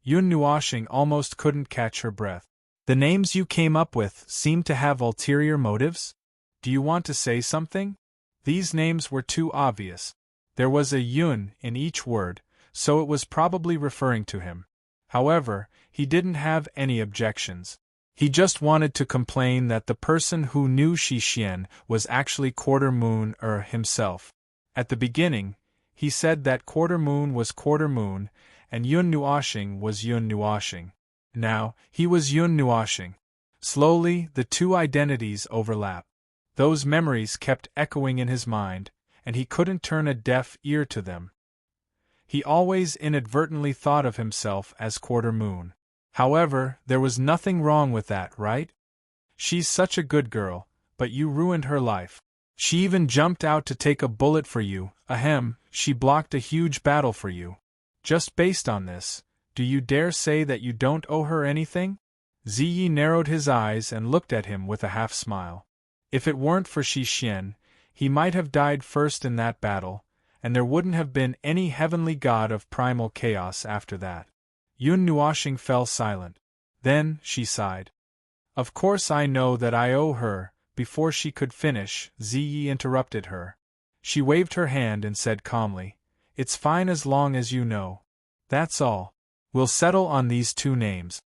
S1: Yun Nuoxing almost couldn't catch her breath. "The names you came up with seem to have ulterior motives? Do you want to say something?" These names were too obvious. There was a Yun in each word, so it was probably referring to him. However, he didn't have any objections. He just wanted to complain that the person who knew Shi Xian was actually Quarter Moon himself. At the beginning, he said that Quarter Moon was Quarter Moon, and Yun Nuoxing was Yun Nuoxing. Now, he was Yun Nuoxing. Slowly, the two identities overlapped. Those memories kept echoing in his mind, and he couldn't turn a deaf ear to them. He always inadvertently thought of himself as Quarter Moon. However, there was nothing wrong with that, right? She's such a good girl, but you ruined her life. She even jumped out to take a bullet for you, she blocked a huge battle for you. Just based on this, do you dare say that you don't owe her anything? Ziyi narrowed his eyes and looked at him with a half-smile. If it weren't for Shi Xian, he might have died first in that battle, and there wouldn't have been any heavenly god of primal chaos after that. Yun Nuoxing fell silent. Then, she sighed. "Of course I know that I owe her." Before she could finish, Ziyi interrupted her. She waved her hand and said calmly, "It's fine as long as you know. That's all. We'll settle on these two names."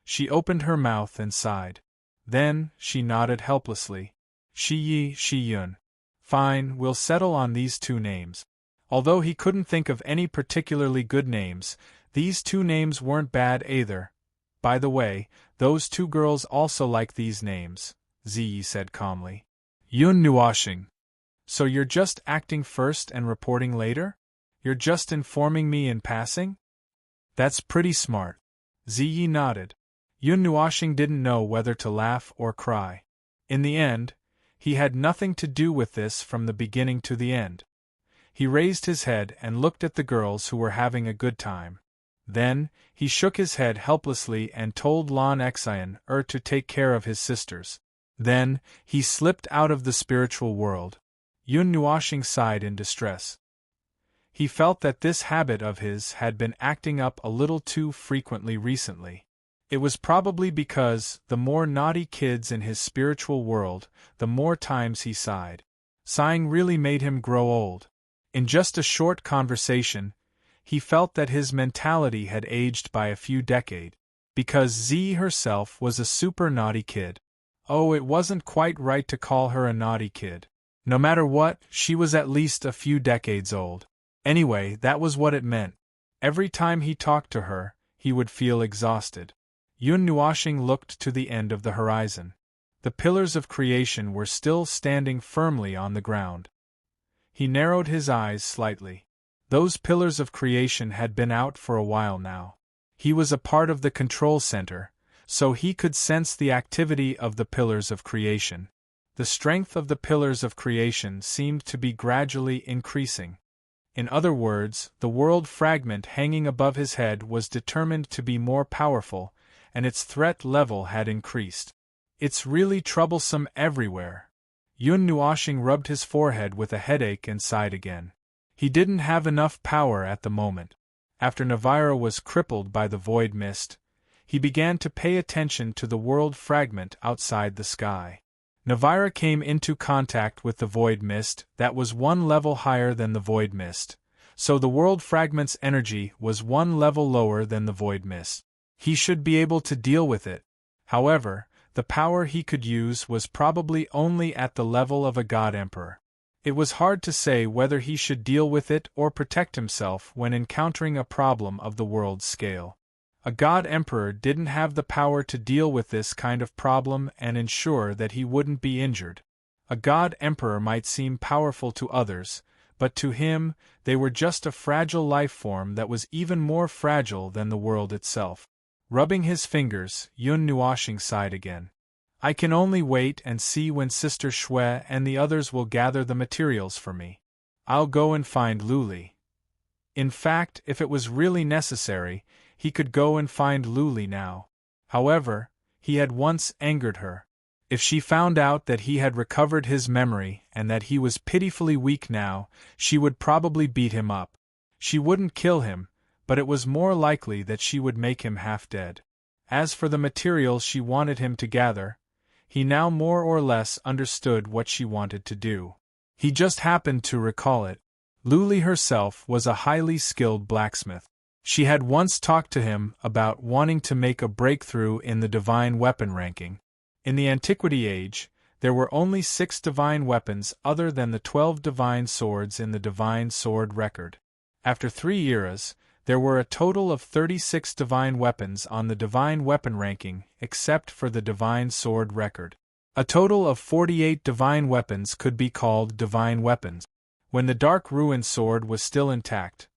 S1: She opened her mouth and sighed. Then, she nodded helplessly. "Shi Yi, Shi Yun. Fine, we'll settle on these two names." Although he couldn't think of any particularly good names, these two names weren't bad either. "By the way, those two girls also like these names," Ziyi said calmly. Yun Nuoxing. "So you're just acting first and reporting later? You're just informing me in passing?" "That's pretty smart." Ziyi nodded. Yun Nuoxing didn't know whether to laugh or cry. In the end, he had nothing to do with this from the beginning to the end. He raised his head and looked at the girls who were having a good time. Then, he shook his head helplessly and told Lan Xian to take care of his sisters. Then, he slipped out of the spiritual world. Yun Nuoxing sighed in distress. He felt that this habit of his had been acting up a little too frequently recently. It was probably because, the more naughty kids in his spiritual world, the more times he sighed. Sighing really made him grow old. In just a short conversation, he felt that his mentality had aged by a few decades, because Z herself was a super naughty kid. Oh, it wasn't quite right to call her a naughty kid. No matter what, she was at least a few decades old. Anyway, that was what it meant. Every time he talked to her, he would feel exhausted. Yun Nuoxing looked to the end of the horizon. The pillars of creation were still standing firmly on the ground. He narrowed his eyes slightly. Those pillars of creation had been out for a while now. He was a part of the control center, so he could sense the activity of the pillars of creation. The strength of the pillars of creation seemed to be gradually increasing. In other words, the world fragment hanging above his head was determined to be more powerful, and its threat level had increased. It's really troublesome everywhere. Yun Nuoxing rubbed his forehead with a headache and sighed again. He didn't have enough power at the moment. After Navira was crippled by the void mist, he began to pay attention to the world fragment outside the sky. Navira came into contact with the void mist that was one level higher than the void mist, so the world fragment's energy was one level lower than the void mist. He should be able to deal with it. However, the power he could use was probably only at the level of a god emperor. It was hard to say whether he should deal with it or protect himself when encountering a problem of the world's scale. A god emperor didn't have the power to deal with this kind of problem and ensure that he wouldn't be injured. A god emperor might seem powerful to others, but to him, they were just a fragile life form that was even more fragile than the world itself. Rubbing his fingers, Yun Nuoxing sighed again. I can only wait and see when Sister Shui and the others will gather the materials for me. I'll go and find Luli. In fact, if it was really necessary, he could go and find Luli now. However, he had once angered her. If she found out that he had recovered his memory and that he was pitifully weak now, she would probably beat him up. She wouldn't kill him, but it was more likely that she would make him half dead. As for the materials she wanted him to gather, he now more or less understood what she wanted to do. He just happened to recall it. Luli herself was a highly skilled blacksmith. She had once talked to him about wanting to make a breakthrough in the divine weapon ranking. In the Antiquity Age, there were only 6 divine weapons other than the 12 divine swords in the divine sword record. After 3 eras, there were a total of 36 divine weapons on the divine weapon ranking, except for the divine sword record. A total of 48 divine weapons could be called divine weapons. When the Dark Ruin sword was still intact,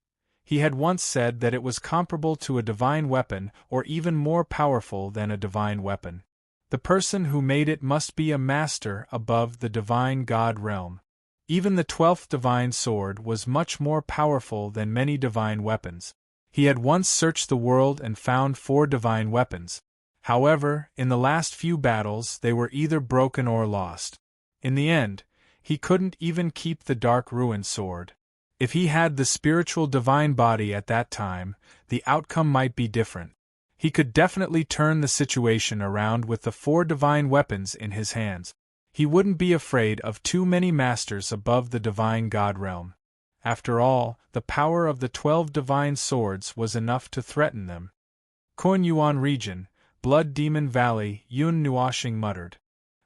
S1: he had once said that it was comparable to a divine weapon or even more powerful than a divine weapon. The person who made it must be a master above the divine god realm. Even the 12th divine sword was much more powerful than many divine weapons. He had once searched the world and found 4 divine weapons. However, in the last few battles they were either broken or lost. In the end, he couldn't even keep the Dark Ruin sword. If he had the spiritual divine body at that time, the outcome might be different. He could definitely turn the situation around with the 4 divine weapons in his hands. He wouldn't be afraid of too many masters above the divine god realm. After all, the power of the 12 divine swords was enough to threaten them. Kuan-Yuan region, Blood Demon Valley, Yun Nuoxing muttered.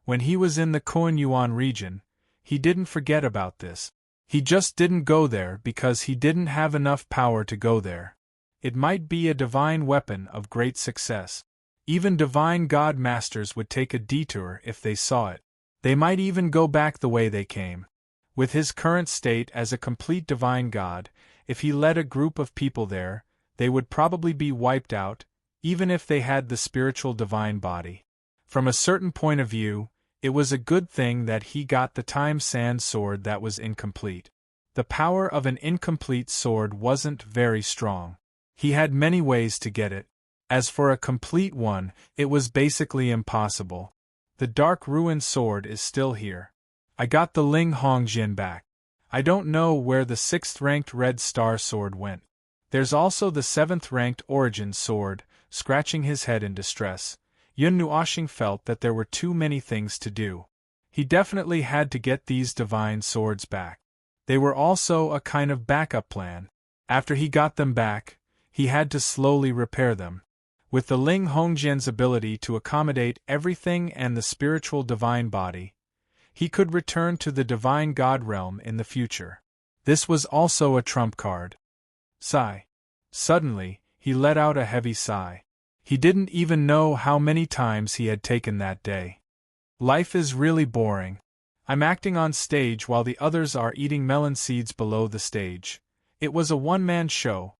S1: When he was in the Kuan-Yuan region, he didn't forget about this. He just didn't go there because he didn't have enough power to go there. It might be a divine weapon of great success. Even divine god masters would take a detour if they saw it. They might even go back the way they came. With his current state as a complete divine god, if he led a group of people there, they would probably be wiped out, even if they had the spiritual divine body. From a certain point of view, it was a good thing that he got the time sand sword that was incomplete. The power of an incomplete sword wasn't very strong. He had many ways to get it. As for a complete one, it was basically impossible. The dark ruined sword is still here. I got the Ling Hongjian back. I don't know where the 6th-ranked Red Star sword went. There's also the 7th-ranked Origin sword. Scratching his head in distress, Yun Nuoxing felt that there were too many things to do. He definitely had to get these divine swords back. They were also a kind of backup plan. After he got them back, he had to slowly repair them. With the Ling Hongjian's ability to accommodate everything and the spiritual divine body, he could return to the divine god realm in the future. This was also a trump card. Sigh. Suddenly, he let out a heavy sigh. He didn't even know how many times he had taken that day. Life is really boring. I'm acting on stage while the others are eating melon seeds below the stage. It was a one-man show.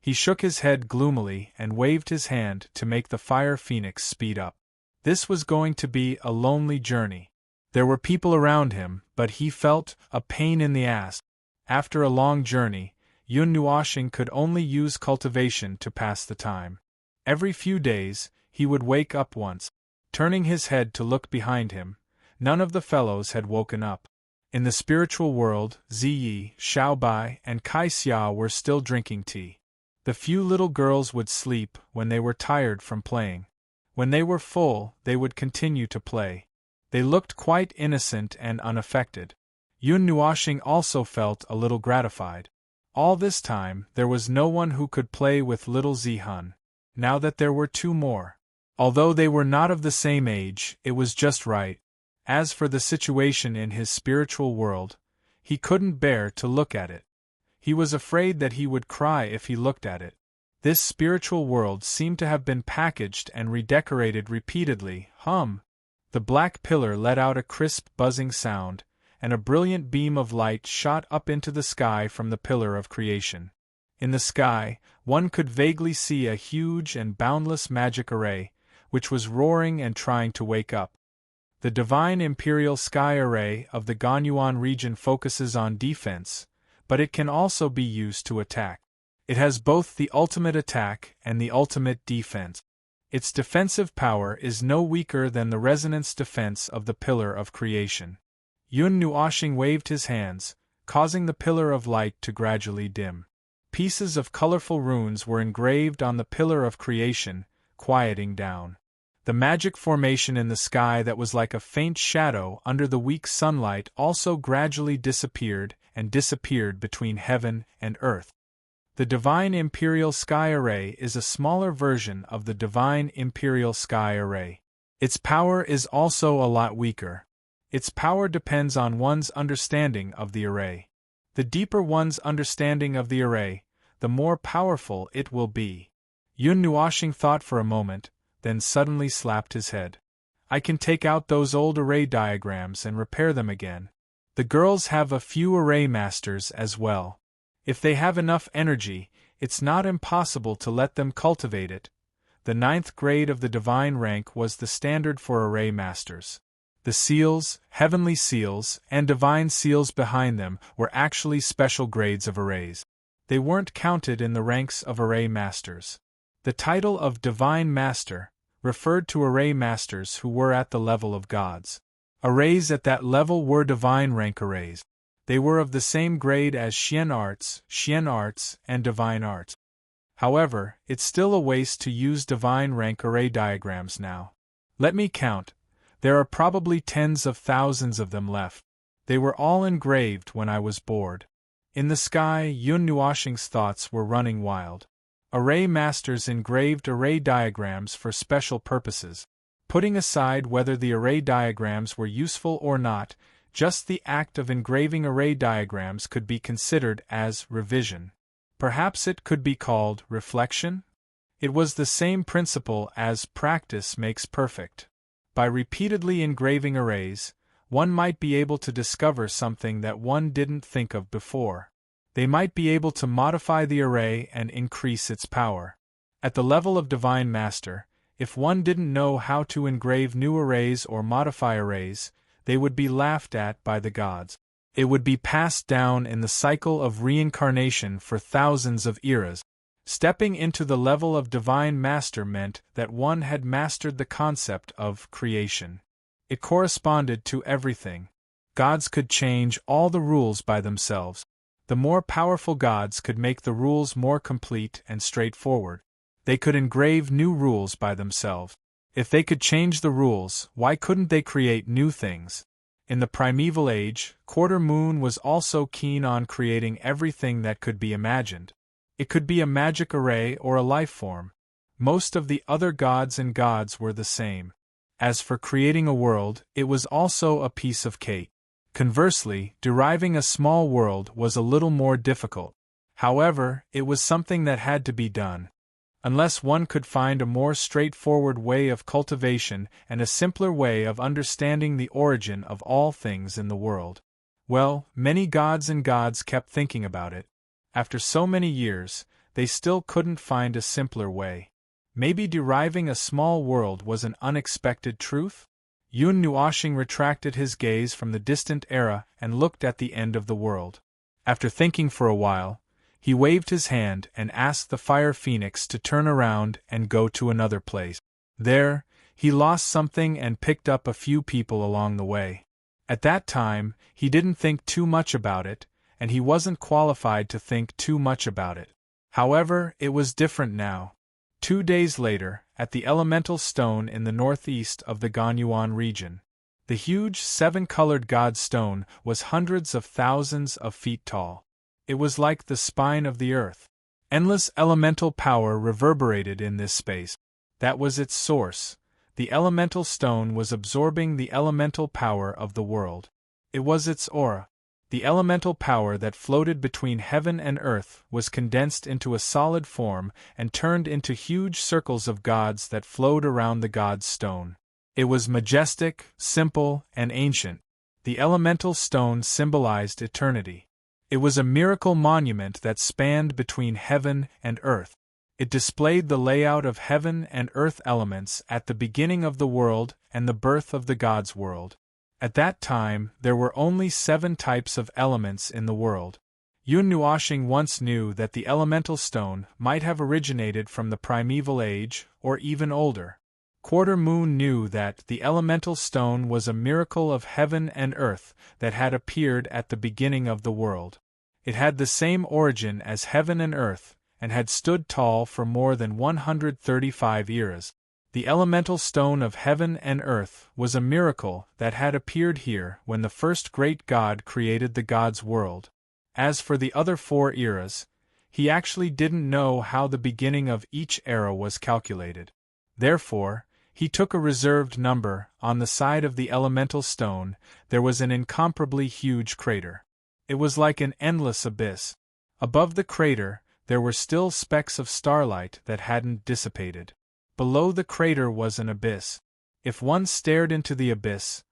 S1: He shook his head gloomily and waved his hand to make the fire phoenix speed up. This was going to be a lonely journey. There were people around him, but he felt a pain in the ass. After a long journey, Yun Nuoxing could only use cultivation to pass the time. Every few days, he would wake up once. Turning his head to look behind him, none of the fellows had woken up. In the spiritual world, Ziyi, Xiaobai, and Kai Xia were still drinking tea. The few little girls would sleep when they were tired from playing. When they were full, they would continue to play. They looked quite innocent and unaffected. Yun Nuoxing also felt a little gratified. All this time, there was no one who could play with little Zihun. Now that there were two more. Although they were not of the same age, it was just right. As for the situation in his spiritual world, he couldn't bear to look at it. He was afraid that he would cry if he looked at it. This spiritual world seemed to have been packaged and redecorated repeatedly. The black pillar let out a crisp buzzing sound, and a brilliant beam of light shot up into the sky from the pillar of creation. In the sky, one could vaguely see a huge and boundless magic array, which was roaring and trying to wake up. The Divine Imperial Sky Array of the Ganyuan region focuses on defense, but it can also be used to attack. It has both the ultimate attack and the ultimate defense. Its defensive power is no weaker than the resonance defense of the Pillar of Creation. Yun Nuoxing waved his hands, causing the Pillar of Light to gradually dim. Pieces of colorful runes were engraved on the Pillar of Creation, quieting down. The magic formation in the sky that was like a faint shadow under the weak sunlight also gradually disappeared and disappeared between heaven and earth. The Divine Imperial Sky Array is a smaller version of the Divine Imperial Sky Array. Its power is also a lot weaker. Its power depends on one's understanding of the array. The deeper one's understanding of the array, the more powerful it will be. Yun Nuoxing thought for a moment, then suddenly slapped his head. I can take out those old array diagrams and repair them again. The girls have a few array masters as well. If they have enough energy, it's not impossible to let them cultivate it. The 9th grade of the divine rank was the standard for array masters. The seals, heavenly seals, and divine seals behind them were actually special grades of arrays. They weren't counted in the ranks of array masters. The title of Divine Master referred to array masters who were at the level of gods. Arrays at that level were divine rank arrays. They were of the same grade as Xian Arts, and Divine Arts. However, it's still a waste to use divine rank array diagrams now. Let me count. There are probably tens of thousands of them left. They were all engraved when I was bored. In the sky, Yun Nuoxing's thoughts were running wild. Array masters engraved array diagrams for special purposes. Putting aside whether the array diagrams were useful or not, just the act of engraving array diagrams could be considered as revision. Perhaps it could be called reflection? It was the same principle as practice makes perfect. By repeatedly engraving arrays, one might be able to discover something that one didn't think of before. They might be able to modify the array and increase its power. At the level of Divine Master, if one didn't know how to engrave new arrays or modify arrays, they would be laughed at by the gods. It would be passed down in the cycle of reincarnation for thousands of eras. Stepping into the level of divine master meant that one had mastered the concept of creation. It corresponded to everything. Gods could change all the rules by themselves. The more powerful gods could make the rules more complete and straightforward. They could engrave new rules by themselves. If they could change the rules, why couldn't they create new things? In the primeval age, Quarter Moon was also keen on creating everything that could be imagined. It could be a magic array or a life form. Most of the other gods and gods were the same. As for creating a world, it was also a piece of cake. Conversely, deriving a small world was a little more difficult. However, it was something that had to be done. Unless one could find a more straightforward way of cultivation and a simpler way of understanding the origin of all things in the world. Well, many gods and gods kept thinking about it. After so many years, they still couldn't find a simpler way. Maybe deriving a small world was an unexpected truth? Yun Nuoshing retracted his gaze from the distant era and looked at the end of the world. After thinking for a while, he waved his hand and asked the fire phoenix to turn around and go to another place. There, he lost something and picked up a few people along the way. At that time, he didn't think too much about it, and he wasn't qualified to think too much about it. However, it was different now. 2 days later, at the elemental stone in the northeast of the Ganyuan region. The huge 7-colored god stone was hundreds of thousands of feet tall. It was like the spine of the earth. Endless elemental power reverberated in this space. That was its source. The elemental stone was absorbing the elemental power of the world. It was its aura. The elemental power that floated between heaven and earth was condensed into a solid form and turned into huge circles of gods that flowed around the god's stone. It was majestic, simple, and ancient. The elemental stone symbolized eternity. It was a miracle monument that spanned between heaven and earth. It displayed the layout of heaven and earth elements at the beginning of the world and the birth of the god's world. At that time, there were only 7 types of elements in the world. Yun Nuoshing once knew that the elemental stone might have originated from the primeval age, or even older. Quarter Moon knew that the elemental stone was a miracle of heaven and earth that had appeared at the beginning of the world. It had the same origin as heaven and earth, and had stood tall for more than 135 eras. The elemental stone of heaven and earth was a miracle that had appeared here when the first great god created the god's world. As for the other 4 eras, he actually didn't know how the beginning of each era was calculated. Therefore, he took a reserved number. On the side of the elemental stone, there was an incomparably huge crater. It was like an endless abyss. Above the crater, there were still specks of starlight that hadn't dissipated. Below the crater was an abyss. If one stared into the abyss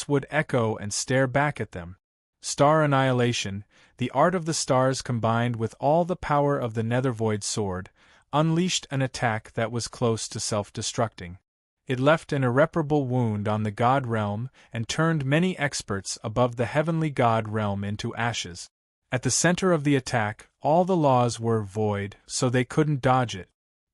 S1: would echo and stare back at them. Star annihilation, the art of the stars combined with all the power of the Nethervoid sword, unleashed an attack that was close to self-destructing. It left an irreparable wound on the god realm and turned many experts above the heavenly god realm into ashes. At the center of the attack, all the laws were void, so they couldn't dodge it.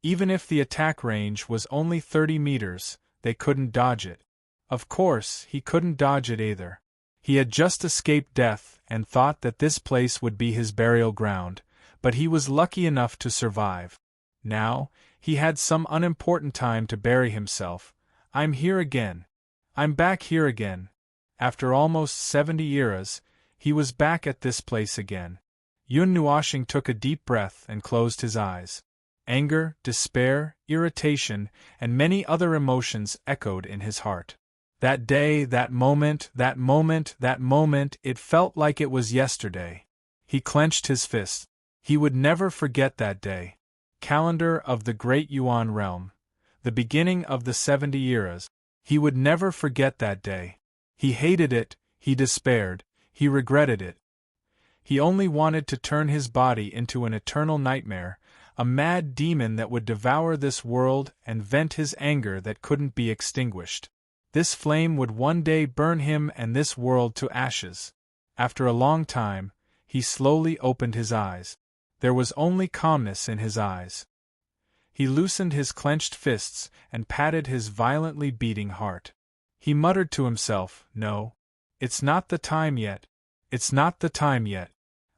S1: Even if the attack range was only 30 meters, they couldn't dodge it. Of course, he couldn't dodge it either. He had just escaped death and thought that this place would be his burial ground, but he was lucky enough to survive. Now, he had some unimportant time to bury himself. I'm here again. I'm back here again. After almost 70 eras, he was back at this place again. Yun Nuoshing took a deep breath and closed his eyes. Anger, despair, irritation, and many other emotions echoed in his heart. That day, that moment, it felt like it was yesterday. He clenched his fist. He would never forget that day. Calendar of the Great Yuan Realm. The beginning of the 70 eras. He would never forget that day. He hated it, he despaired, he regretted it. He only wanted to turn his body into an eternal nightmare, a mad demon that would devour this world and vent his anger that couldn't be extinguished. This flame would one day burn him and this world to ashes. After a long time, he slowly opened his eyes. There was only calmness in his eyes. He loosened his clenched fists and patted his violently beating heart. He muttered to himself, "No. It's not the time yet. It's not the time yet.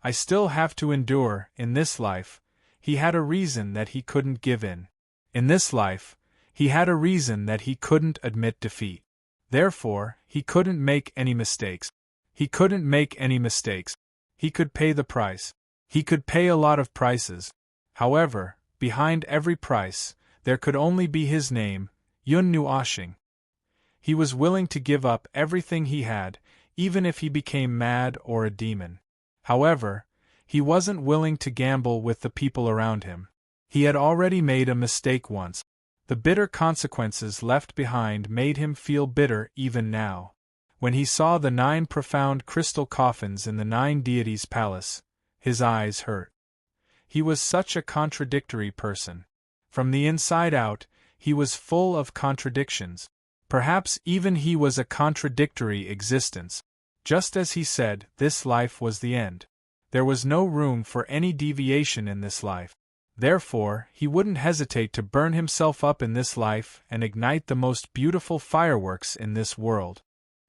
S1: I still have to endure, in this life." He had a reason that he couldn't give in. In this life, he had a reason that he couldn't admit defeat. Therefore, he couldn't make any mistakes. He couldn't make any mistakes. He could pay the price. He could pay a lot of prices. However, behind every price, there could only be his name, Yun Nuashing. He was willing to give up everything he had, even if he became mad or a demon. However, he wasn't willing to gamble with the people around him. He had already made a mistake once. The bitter consequences left behind made him feel bitter even now. When he saw the 9 profound crystal coffins in the 9 deities' palace, his eyes hurt. He was such a contradictory person. From the inside out, he was full of contradictions. Perhaps even he was a contradictory existence. Just as he said, this life was the end. There was no room for any deviation in this life. Therefore, he wouldn't hesitate to burn himself up in this life and ignite the most beautiful fireworks in this world.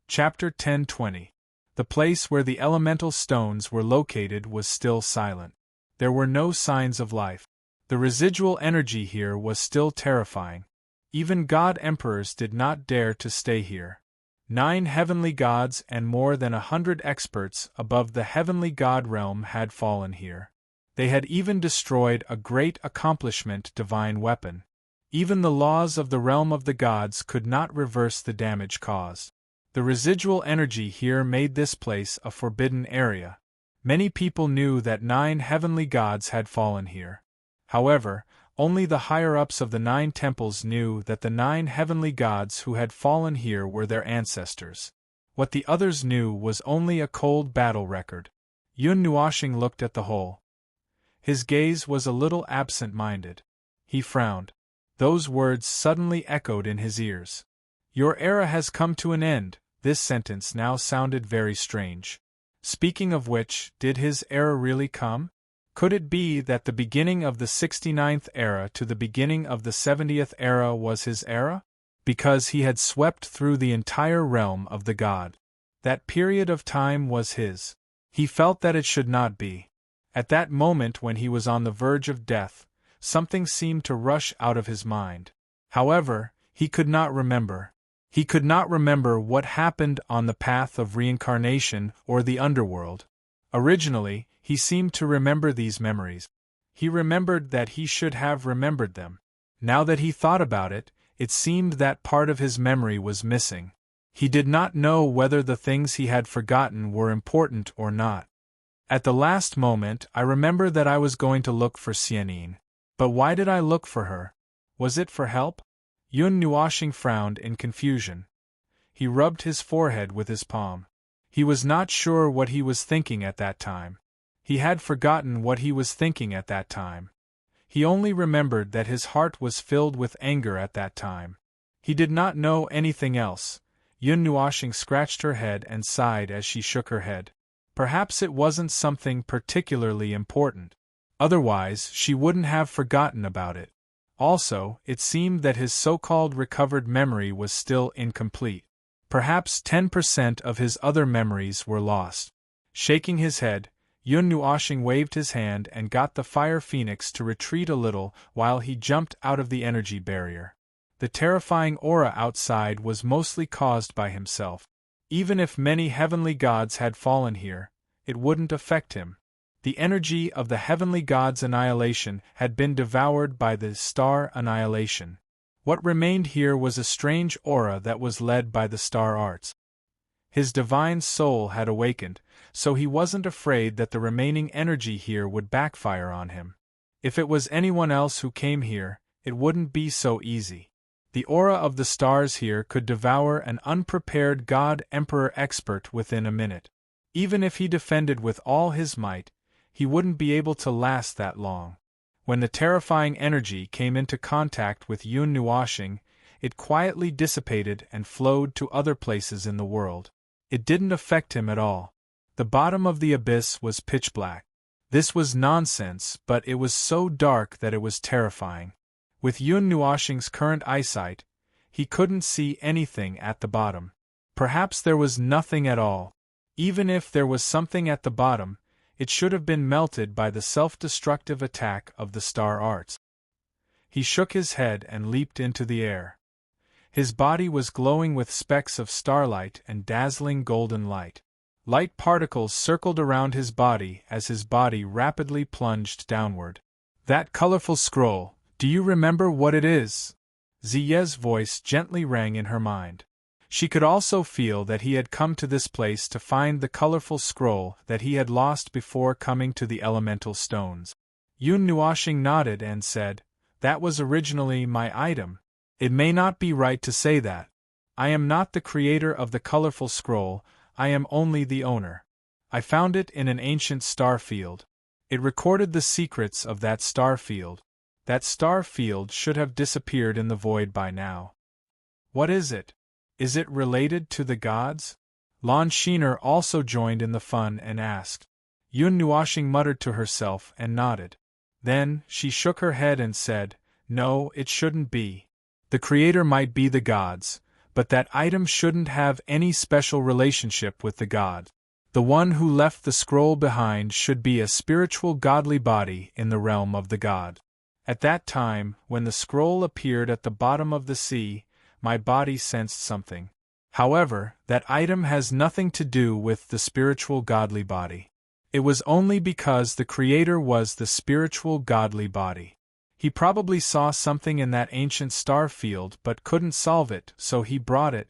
S1: Chapter 10:20. The place where the elemental stones were located was still silent. There were no signs of life. The residual energy here was still terrifying. Even god emperors did not dare to stay here. 9 heavenly gods and more than 100 experts above the heavenly god realm had fallen here. They had even destroyed a great accomplishment divine weapon. Even the laws of the realm of the gods could not reverse the damage caused. The residual energy here made this place a forbidden area. Many people knew that 9 heavenly gods had fallen here. However, only the higher-ups of the 9 temples knew that the 9 heavenly gods who had fallen here were their ancestors. What the others knew was only a cold battle record. Yun Nuashing looked at the hole. His gaze was a little absent-minded. He frowned. Those words suddenly echoed in his ears. "Your era has come to an end." This sentence now sounded very strange. Speaking of which, did his era really come? Could it be that the beginning of the 69th era to the beginning of the 70th era was his era? Because he had swept through the entire realm of the god. That period of time was his. He felt that it should not be. At that moment when he was on the verge of death, something seemed to rush out of his mind. However, he could not remember. He could not remember what happened on the path of reincarnation or the underworld. Originally, he seemed to remember these memories. He remembered that he should have remembered them. Now that he thought about it, it seemed that part of his memory was missing. He did not know whether the things he had forgotten were important or not. At the last moment, I remember that I was going to look for Serene. But why did I look for her? Was it for help? Yun Nuashing frowned in confusion. He rubbed his forehead with his palm. He was not sure what he was thinking at that time. He had forgotten what he was thinking at that time. He only remembered that his heart was filled with anger at that time. He did not know anything else. Yun Nuashing scratched her head and sighed as she shook her head. Perhaps it wasn't something particularly important. Otherwise, she wouldn't have forgotten about it. Also, it seemed that his so-called recovered memory was still incomplete. Perhaps 10% of his other memories were lost. Shaking his head, Yun Nuashing waved his hand and got the fire phoenix to retreat a little while he jumped out of the energy barrier. The terrifying aura outside was mostly caused by himself. Even if many heavenly gods had fallen here, it wouldn't affect him. The energy of the heavenly gods' annihilation had been devoured by the star annihilation. What remained here was a strange aura that was led by the star arts. His divine soul had awakened, so he wasn't afraid that the remaining energy here would backfire on him. If it was anyone else who came here, it wouldn't be so easy. The aura of the stars here could devour an unprepared god-emperor expert within a minute. Even if he defended with all his might, he wouldn't be able to last that long. When the terrifying energy came into contact with Yun Nuashing, it quietly dissipated and flowed to other places in the world. It didn't affect him at all. The bottom of the abyss was pitch black. This was nonsense, but it was so dark that it was terrifying. With Yun Nuoshing's current eyesight, he couldn't see anything at the bottom. Perhaps there was nothing at all. Even if there was something at the bottom, it should have been melted by the self-destructive attack of the star arts. He shook his head and leaped into the air. His body was glowing with specks of starlight and dazzling golden light. Light particles circled around his body as his body rapidly plunged downward. That colorful scroll, do you remember what it is? Ziye's voice gently rang in her mind. She could also feel that he had come to this place to find the colorful scroll that he had lost before coming to the elemental stones. Yun Nuoshing nodded and said, "That was originally my item. It may not be right to say that. I am not the creator of the colorful scroll, I am only the owner. I found it in an ancient star field. It recorded the secrets of that star field. That star field should have disappeared in the void by now." "What is it? Is it related to the gods?" Lan Shiner also joined in the fun and asked. Yun Nuoshing muttered to herself and nodded. Then, she shook her head and said, "No, it shouldn't be. The creator might be the gods, but that item shouldn't have any special relationship with the god. The one who left the scroll behind should be a spiritual godly body in the realm of the god. At that time, when the scroll appeared at the bottom of the sea, my body sensed something. However, that item has nothing to do with the spiritual godly body. It was only because the creator was the spiritual godly body. He probably saw something in that ancient star field but couldn't solve it, so he brought it."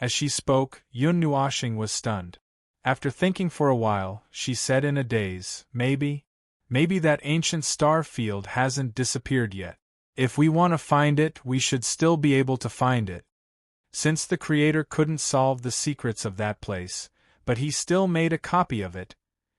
S1: As she spoke, Yun Nuoshing was stunned. After thinking for a while, she said in a daze, Maybe that ancient star field hasn't disappeared yet. If we want to find it, we should still be able to find it. Since the creator couldn't solve the secrets of that place, but he still made a copy of it,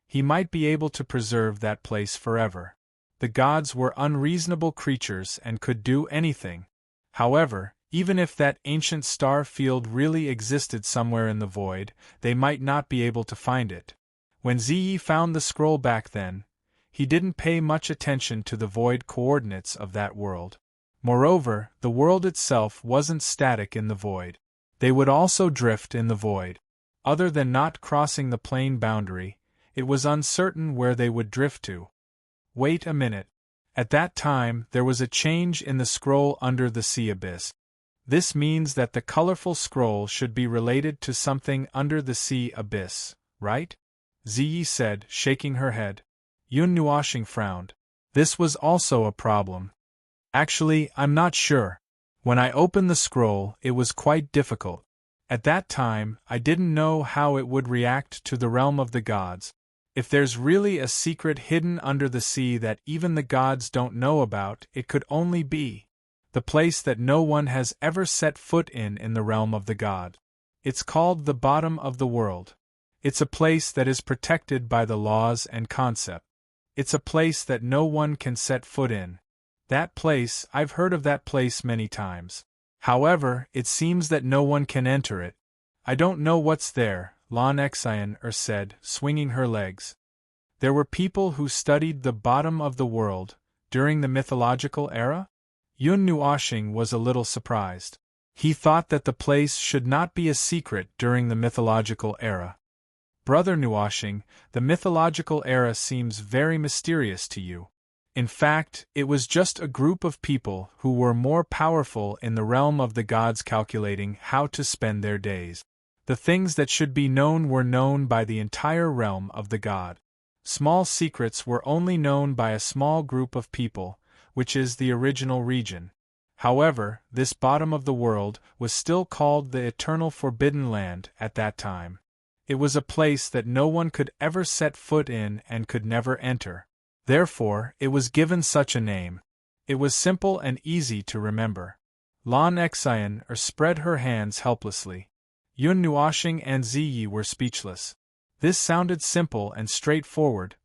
S1: he might be able to preserve that place forever. The gods were unreasonable creatures and could do anything. However, even if that ancient star field really existed somewhere in the void, they might not be able to find it. When Ziyi found the scroll back then, he didn't pay much attention to the void coordinates of that world. Moreover, the world itself wasn't static in the void. They would also drift in the void. Other than not crossing the plane boundary, it was uncertain where they would drift to. Wait a minute. At that time, there was a change in the scroll under the sea abyss. This means that the colorful scroll should be related to something under the sea abyss, right? Ziyi said, shaking her head. Yun Nuoshing frowned. This was also a problem. Actually, I'm not sure. When I opened the scroll, it was quite difficult. At that time, I didn't know how it would react to the realm of the gods. If there's really a secret hidden under the sea that even the gods don't know about, it could only be the place that no one has ever set foot in the realm of the god. It's called the bottom of the world. It's a place that is protected by the laws and concept. It's a place that no one can set foot in. That place, I've heard of that place many times. However, it seems that no one can enter it. I don't know what's there, Lan Xian said, swinging her legs. There were people who studied the bottom of the world during the mythological era? Yun Nuoshing was a little surprised. He thought that the place should not be a secret during the mythological era. Brother Nuoshing, the mythological era seems very mysterious to you. In fact, it was just a group of people who were more powerful in the realm of the gods calculating how to spend their days. The things that should be known were known by the entire realm of the god. Small secrets were only known by a small group of people, which is the original region. However, this bottom of the world was still called the Eternal Forbidden Land at that time. It was a place that no one could ever set foot in and could never enter. Therefore, it was given such a name. It was simple and easy to remember. Lan Xian spread her hands helplessly. Yun Nuoshing and Ziyi were speechless. This sounded simple and straightforward,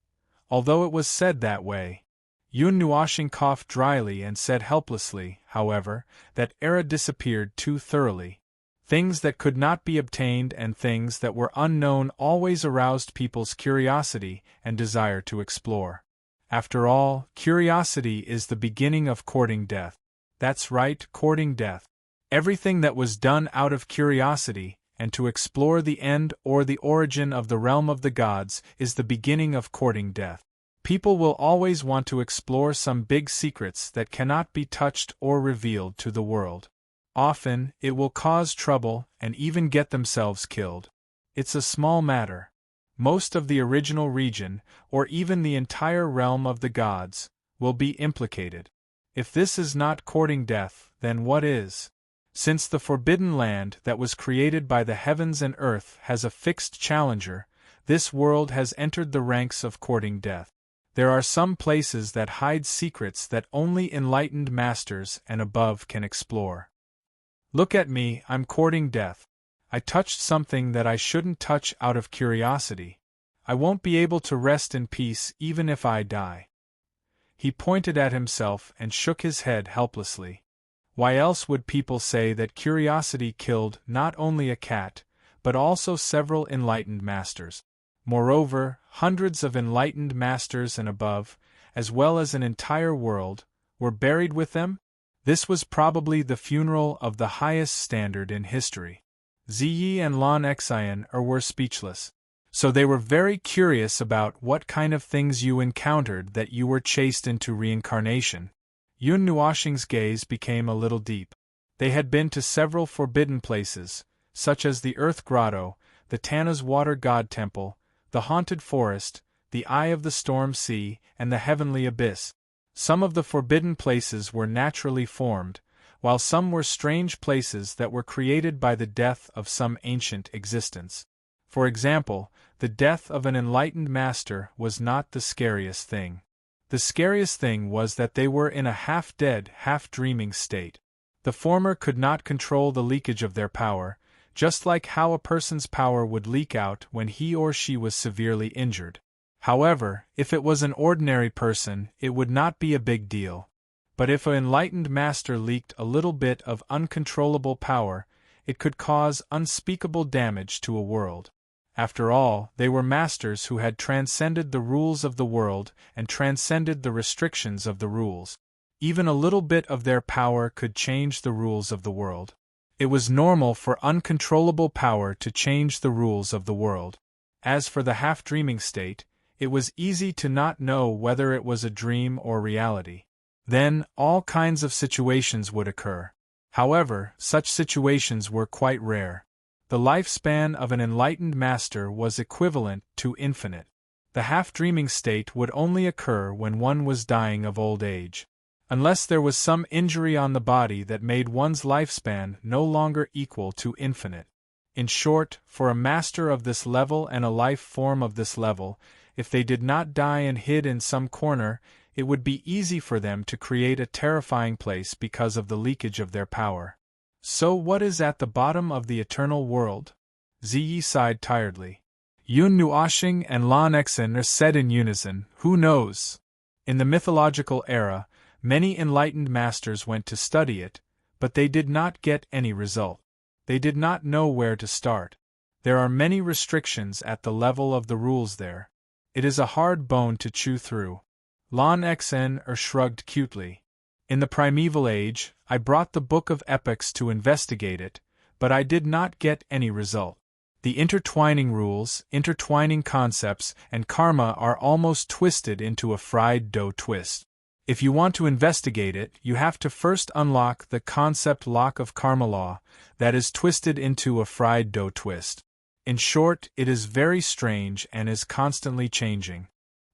S1: although it was said that way. Yun Nuoshing coughed dryly and said helplessly, however, that era disappeared too thoroughly. Things that could not be obtained and things that were unknown always aroused people's curiosity and desire to explore. After all, curiosity is the beginning of courting death. That's right, courting death. Everything that was done out of curiosity, and to explore the end or the origin of the realm of the gods, is the beginning of courting death. People will always want to explore some big secrets that cannot be touched or revealed to the world. Often, it will cause trouble and even get themselves killed. It's a small matter. Most of the original region, or even the entire realm of the gods, will be implicated. If this is not courting death, then what is? Since the forbidden land that was created by the heavens and earth has a fixed challenger, this world has entered the ranks of courting death. There are some places that hide secrets that only enlightened masters and above can explore. Look at me, I'm courting death. I touched something that I shouldn't touch out of curiosity. I won't be able to rest in peace even if I die. He pointed at himself and shook his head helplessly. Why else would people say that curiosity killed not only a cat, but also several enlightened masters? Moreover, hundreds of enlightened masters and above, as well as an entire world, were buried with them? This was probably the funeral of the highest standard in history. Ziyi and Lan Xian were speechless. So they were very curious about what kind of things you encountered that you were chased into reincarnation. Yun Nuoxing's gaze became a little deep. They had been to several forbidden places, such as the Earth Grotto, the Tana's Water God Temple, the Haunted Forest, the Eye of the Storm Sea, and the Heavenly Abyss. Some of the forbidden places were naturally formed, while some were strange places that were created by the death of some ancient existence. For example, the death of an enlightened master was not the scariest thing. The scariest thing was that they were in a half-dead, half-dreaming state. The former could not control the leakage of their power, just like how a person's power would leak out when he or she was severely injured. However, if it was an ordinary person, it would not be a big deal. But if an enlightened master leaked a little bit of uncontrollable power, it could cause unspeakable damage to a world. After all, they were masters who had transcended the rules of the world and transcended the restrictions of the rules. Even a little bit of their power could change the rules of the world. It was normal for uncontrollable power to change the rules of the world. As for the half-dreaming state, it was easy to not know whether it was a dream or reality. Then, all kinds of situations would occur. However, such situations were quite rare. The lifespan of an enlightened master was equivalent to infinite. The half-dreaming state would only occur when one was dying of old age. Unless there was some injury on the body that made one's lifespan no longer equal to infinite. In short, for a master of this level and a life form of this level, if they did not die and hid in some corner, it would be easy for them to create a terrifying place because of the leakage of their power. So what is at the bottom of the eternal world? Ziyi sighed tiredly. Yun Nuoxing and Lan Xian said in unison, who knows? In the mythological era, many enlightened masters went to study it, but they did not get any result. They did not know where to start. There are many restrictions at the level of the rules there. It is a hard bone to chew through. Lan Xian shrugged cutely. In the primeval age, I brought the Book of Epochs to investigate it, but I did not get any result. The intertwining rules, intertwining concepts, and karma are almost twisted into a fried dough twist. If you want to investigate it, you have to first unlock the concept lock of karma law, that is twisted into a fried dough twist. In short, it is very strange and is constantly changing.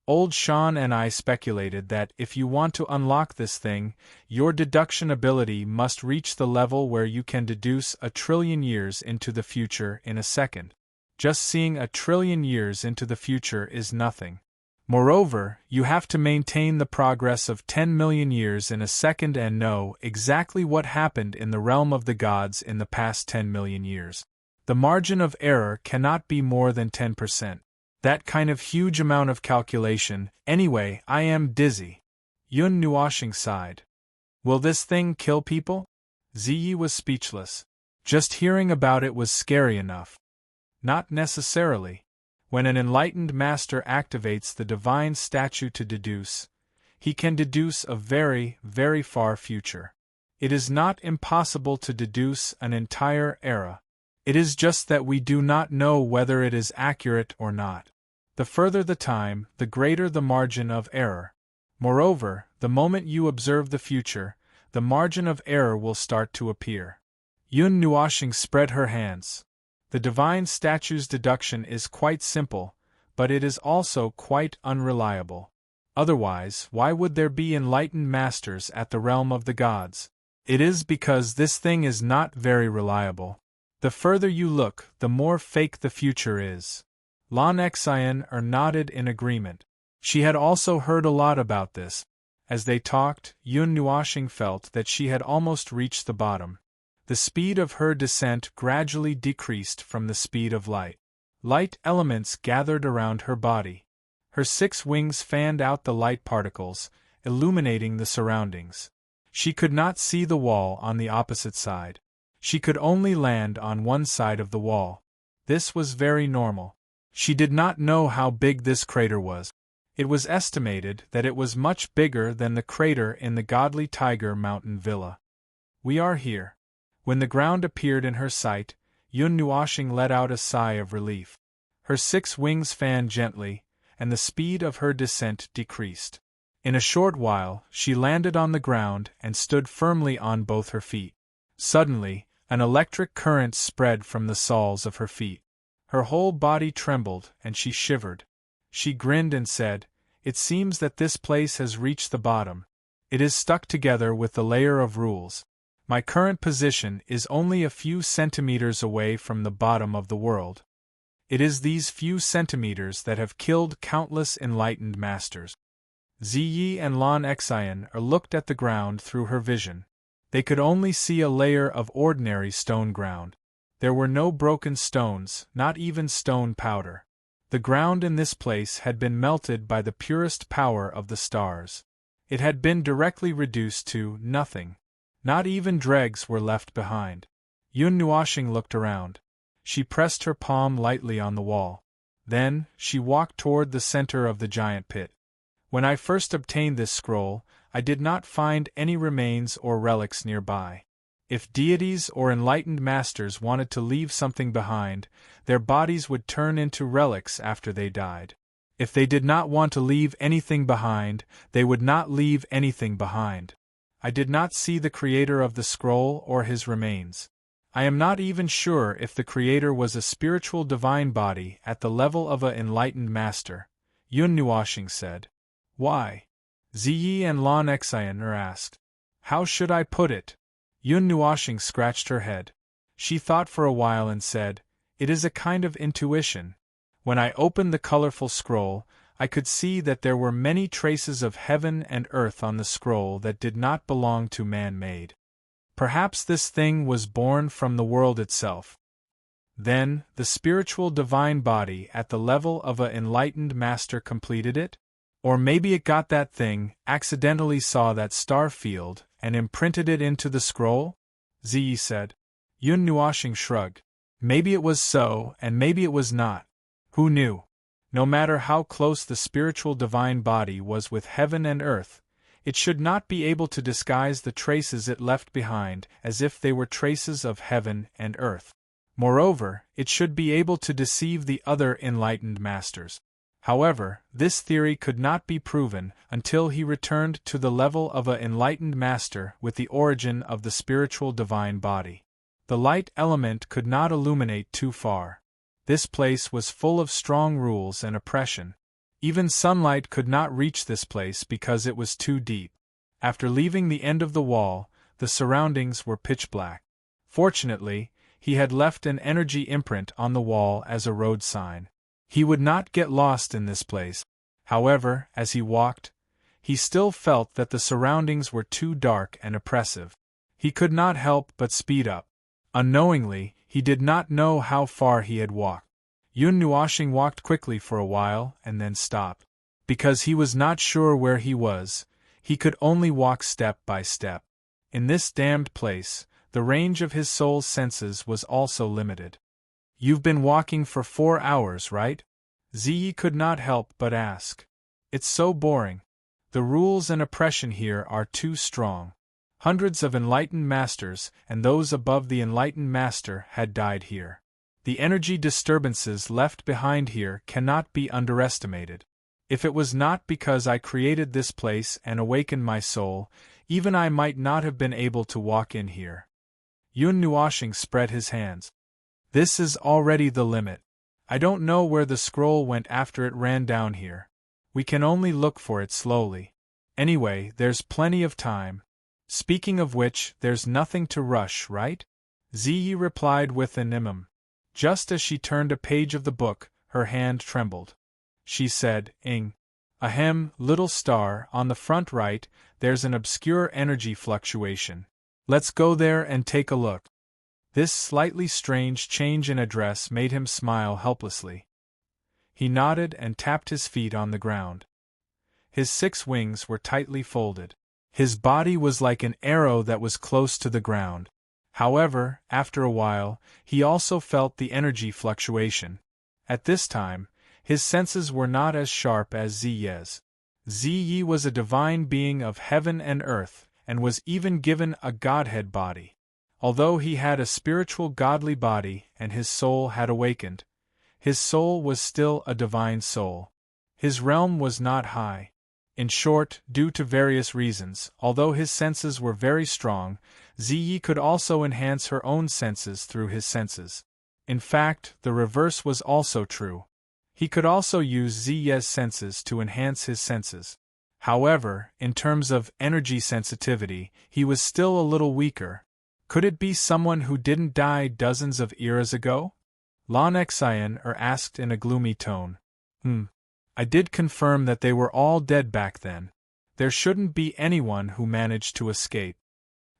S1: Old Sean and I speculated that if you want to unlock this thing, your deduction ability must reach the level where you can deduce 1 trillion years into the future in a second. Just seeing 1 trillion years into the future is nothing. Moreover, you have to maintain the progress of 10 million years in a second and know exactly what happened in the realm of the gods in the past 10 million years. The margin of error cannot be more than 10%. That kind of huge amount of calculation. Anyway, I am dizzy. Yun Nuoxing sighed. Will this thing kill people? Ziyi was speechless. Just hearing about it was scary enough. Not necessarily. When an enlightened master activates the divine statue to deduce, he can deduce a very, very far future. It is not impossible to deduce an entire era. It is just that we do not know whether it is accurate or not. The further the time, the greater the margin of error. Moreover, the moment you observe the future, the margin of error will start to appear. Yun Nuoshing spread her hands. The divine statue's deduction is quite simple, but it is also quite unreliable. Otherwise, why would there be enlightened masters at the realm of the gods? It is because this thing is not very reliable. The further you look, the more fake the future is. Lan Xian nodded in agreement. She had also heard a lot about this. As they talked, Yun Nuoshing felt that she had almost reached the bottom. The speed of her descent gradually decreased from the speed of light. Light elements gathered around her body. Her 6 wings fanned out the light particles, illuminating the surroundings. She could not see the wall on the opposite side. She could only land on one side of the wall. This was very normal. She did not know how big this crater was. It was estimated that it was much bigger than the crater in the Godly Tiger Mountain Villa. We are here. When the ground appeared in her sight, Yun Nuoshing let out a sigh of relief. Her 6 wings fanned gently, and the speed of her descent decreased. In a short while, she landed on the ground and stood firmly on both her feet. Suddenly, an electric current spread from the soles of her feet. Her whole body trembled, and she shivered. She grinned and said, "It seems that this place has reached the bottom. It is stuck together with the layer of rules. My current position is only a few centimeters away from the bottom of the world. It is these few centimeters that have killed countless enlightened masters." Ziyi and Lan Xian looked at the ground through her vision. They could only see a layer of ordinary stone ground. There were no broken stones, not even stone powder. The ground in this place had been melted by the purest power of the stars. It had been directly reduced to nothing. Not even dregs were left behind. Yun Nuoshing looked around. She pressed her palm lightly on the wall. Then, she walked toward the center of the giant pit. When I first obtained this scroll, I did not find any remains or relics nearby. If deities or enlightened masters wanted to leave something behind, their bodies would turn into relics after they died. If they did not want to leave anything behind, they would not leave anything behind. I did not see the creator of the scroll or his remains. I am not even sure if the creator was a spiritual divine body at the level of an enlightened master, Yun Nuoshing said. Why? Ziyi and Lan Xian asked. How should I put it? Yun Nuoshing scratched her head. She thought for a while and said, It is a kind of intuition. When I opened the colorful scroll, I could see that there were many traces of heaven and earth on the scroll that did not belong to man-made. Perhaps this thing was born from the world itself. Then, the spiritual divine body at the level of an enlightened master completed it? Or maybe it got that thing, accidentally saw that star field, and imprinted it into the scroll? Ziyi said. Yun Nuoshing shrugged. Maybe it was so, and maybe it was not. Who knew? No matter how close the spiritual divine body was with heaven and earth, it should not be able to disguise the traces it left behind as if they were traces of heaven and earth. Moreover, it should be able to deceive the other enlightened masters. However, this theory could not be proven until he returned to the level of an enlightened master with the origin of the spiritual divine body. The light element could not illuminate too far. This place was full of strong rules and oppression. Even sunlight could not reach this place because it was too deep. After leaving the end of the wall, the surroundings were pitch black. Fortunately, he had left an energy imprint on the wall as a road sign. He would not get lost in this place. However, as he walked, he still felt that the surroundings were too dark and oppressive. He could not help but speed up. Unknowingly, he did not know how far he had walked. Yun Nuoshing walked quickly for a while and then stopped. Because he was not sure where he was, he could only walk step by step. In this damned place, The range of his soul's senses was also limited. You've been walking for 4 hours, right? Ziyi could not help but ask. It's so boring. The rules and oppression here are too strong. Hundreds of enlightened masters, and those above the enlightened master, had died here. The energy disturbances left behind here cannot be underestimated. If it was not because I created this place and awakened my soul, even I might not have been able to walk in here. Yun Nuoshing spread his hands. This is already the limit. I don't know where the scroll went after it ran down here. We can only look for it slowly. Anyway, there's plenty of time. Speaking of which, there's nothing to rush, right? Ziyi replied with an Just as she turned a page of the book, her hand trembled. She said, Ahem, little star, on the front right, there's an obscure energy fluctuation. Let's go there and take a look. This slightly strange change in address made him smile helplessly. He nodded and tapped his feet on the ground. His 6 wings were tightly folded. His body was like an arrow that was close to the ground. However, after a while, he also felt the energy fluctuation. At this time, his senses were not as sharp as Ziyi's. Ziyi was a divine being of heaven and earth, and was even given a godhead body. Although he had a spiritual godly body and his soul had awakened, his soul was still a divine soul. His realm was not high. In short, due to various reasons, although his senses were very strong, Ziyi could also enhance her own senses through his senses. In fact, the reverse was also true. He could also use Ziyi's senses to enhance his senses. However, in terms of energy sensitivity, he was still a little weaker. Could it be someone who didn't die dozens of eras ago? Lan Xian asked in a gloomy tone. I did confirm that they were all dead back then. There shouldn't be anyone who managed to escape.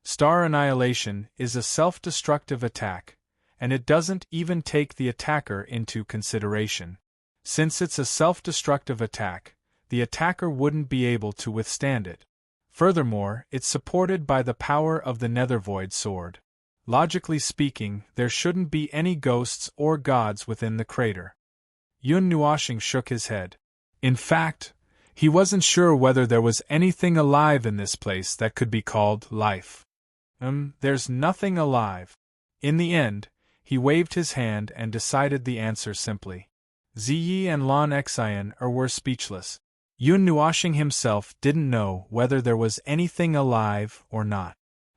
S1: Star annihilation is a self-destructive attack, and it doesn't even take the attacker into consideration. Since it's a self-destructive attack, the attacker wouldn't be able to withstand it. Furthermore, it's supported by the power of the Nethervoid sword. Logically speaking, there shouldn't be any ghosts or gods within the crater. Yun Nuoshing shook his head. In fact, he wasn't sure whether there was anything alive in this place that could be called life. There's nothing alive. In the end, he waved his hand and decided the answer simply. Ziyi and Lan Xian were speechless. Yun Nuoshing himself didn't know whether there was anything alive or not.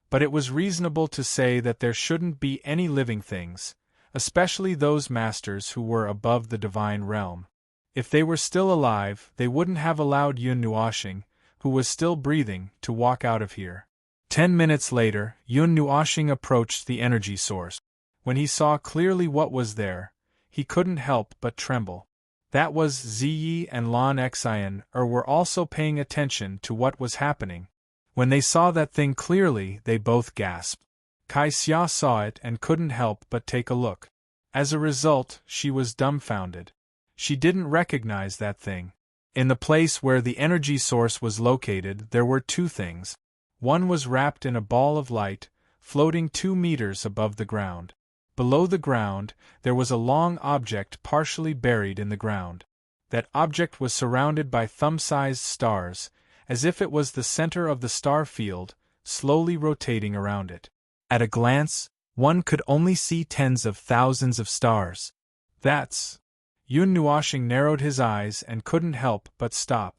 S1: But it was reasonable to say that there shouldn't be any living things, especially those masters who were above the divine realm. If they were still alive, they wouldn't have allowed Yun Nuoshing, who was still breathing, to walk out of here. 10 minutes later, Yun Nuoshing approached the energy source. When he saw clearly what was there, he couldn't help but tremble. That was Ziyi and Lan Xian were also paying attention to what was happening. When they saw that thing clearly, they both gasped. Kai Xia saw it and couldn't help but take a look. As a result, she was dumbfounded. She didn't recognize that thing. In the place where the energy source was located, there were 2 things. One was wrapped in a ball of light, floating 2 meters above the ground. Below the ground, there was a long object partially buried in the ground. That object was surrounded by thumb-sized stars, as if it was the center of the star field, slowly rotating around it. At a glance, one could only see tens of thousands of stars. That's... Yun Nuoshing narrowed his eyes and couldn't help but stop.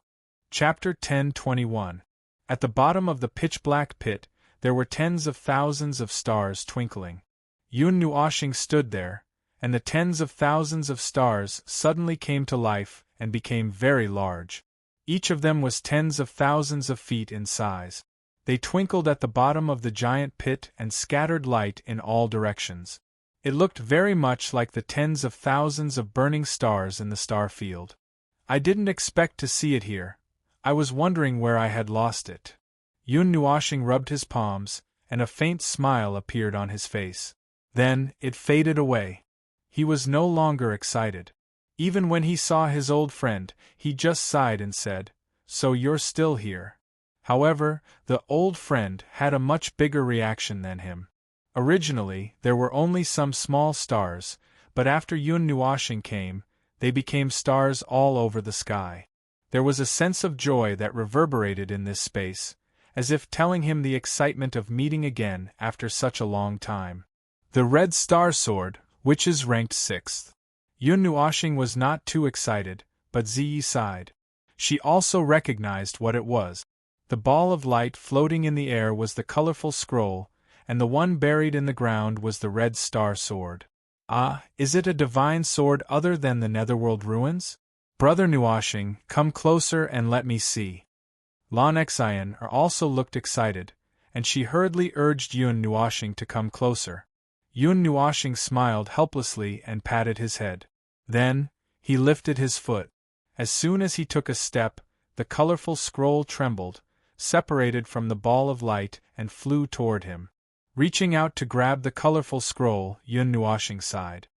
S1: Chapter 10:21. At the bottom of the pitch-black pit, there were tens of thousands of stars twinkling. Yun Nuoshing stood there, and the tens of thousands of stars suddenly came to life and became very large. Each of them was tens of thousands of feet in size. They twinkled at the bottom of the giant pit and scattered light in all directions. It looked very much like the tens of thousands of burning stars in the star field. I didn't expect to see it here. I was wondering where I had lost it. Yun Nuoshing rubbed his palms, and a faint smile appeared on his face. Then, it faded away. He was no longer excited. Even when he saw his old friend, he just sighed and said, "So you're still here." However, the old friend had a much bigger reaction than him. Originally, there were only some small stars, but after Yun Nuoxing came, they became stars all over the sky. There was a sense of joy that reverberated in this space, as if telling him the excitement of meeting again after such a long time. The Red Star Sword, which is ranked 6th. Yun Nuoxing was not too excited, but Ziyi sighed. She also recognized what it was. The ball of light floating in the air was the colorful scroll, and the one buried in the ground was the Red Star Sword. Ah, is it a divine sword other than the Netherworld ruins? Brother Nuoxing, come closer and let me see. Lan Xian also looked excited, and she hurriedly urged Yun Nuoxing to come closer. Yun Nuoxing smiled helplessly and patted his head. Then, he lifted his foot. As soon as he took a step, the colorful scroll trembled, separated from the ball of light, and flew toward him. Reaching out to grab the colorful scroll, Yun Nuoxing sighed.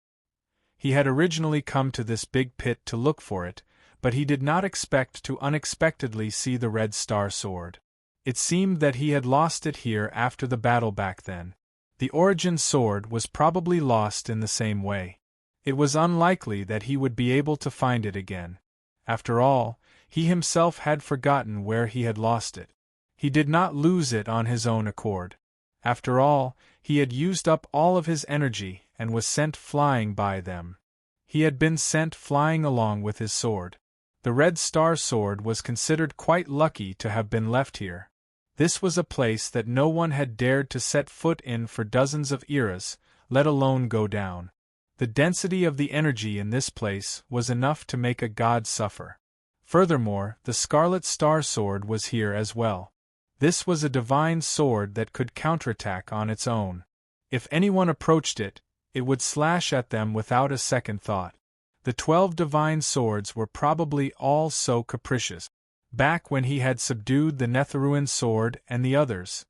S1: He had originally come to this big pit to look for it, but he did not expect to unexpectedly see the Red Star Sword. It seemed that he had lost it here after the battle back then. The Origin Sword was probably lost in the same way. It was unlikely that he would be able to find it again. After all, he himself had forgotten where he had lost it. He did not lose it on his own accord. After all, he had used up all of his energy and was sent flying by them. He had been sent flying along with his sword. The Red Star Sword was considered quite lucky to have been left here. This was a place that no one had dared to set foot in for dozens of eras, let alone go down. The density of the energy in this place was enough to make a god suffer. Furthermore, the Scarlet Star Sword was here as well. This was a divine sword that could counterattack on its own. If anyone approached it, it would slash at them without a second thought. The 12 divine swords were probably all so capricious. Back when he had subdued the Netherruin sword and the others,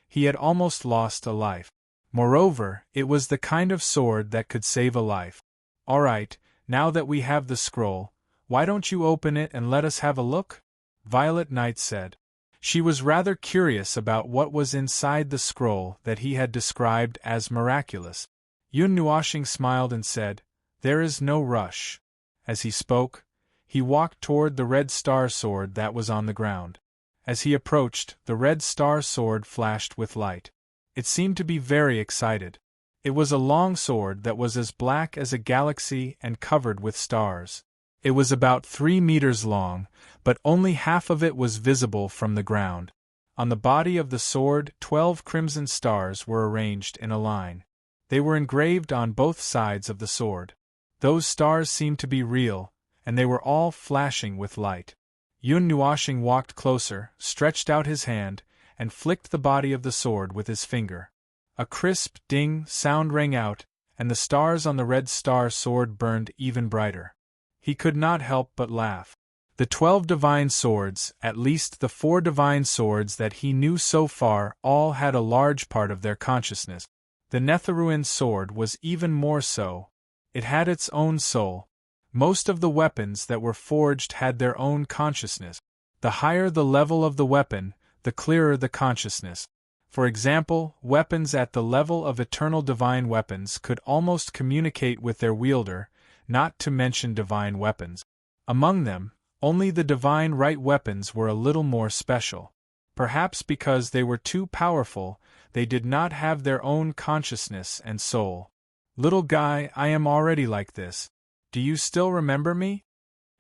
S1: he had almost lost a life. Moreover, it was the kind of sword that could save a life. All right, now that we have the scroll, why don't you open it and let us have a look? Violet Knight said. She was rather curious about what was inside the scroll that he had described as miraculous. Yun Nuoxing smiled and said, "There is no rush." As he spoke, he walked toward the Red Star Sword that was on the ground. As he approached, the Red Star Sword flashed with light. It seemed to be very excited. It was a long sword that was as black as a galaxy and covered with stars. It was about 3 meters long, but only half of it was visible from the ground. On the body of the sword, 12 crimson stars were arranged in a line. They were engraved on both sides of the sword. Those stars seemed to be real, and they were all flashing with light. Yun Nuoxing walked closer, stretched out his hand, and flicked the body of the sword with his finger. A crisp ding sound rang out, and the stars on the Red Star Sword burned even brighter. He could not help but laugh. The 12 divine swords, at least the 4 divine swords that he knew so far, all had a large part of their consciousness. The Netherruin sword was even more so. It had its own soul. Most of the weapons that were forged had their own consciousness. The higher the level of the weapon, the clearer the consciousness. For example, weapons at the level of eternal divine weapons could almost communicate with their wielder, not to mention divine weapons. Among them, only the divine right weapons were a little more special. Perhaps because they were too powerful, they did not have their own consciousness and soul. "Little guy, I am already like this. Do you still remember me?"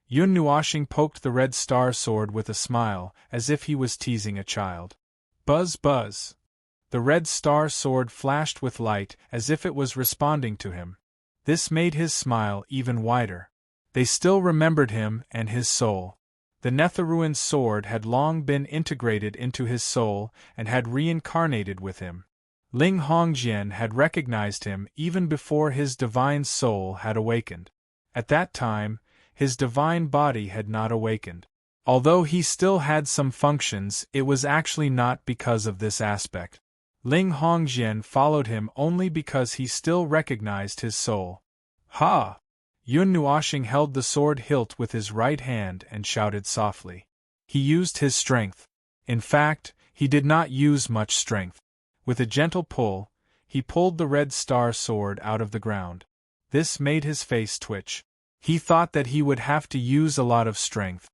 S1: Yun Nuoxing poked the Red Star Sword with a smile, as if he was teasing a child. Buzz buzz. The Red Star Sword flashed with light as if it was responding to him. This made his smile even wider. They still remembered him and his soul. The Netherruin sword had long been integrated into his soul and had reincarnated with him. Ling Hongjian had recognized him even before his divine soul had awakened. At that time, his divine body had not awakened. Although he still had some functions, it was actually not because of this aspect. Ling Hongjian followed him only because he still recognized his soul. Ha! Yun Nuoxing held the sword hilt with his right hand and shouted softly. He used his strength. In fact, he did not use much strength. With a gentle pull, He pulled the red star sword out of the ground. This made his face twitch. He thought that he would have to use a lot of strength.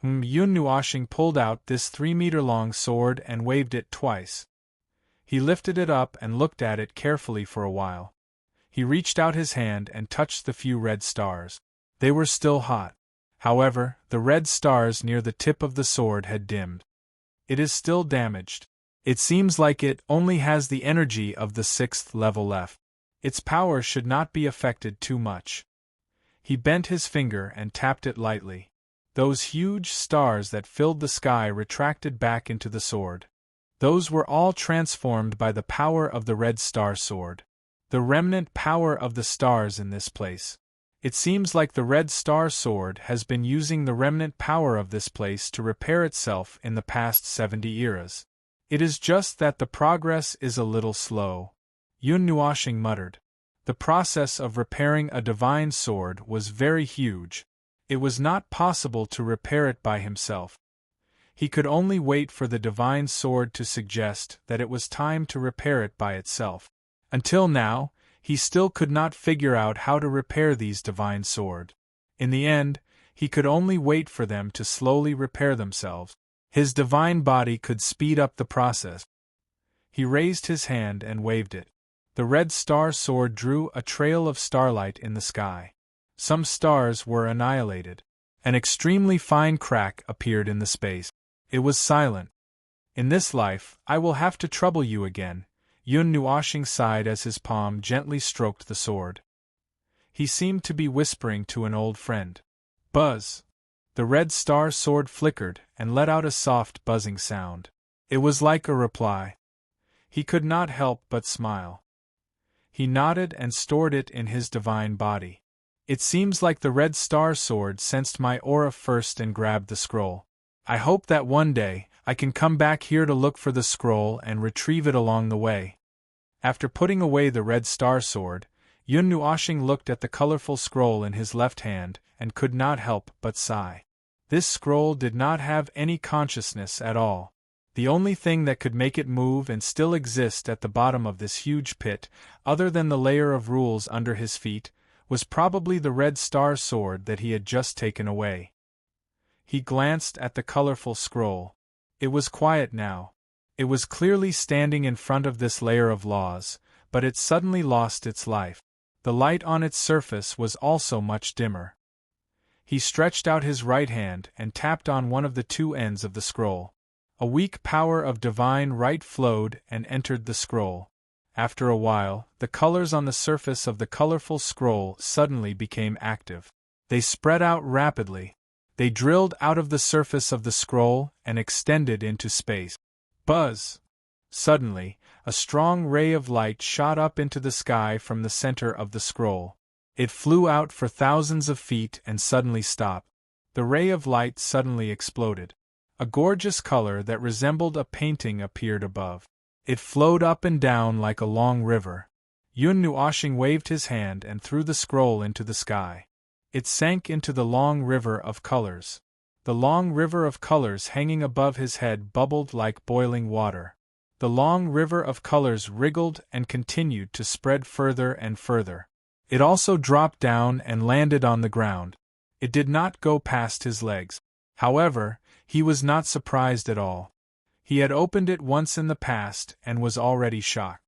S1: Yun Nuoshing pulled out this 3-meter-long sword and waved it twice. He lifted it up and looked at it carefully for a while. He reached out his hand and touched the few red stars. They were still hot. However, the red stars near the tip of the sword had dimmed. It is still damaged. It seems like it only has the energy of the 6th level left. Its power should not be affected too much. He bent his finger and tapped it lightly. Those huge stars that filled the sky retracted back into the sword. Those were all transformed by the power of the red star sword. The remnant power of the stars in this place. It seems like the red star sword has been using the remnant power of this place to repair itself in the past 70 eras. It is just that the progress is a little slow. Yun Nuoshing muttered. The process of repairing a divine sword was very huge. It was not possible to repair it by himself. He could only wait for the divine sword to suggest that it was time to repair it by itself. Until now, he still could not figure out how to repair these divine sword. In the end, he could only wait for them to slowly repair themselves. His divine body could speed up the process. He raised his hand and waved it. The red star sword drew a trail of starlight in the sky. Some stars were annihilated. An extremely fine crack appeared in the space. It was silent. In this life, I will have to trouble you again. Yun Nuoshing sighed as his palm gently stroked the sword. He seemed to be whispering to an old friend. Buzz! The red star sword flickered and let out a soft buzzing sound. It was like a reply. He could not help but smile. He nodded and stored it in his divine body. It seems like the red star sword sensed my aura first and grabbed the scroll. I hope that one day, I can come back here to look for the scroll and retrieve it along the way. After putting away the red star sword, Yun Nuoshing looked at the colorful scroll in his left hand and could not help but sigh. This scroll did not have any consciousness at all. The only thing that could make it move and still exist at the bottom of this huge pit, other than the layer of rules under his feet, was probably the red star sword that he had just taken away. He glanced at the colorful scroll. It was quiet now. It was clearly standing in front of this layer of laws, but it suddenly lost its life. The light on its surface was also much dimmer. He stretched out his right hand and tapped on one of the two ends of the scroll. A weak power of divine right flowed and entered the scroll. After a while, the colors on the surface of the colorful scroll suddenly became active. They spread out rapidly. They drilled out of the surface of the scroll and extended into space. Buzz! Suddenly, a strong ray of light shot up into the sky from the center of the scroll. It flew out for thousands of feet and suddenly stopped. The ray of light suddenly exploded. A gorgeous color that resembled a painting appeared above. It flowed up and down like a long river. Yun Nuoshing waved his hand and threw the scroll into the sky. It sank into the long river of colors. The long river of colors hanging above his head bubbled like boiling water. The long river of colors wriggled and continued to spread further and further. It also dropped down and landed on the ground. It did not go past his legs. However, he was not surprised at all. He had opened it once in the past and was already shocked.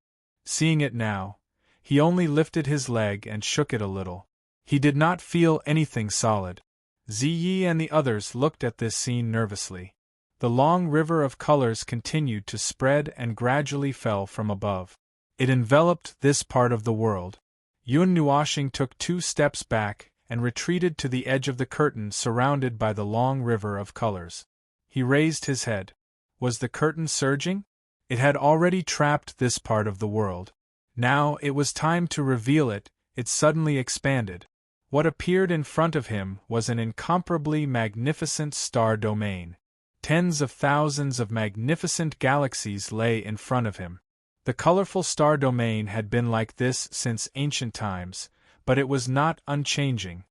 S1: Seeing it now, he only lifted his leg and shook it a little. He did not feel anything solid. Ziyi and the others looked at this scene nervously. The long river of colors continued to spread and gradually fell from above. It enveloped this part of the world. Yun Nuoshing took 2 steps back and retreated to the edge of the curtain surrounded by the long river of colors. He raised his head. Was the curtain surging? It had already trapped this part of the world. Now it was time to reveal it. It suddenly expanded. What appeared in front of him was an incomparably magnificent star domain. Tens of thousands of magnificent galaxies lay in front of him. The colorful star domain had been like this since ancient times, but it was not unchanging.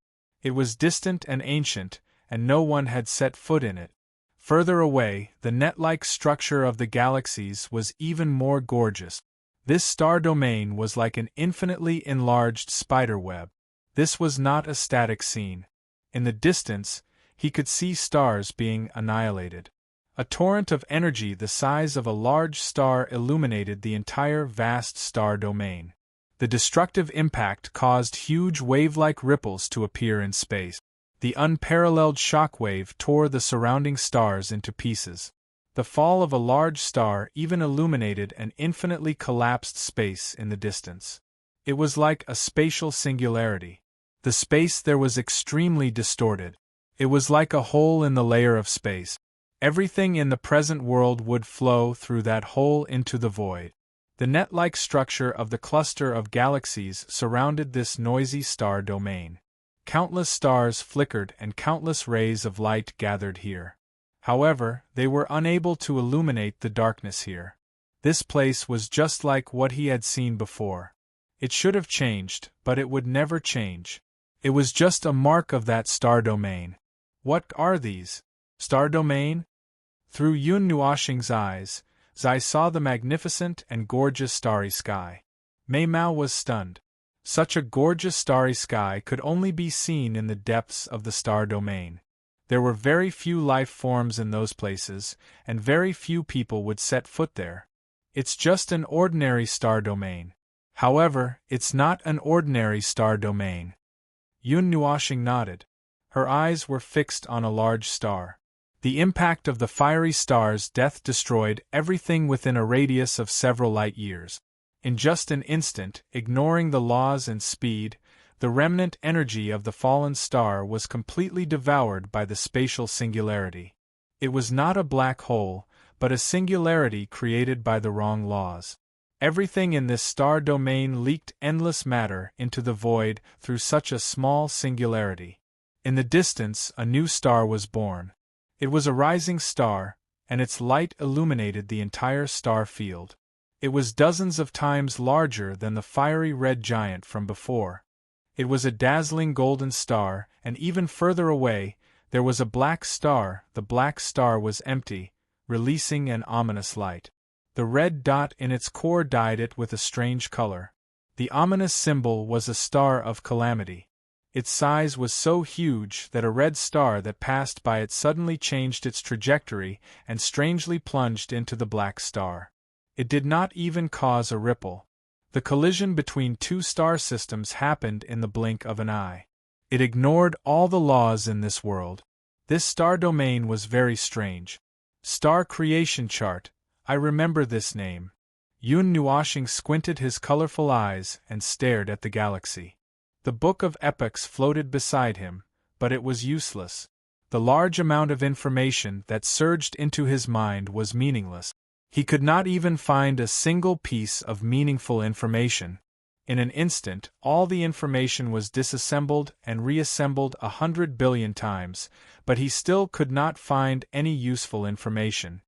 S1: It was distant and ancient, and no one had set foot in it. Further away, the net-like structure of the galaxies was even more gorgeous. This star domain was like an infinitely enlarged spider web. This was not a static scene. In the distance, he could see stars being annihilated. A torrent of energy the size of a large star illuminated the entire vast star domain. The destructive impact caused huge wave-like ripples to appear in space. The unparalleled shock wave tore the surrounding stars into pieces. The fall of a large star even illuminated an infinitely collapsed space in the distance. It was like a spatial singularity. The space there was extremely distorted. It was like a hole in the layer of space. Everything in the present world would flow through that hole into the void. The net-like structure of the cluster of galaxies surrounded this noisy star domain. Countless stars flickered and countless rays of light gathered here. However, they were unable to illuminate the darkness here. This place was just like what he had seen before. It should have changed, but it would never change. It was just a mark of that star domain. What are these? Star domain? Through Yun Nuoxing's eyes, Zai saw the magnificent and gorgeous starry sky. Mei Mao was stunned. Such a gorgeous starry sky could only be seen in the depths of the star domain. There were very few life forms in those places, and very few people would set foot there. It's just an ordinary star domain. However, it's not an ordinary star domain. Yun Nuoxing nodded. Her eyes were fixed on a large star. The impact of the fiery star's death destroyed everything within a radius of several light years. In just an instant, ignoring the laws and speed, the remnant energy of the fallen star was completely devoured by the spatial singularity. It was not a black hole, but a singularity created by the wrong laws. Everything in this star domain leaked endless matter into the void through such a small singularity. In the distance, a new star was born. It was a rising star, and its light illuminated the entire star field. It was dozens of times larger than the fiery red giant from before. It was a dazzling golden star, and even further away, there was a black star. The black star was empty, releasing an ominous light. The red dot in its core dyed it with a strange color. The ominous symbol was a star of calamity. Its size was so huge that a red star that passed by it suddenly changed its trajectory and strangely plunged into the black star. It did not even cause a ripple. The collision between two star systems happened in the blink of an eye. It ignored all the laws in this world. This star domain was very strange. Star Creation Chart, I remember this name. Yun Nuoxing squinted his colorful eyes and stared at the galaxy. The Book of Epochs floated beside him, but it was useless. The large amount of information that surged into his mind was meaningless. He could not even find a single piece of meaningful information. In an instant, all the information was disassembled and reassembled 100 billion times, but he still could not find any useful information.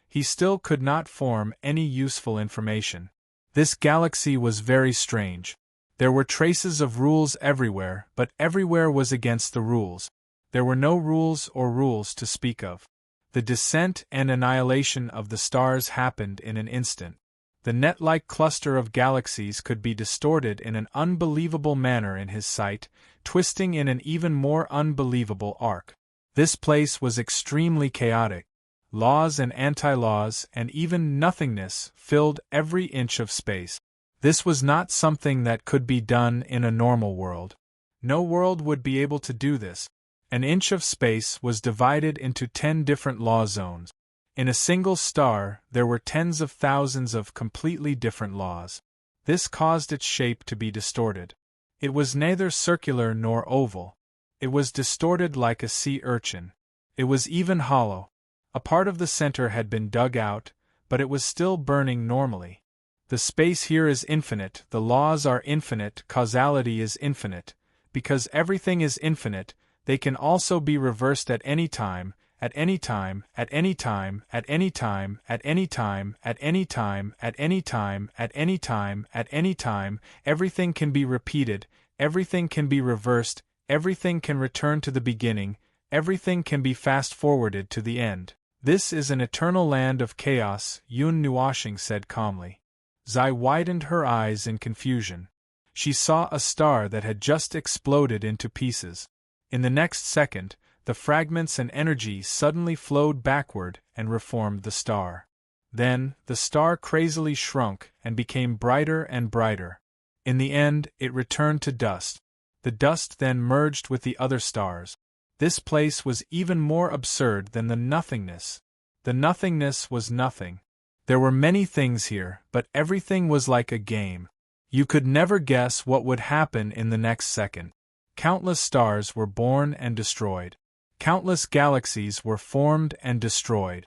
S1: He still could not form any useful information. This galaxy was very strange. There were traces of rules everywhere, but everywhere was against the rules. There were no rules or rules to speak of. The descent and annihilation of the stars happened in an instant. The net-like cluster of galaxies could be distorted in an unbelievable manner in his sight, twisting in an even more unbelievable arc. This place was extremely chaotic. Laws and anti-laws and even nothingness filled every inch of space. This was not something that could be done in a normal world. No world would be able to do this. An inch of space was divided into 10 different law zones. In a single star, there were tens of thousands of completely different laws. This caused its shape to be distorted. It was neither circular nor oval. It was distorted like a sea urchin. It was even hollow. A part of the center had been dug out, but it was still burning normally. The space here is infinite, the laws are infinite, causality is infinite. Because everything is infinite, they can also be reversed at any time, at any time, at any time, at any time, at any time, at any time, at any time, at any time, at any time. Everything can be repeated, everything can be reversed, everything can return to the beginning, everything can be fast-forwarded to the end. This is an eternal land of chaos, Yun Nuoxing said calmly. Zai widened her eyes in confusion. She saw a star that had just exploded into pieces. In the next second, the fragments and energy suddenly flowed backward and reformed the star. Then, the star crazily shrunk and became brighter and brighter. In the end, it returned to dust. The dust then merged with the other stars. This place was even more absurd than the nothingness. The nothingness was nothing. There were many things here, but everything was like a game. You could never guess what would happen in the next second. Countless stars were born and destroyed. Countless galaxies were formed and destroyed.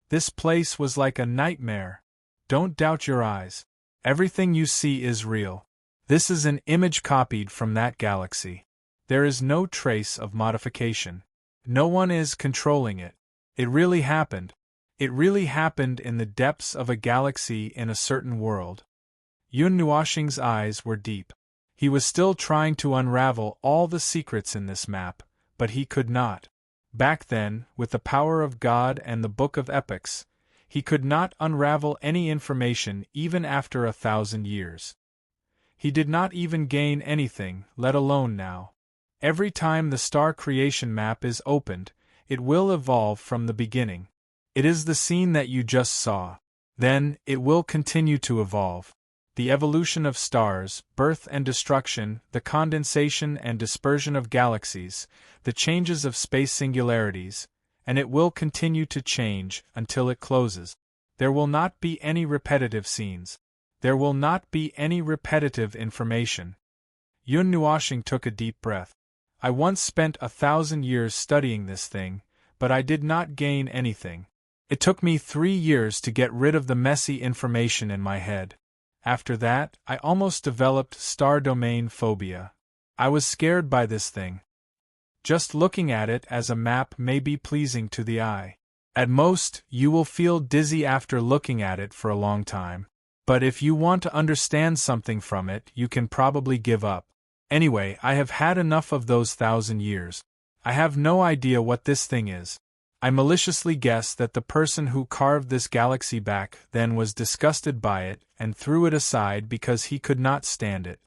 S1: This place was like a nightmare. Don't doubt your eyes. Everything you see is real. This is an image copied from that galaxy. There is no trace of modification. No one is controlling it. It really happened. It really happened in the depths of a galaxy in a certain world. Yun Nuoxing's eyes were deep. He was still trying to unravel all the secrets in this map, but he could not. Back then, with the power of God and the Book of Epics, he could not unravel any information even after 1,000 years. He did not even gain anything, let alone now. Every time the star creation map is opened, it will evolve from the beginning. It is the scene that you just saw. Then, it will continue to evolve. The evolution of stars, birth and destruction, the condensation and dispersion of galaxies, the changes of space singularities, and it will continue to change until it closes. There will not be any repetitive scenes. There will not be any repetitive information. Yun Nuoxing took a deep breath. I once spent 1,000 years studying this thing, but I did not gain anything. It took me 3 years to get rid of the messy information in my head. After that, I almost developed star domain phobia. I was scared by this thing. Just looking at it as a map may be pleasing to the eye. At most, you will feel dizzy after looking at it for a long time. But if you want to understand something from it, you can probably give up. Anyway, I have had enough of those 1,000 years. I have no idea what this thing is. I maliciously guess that the person who carved this galaxy back then was disgusted by it and threw it aside because he could not stand it.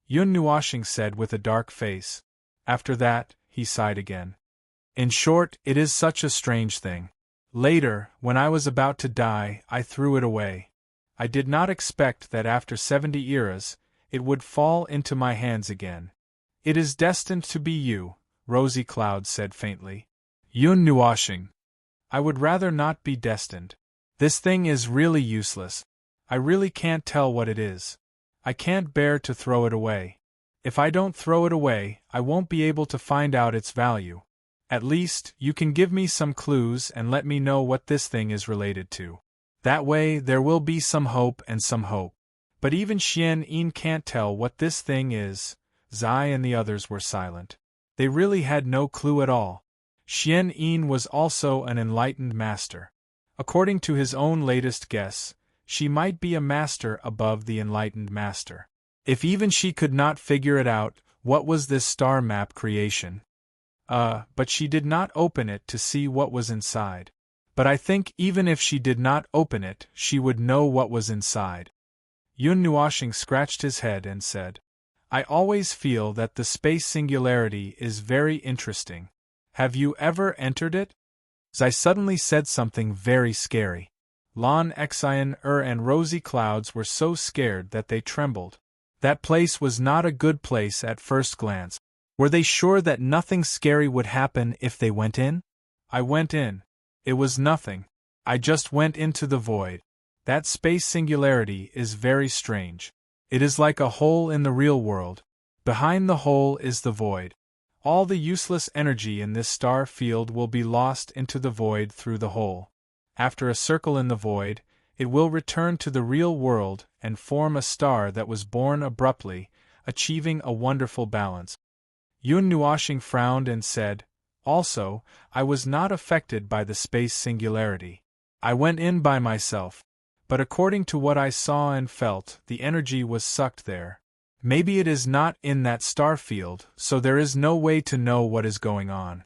S1: Yun Nuoxing said with a dark face. After that, he sighed again. In short, it is such a strange thing. Later, when I was about to die, I threw it away. I did not expect that after 70 eras, it would fall into my hands again. It is destined to be you, Rosy Cloud said faintly. Yun Nuoxing. I would rather not be destined. This thing is really useless. I really can't tell what it is. I can't bear to throw it away. If I don't throw it away, I won't be able to find out its value. At least, you can give me some clues and let me know what this thing is related to. That way, there will be some hope and some hope. But even Xian Yin can't tell what this thing is. Zai and the others were silent. They really had no clue at all. Xian Yin was also an enlightened master. According to his own latest guess, she might be a master above the enlightened master. If even she could not figure it out, what was this star map creation? But she did not open it to see what was inside. But I think even if she did not open it, she would know what was inside. Yun Nuoxing scratched his head and said, I always feel that the space singularity is very interesting. Have you ever entered it? Zai suddenly said something very scary. Lan Xian and Rosy Clouds were so scared that they trembled. That place was not a good place at first glance. Were they sure that nothing scary would happen if they went in? I went in. It was nothing. I just went into the void. That space singularity is very strange. It is like a hole in the real world. Behind the hole is the void. All the useless energy in this star field will be lost into the void through the hole. After a circle in the void, it will return to the real world and form a star that was born abruptly, achieving a wonderful balance. Yun Nuoxing frowned and said, Also, I was not affected by the space singularity. I went in by myself. But according to what I saw and felt, the energy was sucked there. Maybe it is not in that star field, so there is no way to know what is going on.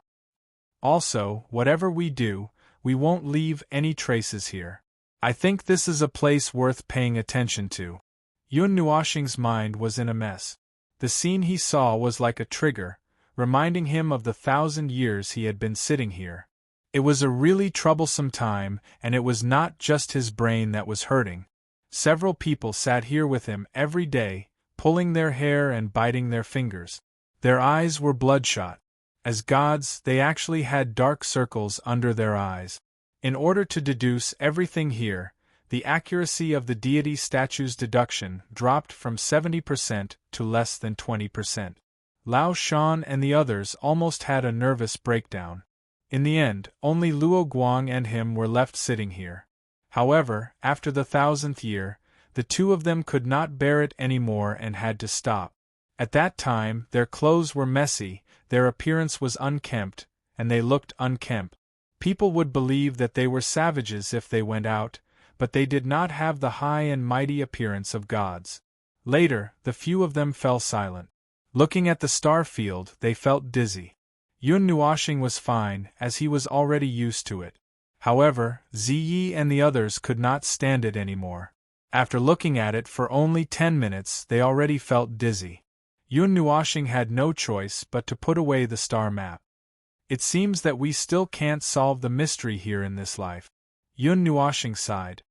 S1: Also, whatever we do, we won't leave any traces here. I think this is a place worth paying attention to. Yun Nuoxing's mind was in a mess. The scene he saw was like a trigger, reminding him of the 1,000 years he had been sitting here. It was a really troublesome time, and it was not just his brain that was hurting. Several people sat here with him every day, pulling their hair and biting their fingers. Their eyes were bloodshot. As gods, they actually had dark circles under their eyes. In order to deduce everything here, the accuracy of the deity statue's deduction dropped from 70% to less than 20%. Lao Shan and the others almost had a nervous breakdown. In the end, only Luo Guang and him were left sitting here. However, after the 1,000th year, the two of them could not bear it anymore and had to stop. At that time, their clothes were messy, their appearance was unkempt, and they looked unkempt. People would believe that they were savages if they went out, but they did not have the high and mighty appearance of gods. Later, the few of them fell silent. Looking at the star field, they felt dizzy. Yun Nuoxing was fine, as he was already used to it. However, Ziyi and the others could not stand it anymore. After looking at it for only 10 minutes, they already felt dizzy. Yun Nuoxing had no choice but to put away the star map. It seems that we still can't solve the mystery here in this life. Yun Nuoxing sighed.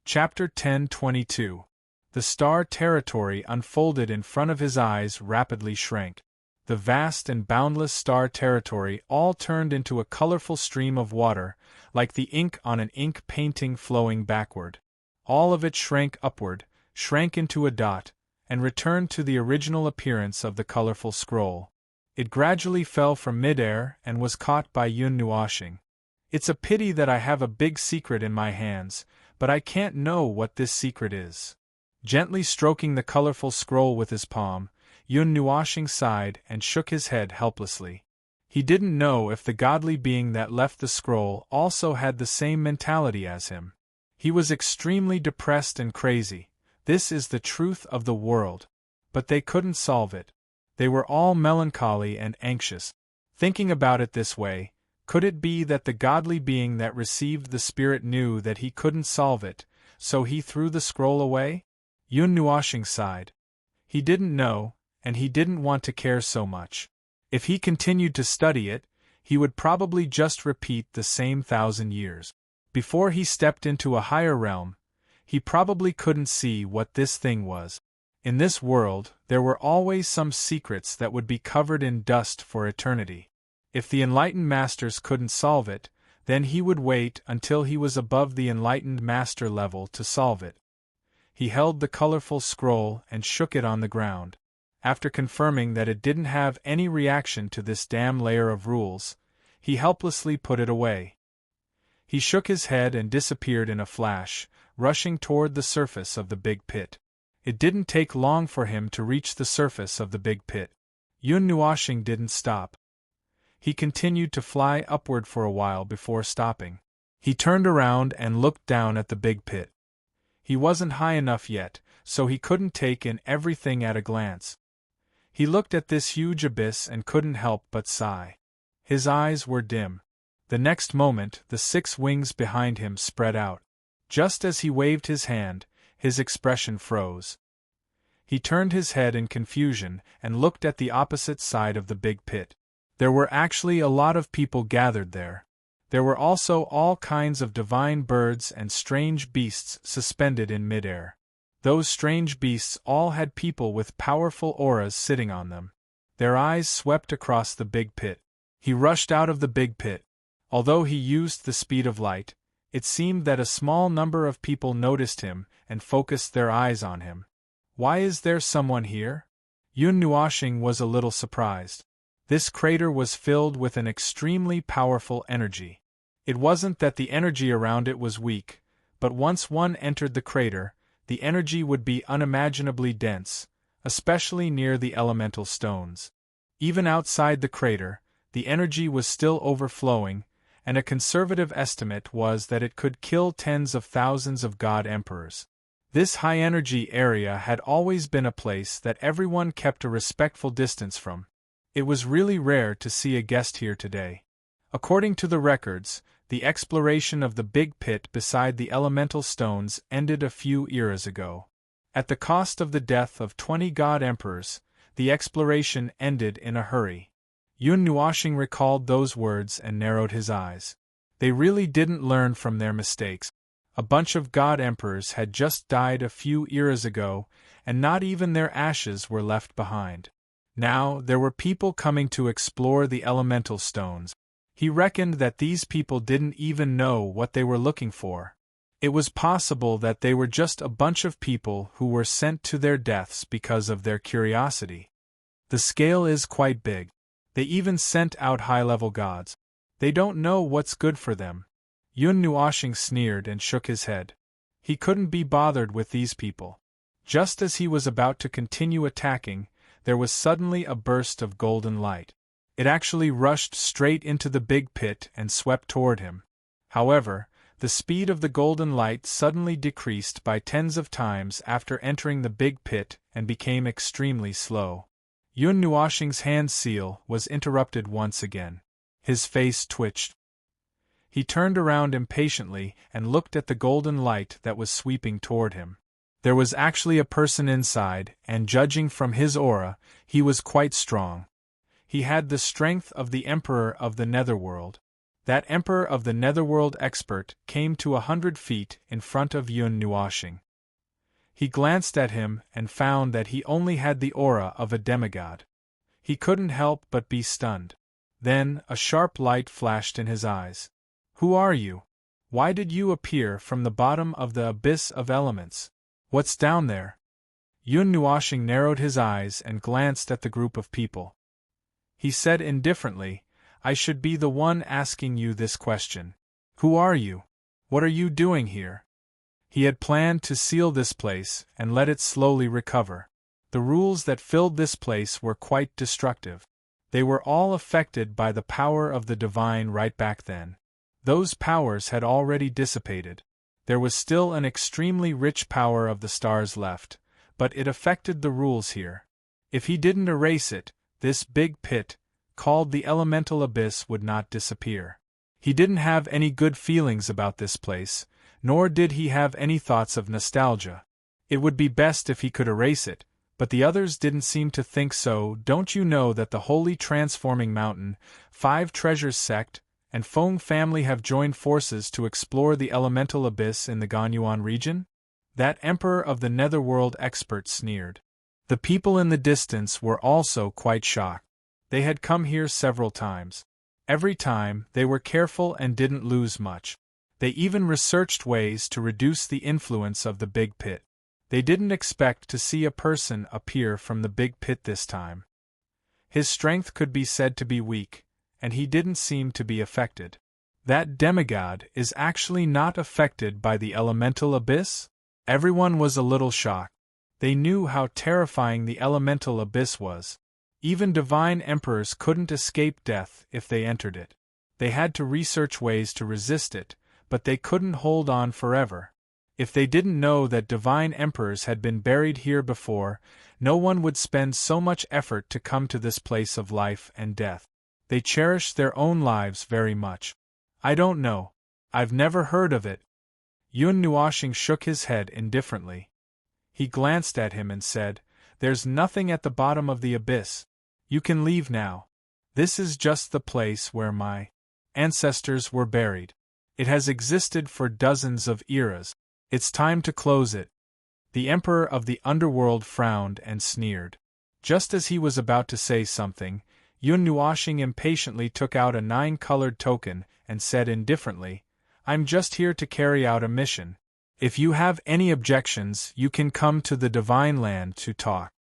S1: Chapter 10:22. The star territory unfolded in front of his eyes rapidly shrank. The vast and boundless star territory all turned into a colorful stream of water, like the ink on an ink painting flowing backward. All of it shrank upward, shrank into a dot, and returned to the original appearance of the colorful scroll. It gradually fell from midair and was caught by Yun Nuoxing. It's a pity that I have a big secret in my hands, but I can't know what this secret is. Gently stroking the colorful scroll with his palm, Yun Nuoxing sighed and shook his head helplessly. He didn't know if the godly being that left the scroll also had the same mentality as him. He was extremely depressed and crazy. This is the truth of the world. But they couldn't solve it. They were all melancholy and anxious. Thinking about it this way, could it be that the godly being that received the spirit knew that he couldn't solve it, so he threw the scroll away? Yun Nuoxing sighed. He didn't know, and he didn't want to care so much. If he continued to study it, he would probably just repeat the same 1,000 years. Before he stepped into a higher realm, he probably couldn't see what this thing was. In this world, there were always some secrets that would be covered in dust for eternity. If the enlightened masters couldn't solve it, then he would wait until he was above the enlightened master level to solve it. He held the colorful scroll and shook it on the ground. After confirming that it didn't have any reaction to this damn layer of rules, he helplessly put it away. He shook his head and disappeared in a flash, rushing toward the surface of the big pit. It didn't take long for him to reach the surface of the big pit. Yun Nuoxing didn't stop. He continued to fly upward for a while before stopping. He turned around and looked down at the big pit. He wasn't high enough yet, so he couldn't take in everything at a glance. He looked at this huge abyss and couldn't help but sigh. His eyes were dim. The next moment, the 6 wings behind him spread out. Just as he waved his hand, his expression froze. He turned his head in confusion and looked at the opposite side of the big pit. There were actually a lot of people gathered there. There were also all kinds of divine birds and strange beasts suspended in midair. Those strange beasts all had people with powerful auras sitting on them. Their eyes swept across the big pit. He rushed out of the big pit. Although he used the speed of light, it seemed that a small number of people noticed him and focused their eyes on him. Why is there someone here? Yun Nuoxing was a little surprised. This crater was filled with an extremely powerful energy. It wasn't that the energy around it was weak, but once one entered the crater, the energy would be unimaginably dense, especially near the elemental stones. Even outside the crater, the energy was still overflowing, and a conservative estimate was that it could kill tens of thousands of god emperors. This high-energy area had always been a place that everyone kept a respectful distance from. It was really rare to see a guest here today. According to the records, The exploration of the big pit beside the elemental stones ended a few eras ago. At the cost of the death of 20 god emperors, the exploration ended in a hurry. Yun Nuoxing recalled those words and narrowed his eyes. They really didn't learn from their mistakes. A bunch of god emperors had just died a few eras ago, and not even their ashes were left behind. Now, there were people coming to explore the elemental stones. He reckoned that these people didn't even know what they were looking for. It was possible that they were just a bunch of people who were sent to their deaths because of their curiosity. The scale is quite big. They even sent out high-level gods. They don't know what's good for them. Yun Nuoxing sneered and shook his head. He couldn't be bothered with these people. Just as he was about to continue attacking, there was suddenly a burst of golden light. It actually rushed straight into the big pit and swept toward him. However, the speed of the golden light suddenly decreased by tens of times after entering the big pit and became extremely slow. Yun Nuoxing's hand seal was interrupted once again. His face twitched. He turned around impatiently and looked at the golden light that was sweeping toward him. There was actually a person inside, and judging from his aura, he was quite strong. He had the strength of the Emperor of the Netherworld. That Emperor of the Netherworld expert came to 100 feet in front of Yun Nuoxing. He glanced at him and found that he only had the aura of a demigod. He couldn't help but be stunned. Then, a sharp light flashed in his eyes. "Who are you? Why did you appear from the bottom of the abyss of elements? What's down there?" Yun Nuoxing narrowed his eyes and glanced at the group of people. He said indifferently, "I should be the one asking you this question. Who are you? What are you doing here?" He had planned to seal this place and let it slowly recover. The rules that filled this place were quite destructive. They were all affected by the power of the divine right back then. Those powers had already dissipated. There was still an extremely rich power of the stars left, but it affected the rules here. If he didn't erase it, this big pit, called the elemental abyss, would not disappear. He didn't have any good feelings about this place, nor did he have any thoughts of nostalgia. It would be best if he could erase it, but the others didn't seem to think so. "Don't you know that the Holy Transforming Mountain, 5 Treasures Sect, and Feng family have joined forces to explore the elemental abyss in the Ganyuan region?" That Emperor of the Netherworld expert sneered. The people in the distance were also quite shocked. They had come here several times. Every time, they were careful and didn't lose much. They even researched ways to reduce the influence of the big pit. They didn't expect to see a person appear from the big pit this time. His strength could be said to be weak, and he didn't seem to be affected. That demigod is actually not affected by the elemental abyss? Everyone was a little shocked. They knew how terrifying the elemental abyss was. Even divine emperors couldn't escape death if they entered it. They had to research ways to resist it, but they couldn't hold on forever. If they didn't know that divine emperors had been buried here before, no one would spend so much effort to come to this place of life and death. They cherished their own lives very much. "I don't know. I've never heard of it." Yun Nuoxing shook his head indifferently. He glanced at him and said, "There's nothing at the bottom of the abyss. You can leave now. This is just the place where my ancestors were buried. It has existed for dozens of eras. It's time to close it." The Emperor of the Underworld frowned and sneered. Just as he was about to say something, Yun Nuoxing impatiently took out a 9-colored token and said indifferently, "I'm just here to carry out a mission. If you have any objections, you can come to the Divine Land to talk."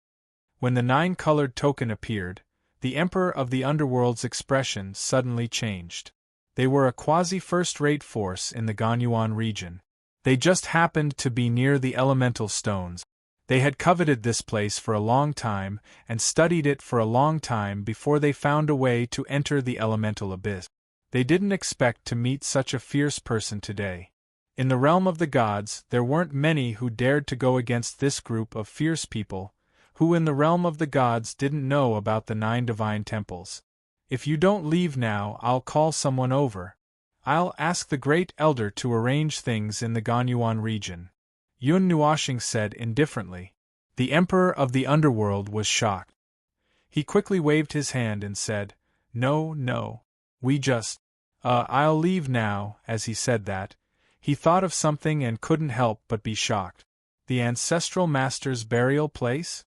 S1: When the 9-colored token appeared, the Emperor of the Underworld's expression suddenly changed. They were a quasi-first-rate force in the Ganyuan region. They just happened to be near the elemental stones. They had coveted this place for a long time and studied it for a long time before they found a way to enter the elemental abyss. They didn't expect to meet such a fierce person today. In the realm of the gods, there weren't many who dared to go against this group of fierce people, who in the realm of the gods didn't know about the 9 divine temples. "If you don't leave now, I'll call someone over. I'll ask the Great Elder to arrange things in the Ganyuan region, Yun Nuoshing said indifferently. The Emperor of the Underworld was shocked. He quickly waved his hand and said, "No, no. We just… I'll leave now." As he said that, he thought of something and couldn't help but be shocked. The ancestral master's burial place?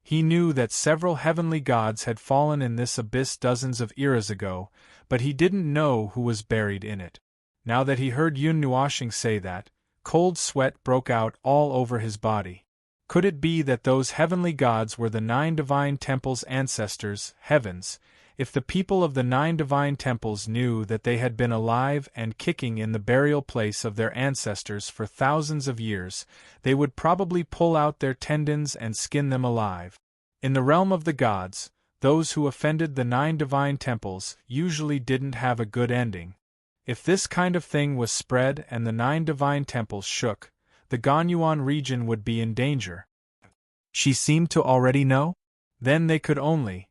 S1: He knew that several heavenly gods had fallen in this abyss dozens of eras ago, but he didn't know who was buried in it. Now that he heard Yun Nuoshing say that, cold sweat broke out all over his body. Could it be that those heavenly gods were the 9 divine temples' ancestors, heavens? If the people of the 9 divine temples knew that they had been alive and kicking in the burial place of their ancestors for thousands of years, they would probably pull out their tendons and skin them alive. In the realm of the gods, those who offended the 9 divine temples usually didn't have a good ending. If this kind of thing was spread and the 9 divine temples shook, the Ganyuan region would be in danger. She seemed to already know? Then they could only…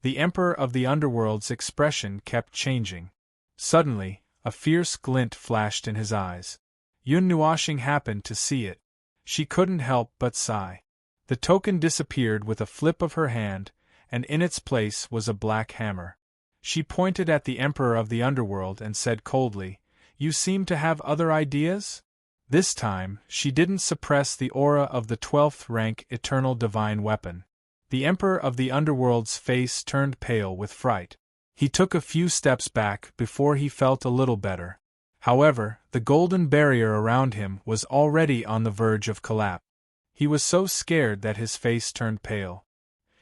S1: The Emperor of the Underworld's expression kept changing. Suddenly, a fierce glint flashed in his eyes. Yun Nuoshing happened to see it. She couldn't help but sigh. The token disappeared with a flip of her hand, and in its place was a black hammer. She pointed at the Emperor of the Underworld and said coldly, "You seem to have other ideas?" This time, she didn't suppress the aura of the 12th rank eternal divine weapon. The Emperor of the Underworld's face turned pale with fright. He took a few steps back before he felt a little better. However, the golden barrier around him was already on the verge of collapse. He was so scared that his face turned pale.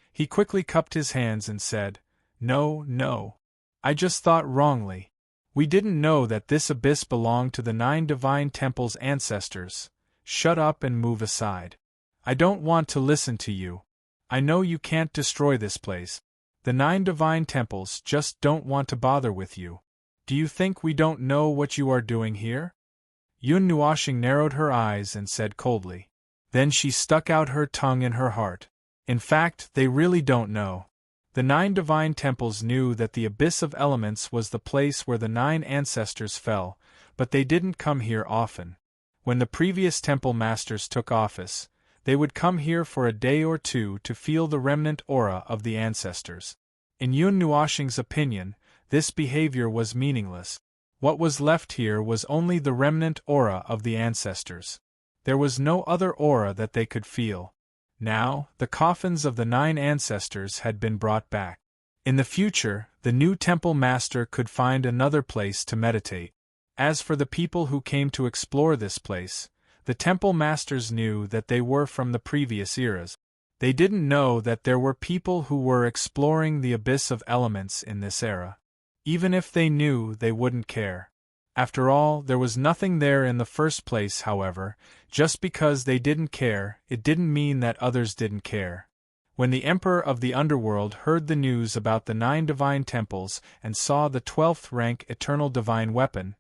S1: He quickly cupped his hands and said, "No, no. I just thought wrongly. We didn't know that this abyss belonged to the 9 divine temples' ancestors. Shut up and move aside. I don't want to listen to you. I know you can't destroy this place. The 9 divine temples just don't want to bother with you. Do you think we don't know what you are doing here?" Yun Nuoshing narrowed her eyes and said coldly. Then she stuck out her tongue in her heart. In fact, they really don't know. The 9 divine temples knew that the abyss of elements was the place where the 9 ancestors fell, but they didn't come here often. When the previous temple masters took office, they would come here for a day or two to feel the remnant aura of the ancestors. In Yun Nuoshing's opinion, this behavior was meaningless. What was left here was only the remnant aura of the ancestors. There was no other aura that they could feel. Now, the coffins of the 9 ancestors had been brought back. In the future, the new temple master could find another place to meditate. As for the people who came to explore this place, the temple masters knew that they were from the previous eras. They didn't know that there were people who were exploring the abyss of elements in this era. Even if they knew, they wouldn't care. After all, there was nothing there in the first place. However, just because they didn't care, it didn't mean that others didn't care. When the Emperor of the Underworld heard the news about the 9 divine temples and saw the 12th rank eternal divine weapon,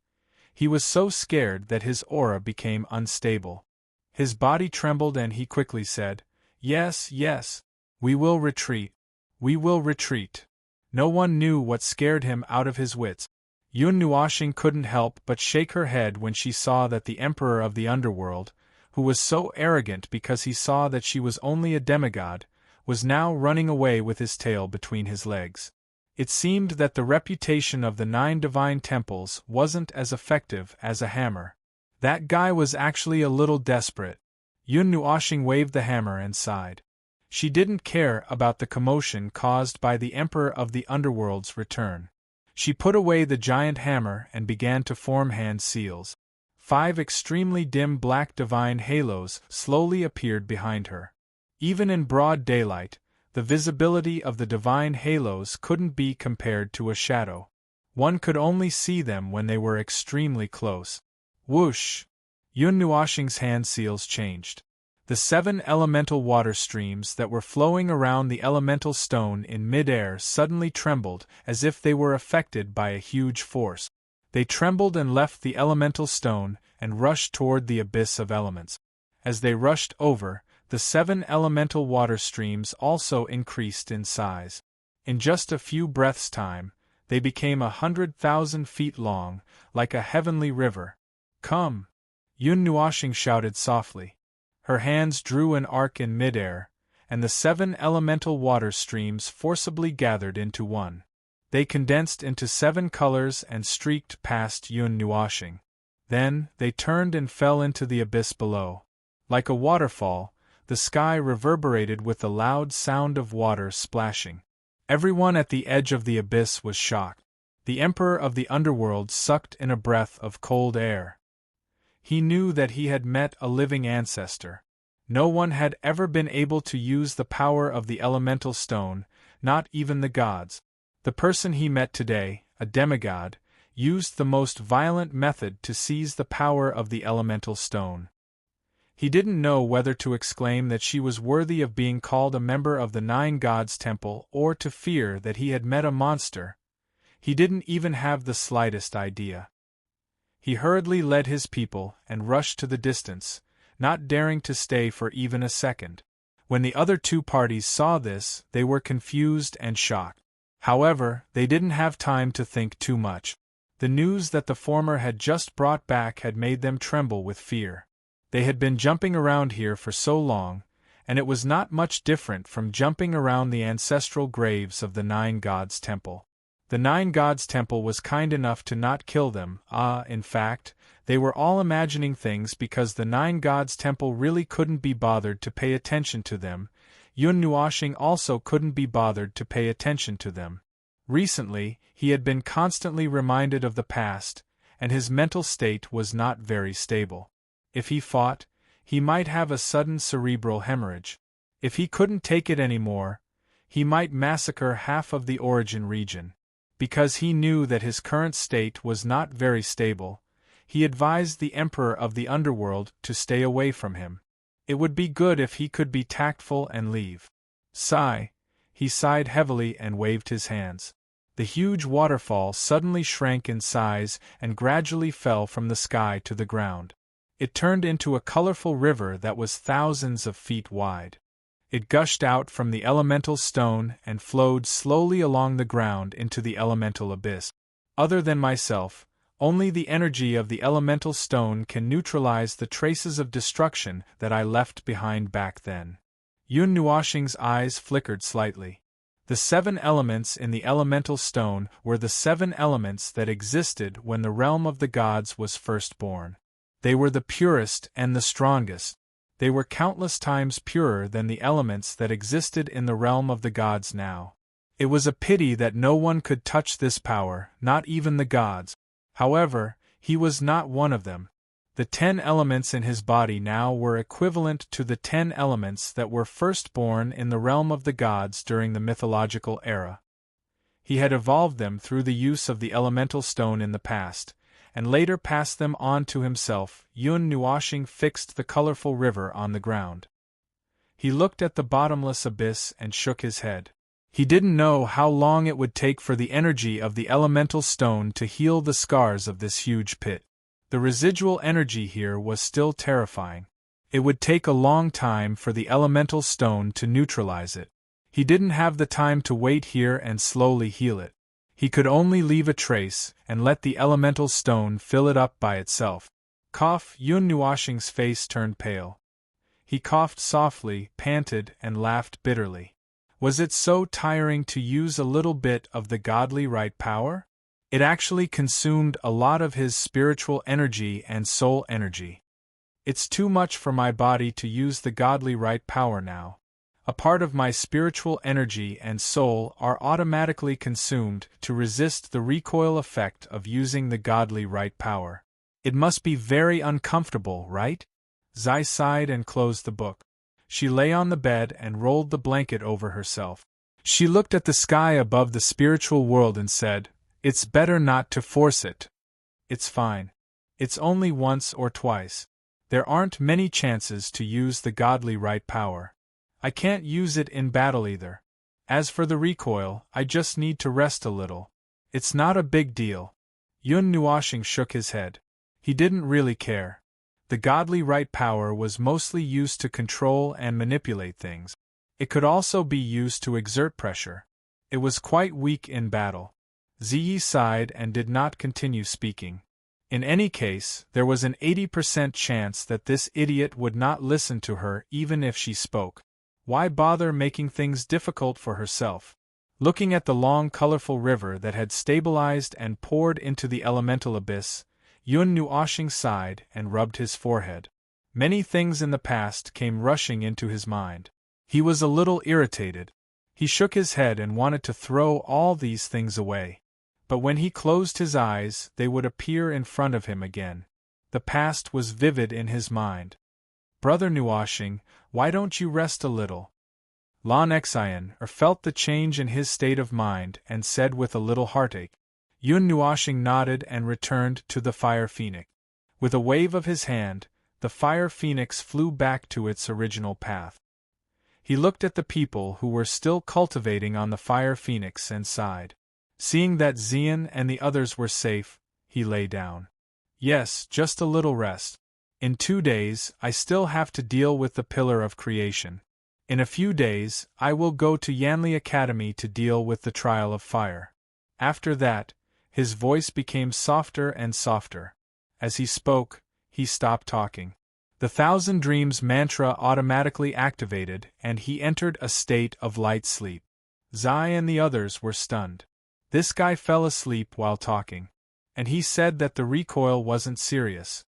S1: he was so scared that his aura became unstable. His body trembled and he quickly said, "Yes, yes. We will retreat. We will retreat." No one knew what scared him out of his wits. Yun Nuoshing couldn't help but shake her head when she saw that the Emperor of the Underworld, who was so arrogant because he saw that she was only a demigod, was now running away with his tail between his legs. It seemed that the reputation of the 9 divine temples wasn't as effective as a hammer. That guy was actually a little desperate. Yun Nuoshing waved the hammer and sighed. She didn't care about the commotion caused by the Emperor of the Underworld's return. She put away the giant hammer and began to form hand seals. 5 extremely dim black divine halos slowly appeared behind her. Even in broad daylight, the visibility of the divine halos couldn't be compared to a shadow. One could only see them when they were extremely close. Whoosh! Yun Nuoshing's hand seals changed. The 7 elemental water streams that were flowing around the elemental stone in mid-air suddenly trembled as if they were affected by a huge force. They trembled and left the elemental stone and rushed toward the abyss of elements. As they rushed over, the 7 elemental water streams also increased in size. In just a few breaths' time, They became 100,000 feet long, like a heavenly river. Come! Yun Nuoxing shouted softly. Her hands drew an arc in midair, and the 7 elemental water streams forcibly gathered into one. They condensed into 7 colors and streaked past Yun Nuoxing. Then, they turned and fell into the abyss below. Like a waterfall, the sky reverberated with the loud sound of water splashing. Everyone at the edge of the abyss was shocked. The Emperor of the Underworld sucked in a breath of cold air. He knew that he had met a living ancestor. No one had ever been able to use the power of the elemental stone, not even the gods. The person he met today, a demigod, used the most violent method to seize the power of the elemental stone. He didn't know whether to exclaim that she was worthy of being called a member of the 9 Gods' Temple or to fear that he had met a monster. He didn't even have the slightest idea. He hurriedly led his people and rushed to the distance, not daring to stay for even a second. When the other 2 parties saw this, they were confused and shocked. However, they didn't have time to think too much. The news that the former had just brought back had made them tremble with fear. They had been jumping around here for so long, and it was not much different from jumping around the ancestral graves of the 9 Gods' Temple. The 9 Gods' Temple was kind enough to not kill them. In fact, they were all imagining things because the 9 Gods' Temple really couldn't be bothered to pay attention to them. Yun Nuoxing also couldn't be bothered to pay attention to them. Recently, he had been constantly reminded of the past, and his mental state was not very stable. If he fought, he might have a sudden cerebral hemorrhage. If he couldn't take it anymore, he might massacre half of the origin region. Because he knew that his current state was not very stable, he advised the Emperor of the Underworld to stay away from him. It would be good if he could be tactful and leave. Sigh. He sighed heavily and waved his hands. The huge waterfall suddenly shrank in size and gradually fell from the sky to the ground. It turned into a colorful river that was thousands of feet wide. It gushed out from the elemental stone and flowed slowly along the ground into the elemental abyss. Other than myself, only the energy of the elemental stone can neutralize the traces of destruction that I left behind back then. Yun Nuoxing's eyes flickered slightly. The 7 elements in the elemental stone were the 7 elements that existed when the realm of the gods was first born. They were the purest and the strongest. They were countless times purer than the elements that existed in the realm of the gods now. It was a pity that no one could touch this power, not even the gods. However, he was not one of them. The 10 elements in his body now were equivalent to the 10 elements that were first born in the realm of the gods during the mythological era. He had evolved them through the use of the elemental stone in the past, and later passed them on to himself. Yun Nuoxing fixed the colorful river on the ground. He looked at the bottomless abyss and shook his head. He didn't know how long it would take for the energy of the elemental stone to heal the scars of this huge pit. The residual energy here was still terrifying. It would take a long time for the elemental stone to neutralize it. He didn't have the time to wait here and slowly heal it. He could only leave a trace and let the elemental stone fill it up by itself. Cough. Yun Nuoxing's face turned pale. He coughed softly, panted, and laughed bitterly. Was it so tiring to use a little bit of the godly right power? It actually consumed a lot of his spiritual energy and soul energy. It's too much for my body to use the godly right power now. A part of my spiritual energy and soul are automatically consumed to resist the recoil effect of using the godly right power. It must be very uncomfortable, right? Zai sighed and closed the book. She lay on the bed and rolled the blanket over herself. She looked at the sky above the spiritual world and said, "It's better not to force it. It's fine. It's only once or twice. There aren't many chances to use the godly right power. I can't use it in battle either. As for the recoil, I just need to rest a little. It's not a big deal." Yun Nuoxing shook his head. He didn't really care. The godly right power was mostly used to control and manipulate things. It could also be used to exert pressure. It was quite weak in battle. Ziyi sighed and did not continue speaking. In any case, there was an 80% chance that this idiot would not listen to her even if she spoke. Why bother making things difficult for herself? Looking at the long colorful river that had stabilized and poured into the elemental abyss, Yun Nuoshing sighed and rubbed his forehead. Many things in the past came rushing into his mind. He was a little irritated. He shook his head and wanted to throw all these things away. But when he closed his eyes, they would appear in front of him again. The past was vivid in his mind. Brother Nuoshing, why don't you rest a little? Lan Xian felt the change in his state of mind and said with a little heartache. Yun Nuoshing nodded and returned to the fire phoenix. With a wave of his hand, the fire phoenix flew back to its original path. He looked at the people who were still cultivating on the fire phoenix and sighed. Seeing that Xian and the others were safe, he lay down. Yes, just a little rest. In 2 days, I still have to deal with the Pillar of Creation. In a few days, I will go to Yanli Academy to deal with the Trial of Fire. After that, his voice became softer and softer. As he spoke, he stopped talking. The Thousand Dreams mantra automatically activated and he entered a state of light sleep. Zai and the others were stunned. This guy fell asleep while talking. And he said that the recoil wasn't serious.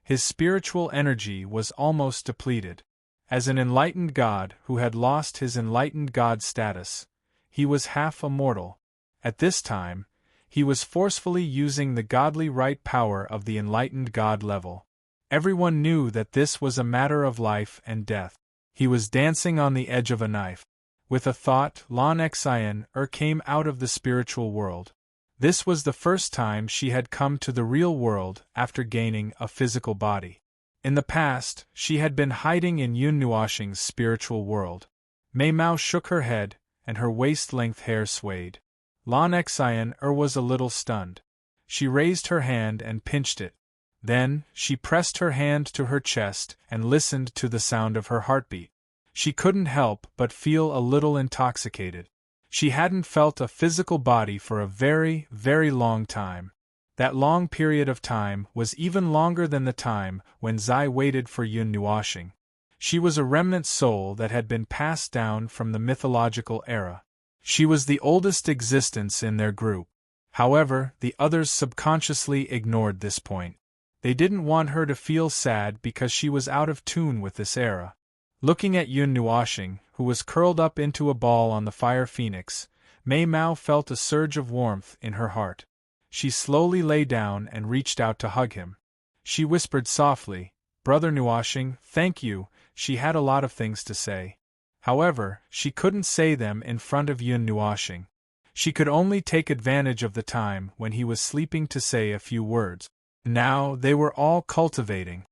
S1: His spiritual energy was almost depleted. As an enlightened god who had lost his enlightened god status, he was half a mortal. At this time, he was forcefully using the godly right power of the enlightened god level. Everyone knew that this was a matter of life and death. He was dancing on the edge of a knife. With a thought, Lan Xian came out of the spiritual world. This was the first time she had come to the real world after gaining a physical body. In the past, she had been hiding in Yun Nuoshing's spiritual world. Mei Mao shook her head, and her waist-length hair swayed. Lan Xian was a little stunned. She raised her hand and pinched it. Then, she pressed her hand to her chest and listened to the sound of her heartbeat. She couldn't help but feel a little intoxicated. She hadn't felt a physical body for a very, very long time. That long period of time was even longer than the time when Zai waited for Yun Nuoshing. She was a remnant soul that had been passed down from the mythological era. She was the oldest existence in their group. However, the others subconsciously ignored this point. They didn't want her to feel sad because she was out of tune with this era. Looking at Yun Nuoshing, who was curled up into a ball on the fire phoenix, Mei Mao felt a surge of warmth in her heart. She slowly lay down and reached out to hug him. She whispered softly, "Brother Nuoshing, thank you." She had a lot of things to say. However, she couldn't say them in front of Yun Nuoshing. She could only take advantage of the time when he was sleeping to say a few words. Now they were all cultivating.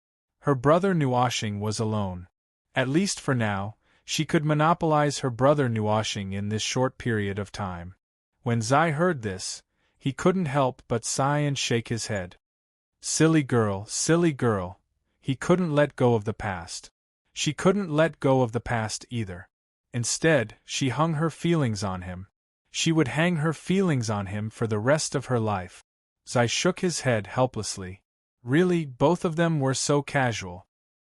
S1: Her brother Nuoshing was alone. At least for now, she could monopolize her brother Nuoshing in this short period of time. When Zai heard this, he couldn't help but sigh and shake his head. Silly girl, he couldn't let go of the past. She couldn't let go of the past either. Instead, she hung her feelings on him. She would hang her feelings on him for the rest of her life. Zai shook his head helplessly. Really, both of them were so casual.